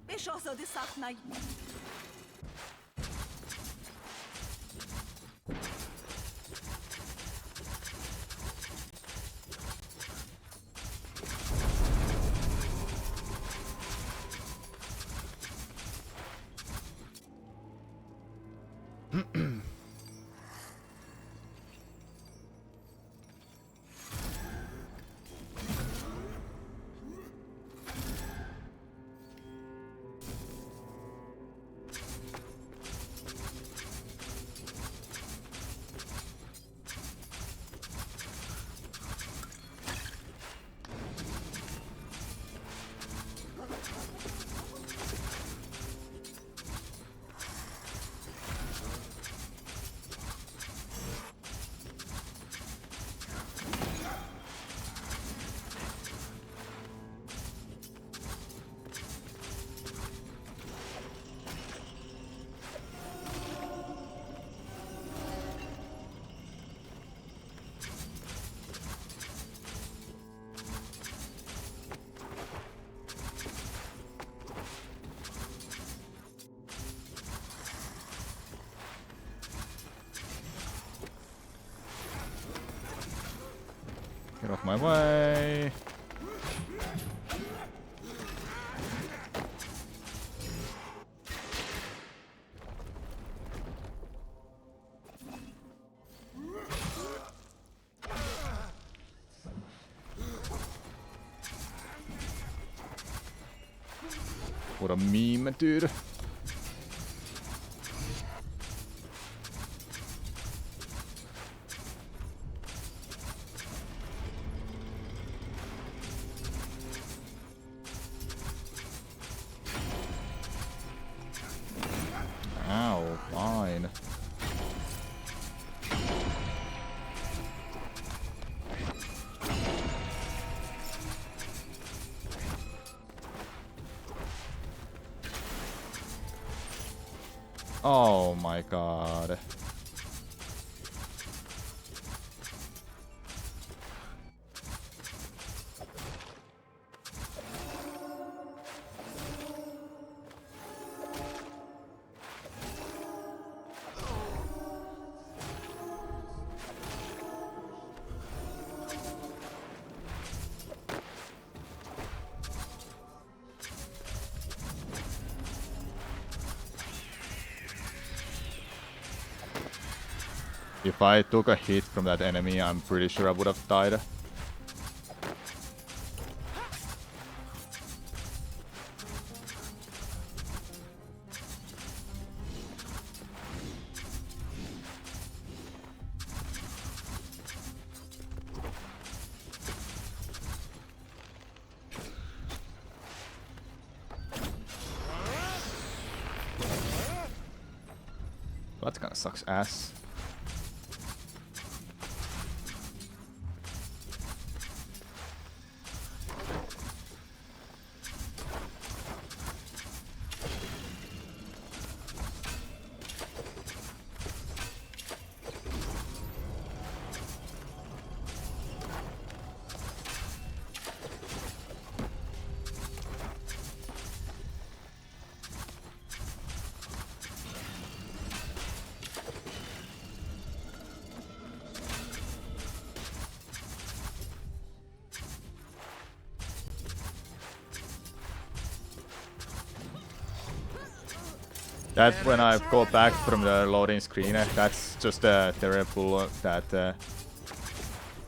Speaker 7: به شاهزاده سخت نگیر.
Speaker 1: Get off my way. What a meme, dude. Ow, fine. Oh my god. If I took a hit from that enemy, I'm pretty sure I would have died. That kinda sucks ass. That's when I go back from the loading screen. That's just terrible that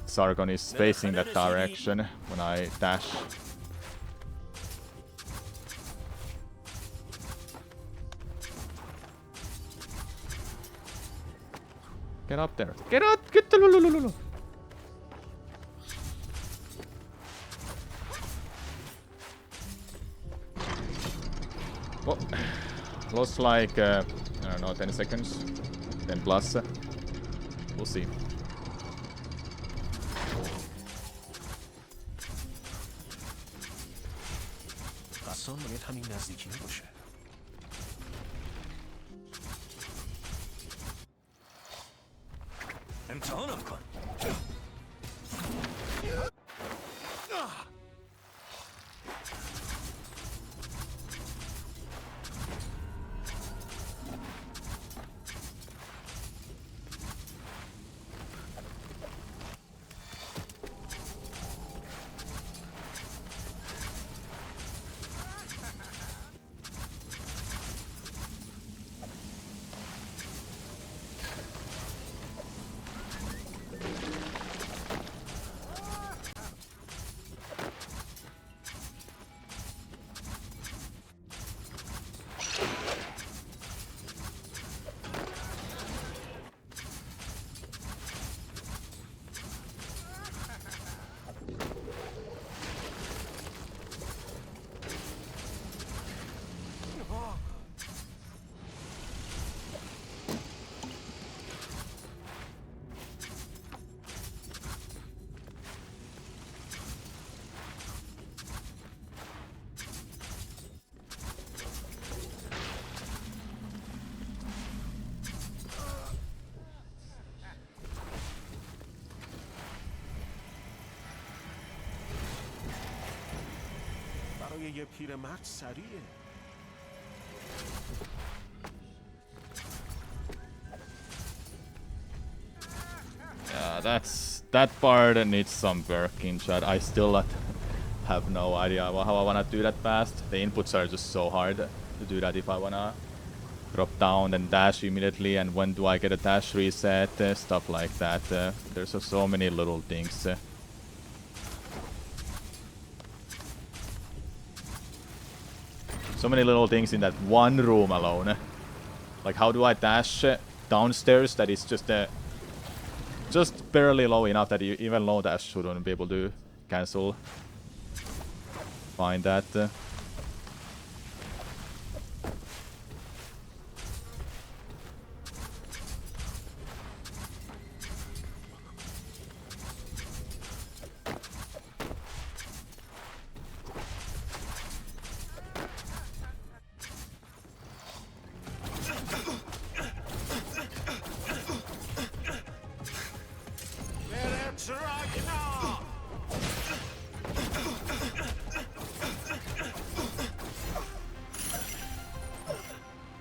Speaker 1: Sargon is facing that direction when I dash. Get up there. Get up! Get the lulululu. Well, lost like, I don't know, 10 seconds. 10 plus. We'll see.
Speaker 4: قصان باید همین نزدیکی باشه.
Speaker 5: امتحانم کن.
Speaker 4: برای یه پیرمرد سریعه.
Speaker 1: Yeah, that's that part needs some work in chat. I still have no idea how I wanna do that fast. The inputs are just so hard to do that if I wanna drop down and dash immediately, and when do I get a dash reset, stuff like that. There's so many little things. So many little things in that one room alone. Like, how do I dash downstairs that is just barely low enough that even low dash shouldn't be able to cancel. Find that.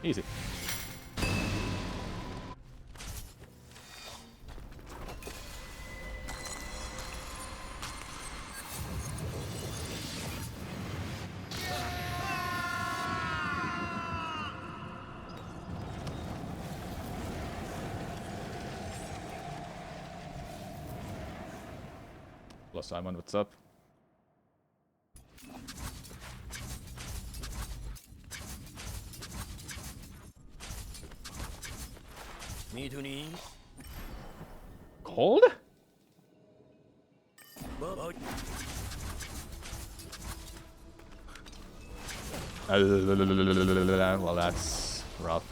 Speaker 1: Easy. Hello Simon, what's up?
Speaker 3: میدونی؟
Speaker 1: Cold?
Speaker 3: بابا
Speaker 1: Well, that's rough.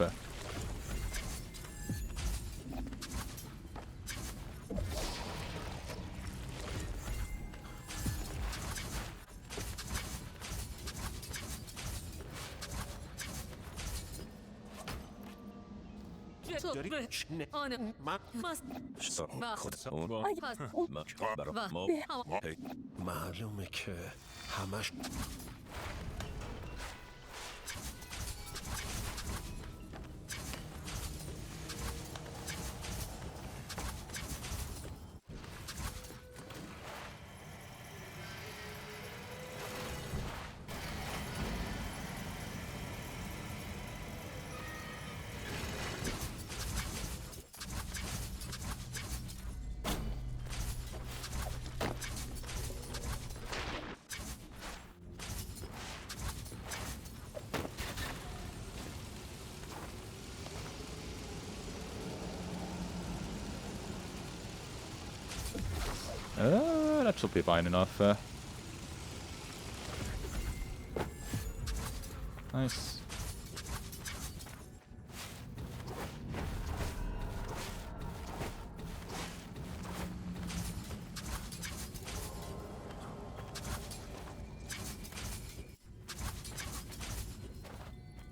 Speaker 4: معلومه که همش
Speaker 1: That should be fine enough. Nice.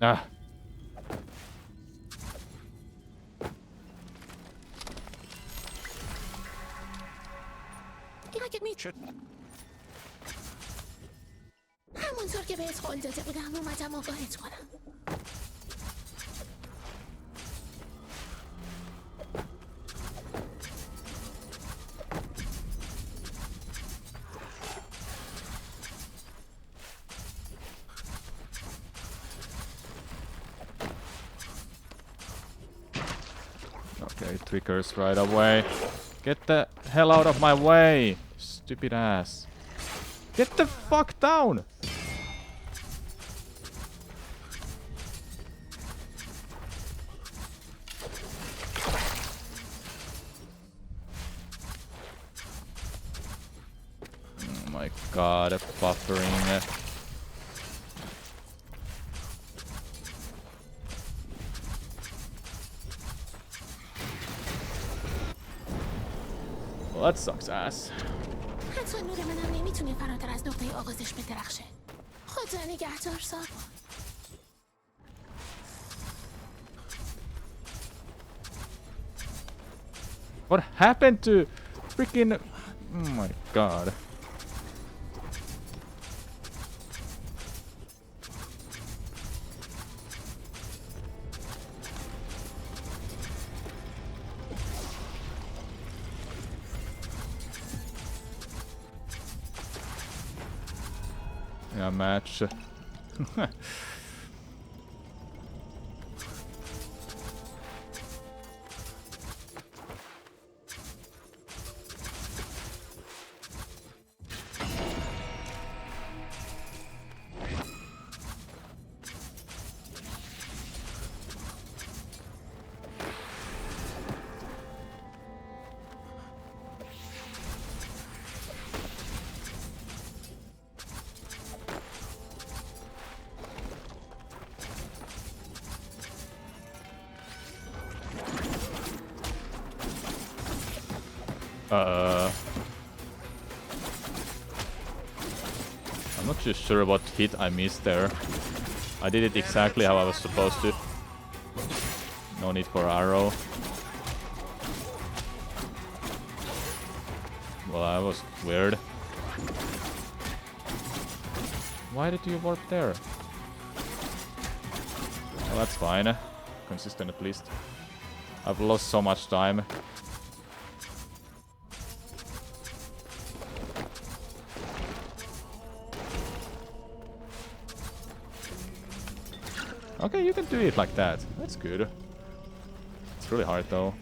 Speaker 1: Ah.
Speaker 6: همونطور که بهت قول داده بودم اومدم آگاهت کنم.
Speaker 1: Okay, triggers right away. Get the hell out of my way, stupid ass. Get the fuck down! Oh my god, buffering. Well, that sucks ass.
Speaker 6: حتی نور منم نمیتونه فراتر از نقطه آغازش بدرخشه. خدا نگهدار ساربان.
Speaker 1: What happened to freaking... Oh my god. a match. I'm not too sure what hit I missed there. I did it exactly how I was supposed to. No need for arrow. Well, that was weird. Why did you warp there? Well, that's fine. Consistent at least. I've lost so much time. Okay, you can do it like that. That's good. It's really hard though.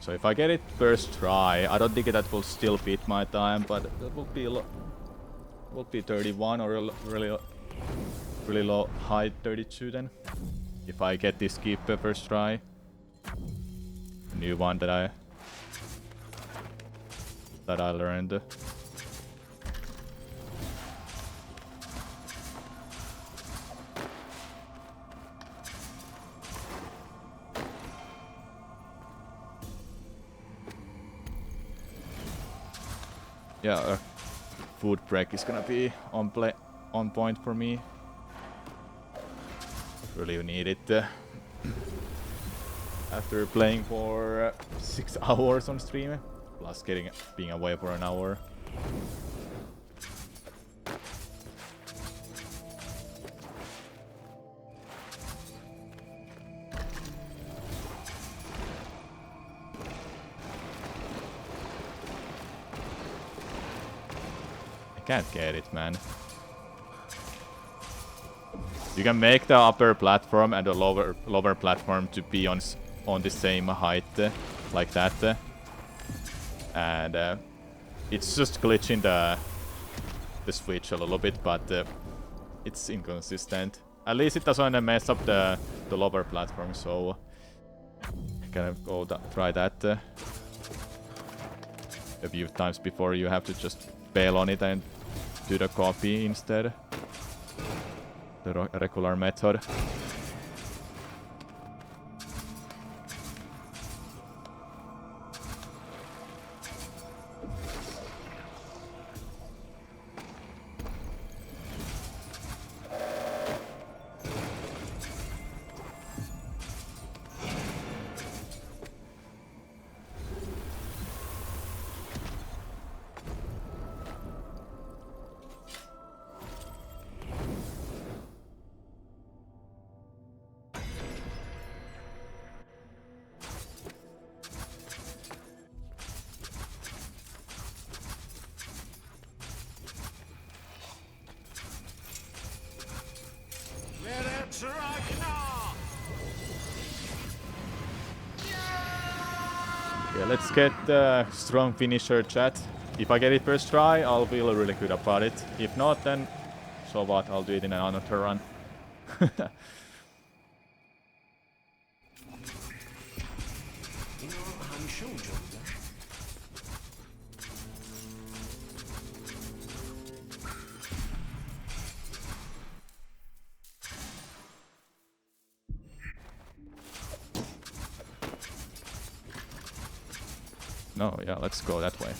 Speaker 1: So if I get it first try, I don't think that will still beat my time, but that will be 31 or a really low high 32 then. If I get this skip first try. New one that I learned. Yeah, food break is gonna be on point for me. Really need it after playing for 6 hours on stream, plus being away for an hour. Can't get it, man. You can make the upper platform and the lower platform to be on the same height, like that, and it's just glitching the switch a little bit, but it's inconsistent. At least it doesn't mess up the lower platform, so I'm gonna go try that a few times before you have to just bail on it and do the copy instead. The regular method. Okay, let's get the strong finisher chat. If I get it first try, I'll feel really good about it. If not, then so what? I'll do it in another run.
Speaker 4: اینا همیشه اونجا بودن؟
Speaker 1: No, yeah, let's go that way.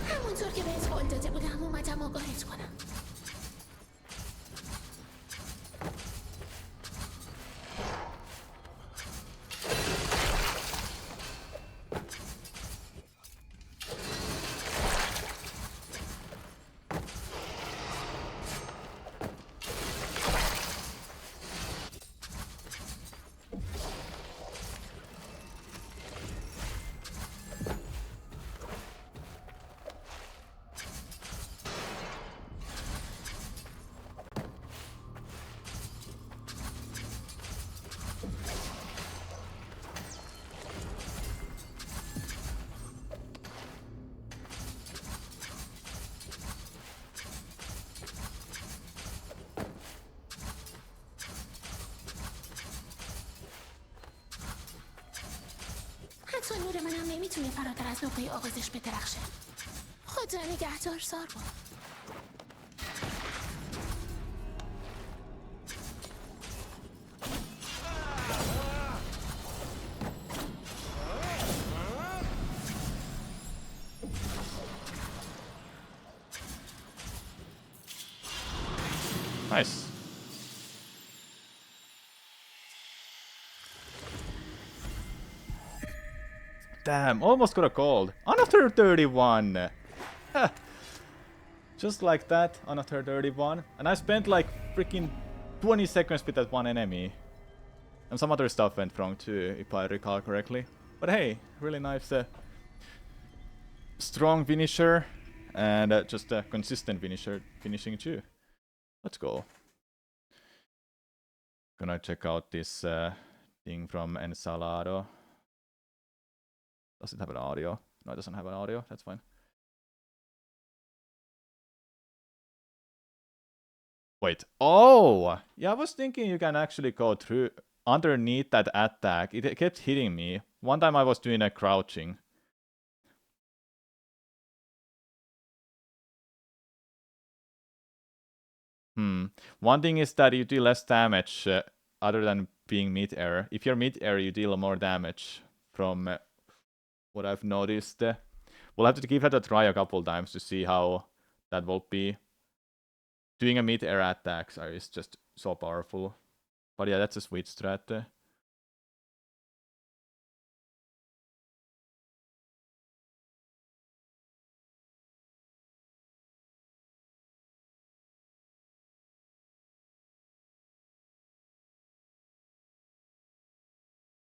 Speaker 6: همونطور که بهت قول داده بودم اومدم آگاهت کنم. حتی نور منم نمیتونه فراتر از نقطه آغازش بدرخشه. خدا نگهدار ساربا.
Speaker 1: Nice. Damn, almost got a gold. Another 31! Ha. Just like that, another 31. And I spent like freaking 20 seconds with that one enemy. And some other stuff went wrong too, if I recall correctly. But hey, really nice strong finisher. And just a consistent finishing too. Let's go. Gonna check out this thing from Ensalado. Does it have an audio? No, it doesn't have an audio. That's fine. Wait. Oh! Yeah, I was thinking you can actually go through underneath that attack. It kept hitting me. One time I was doing a crouching. One thing is that you do less damage other than being mid-air. If you're mid-air, you deal more damage from what I've noticed. We'll have to give that a try a couple times to see how that will be. Doing a mid-air attack is just so powerful. But yeah, that's a sweet strat.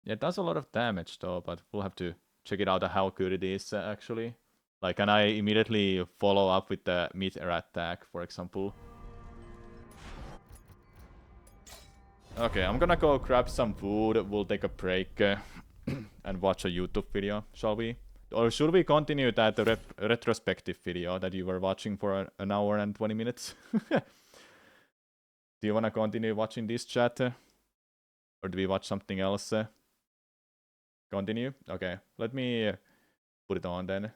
Speaker 1: Yeah, it does a lot of damage though, but we'll have to check it out how good it is actually. Like, can I immediately follow up with the mid-air attack, for example? Okay, I'm gonna go grab some food. We'll take a break and watch a YouTube video, shall we? Or should we continue that retrospective video that you were watching for an hour and 20 minutes? Do you wanna continue watching this chat? Or do we watch something else? Continue? Okay, let me put it on then.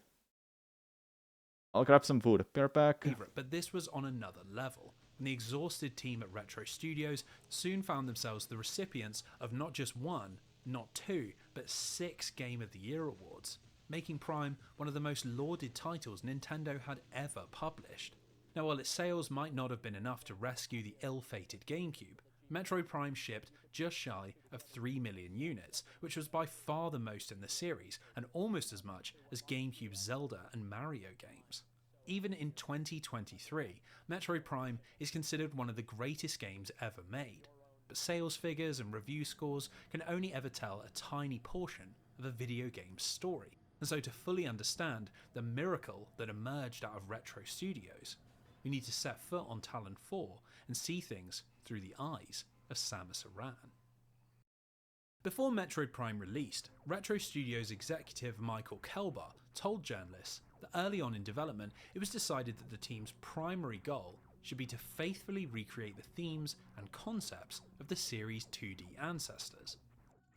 Speaker 1: I'll grab some food. Be right back.
Speaker 10: But this was on another level. And the exhausted team at Retro Studios soon found themselves the recipients of not just one, not two, but 6 Game of the Year awards, making Prime one of the most lauded titles Nintendo had ever published. Now, while its sales might not have been enough to rescue the ill-fated GameCube, Metroid Prime shipped just shy of 3 million units, which was by far the most in the series, and almost as much as GameCube's Zelda and Mario games. Even in 2023, Metroid Prime is considered one of the greatest games ever made, but sales figures and review scores can only ever tell a tiny portion of a video game's story. And so to fully understand the miracle that emerged out of Retro Studios, we need to set foot on Talon 4 and see things through the eyes of Samus Aran. Before Metroid Prime released, Retro Studios executive Michael Kelbar told journalists that early on in development it was decided that the team's primary goal should be to faithfully recreate the themes and concepts of the series' 2D ancestors.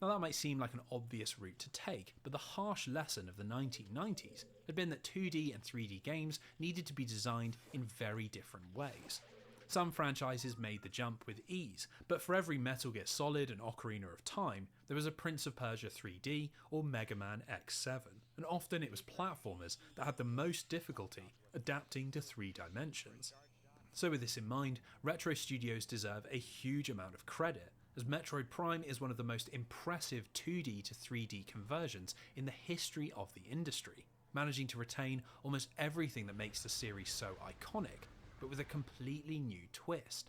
Speaker 10: Now that might seem like an obvious route to take, but the harsh lesson of the 1990s had been that 2D and 3D games needed to be designed in very different ways. Some franchises made the jump with ease, but for every Metal Gear Solid and Ocarina of Time, there was a Prince of Persia 3D or Mega Man X7, and often it was platformers that had the most difficulty adapting to 3 dimensions. So with this in mind, Retro Studios deserve a huge amount of credit, as Metroid Prime is one of the most impressive 2D to 3D conversions in the history of the industry, managing to retain almost everything that makes the series so iconic, but with a completely new twist.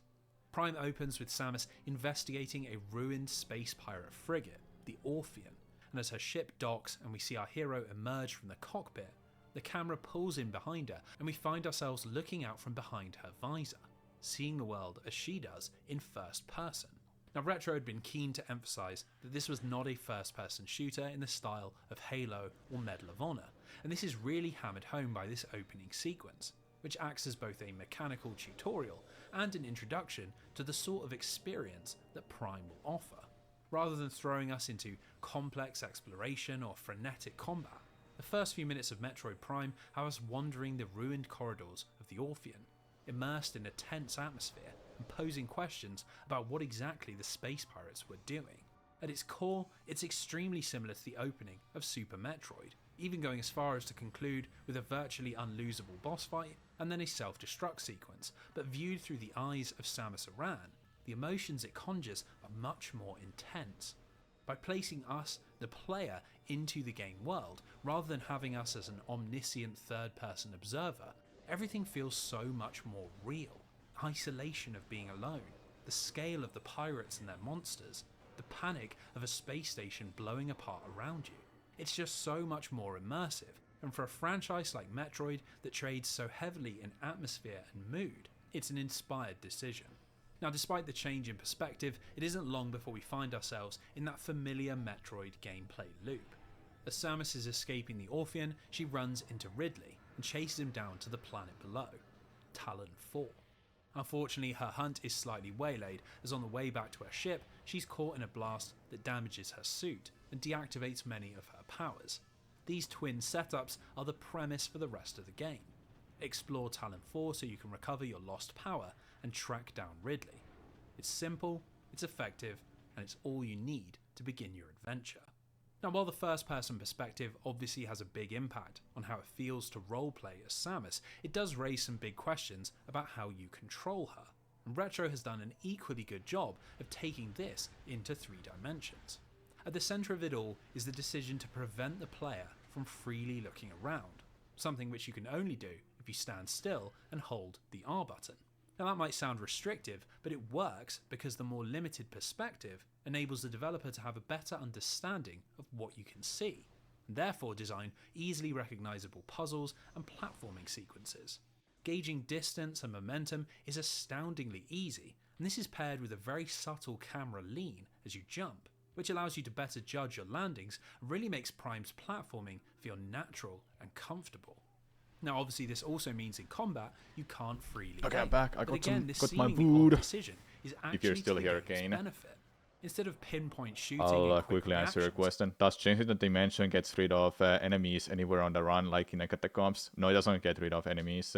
Speaker 10: Prime opens with Samus investigating a ruined space pirate frigate, the Orpheon, and as her ship docks and we see our hero emerge from the cockpit, the camera pulls in behind her and we find ourselves looking out from behind her visor, seeing the world as she does in first person. Now Retro had been keen to emphasise that this was not a first person shooter in the style of Halo or Medal of Honor, and this is really hammered home by this opening sequence, which acts as both a mechanical tutorial and an introduction to the sort of experience that Prime will offer. Rather than throwing us into complex exploration or frenetic combat, the first few minutes of Metroid Prime have us wandering the ruined corridors of the Orpheon, immersed in a tense atmosphere and posing questions about what exactly the space pirates were doing. At its core, it's extremely similar to the opening of Super Metroid, even going as far as to conclude with a virtually unlosable boss fight and then a self-destruct sequence, but viewed through the eyes of Samus Aran, the emotions it conjures are much more intense. By placing us, the player, into the game world, rather than having us as an omniscient third-person observer, everything feels so much more real. Isolation of being alone, the scale of the pirates and their monsters, the panic of a space station blowing apart around you. It's just so much more immersive, and for a franchise like Metroid that trades so heavily in atmosphere and mood, it's an inspired decision. Now despite the change in perspective, it isn't long before we find ourselves in that familiar Metroid gameplay loop. As Samus is escaping the Orpheon, she runs into Ridley and chases him down to the planet below, Talon 4. Unfortunately, her hunt is slightly waylaid, as on the way back to her ship, she's caught in a blast that damages her suit and deactivates many of her powers. These twin setups are the premise for the rest of the game. Explore Talon 4 so you can recover your lost power and track down Ridley. It's simple, it's effective, and it's all you need to begin your adventure. Now while the first person perspective obviously has a big impact on how it feels to roleplay as Samus, it does raise some big questions about how you control her, and Retro has done an equally good job of taking this into 3 dimensions. At the centre of it all is the decision to prevent the player from freely looking around, something which you can only do if you stand still and hold the R button. Now that might sound restrictive, but it works because the more limited perspective enables the developer to have a better understanding of what you can see, and therefore design easily recognisable puzzles and platforming sequences. Gauging distance and momentum is astoundingly easy, and this is paired with a very subtle camera lean as you jump, which allows you to better judge your landings and really makes Prime's platforming feel natural and comfortable. Now obviously this also means in combat you can't freely
Speaker 1: Okay,
Speaker 10: aim,
Speaker 1: I'm back. I
Speaker 10: but
Speaker 1: got
Speaker 10: again, this
Speaker 1: my
Speaker 10: seemingly odd
Speaker 1: food.
Speaker 10: decision is actually
Speaker 1: If you're still
Speaker 10: to the
Speaker 1: here,
Speaker 10: game's
Speaker 1: Kane.
Speaker 10: benefit. Instead of pinpoint shooting
Speaker 1: I'll
Speaker 10: and quick
Speaker 1: quickly answer your
Speaker 10: reactions,
Speaker 1: question. Does changing the dimension gets rid of enemies anywhere on the run, like in the catacombs? No, it doesn't get rid of enemies.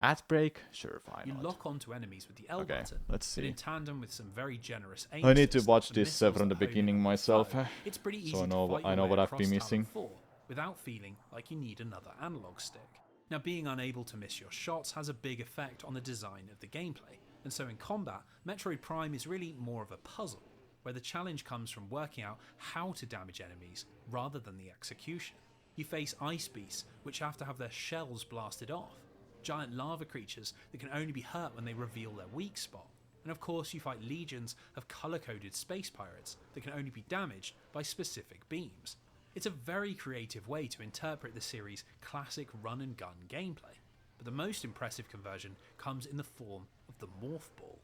Speaker 1: At break? Sure, fine.
Speaker 10: you lock onto enemies with the L
Speaker 1: Okay,
Speaker 10: button,
Speaker 1: let's
Speaker 10: but
Speaker 1: see.
Speaker 10: in tandem with some very generous aim
Speaker 1: I need to
Speaker 10: assists
Speaker 1: watch
Speaker 10: and
Speaker 1: this
Speaker 10: missiles
Speaker 1: from the
Speaker 10: that hone in
Speaker 1: beginning
Speaker 10: on your
Speaker 1: myself,
Speaker 10: foe, it's pretty easy
Speaker 1: so I
Speaker 10: to
Speaker 1: know
Speaker 10: fight
Speaker 1: I
Speaker 10: your
Speaker 1: know
Speaker 10: way
Speaker 1: what I've
Speaker 10: across
Speaker 1: been
Speaker 10: Talon
Speaker 1: missing.
Speaker 10: 4 without feeling like you need another analog stick. Now being unable to miss your shots has a big effect on the design of the gameplay, and so in combat, Metroid Prime is really more of a puzzle, where the challenge comes from working out how to damage enemies rather than the execution. You face ice beasts which have to have their shells blasted off, giant lava creatures that can only be hurt when they reveal their weak spot, and of course you fight legions of colour-coded space pirates that can only be damaged by specific beams. It's a very creative way to interpret the series' classic run-and-gun gameplay, but the most impressive conversion comes in the form of the Morph Ball.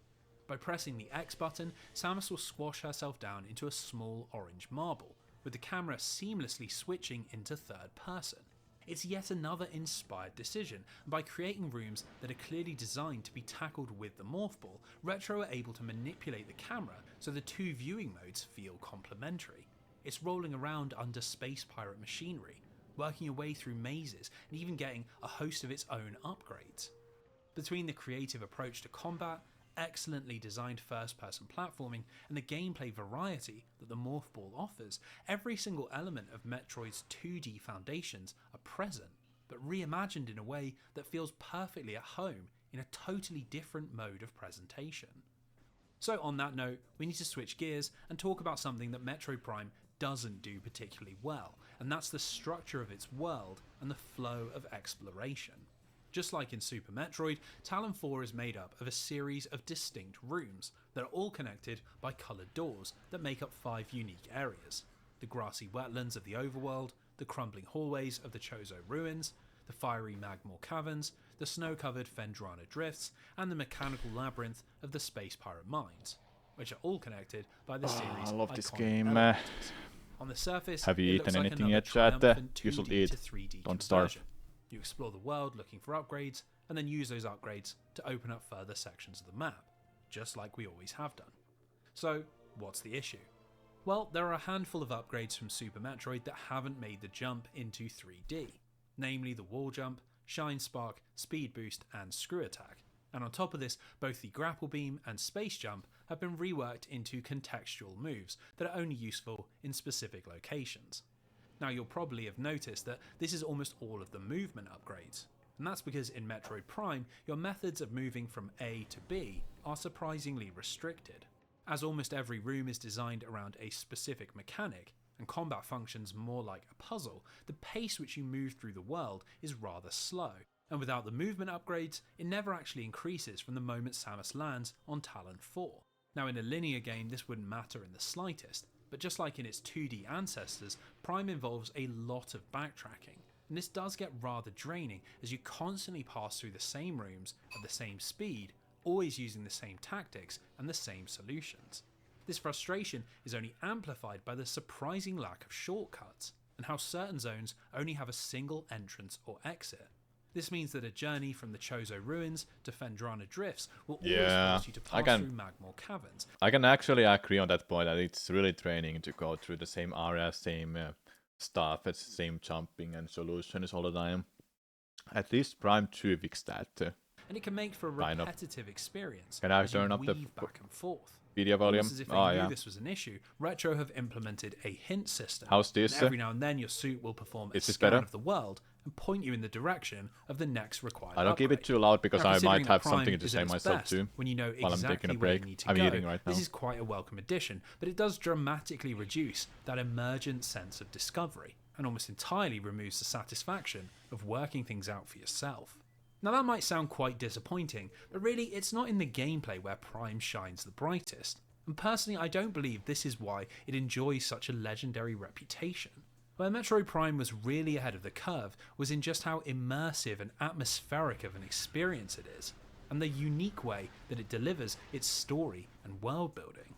Speaker 10: By pressing the X button, Samus will squash herself down into a small orange marble, with the camera seamlessly switching into third person. It's yet another inspired decision, and by creating rooms that are clearly designed to be tackled with the Morph Ball, Retro are able to manipulate the camera so the two viewing modes feel complementary. It's rolling around under space pirate machinery, working your way through mazes, and even getting a host of its own upgrades. Between the creative approach to combat, excellently designed first-person platforming, and the gameplay variety that the Morph Ball offers, every single element of Metroid's 2D foundations are present, but reimagined in a way that feels perfectly at home in a totally different mode of presentation. So on that note, we need to switch gears and talk about something that Metroid Prime doesn't do particularly well, and that's the structure of its world and the flow of exploration. Just like in Super Metroid, Talon 4 is made up of a series of distinct rooms that are all connected by coloured doors that make up 5 unique areas. The grassy wetlands of the overworld, the crumbling hallways of the Chozo ruins, the fiery Magmore caverns, the snow-covered Fendrana drifts, and the mechanical labyrinth of the space pirate mines, which are all connected by the series'
Speaker 1: I love this
Speaker 10: iconic
Speaker 1: game.
Speaker 10: elevators. On the surface,
Speaker 1: Have you
Speaker 10: it looks
Speaker 1: eaten
Speaker 10: like
Speaker 1: anything
Speaker 10: another
Speaker 1: yet, chat?
Speaker 10: triumphant
Speaker 1: You should
Speaker 10: 2D
Speaker 1: eat.
Speaker 10: to 3D
Speaker 1: Don't starve.
Speaker 10: conversion. You explore the world looking for upgrades, and then use those upgrades to open up further sections of the map, just like we always have done. So, what's the issue? Well, there are a handful of upgrades from Super Metroid that haven't made the jump into 3D, namely the wall jump, shine spark, speed boost, and screw attack. And on top of this, both the grapple beam and space jump have been reworked into contextual moves that are only useful in specific locations. Now, you'll probably have noticed that this is almost all of the movement upgrades, and that's because in Metroid Prime, your methods of moving from A to B are surprisingly restricted. As almost every room is designed around a specific mechanic, and combat functions more like a puzzle, the pace which you move through the world is rather slow, and without the movement upgrades, it never actually increases from the moment Samus lands on Talon 4. Now, in a linear game, this wouldn't matter in the slightest, but just like in its 2D ancestors, Prime involves a lot of backtracking, and this does get rather draining as you constantly pass through the same rooms at the same speed, always using the same tactics and the same solutions. This frustration is only amplified by the surprising lack of shortcuts, and how certain zones only have a single entrance or exit. This means that a journey from the Chozo ruins to Fendrana drifts will always force you to pass through Magmore caverns.
Speaker 1: I can actually agree on that point that it's really draining to go through the same area, same stuff, it's the same jumping and solutions all the time. At least Prime 2 fixed that.
Speaker 10: And it can make for a repetitive experience.
Speaker 1: Can I
Speaker 10: as you
Speaker 1: turn up the
Speaker 10: weave back and forth.
Speaker 1: video volume?
Speaker 10: Almost as if they knew this was an issue, Retro have implemented a hint system.
Speaker 1: How's this?
Speaker 10: And every now and then your suit will perform a scan of the world and point you in the direction of the next required
Speaker 1: I don't
Speaker 10: upgrade.
Speaker 1: keep it too loud because
Speaker 10: now,
Speaker 1: I might have
Speaker 10: Prime
Speaker 1: something to
Speaker 10: is
Speaker 1: say
Speaker 10: at its
Speaker 1: myself
Speaker 10: best
Speaker 1: too.
Speaker 10: when you know
Speaker 1: while
Speaker 10: exactly
Speaker 1: I'm taking a
Speaker 10: where you
Speaker 1: break.
Speaker 10: need to
Speaker 1: I'm
Speaker 10: go.
Speaker 1: eating right now.
Speaker 10: This is quite a welcome addition, but it does dramatically reduce that emergent sense of discovery and almost entirely removes the satisfaction of working things out for yourself. Now, that might sound quite disappointing, but really it's not in the gameplay where Prime shines the brightest. And personally, I don't believe this is why it enjoys such a legendary reputation. Where Metroid Prime was really ahead of the curve was in just how immersive and atmospheric of an experience it is, and the unique way that it delivers its story and world building.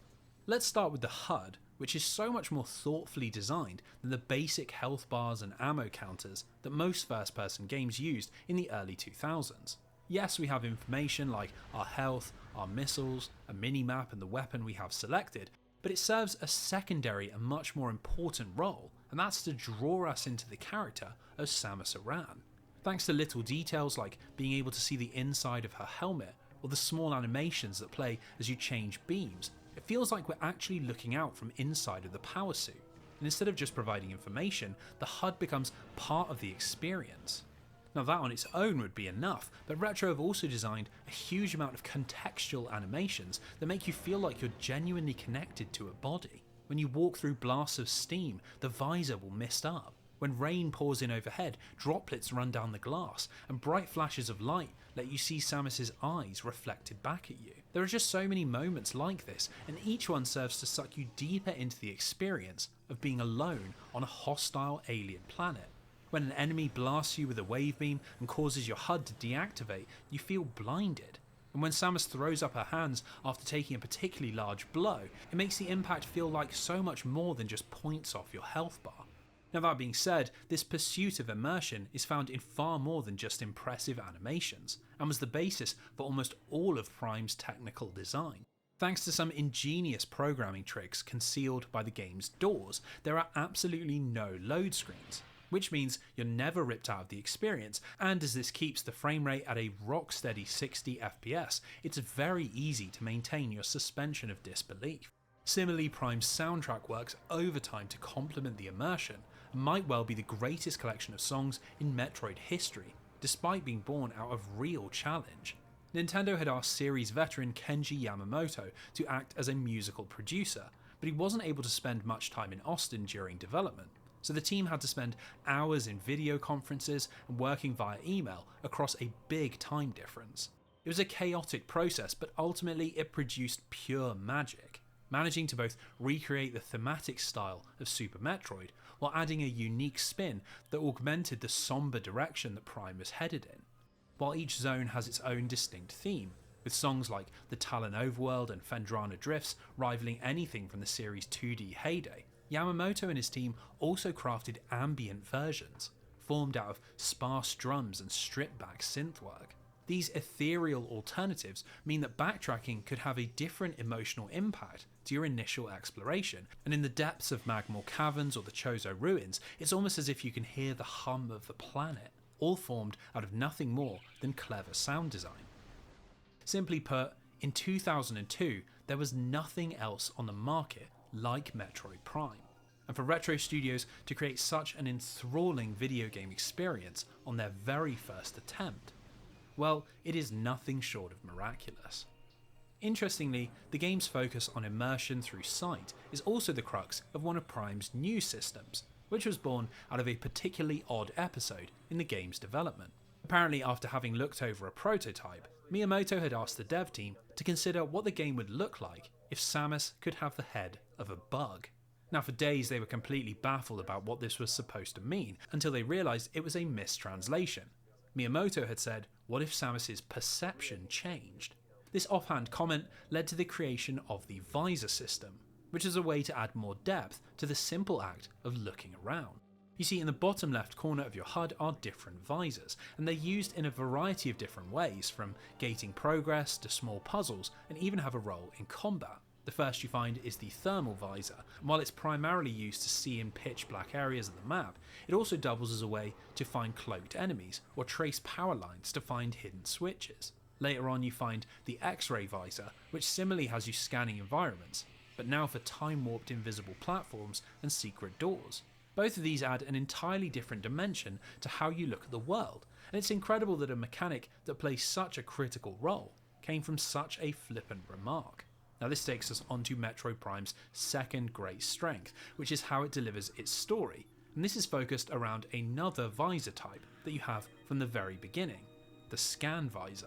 Speaker 10: Let's start with the HUD, which is so much more thoughtfully designed than the basic health bars and ammo counters that most first-person games used in the early 2000s. Yes, we have information like our health, our missiles, a mini-map and the weapon we have selected, but it serves a secondary and much more important role, and that's to draw us into the character of Samus Aran. Thanks to little details like being able to see the inside of her helmet, or the small animations that play as you change beams, it feels like we're actually looking out from inside of the power suit, and instead of just providing information, the HUD becomes part of the experience. Now, that on its own would be enough, but Retro have also designed a huge amount of contextual animations that make you feel like you're genuinely connected to a body. When you walk through blasts of steam, the visor will mist up. When rain pours in overhead, droplets run down the glass, and bright flashes of light let you see Samus's eyes reflected back at you. There are just so many moments like this, and each one serves to suck you deeper into the experience of being alone on a hostile alien planet. When an enemy blasts you with a wave beam and causes your HUD to deactivate, you feel blinded. And when Samus throws up her hands after taking a particularly large blow, it makes the impact feel like so much more than just points off your health bar. Now that being said, this pursuit of immersion is found in far more than just impressive animations, and was the basis for almost all of Prime's technical design. Thanks to some ingenious programming tricks concealed by the game's doors, there are absolutely no load screens, which means you're never ripped out of the experience, and as this keeps the frame rate at a rock-steady 60 FPS, it's very easy to maintain your suspension of disbelief. Similarly, Prime's soundtrack works overtime to complement the immersion, and might well be the greatest collection of songs in Metroid history, despite being born out of real challenge. Nintendo had asked series veteran Kenji Yamamoto to act as a musical producer, but he wasn't able to spend much time in Austin during development, so the team had to spend hours in video conferences and working via email across a big time difference. It was a chaotic process, but ultimately it produced pure magic, managing to both recreate the thematic style of Super Metroid while adding a unique spin that augmented the somber direction that Prime was headed in. While each zone has its own distinct theme, with songs like the Talon Overworld and Fendrana Drifts rivaling anything from the series' 2D heyday, Yamamoto and his team also crafted ambient versions, formed out of sparse drums and stripped-back synth work. These ethereal alternatives mean that backtracking could have a different emotional impact to your initial exploration, and in the depths of Magmore Caverns or the Chozo Ruins, it's almost as if you can hear the hum of the planet, all formed out of nothing more than clever sound design. Simply put, in 2002, there was nothing else on the market like Metroid Prime, and for Retro Studios to create such an enthralling video game experience on their very first attempt, well, it is nothing short of miraculous. Interestingly, the game's focus on immersion through sight is also the crux of one of Prime's new systems, which was born out of a particularly odd episode in the game's development. Apparently, after having looked over a prototype, Miyamoto had asked the dev team to consider what the game would look like if Samus could have the head of a bug. Now, for days they were completely baffled about what this was supposed to mean, until they realised it was a mistranslation. Miyamoto had said, "What if Samus's perception changed?" This offhand comment led to the creation of the visor system, which is a way to add more depth to the simple act of looking around. You see, in the bottom left corner of your HUD are different visors, and they're used in a variety of different ways, from gating progress to small puzzles, and even have a role in combat. The first you find is the thermal visor, and while it's primarily used to see in pitch black areas of the map, it also doubles as a way to find cloaked enemies, or trace power lines to find hidden switches. Later on you find the X-ray visor, which similarly has you scanning environments, but now for time-warped invisible platforms and secret doors. Both of these add an entirely different dimension to how you look at the world, and it's incredible that a mechanic that plays such a critical role came from such a flippant remark. Now this takes us onto Metroid Prime's second great strength, which is how it delivers its story, and this is focused around another visor type that you have from the very beginning, the scan visor.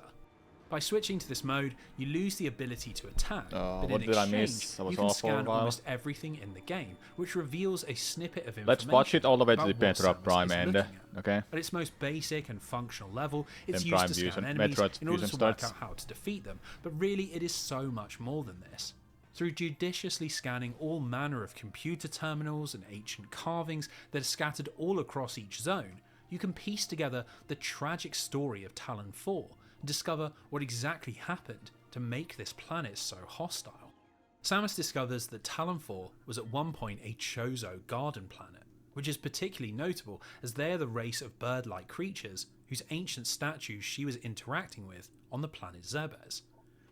Speaker 10: By switching to this mode, you lose the ability to attack, but in exchange, you can scan almost everything in the game, which reveals a snippet of information.
Speaker 1: Let's watch it all the way to the
Speaker 10: about what
Speaker 1: Metroid
Speaker 10: Samus
Speaker 1: Prime
Speaker 10: is
Speaker 1: end,
Speaker 10: looking at.
Speaker 1: okay?
Speaker 10: At its most basic and functional level, it's
Speaker 1: Then
Speaker 10: used
Speaker 1: Prime
Speaker 10: to
Speaker 1: views
Speaker 10: scan
Speaker 1: and
Speaker 10: enemies
Speaker 1: Metroid
Speaker 10: in order
Speaker 1: fusion
Speaker 10: to work
Speaker 1: starts.
Speaker 10: out how to defeat them, but really it is so much more than this. Through judiciously scanning all manner of computer terminals and ancient carvings that are scattered all across each zone, you can piece together the tragic story of Talon 4 and discover what exactly happened to make this planet so hostile. Samus discovers that Talon 4 was at one point a Chozo garden planet, which is particularly notable as they are the race of bird-like creatures whose ancient statues she was interacting with on the planet Zebes.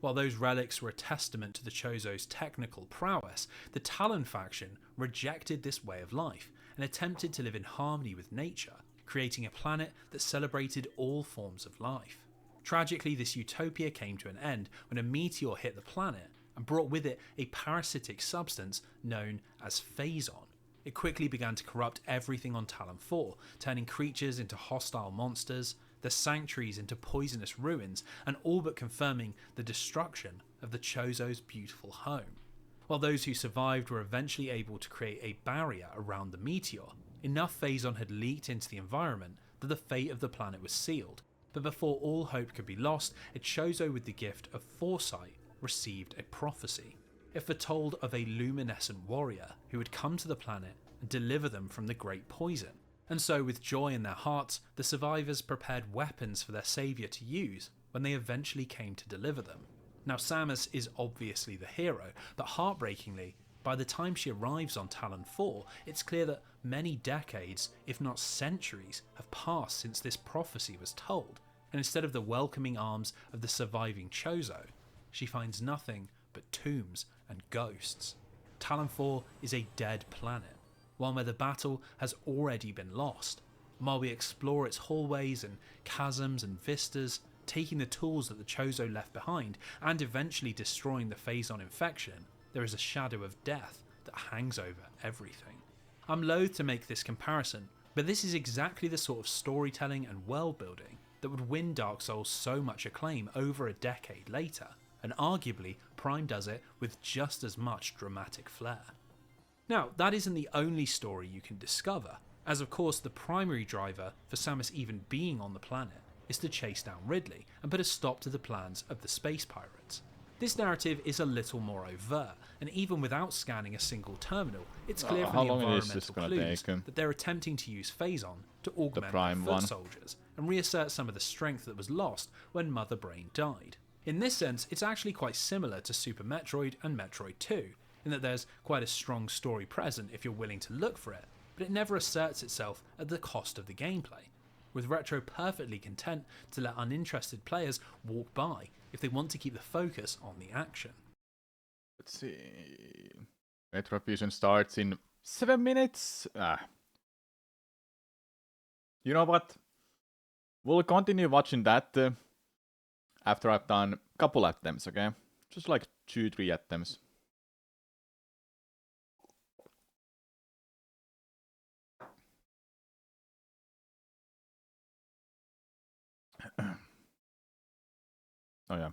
Speaker 10: While those relics were a testament to the Chozo's technical prowess, the Talon faction rejected this way of life and attempted to live in harmony with nature, creating a planet that celebrated all forms of life. Tragically, this utopia came to an end when a meteor hit the planet and brought with it a parasitic substance known as phazon. it quickly began to corrupt everything on Talon 4, turning creatures into hostile monsters, the sanctuaries into poisonous ruins, and all but confirming the destruction of the Chozo's beautiful home. While those who survived were eventually able to create a barrier around the meteor, enough Phazon had leaked into the environment that the fate of the planet was sealed. But before all hope could be lost, a Chozo with the gift of foresight received a prophecy. It foretold of a luminescent warrior who would come to the planet and deliver them from the great poison. And so, with joy in their hearts, the survivors prepared weapons for their saviour to use when they eventually came to deliver them. Now, Samus is obviously the hero, but heartbreakingly, by the time she arrives on Talon 4, it's clear that many decades, if not centuries, have passed since this prophecy was told, and instead of the welcoming arms of the surviving Chozo, she finds nothing but tombs and ghosts. Talon 4 is a dead planet, one where the battle has already been lost. And while we explore its hallways and chasms and vistas, taking the tools that the Chozo left behind and eventually destroying the Phazon infection, there is a shadow of death that hangs over everything. I'm loath to make this comparison, but this is exactly the sort of storytelling and world building that would win Dark Souls so much acclaim over a decade later, and arguably Prime does it with just as much dramatic flair. Now, that isn't the only story you can discover, as of course the primary driver for Samus even being on the planet is to chase down Ridley and put a stop to the plans of the space pirates. This narrative is a little more overt, and even without scanning a single terminal, it's clear from the environmental clues that they're attempting to use Phazon to augment their foot soldiers and reassert some of the strength that was lost when Mother Brain died. In this sense, it's actually quite similar to Super Metroid and Metroid 2, in that there's quite a strong story present if you're willing to look for it, but it never asserts itself at the cost of the gameplay, with Retro perfectly content to let uninterested players walk by if they want to keep the focus on the action.
Speaker 1: Let's see. Retrofusion starts in 7 minutes. You know what? We'll continue watching that after I've done a couple attempts, okay? Just like 2-3 attempts. Oh yeah.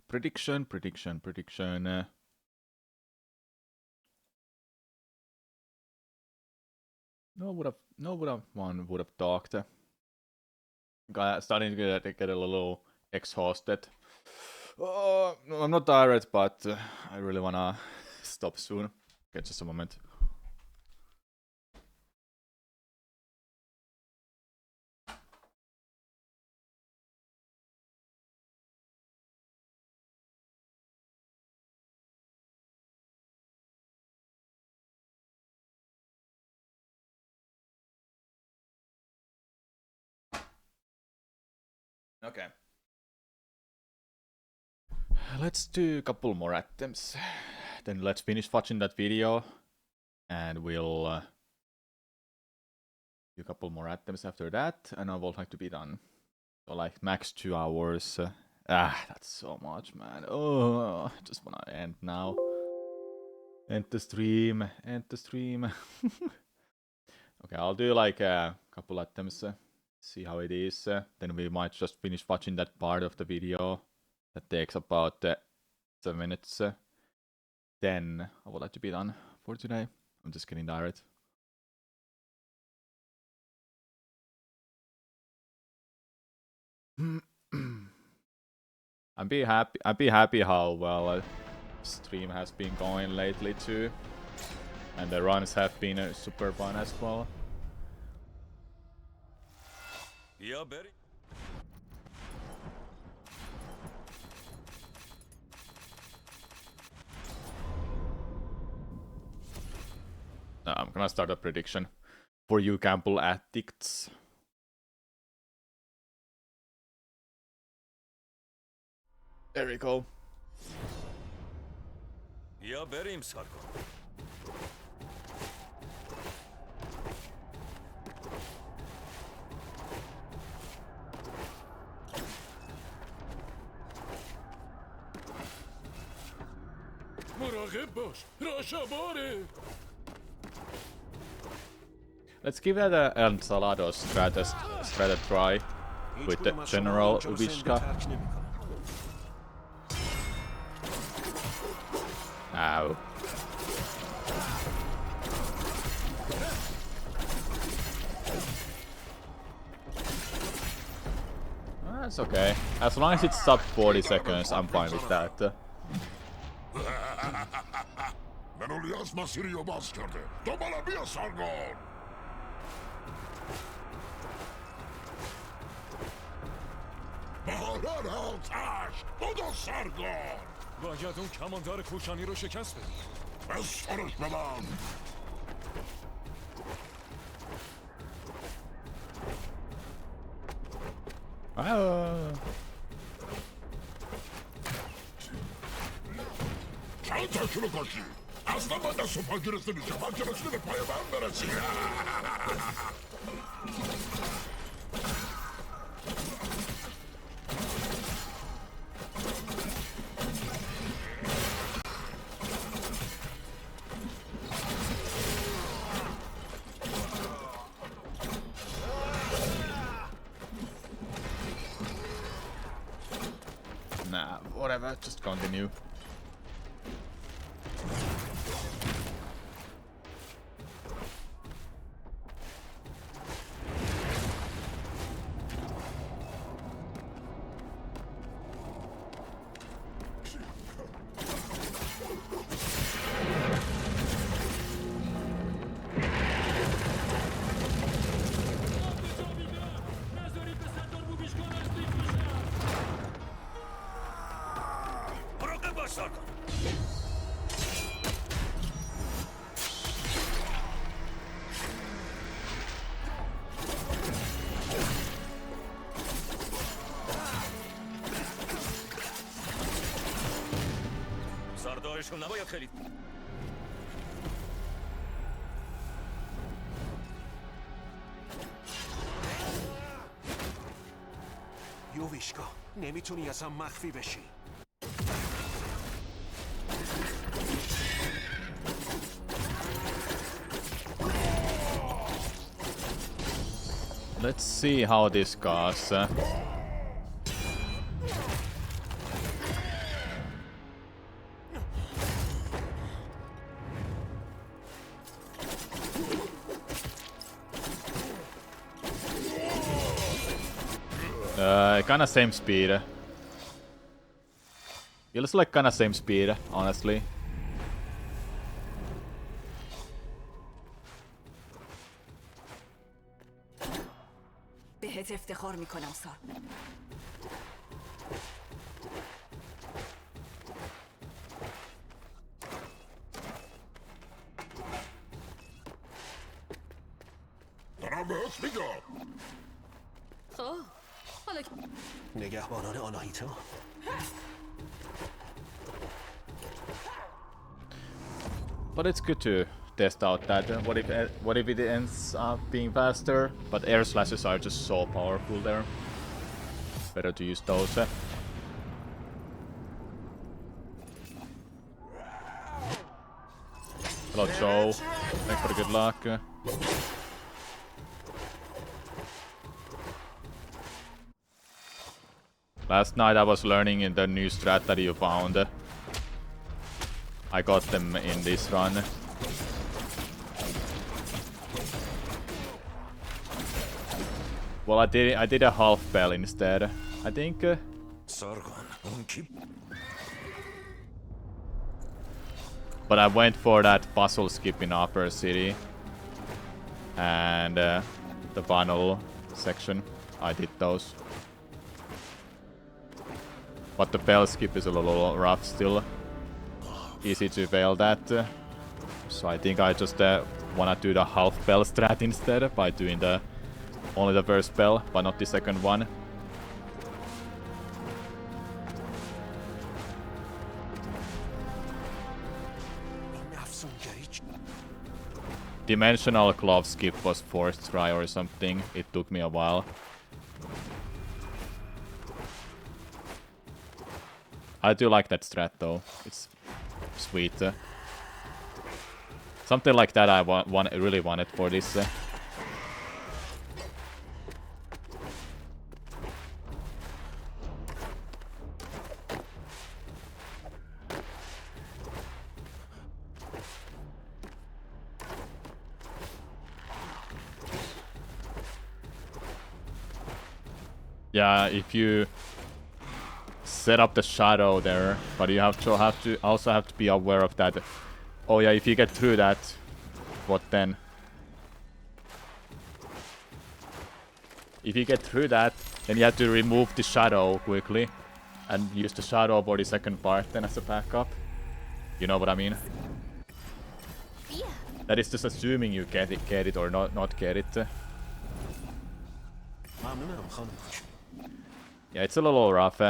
Speaker 1: Prediction. No one would have talked. Starting to get a little exhausted. Oh, no, I'm not tired, but I really wanna stop soon. Okay, just a moment. Okay. Let's do a couple more attempts. Then let's finish watching that video. And we'll do a couple more attempts after that. And I would like to be done. So like max 2 hours. That's so much, man. Oh, I just wanna end now. End the stream. Okay, I'll do like a couple attempts. See how it is. Then we might just finish watching that part of the video. That takes about 7 minutes. Then I would like to be done for today. I'm just getting tired. I'd be happy how well stream has been going lately too. And the runs have been super fun as well.
Speaker 5: Yeah, Betty.
Speaker 1: I'm gonna start a prediction for you gamble addicts. There we go.
Speaker 5: Yeah, Betty, Sarko.
Speaker 2: مراقب باش راشا باره
Speaker 1: Let's give that a Ensalado strat a try with the General Vishka. Ow. That's okay. As long as it's sub 40 seconds, I'm fine with that.
Speaker 2: Ben oli yazma Sirio bastırdı. Domala bir sargon. Baharar altaş. O da sargon.
Speaker 4: باید اون کماندار کوشانی رو شکست بدی.
Speaker 2: Bez konuşmadan. Çanta şunu koşu. Aslında da sopa girişini çabancasını da payından veresi.
Speaker 1: Nah, whatever, just continue.
Speaker 5: مراقب باش سارگون. سردارشون نباید خیلی
Speaker 4: یوویشکا نمیتونی اصلا مخفی بشی.
Speaker 1: Let's see how this goes. Kinda same speed. Feels like kinda same speed, honestly.
Speaker 7: بهت افتخار میکنم سار.
Speaker 2: دارم بهت میگم.
Speaker 9: خب حالا
Speaker 4: نگهبانان آناهیتا.
Speaker 1: But it's good to test out that. What if it ends up being faster? But air slashes are just so powerful there. Better to use those. Hello, Joe. Thanks for the good luck. Last night I was learning in the new strat that you found. I got them in this run. Well, I did a half bell instead. I think.
Speaker 5: سارگون اون کی؟
Speaker 1: But I went for that puzzle skip in Upper City and the funnel section. I did those. But the bell skip is a little rough still. Easy to fail that. So I think I just wanna do the half bell strat instead by doing only the first bell, but not the second one. Dimensional glove skip was fourth try or something. It took me a while. I do like that strat though. It's sweet. Something like that I really wanted for this Yeah, if you set up the shadow there, but you also have to be aware of that. Oh yeah, if you get through that, what then? If you get through that, then you have to remove the shadow quickly and use the shadow for the second part then as a backup. You know what I mean?
Speaker 6: Yeah.
Speaker 1: That is just assuming you get it or not get it.
Speaker 4: ممنونم خانم خوش.
Speaker 1: Yeah, it's a little rough.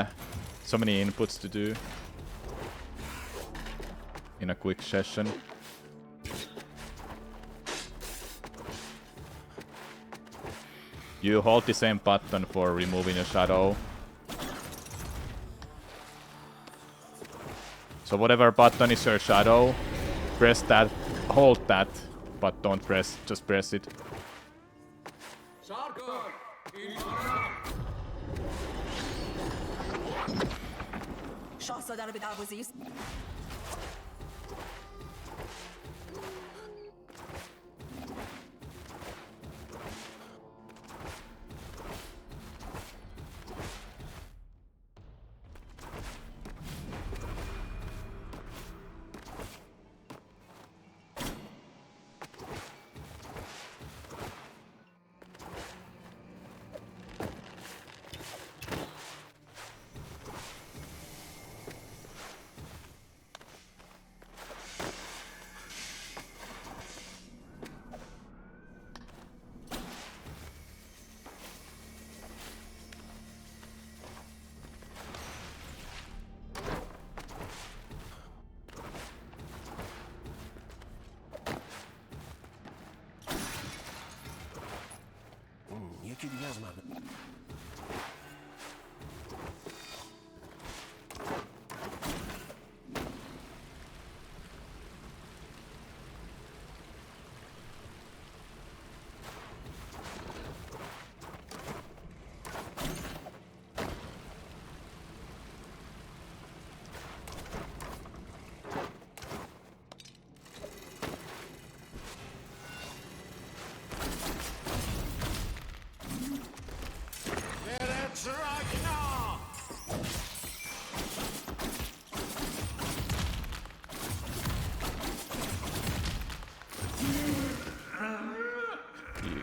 Speaker 1: So many inputs to do in a quick session. You hold the same button for removing a shadow. So whatever button is your shadow, press that, hold that, but don't just press it.
Speaker 7: شاهزاده رو به دروازه
Speaker 4: یکی دیگه از مردم.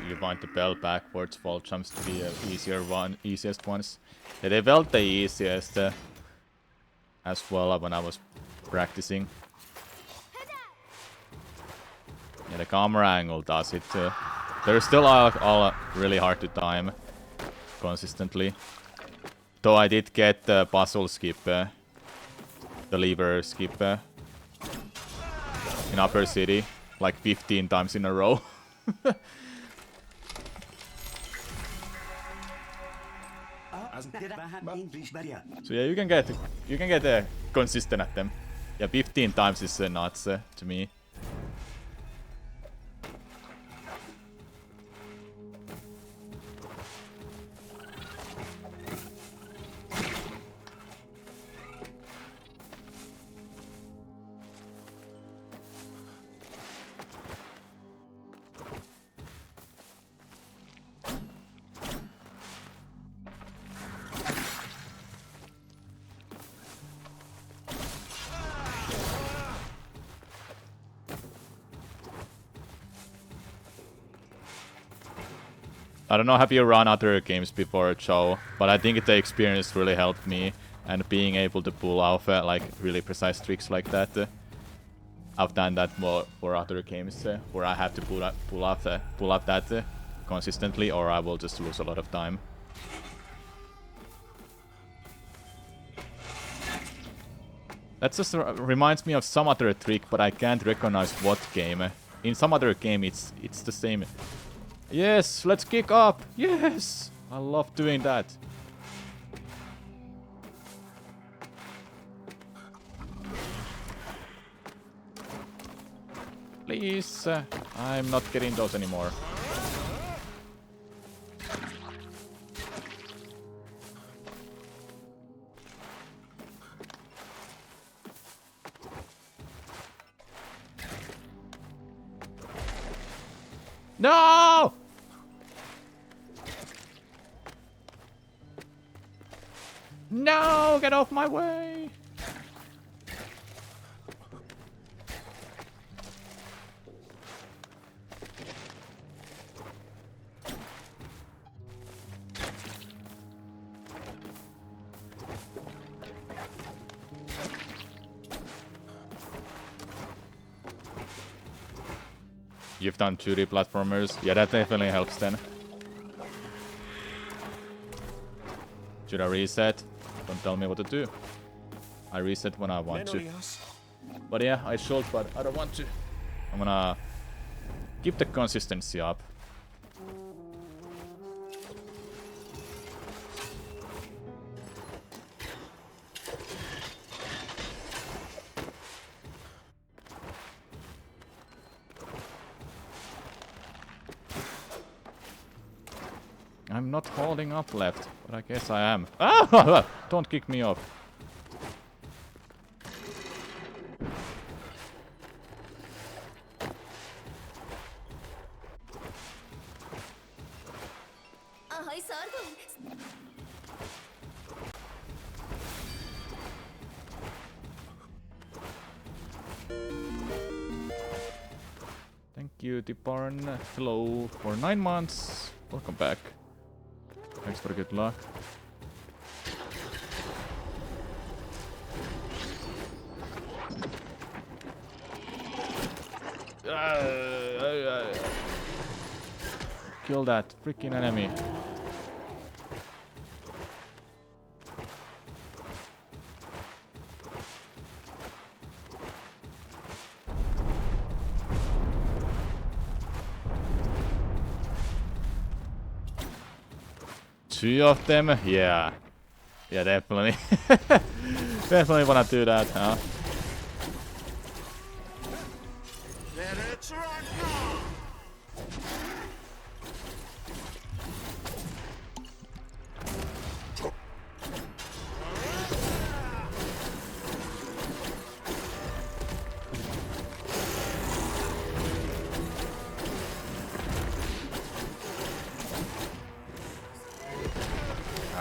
Speaker 1: You want the bell backwards, wall jumps to be easiest ones. Yeah, they felt the easiest as well when I was practicing. Yeah, the camera angle does it too. They're still all really hard to time consistently. Though I did get the puzzle skip, the lever skip in Upper City like 15 times in a row. So yeah, you can get consistent at them. Yeah, 15 times is nuts to me. I don't know, have you run other games before, Joe? But I think the experience really helped me, and being able to pull off like really precise tricks like that. I've done that more for other games where I have to pull off that consistently, or I will just lose a lot of time. That just reminds me of some other trick, but I can't recognize what game. In some other game, it's the same. Yes, let's kick up. Yes, I love doing that. Please, I'm not getting those anymore. No! No, get off my way! You've done 2D platformers. Yeah, that definitely helps then. Should I reset? Don't tell me what to do. I reset when I want to. But yeah, I should, but I don't want to. I'm gonna keep the consistency up. I'm not holding up left, but I guess I am. Ah! Don't kick me off.
Speaker 6: آهای سارگون.
Speaker 1: Thank you, Tiparn. Hello for 9 months. Welcome back. Thanks for good luck. Kill that freaking enemy. Two of them? Yeah. Yeah, definitely. Definitely wanna do that, huh?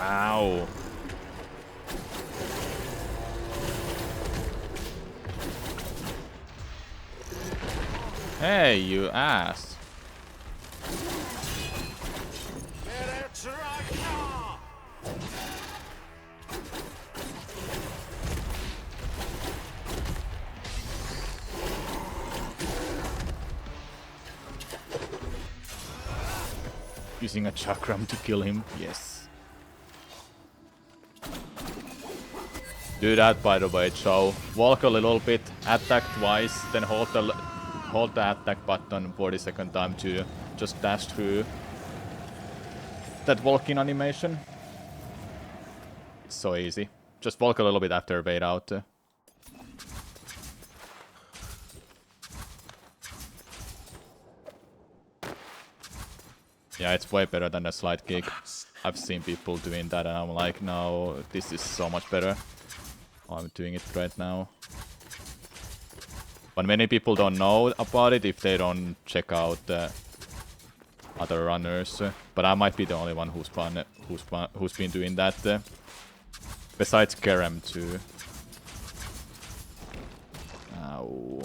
Speaker 1: Ow. Hey, you ass. Using a chakram to kill him, yes. Do that, by the way, Joe. Walk a little bit, attack twice, then hold the attack button for the second time to just dash through that walking animation. It's so easy. Just walk a little bit after bait out. Yeah, it's way better than a slide kick. I've seen people doing that and I'm like, no, this is so much better. I'm doing it right now. But many people don't know about it if they don't check out other runners. But I might be the only one who's been doing that. Besides Kerem too. Ow.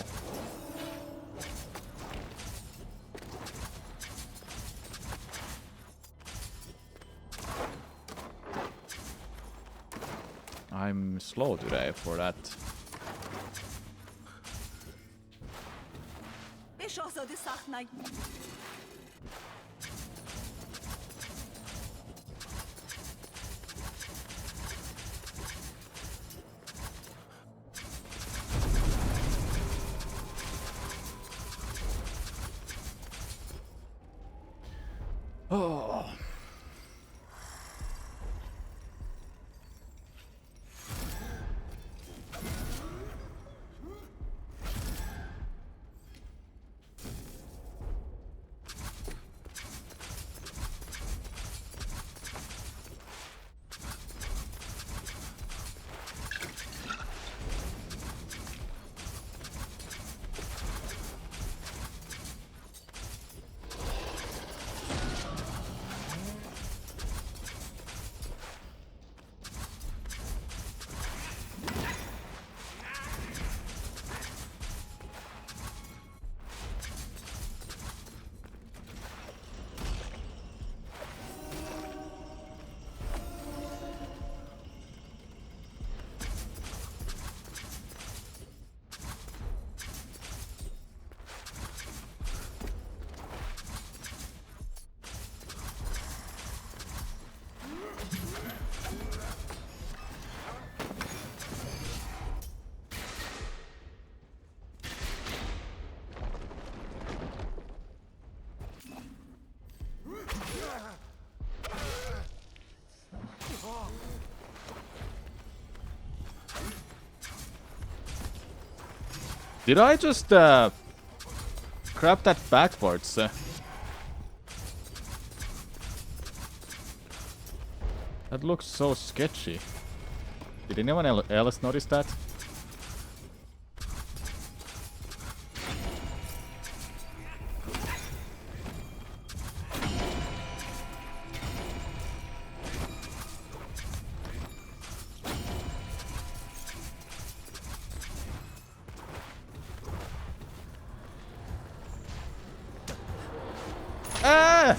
Speaker 1: I'm slow today for that.
Speaker 7: به شاهزاده سخت نگیر.
Speaker 1: Oh. Did I just grab that backwards? That looks so sketchy. Did anyone else notice that? Ah!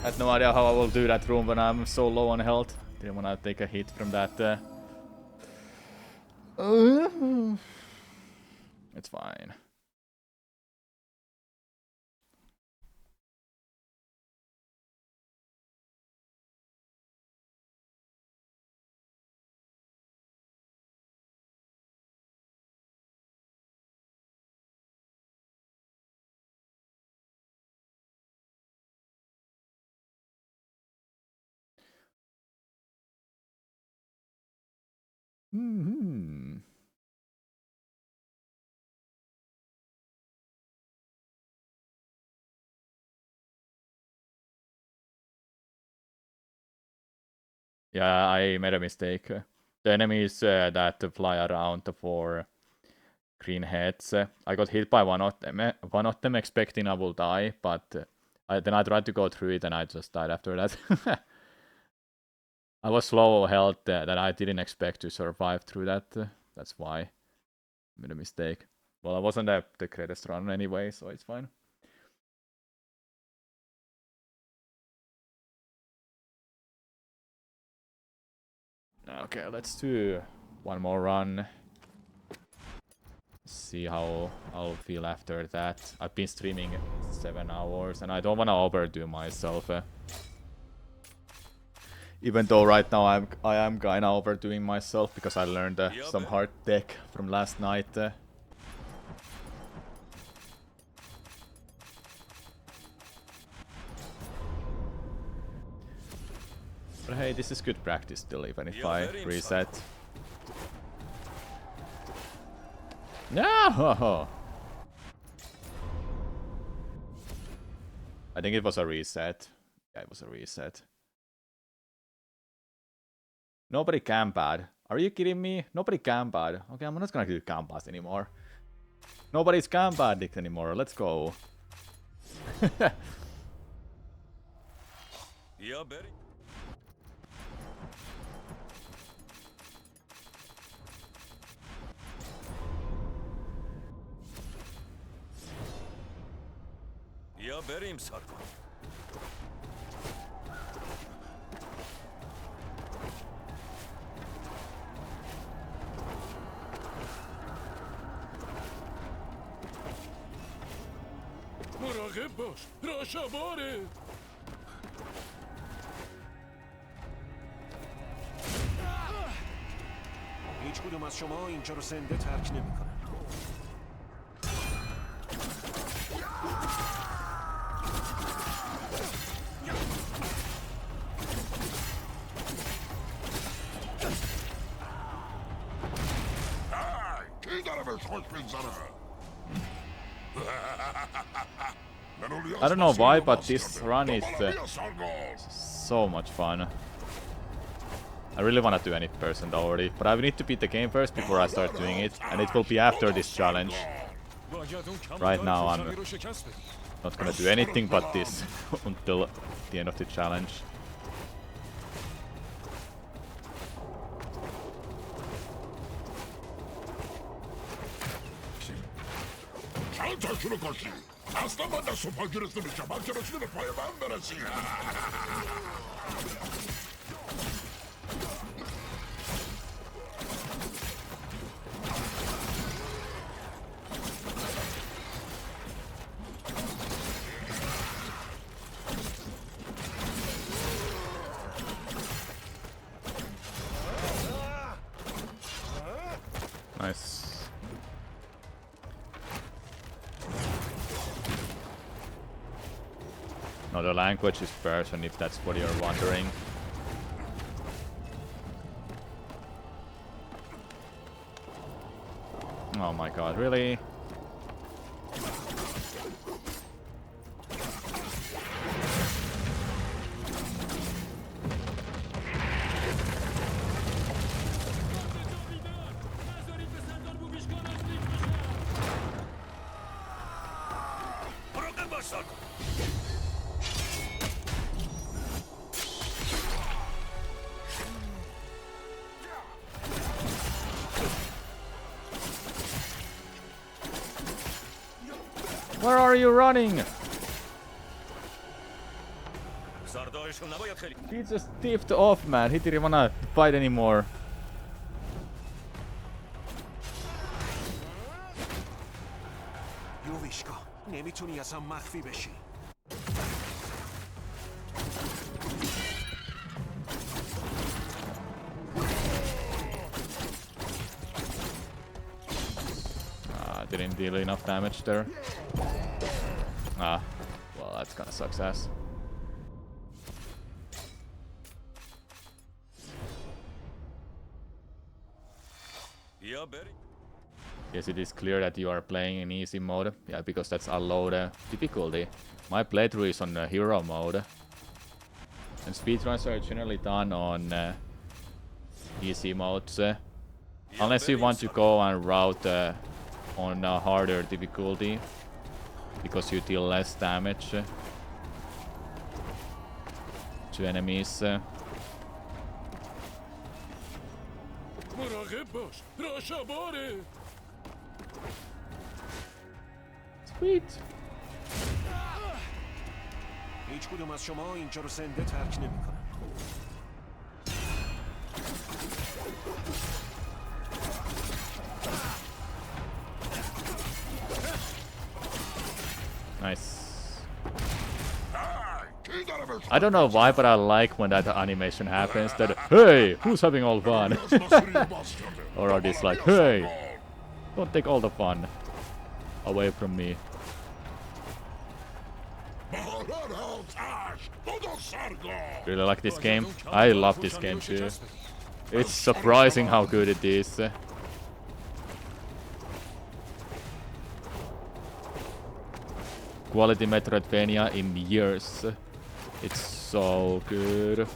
Speaker 1: I had no idea how I will do that room when I'm so low on health. Didn't want to take a hit from that. It's fine. Mm-hmm. Yeah, I made a mistake. The enemies that fly around the 4 green heads, I got hit by one of them expecting I will die, but then I tried to go through it and I just died after that. I was slow health that I didn't expect to survive through that. That's why I made a mistake. Well, I wasn't the greatest run anyway, so it's fine. Okay, let's do one more run. See how I'll feel after that. I've been streaming 7 hours and I don't want to overdo myself. Even though right now I am kinda overdoing myself because I learned some hard tech from last night. But hey, this is good practice still, even if I reset. No! I think it was a reset. Yeah, it was a reset. Nobody can bad. Are you kidding me? Nobody can bad. Okay, I'm not gonna do cam pass anymore. Nobody's cam bad anymore. Let's go.
Speaker 5: Yeah, Betty. یا بریم سرکن.
Speaker 2: مراقب باش. راشاباره.
Speaker 4: هیچ کدوم از شما اینجا رو زنده ترک نمی‌کنن.
Speaker 2: کی داره بهش خوش می‌گذره؟
Speaker 1: I don't know why, but this run is so much fun. I really want to do any percent already, but I need to beat the game first before I start doing it, and it will be after this challenge. Right now I'm not gonna do anything but this until the end of the challenge.
Speaker 2: چند تاشونو کشی؟ اصلا من دست و پا گرفته میشم. من که رسیده به پای من برسی.
Speaker 1: Nice. No, the language is Persian, if that's what you're wondering. Oh my god, really? Where are you running? He just tipped off, man. He didn't wanna fight anymore.
Speaker 4: یوویشکا نمیتونی اصلا مخفی بشی.
Speaker 1: Didn't deal enough damage there. Ah, well, that's kind of success. Yes, it is clear that you are playing in easy mode. Yeah, because that's a low difficulty. My playthrough is on hero mode. And speedruns are generally done on easy modes. Unless you want to go and route on a harder difficulty, because you deal less damage to enemies. Sweet.
Speaker 4: هیچ کدوم از شما اینجا رو زنده ترک نمیکنن.
Speaker 1: Nice. I don't know why, but I like when that animation happens. That, hey, who's having all fun? Or are these like, hey, don't take all the fun away from me. Really like this game. I love this game too. It's surprising how good it is. Quality Metroidvania in years. It's so good.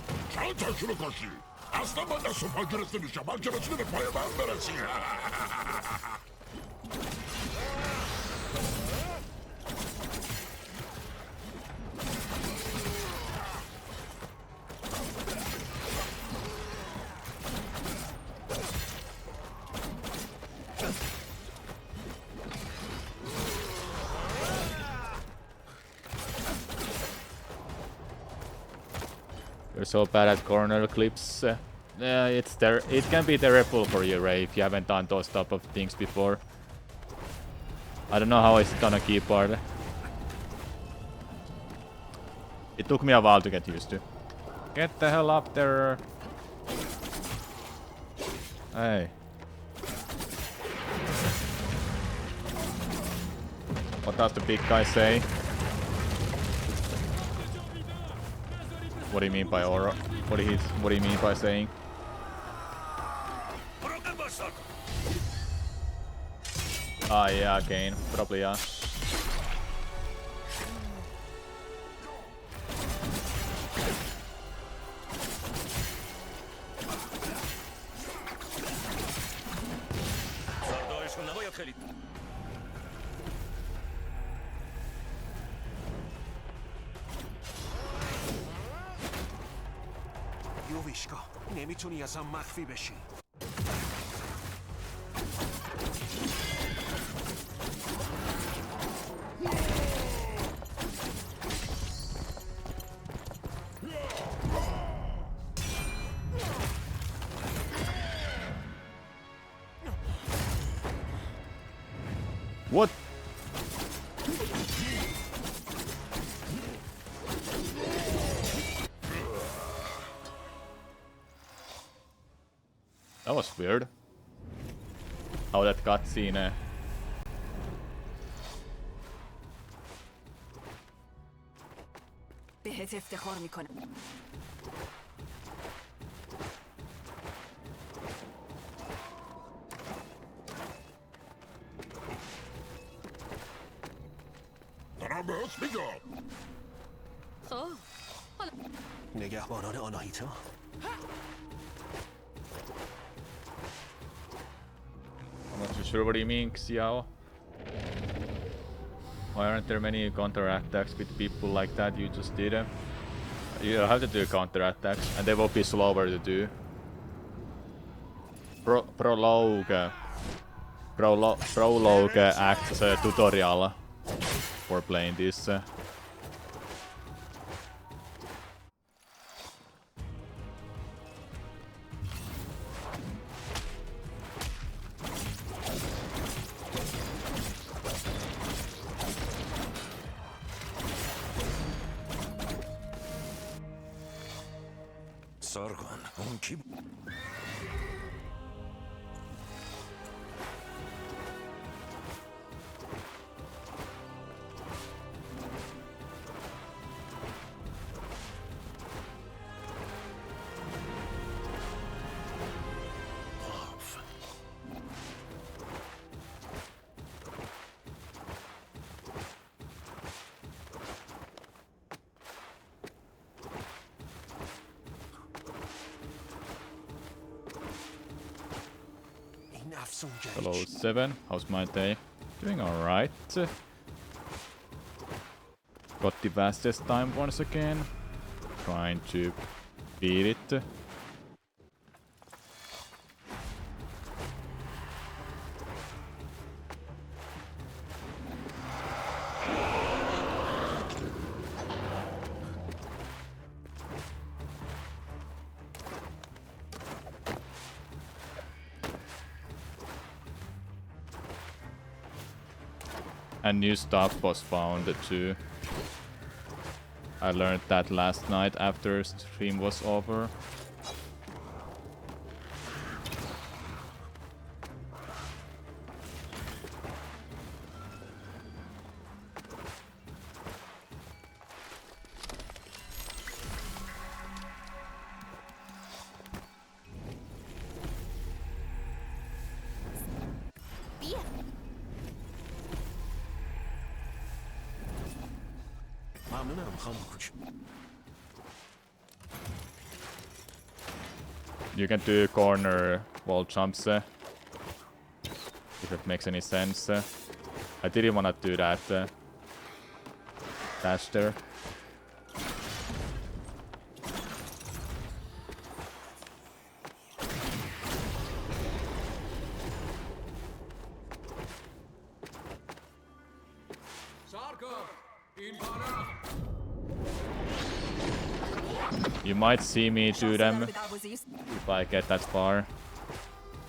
Speaker 1: You're so bad at corner clips. It can be terrible for you, Ray, if you haven't done those type of things before. I don't know how it's gonna keep on. It took me a while to get used to. Get the hell up there. Hey. What does the big guy say? What do you mean by aura? What do you mean by saying? Ah, yeah, again. Probably, yeah.
Speaker 4: یوویشکا نمیتونی اصلا مخفی بشی.
Speaker 1: What? That was weird. How that cutscene.
Speaker 7: بهت افتخار میکنم.
Speaker 2: بهت میگم.
Speaker 9: خب حالا
Speaker 4: نگهبانان آناهیتا.
Speaker 1: I'm not too sure what you mean, Xiao. Why aren't there many counterattacks with people like that you just did? You have to do counterattacks, and they will be slower to do. Prologue acts as a tutorial for playing this.
Speaker 5: Sargon, اون کی
Speaker 4: این افسونگری
Speaker 1: Hello,
Speaker 4: چی؟
Speaker 1: 7. How's my day? Doing alright. Got the fastest time once again. Trying to beat it. And new stuff was found too. I learned that last night after stream was over.
Speaker 6: بیا.
Speaker 4: ممنونم خانم کوچ.
Speaker 1: You can do corner wall jumps if it makes any sense. I didn't want to do that dash there. You might see me do them if I get that far.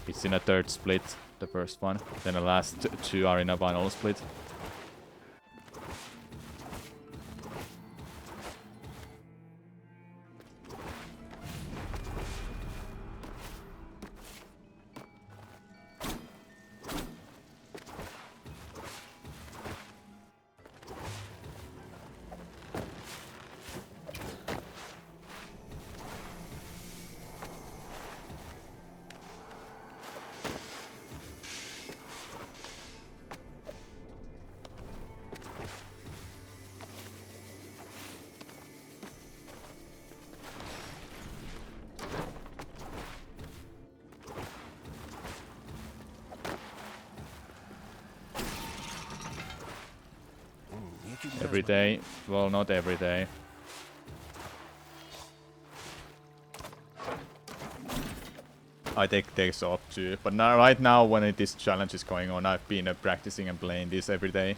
Speaker 1: It's in a third split, the first one. Then the last two are in a final split. Every day. Well, not every day. I take days off too. But now, right now, when this challenge is going on, I've been practicing and playing this every day.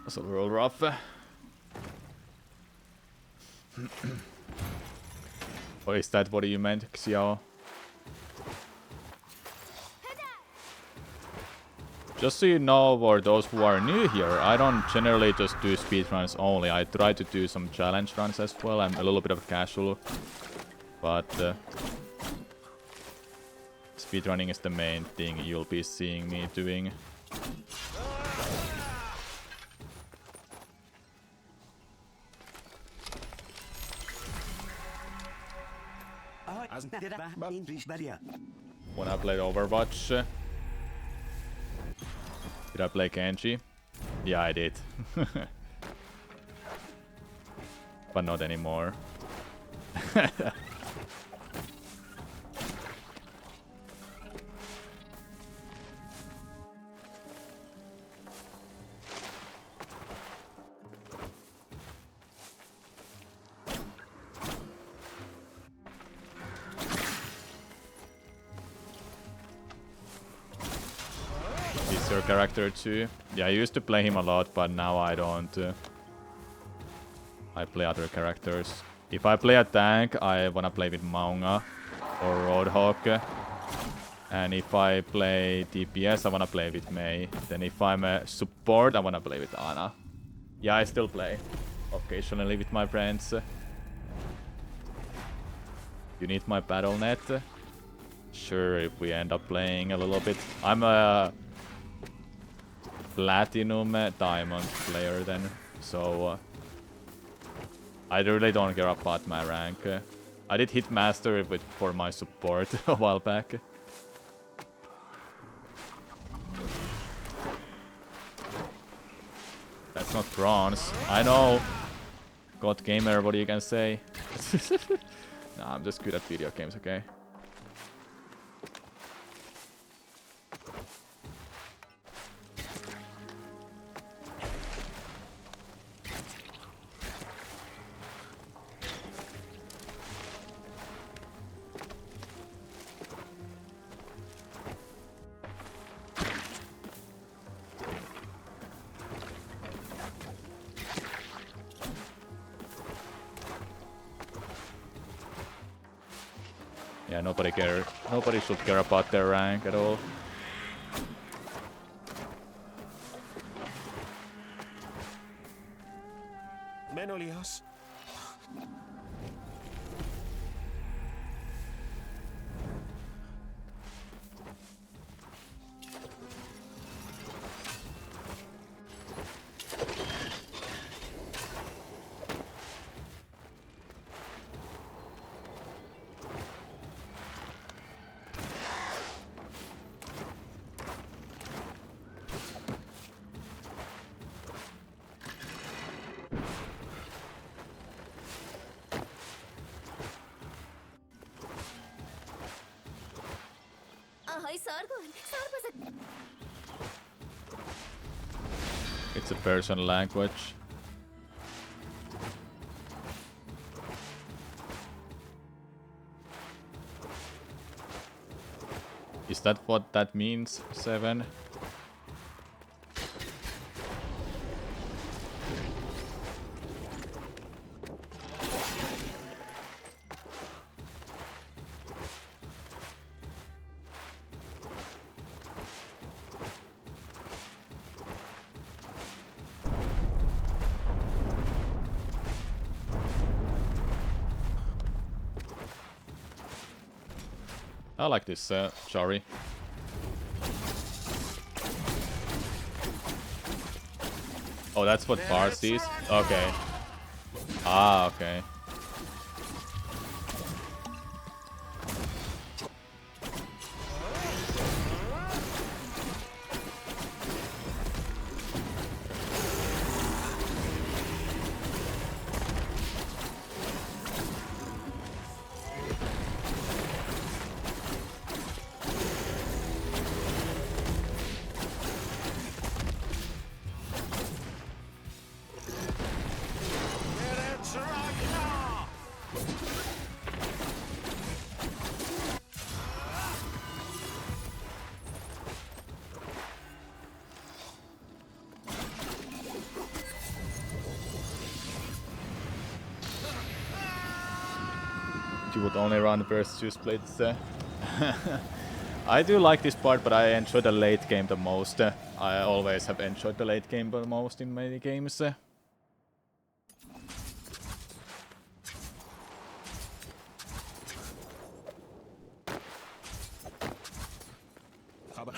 Speaker 1: That's a little rough. Or is that what you meant, Xiao? Just so you know, for those who are new here, I don't generally just do speedruns only. I try to do some challenge runs as well. I'm a little bit of a casual, but speedrunning is the main thing you'll be seeing me doing. When I played Overwatch, did I play Genji? Yeah, I did. But not anymore. Is your character too? Yeah, I used to play him a lot, but now I don't. I play other characters. If I play a tank, I wanna play with Maunga or Roadhog. And if I play DPS, I wanna play with Mei. Then if I'm a support, I wanna play with Ana. Yeah, I still play occasionally with my friends. You need my battle net? Sure, if we end up playing a little bit. I'm a Platinum Diamond player then, so I really don't care about my rank. I did hit Master for my support a while back. That's not bronze. I know. God gamer, what you can say? Nah, I'm just good at video games, okay? Yeah, nobody should care about their rank at all.
Speaker 4: Menolios.
Speaker 1: It's a Persian language. Is that what that means, 7? I like this Shari. Oh, that's what Bars sees? Okay. Ah, okay. You would only run versus splits. I do like this part, but I enjoy the late game the most. I always have enjoyed the late game the most in many games.
Speaker 4: خبر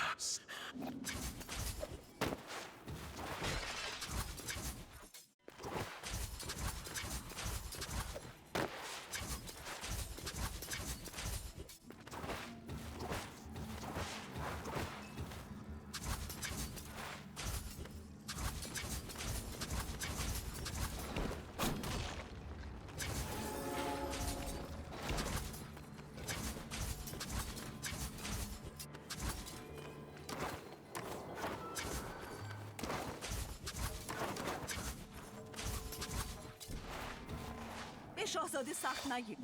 Speaker 7: به شاهزاده سخت نگیر.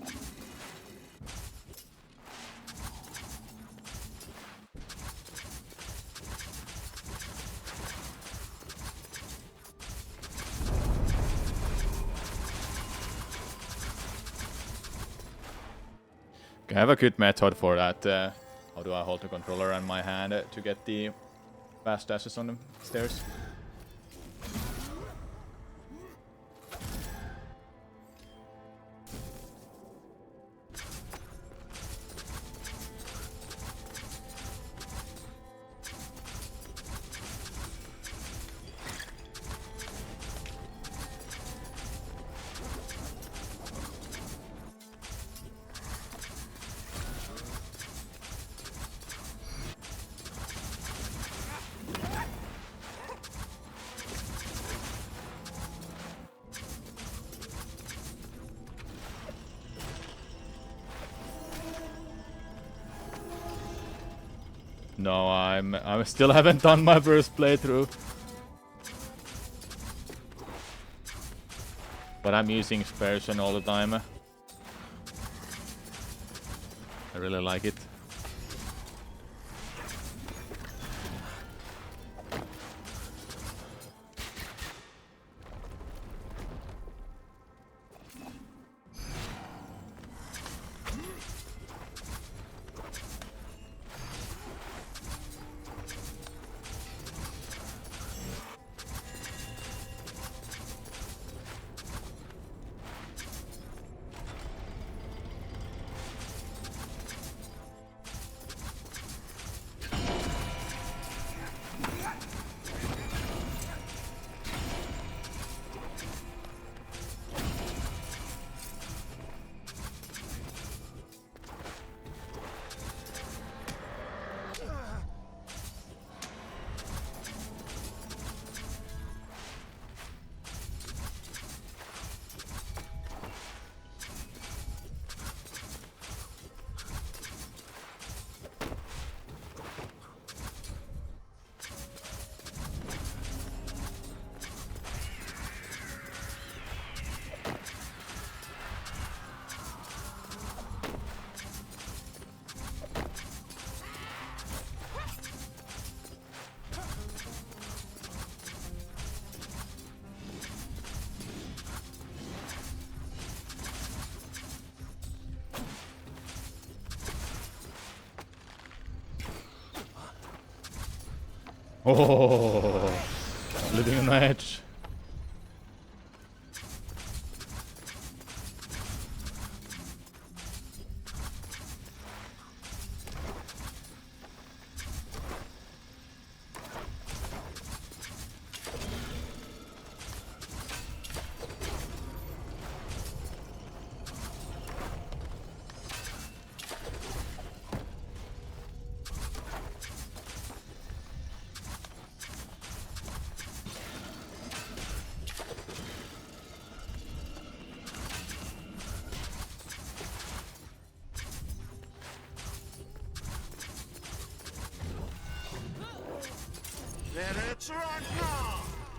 Speaker 1: I have a good method for that. How do I hold the controller in my hand to get the fast dashes on the stairs? No, I still haven't done my first playthrough. But I'm using Persia all the time. I really like it. Oh, living on the edge.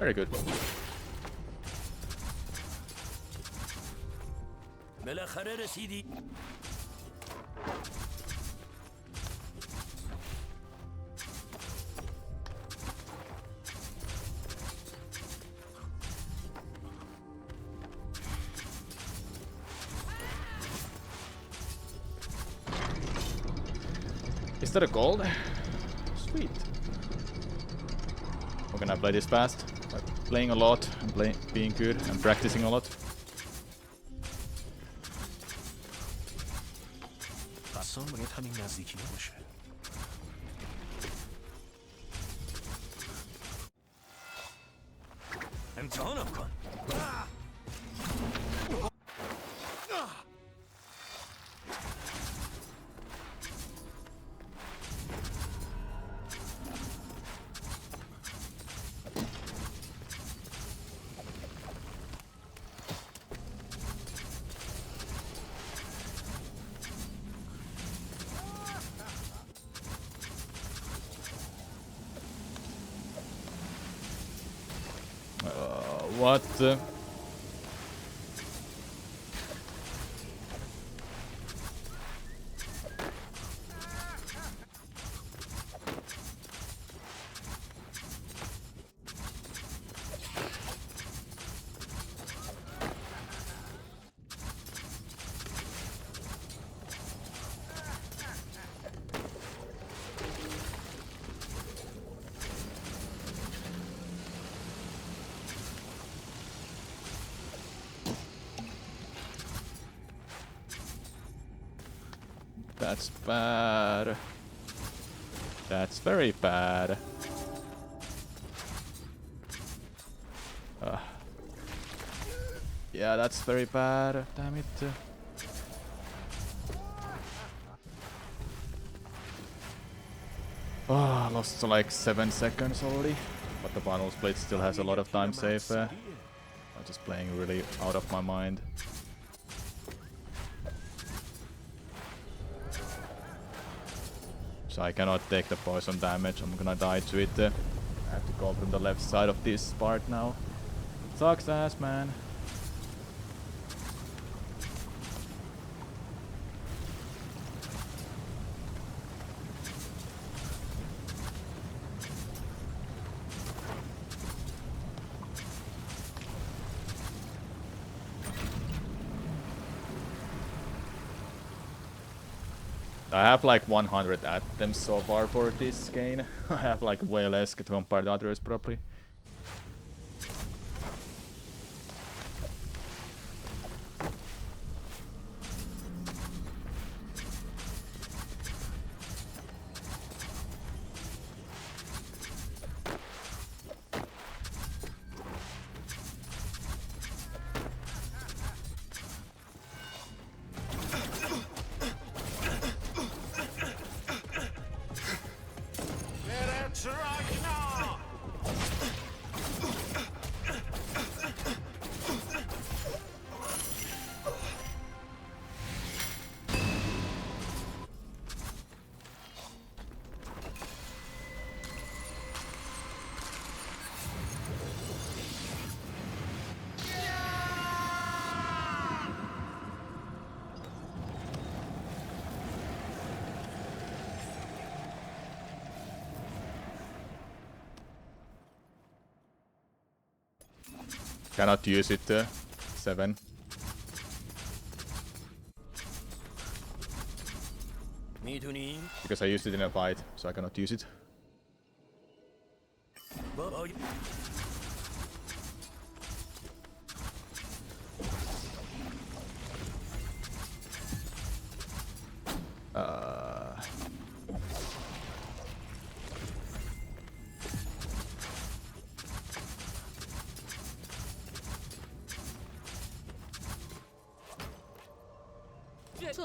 Speaker 1: Very good.
Speaker 3: بالاخره رسیدی.
Speaker 1: Is that a gold? Sweet. How can I play this fast? By playing a lot and being good and practicing a lot.
Speaker 4: قسام باید همین نزدیکی باشه.
Speaker 5: امتحانم کن.
Speaker 1: What? That's bad. That's very bad. Yeah, that's very bad. Damn it. Lost like 7 seconds already. But the final split still has a lot of time save. I'm just playing really out of my mind. So I cannot take the poison damage. I'm gonna die to it. I have to go from the left side of this part now. Sucks ass, man. I have like 100 items so far for this game. I have like way less compared to others probably. Cannot use it, 7.
Speaker 3: میدونی؟
Speaker 1: Because I used it in a fight, so I cannot use it.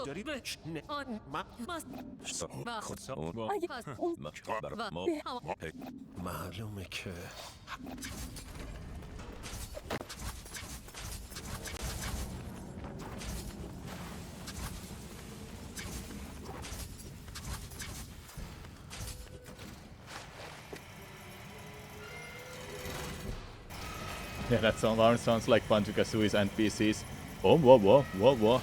Speaker 4: داری معلومه که
Speaker 1: Yeah, that alarm sounds like Banjo-Kazooie's NPCs. Oh, whoa, whoa, whoa, whoa.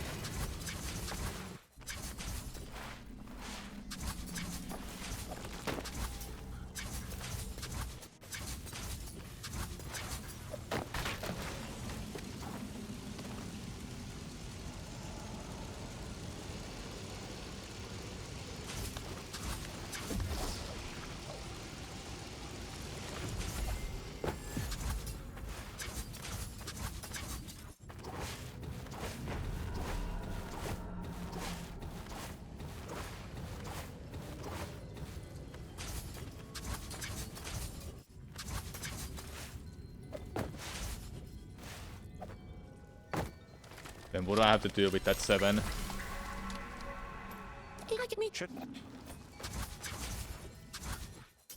Speaker 1: Then what do I have to do with that 7?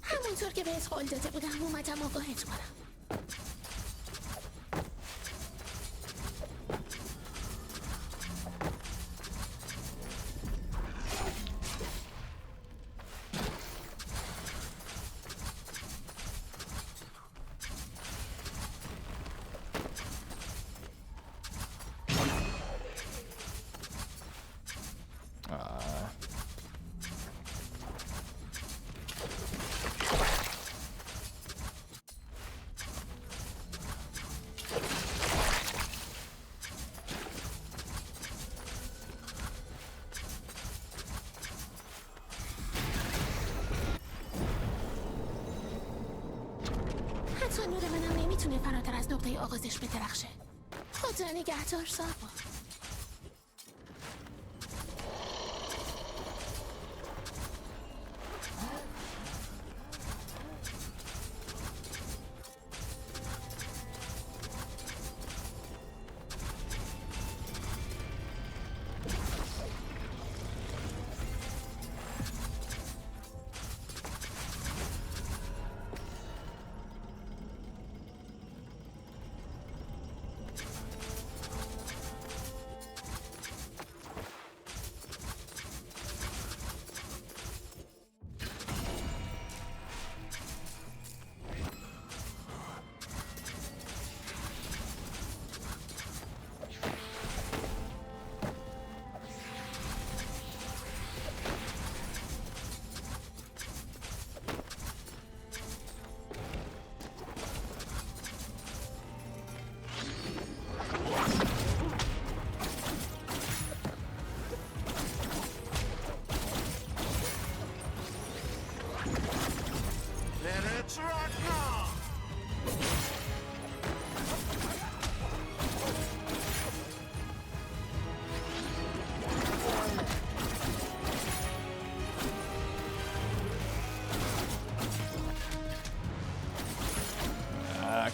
Speaker 6: همونطور که بهت قول داده بودم اومدم آگاهت کنم. حتی نور منم نمیتونه فراتر از نقطه آغازش بدرخشه. خدا نگهدار ساربا.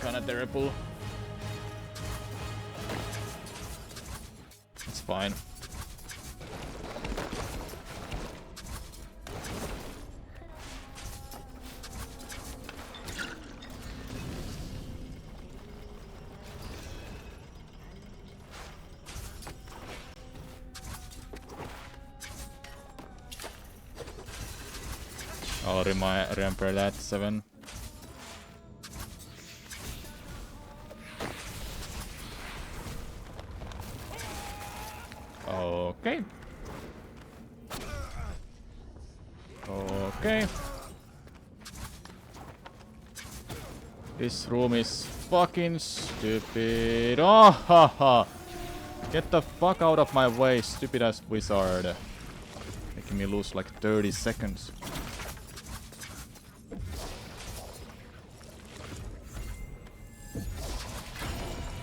Speaker 1: Kinda terrible. It's fine. I'll remember that 7. Okay. Okay. This room is fucking stupid. Oh, ha, ha. Get the fuck out of my way, stupid ass wizard. Making me lose like 30 seconds.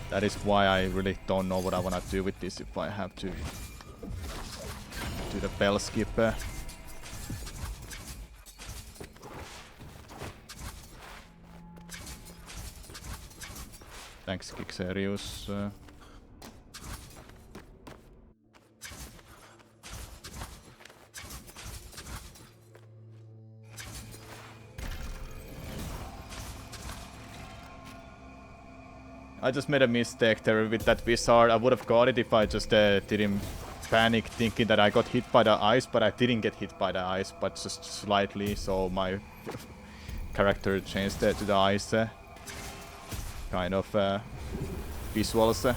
Speaker 1: That is why I really don't know what I wanna do with this if I have to do the bell skip. Thanks, Kixerius. I just made a mistake there with that wizard. I would have got it if I just didn't panic thinking that I got hit by the ice, but I didn't get hit by the ice, but just slightly, so my character changed to the ice kind of visuals.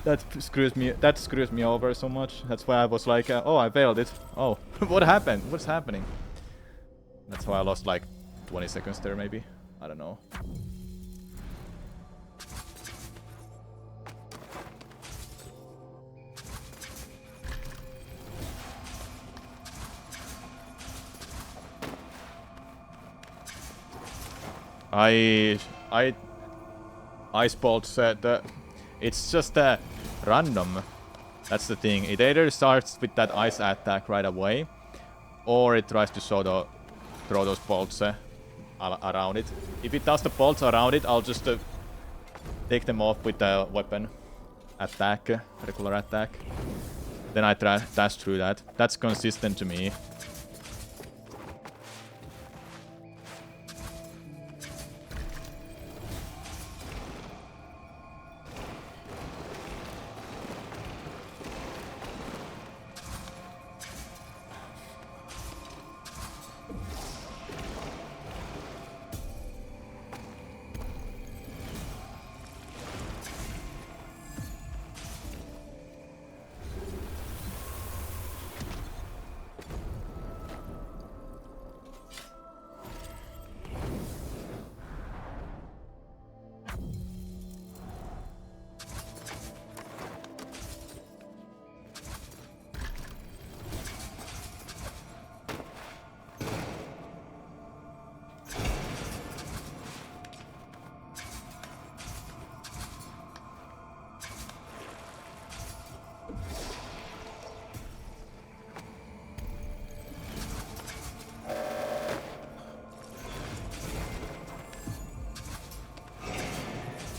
Speaker 1: That screws me over so much. That's why I was like, oh, I failed it. Oh, what happened? What's happening? That's why I lost like 20 seconds there, maybe. I don't know. Ice bolts, it's just random. That's the thing. It either starts with that ice attack right away, or it tries to throw those bolts around it. If it does the bolts around it, I'll just take them off with the weapon. attack, regular attack. Then I dash through that. That's consistent to me.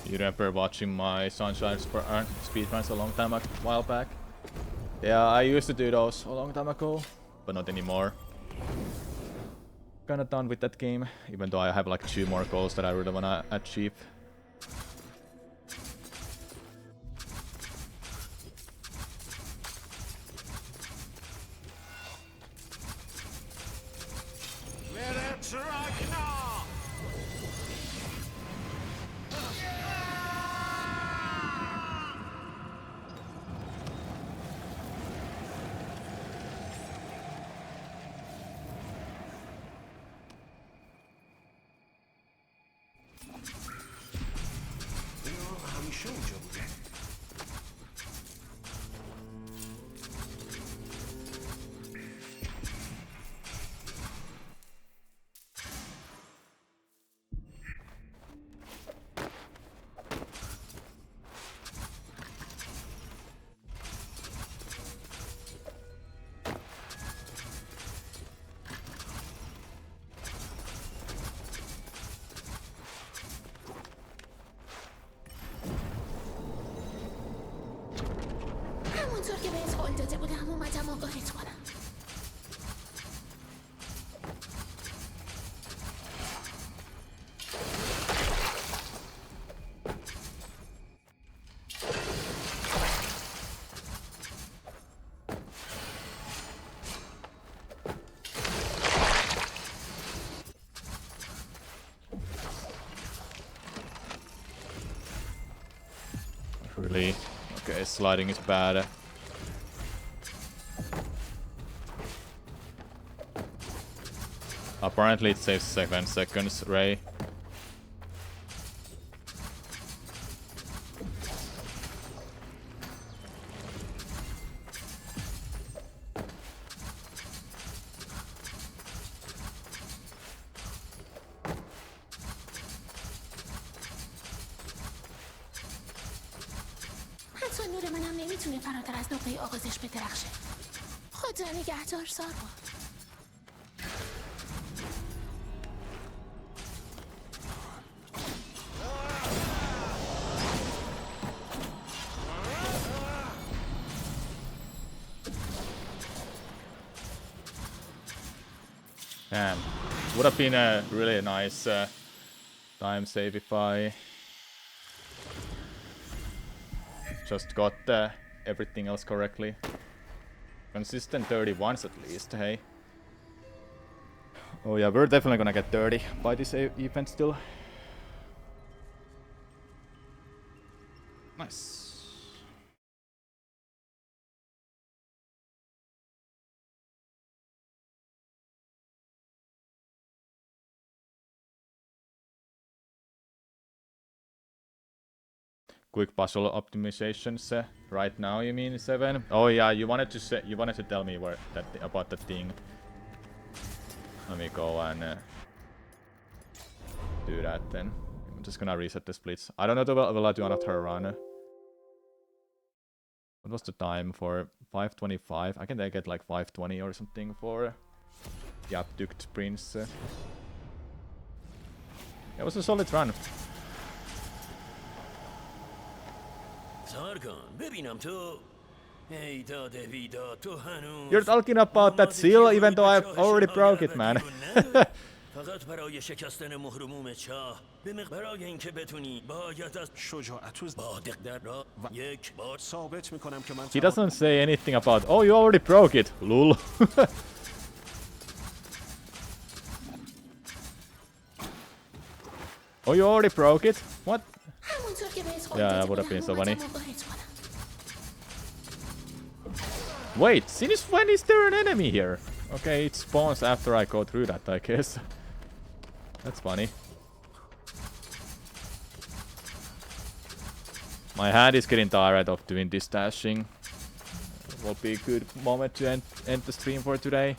Speaker 1: You remember watching my Sunshine speedruns a while back? Yeah, I used to do those a long time ago, but not anymore. Kinda done with that game, even though I have like 2 more goals that I really wanna achieve.
Speaker 4: همیشه اونجا بوده.
Speaker 6: همونطور که بهت قول داده بودم اومدم آگاهت کنم.
Speaker 1: Really? Okay, sliding is bad. Apparently it saves 7 seconds, Ray.
Speaker 6: حتی نور منم نمیتونه فراتر از نقطه آغازش بدرخشه. خدا نگهدار ساروا.
Speaker 1: Damn. Would have been a really nice time save if I just got everything else correctly. Consistent 31s at least, hey. Oh yeah, we're definitely gonna get 30 by this event still. Nice. Quick puzzle optimizations right now, you mean, Seven? Oh yeah, you wanted to tell me about the thing. Let me go and do that then. I'm just gonna reset the splits. I don't know if will I do another run. What was the time for 5:25? I can get like 5:20 or something for Yapduct Prince. It was a solid run.
Speaker 3: سرکان ببینم تو ای داده بیداد تو هنوز
Speaker 1: You're talking about that seal even though I've already broke it, man.
Speaker 3: فقط برای شکستن مهرموم چاه به مقدار اینکه بتونی باید از
Speaker 4: شجاعت و
Speaker 3: با دقت را یک بار
Speaker 4: ثابت میکنم که من
Speaker 1: He doesn't say anything about, oh, you already broke it, lul. Oh, you already broke it? What?
Speaker 6: همونطور که بهت قول
Speaker 1: Yeah,
Speaker 6: داده
Speaker 1: that would have
Speaker 6: بودم
Speaker 1: been so
Speaker 6: اومدم
Speaker 1: funny.
Speaker 6: مواجهت کنم.
Speaker 1: Wait, since when is there an enemy here? Okay, it spawns after I go through that, I guess. That's funny. My hand is getting tired of doing this dashing. It will be a good moment to end the stream for today.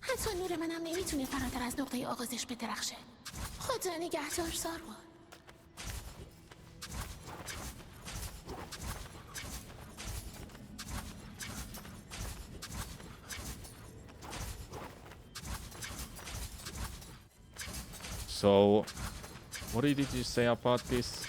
Speaker 6: حتی نور منم نمیتونه فراتر از نقطه آغازش بدرخشه. خدا نگهدار ساروا.
Speaker 1: So, what did you say about this?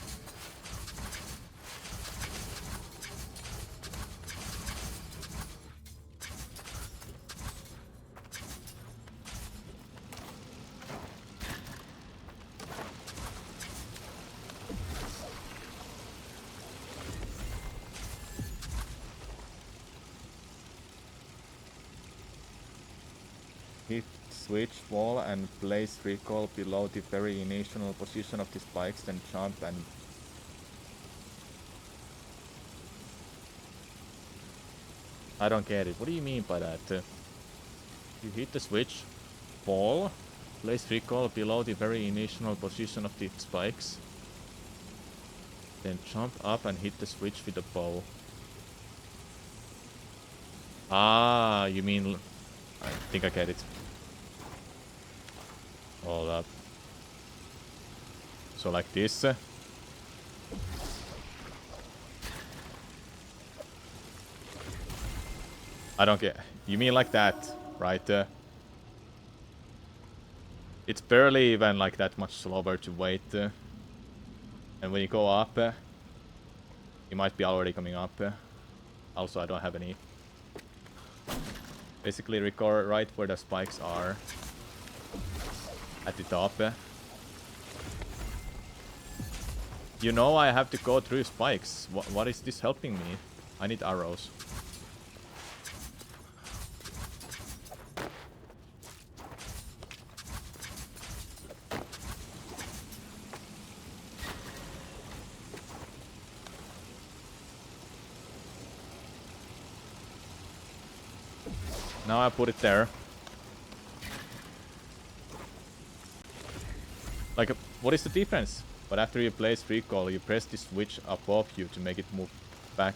Speaker 1: Hit switch wall and place recoil below the very initial position of the spikes, then jump and... I don't get it. What do you mean by that? You hit the switch wall, place recoil below the very initial position of the spikes, then jump up and hit the switch with the bow. Ah, you mean... I think I get it. Hold up. So like this. I don't get... You mean like that, right? It's barely even like that much slower to wait. And when you go up, you might be already coming up. Also, I don't have any... Basically record right where the spikes are. At the top. You know I have to go through spikes. What is this helping me? I need arrows. Now I put it there. Like, what is the difference? But after you place recoil, you press the switch above you to make it move back.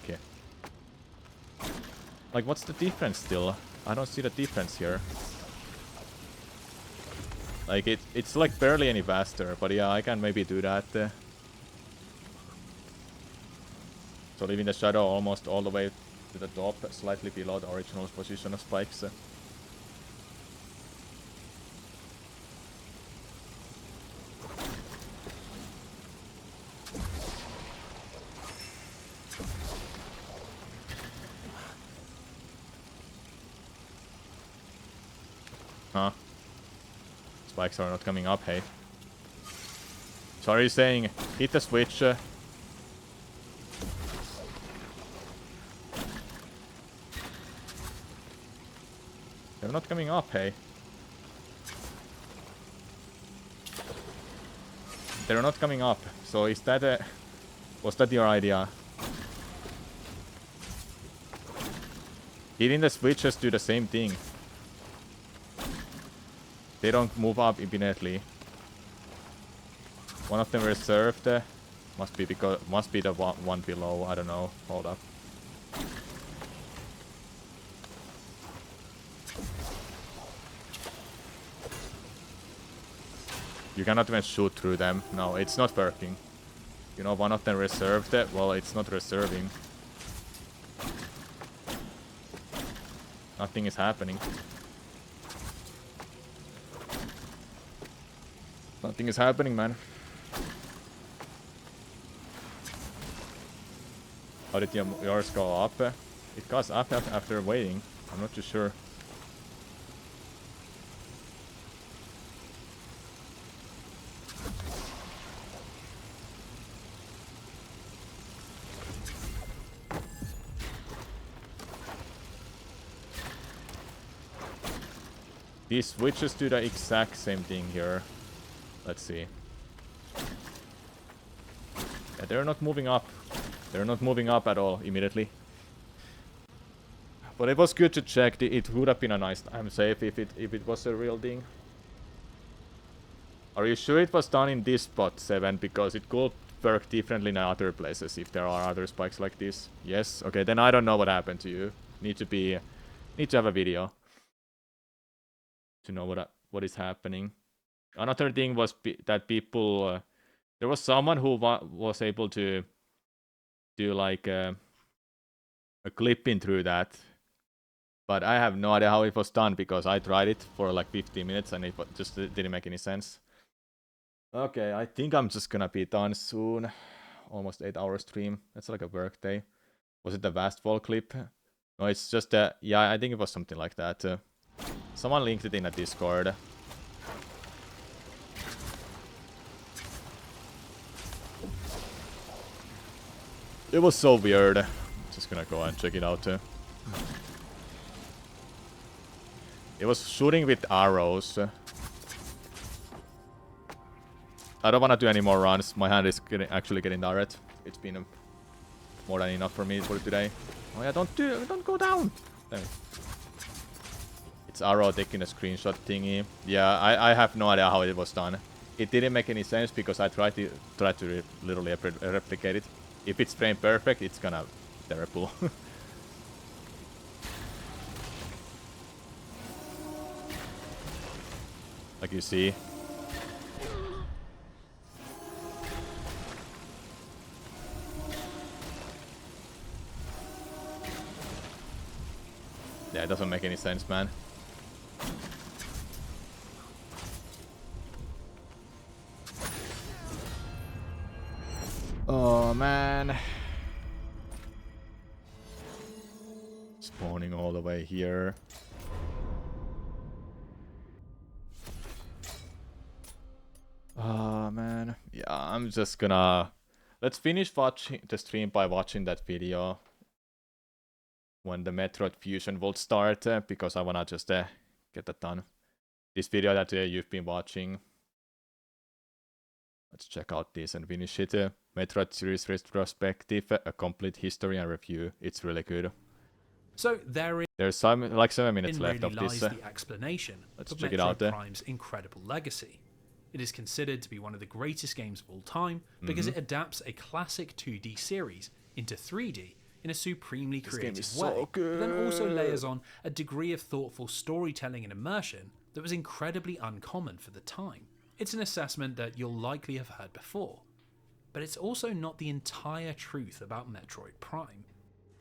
Speaker 1: Like, what's the difference still? I don't see the difference here. Like, it's like barely any faster, but yeah, I can maybe do that. So leaving the shadow almost all the way to the top, slightly below the original position of spikes. Huh? Spikes are not coming up, hey. So are you saying hit the switch? They're not coming up, hey. They're not coming up. So is that a... Was that your idea? Didn't the switches do the same thing? They don't move up immediately. One of them reserved. Must be the one below. I don't know. Hold up. You cannot even shoot through them. No, it's not working. You know, one of them reserved. Well, it's not reserving. Nothing is happening. Nothing is happening, man. How did yours go up? It goes up after waiting. I'm not too sure. These switches do the exact same thing here. Let's see. Yeah, they're not moving up. They're not moving up at all immediately. But it was good to check. It would have been a nice time save if it was a real thing. Are you sure it was done in this spot, 7? Because it could work differently in other places if there are other spikes like this. Yes? Okay, then I don't know what happened to you. Need to have a video to know what is happening. Another thing was that people... there was someone who was able to do like a clipping through that. But I have no idea how it was done because I tried it for like 15 minutes and it just didn't make any sense. Okay, I think I'm just gonna be done soon. Almost 8-hour stream. That's like a work day. Was it the Vastfall clip? No, it's just yeah, I think it was something like that. Someone linked it in a Discord. It was so weird. Just gonna go and check it out. It was shooting with arrows. I don't want to do any more runs. My hand is actually getting tired. It's been more than enough for me for today. Oh yeah, don't go down. Damn it. It's arrow taking a screenshot thingy. Yeah, I have no idea how it was done. It didn't make any sense because I tried to literally replicate it. If it's frame perfect, it's gonna terrible. Like you see. Yeah, it doesn't make any sense, man. Oh, man. Spawning all the way here. Oh, man. Yeah, I'm just gonna... Let's finish watching the stream by watching that video. When the Metroid Fusion will start, because I wanna just get that done. This video that you've been watching. Let's check out this and finish it. Metroid series retrospective, a complete history and review. It's really good.
Speaker 10: So there's
Speaker 1: like 7 minutes
Speaker 10: really
Speaker 1: left of this.
Speaker 10: Lies the explanation
Speaker 1: Let's
Speaker 10: of
Speaker 1: check
Speaker 10: Metroid
Speaker 1: it out.
Speaker 10: Prime's incredible legacy. It is considered to be one of the greatest games of all time because it adapts a classic 2D series into 3D in a supremely creative way, but then also layers on a degree of thoughtful storytelling and immersion that was incredibly uncommon for the time. It's an assessment that you'll likely have heard before, but it's also not the entire truth about Metroid Prime.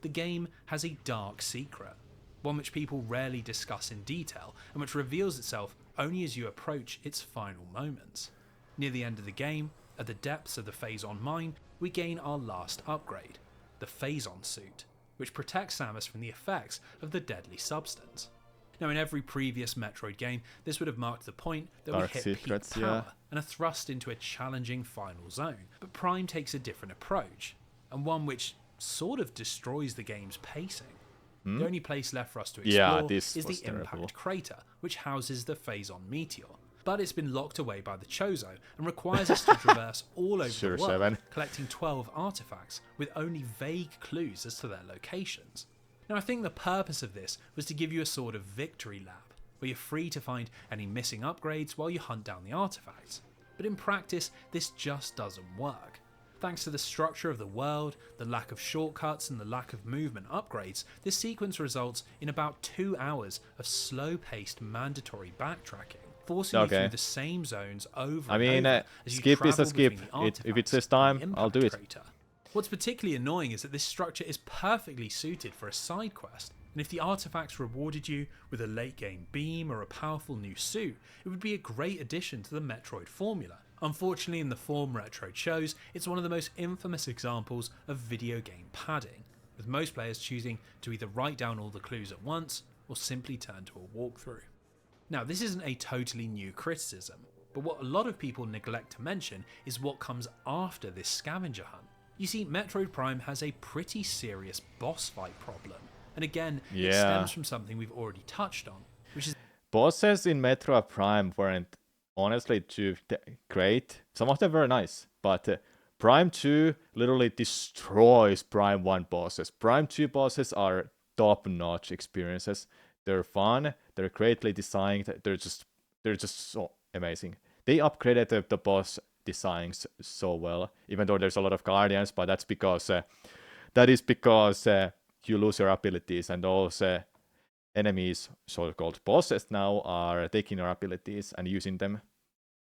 Speaker 10: The game has a dark secret, one which people rarely discuss in detail and which reveals itself only as you approach its final moments. Near the end of the game, at the depths of the Phazon mine, we gain our last upgrade, the Phazon suit, which protects Samus from the effects of the deadly substance. Now, in every previous Metroid game, this would have marked the point that
Speaker 1: Dark
Speaker 10: we hit
Speaker 1: secrets,
Speaker 10: peak power
Speaker 1: yeah.
Speaker 10: and are thrust into a challenging final zone. But Prime takes a different approach, and one which sort of destroys the game's pacing. The only place left for us to
Speaker 1: Yeah,
Speaker 10: explore
Speaker 1: this
Speaker 10: is
Speaker 1: was
Speaker 10: the
Speaker 1: terrible.
Speaker 10: impact crater, which houses the Phazon meteor. But it's been locked away by the Chozo and requires us to traverse all over
Speaker 1: Sure,
Speaker 10: the world,
Speaker 1: 7.
Speaker 10: collecting 12 artifacts with only vague clues as to their locations. Now, I think the purpose of this was to give you a sort of victory lap, where you're free to find any missing upgrades while you hunt down the artifacts. But in practice, this just doesn't work. Thanks to the structure of the world, the lack of shortcuts and the lack of movement upgrades, this sequence results in about 2 hours of slow-paced mandatory backtracking, forcing you through the same zones over
Speaker 1: I mean,
Speaker 10: and over as you
Speaker 1: skip is a
Speaker 10: travel
Speaker 1: skip.
Speaker 10: between the
Speaker 1: If it
Speaker 10: artifacts
Speaker 1: says
Speaker 10: and the
Speaker 1: time, I'll do
Speaker 10: impact
Speaker 1: it.
Speaker 10: crater. What's particularly annoying is that this structure is perfectly suited for a side quest, and if the artifacts rewarded you with a late game beam or a powerful new suit, it would be a great addition to the Metroid formula. Unfortunately, in the form Metroid shows, it's one of the most infamous examples of video game padding, with most players choosing to either write down all the clues at once or simply turn to a walkthrough. Now, this isn't a totally new criticism, but what a lot of people neglect to mention is what comes after this scavenger hunt. You see, Metroid Prime has a pretty serious boss fight problem, and again, it stems from something we've already touched on, which is
Speaker 1: Bosses in Metroid Prime weren't honestly too great. Some of them were nice, but Prime 2 literally destroys Prime 1 bosses. Prime 2 bosses are top-notch experiences. They're fun, they're greatly designed, they're just so amazing. They upgraded the boss designs so well, even though there's a lot of guardians, but that's because you lose your abilities, and those enemies, so-called bosses now, are taking your abilities and using them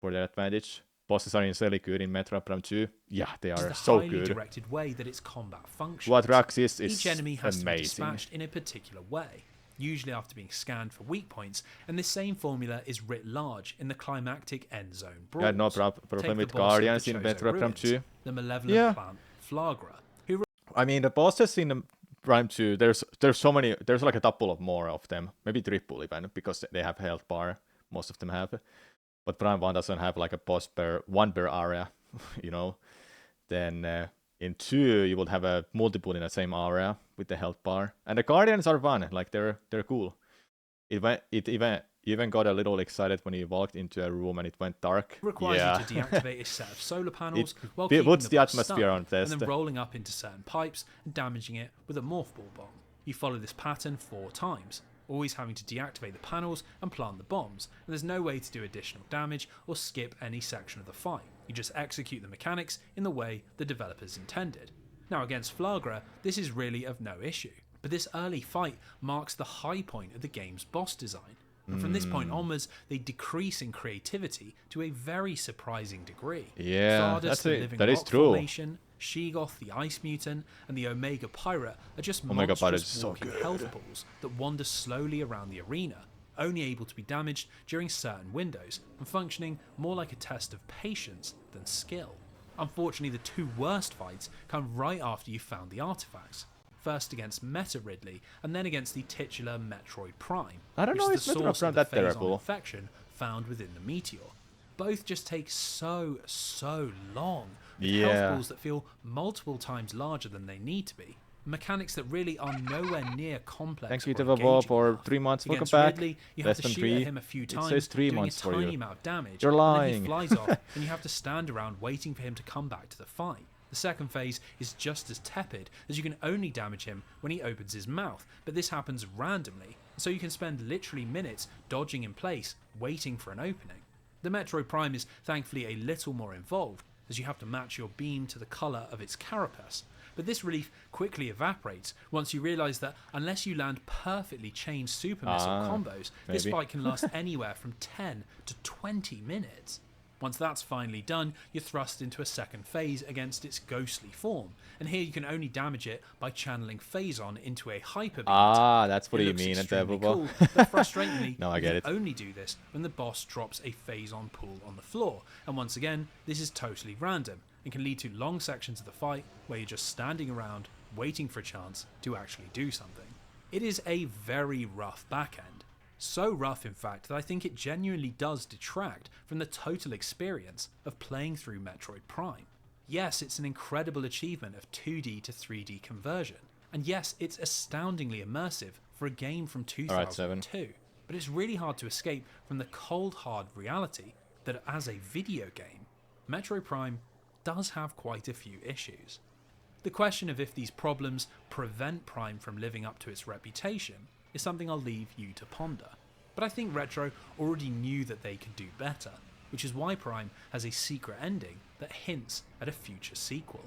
Speaker 1: for their advantage. Bosses are insanely good in Metroid Prime 2. Yeah, they are so
Speaker 10: highly
Speaker 1: good.
Speaker 10: directed way that its combat functions.
Speaker 1: What Rax is
Speaker 10: Each enemy has to be
Speaker 1: amazing.
Speaker 10: dispatched in a particular way, usually after being scanned for weak points, and this same formula is writ large in the climactic end zone brawls.
Speaker 1: Yeah, no
Speaker 10: Take
Speaker 1: problem
Speaker 10: the
Speaker 1: with
Speaker 10: boss of the
Speaker 1: Guardians in
Speaker 10: Chozo
Speaker 1: Metroid Prime
Speaker 10: Ruins,
Speaker 1: 2.
Speaker 10: the malevolent plant Flagra, who
Speaker 1: I mean, the bosses in Prime 2, there's so many, there's like a couple of more of them, maybe triple even, because they have health bar, most of them have. But Prime 1 doesn't have like a boss per area, you know. Then in 2, you would have a multiple in the same area with the health bar. And the Guardians are fun, like they're cool. You even got a little excited when you walked into a room and it went dark.
Speaker 10: requires you to deactivate a set of solar panels
Speaker 1: It
Speaker 10: while keeping
Speaker 1: puts the
Speaker 10: boss
Speaker 1: atmosphere
Speaker 10: stunned,
Speaker 1: on
Speaker 10: and
Speaker 1: test.
Speaker 10: then rolling up into certain pipes and damaging it with a morph ball bomb. You follow this pattern 4 times, always having to deactivate the panels and plant the bombs, and there's no way to do additional damage or skip any section of the fight. You just execute the mechanics in the way the developers intended. Now, against Flagra, this is really of no issue, but this early fight marks the high point of the game's boss design. And from this point onwards, they decrease in creativity to a very surprising degree.
Speaker 1: Yeah,
Speaker 10: Thardus, the living
Speaker 1: that is
Speaker 10: rock
Speaker 1: true.
Speaker 10: formation, Sheegoth, the ice mutant, and the Omega Pirate are just
Speaker 1: Omega Pirate
Speaker 10: monstrous
Speaker 1: is so
Speaker 10: walking
Speaker 1: good.
Speaker 10: health balls that wander slowly around the arena, only able to be damaged during certain windows, and functioning more like a test of patience than skill. Unfortunately, the 2 worst fights come right after you've found the artifacts. First against Meta Ridley, and then against the titular Metroid Prime.
Speaker 1: I don't know
Speaker 10: which
Speaker 1: if
Speaker 10: is the
Speaker 1: Metroid
Speaker 10: source
Speaker 1: Prime
Speaker 10: of the
Speaker 1: that
Speaker 10: Phazon
Speaker 1: terrible.
Speaker 10: infection found within the meteor. Both just take so long, with
Speaker 1: Yeah.
Speaker 10: health balls that feel multiple times larger than they need to be. Mechanics that really are nowhere near complex.
Speaker 1: Thank you
Speaker 10: or
Speaker 1: to Vavo
Speaker 10: engaging
Speaker 1: for
Speaker 10: enough.
Speaker 1: 3 months. Welcome
Speaker 10: Against
Speaker 1: back.
Speaker 10: Ridley, you
Speaker 1: Less
Speaker 10: have to
Speaker 1: than
Speaker 10: shoot
Speaker 1: 3.
Speaker 10: at him a few
Speaker 1: It
Speaker 10: times,
Speaker 1: says 3
Speaker 10: doing
Speaker 1: months
Speaker 10: a
Speaker 1: for
Speaker 10: tiny
Speaker 1: you.
Speaker 10: amount of damage,
Speaker 1: You're
Speaker 10: and
Speaker 1: lying.
Speaker 10: then he flies off, and you have to stand around waiting for him to come back to the fight. The second phase is just as tepid, as you can only damage him when he opens his mouth, but this happens randomly, so you can spend literally minutes dodging in place, waiting for an opening. The Metroid Prime is thankfully a little more involved, as you have to match your beam to the colour of its carapace, but this relief quickly evaporates once you realise that unless you land perfectly chained super missile combos, this
Speaker 1: maybe.
Speaker 10: fight can last anywhere from 10 to 20 minutes. Once that's finally done, you're thrust into a second phase against its ghostly form, and here you can only damage it by channeling Phazon into a hyper beam.
Speaker 1: That's what
Speaker 10: It
Speaker 1: you
Speaker 10: looks
Speaker 1: mean,
Speaker 10: extremely
Speaker 1: Devil.
Speaker 10: cool, but frustratingly,
Speaker 1: No, I
Speaker 10: you
Speaker 1: get
Speaker 10: can
Speaker 1: it.
Speaker 10: only do this when the boss drops a Phazon pool on the floor, and once again, this is totally random, and can lead to long sections of the fight where you're just standing around, waiting for a chance to actually do something. It is a very rough back end. So rough, in fact, that I think it genuinely does detract from the total experience of playing through Metroid Prime. Yes, it's an incredible achievement of 2D to 3D conversion, And yes, it's astoundingly immersive for a game from
Speaker 1: Alright, 7.
Speaker 10: 2002, but it's really hard to escape from the cold hard reality that as a video game, Metroid Prime does have quite a few issues. The question of if these problems prevent Prime from living up to its reputation is something I'll leave you to ponder. But I think Retro already knew that they could do better, which is why Prime has a secret ending that hints at a future sequel.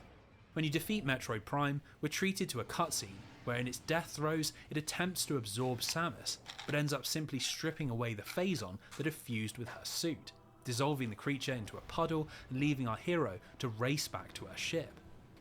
Speaker 10: When you defeat Metroid Prime, we're treated to a cutscene where in its death throes it attempts to absorb Samus, but ends up simply stripping away the Phazon that had fused with her suit, dissolving the creature into a puddle and leaving our hero to race back to her ship.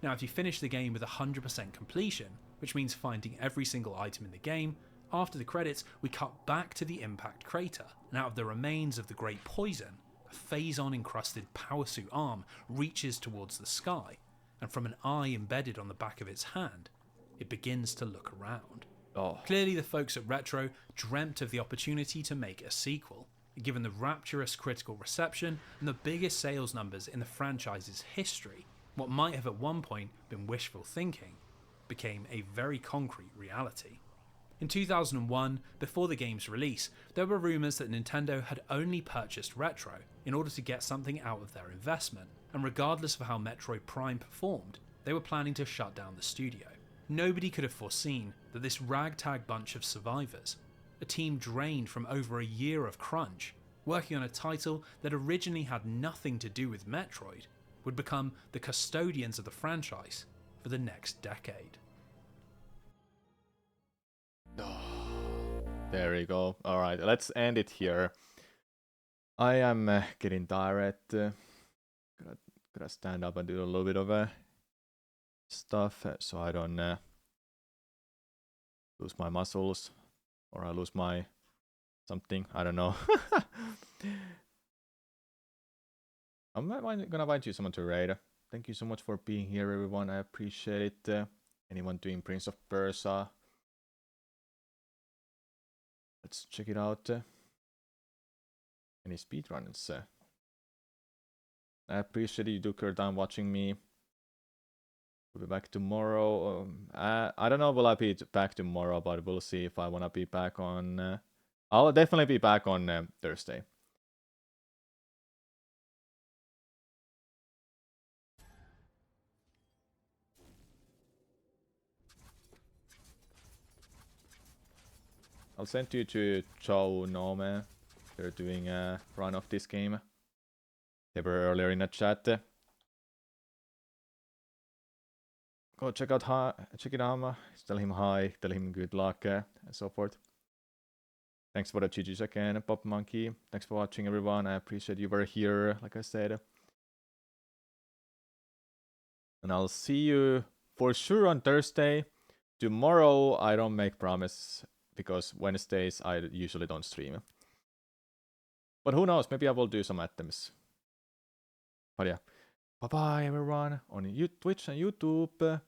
Speaker 10: Now if you finish the game with 100% completion, which means finding every single item in the game, after the credits we cut back to the impact crater, and out of the remains of the Great Poison, a Phazon encrusted power suit arm reaches towards the sky, and from an eye embedded on the back of its hand, it begins to look around.
Speaker 1: Oh.
Speaker 10: Clearly the folks at Retro dreamt of the opportunity to make a sequel, and given the rapturous critical reception and the biggest sales numbers in the franchise's history, what might have at one point been wishful thinking became a very concrete reality. In 2001, before the game's release, there were rumours that Nintendo had only purchased Retro in order to get something out of their investment, and regardless of how Metroid Prime performed, they were planning to shut down the studio. Nobody could have foreseen that this ragtag bunch of survivors, a team drained from over a year of crunch, working on a title that originally had nothing to do with Metroid, would become the custodians of the franchise for the next decade.
Speaker 1: There we go. Alright, let's end it here. I am getting tired. Gotta stand up and do a little bit of stuff so I don't lose my muscles or I lose my something. I don't know. I'm gonna invite you someone to raid. Thank you so much for being here, everyone. I appreciate it. Anyone doing Prince of Persia? Let's check it out. Any speedruns? I appreciate you took your time watching me. We'll be back tomorrow. I don't know will I be back tomorrow, but we'll see if I wanna be back on... I'll definitely be back on Thursday. I'll send you to Chow Nome. They're doing a run of this game. They were earlier in the chat. Go check out check it out. Tell him hi, tell him good luck and so forth. Thanks for the GGs again, Pop Monkey. Thanks for watching, everyone. I appreciate you were here, like I said. And I'll see you for sure on Thursday. Tomorrow I don't make promise because Wednesdays I usually don't stream. But who knows, maybe I will do some items. But yeah, bye bye everyone on Twitch and YouTube.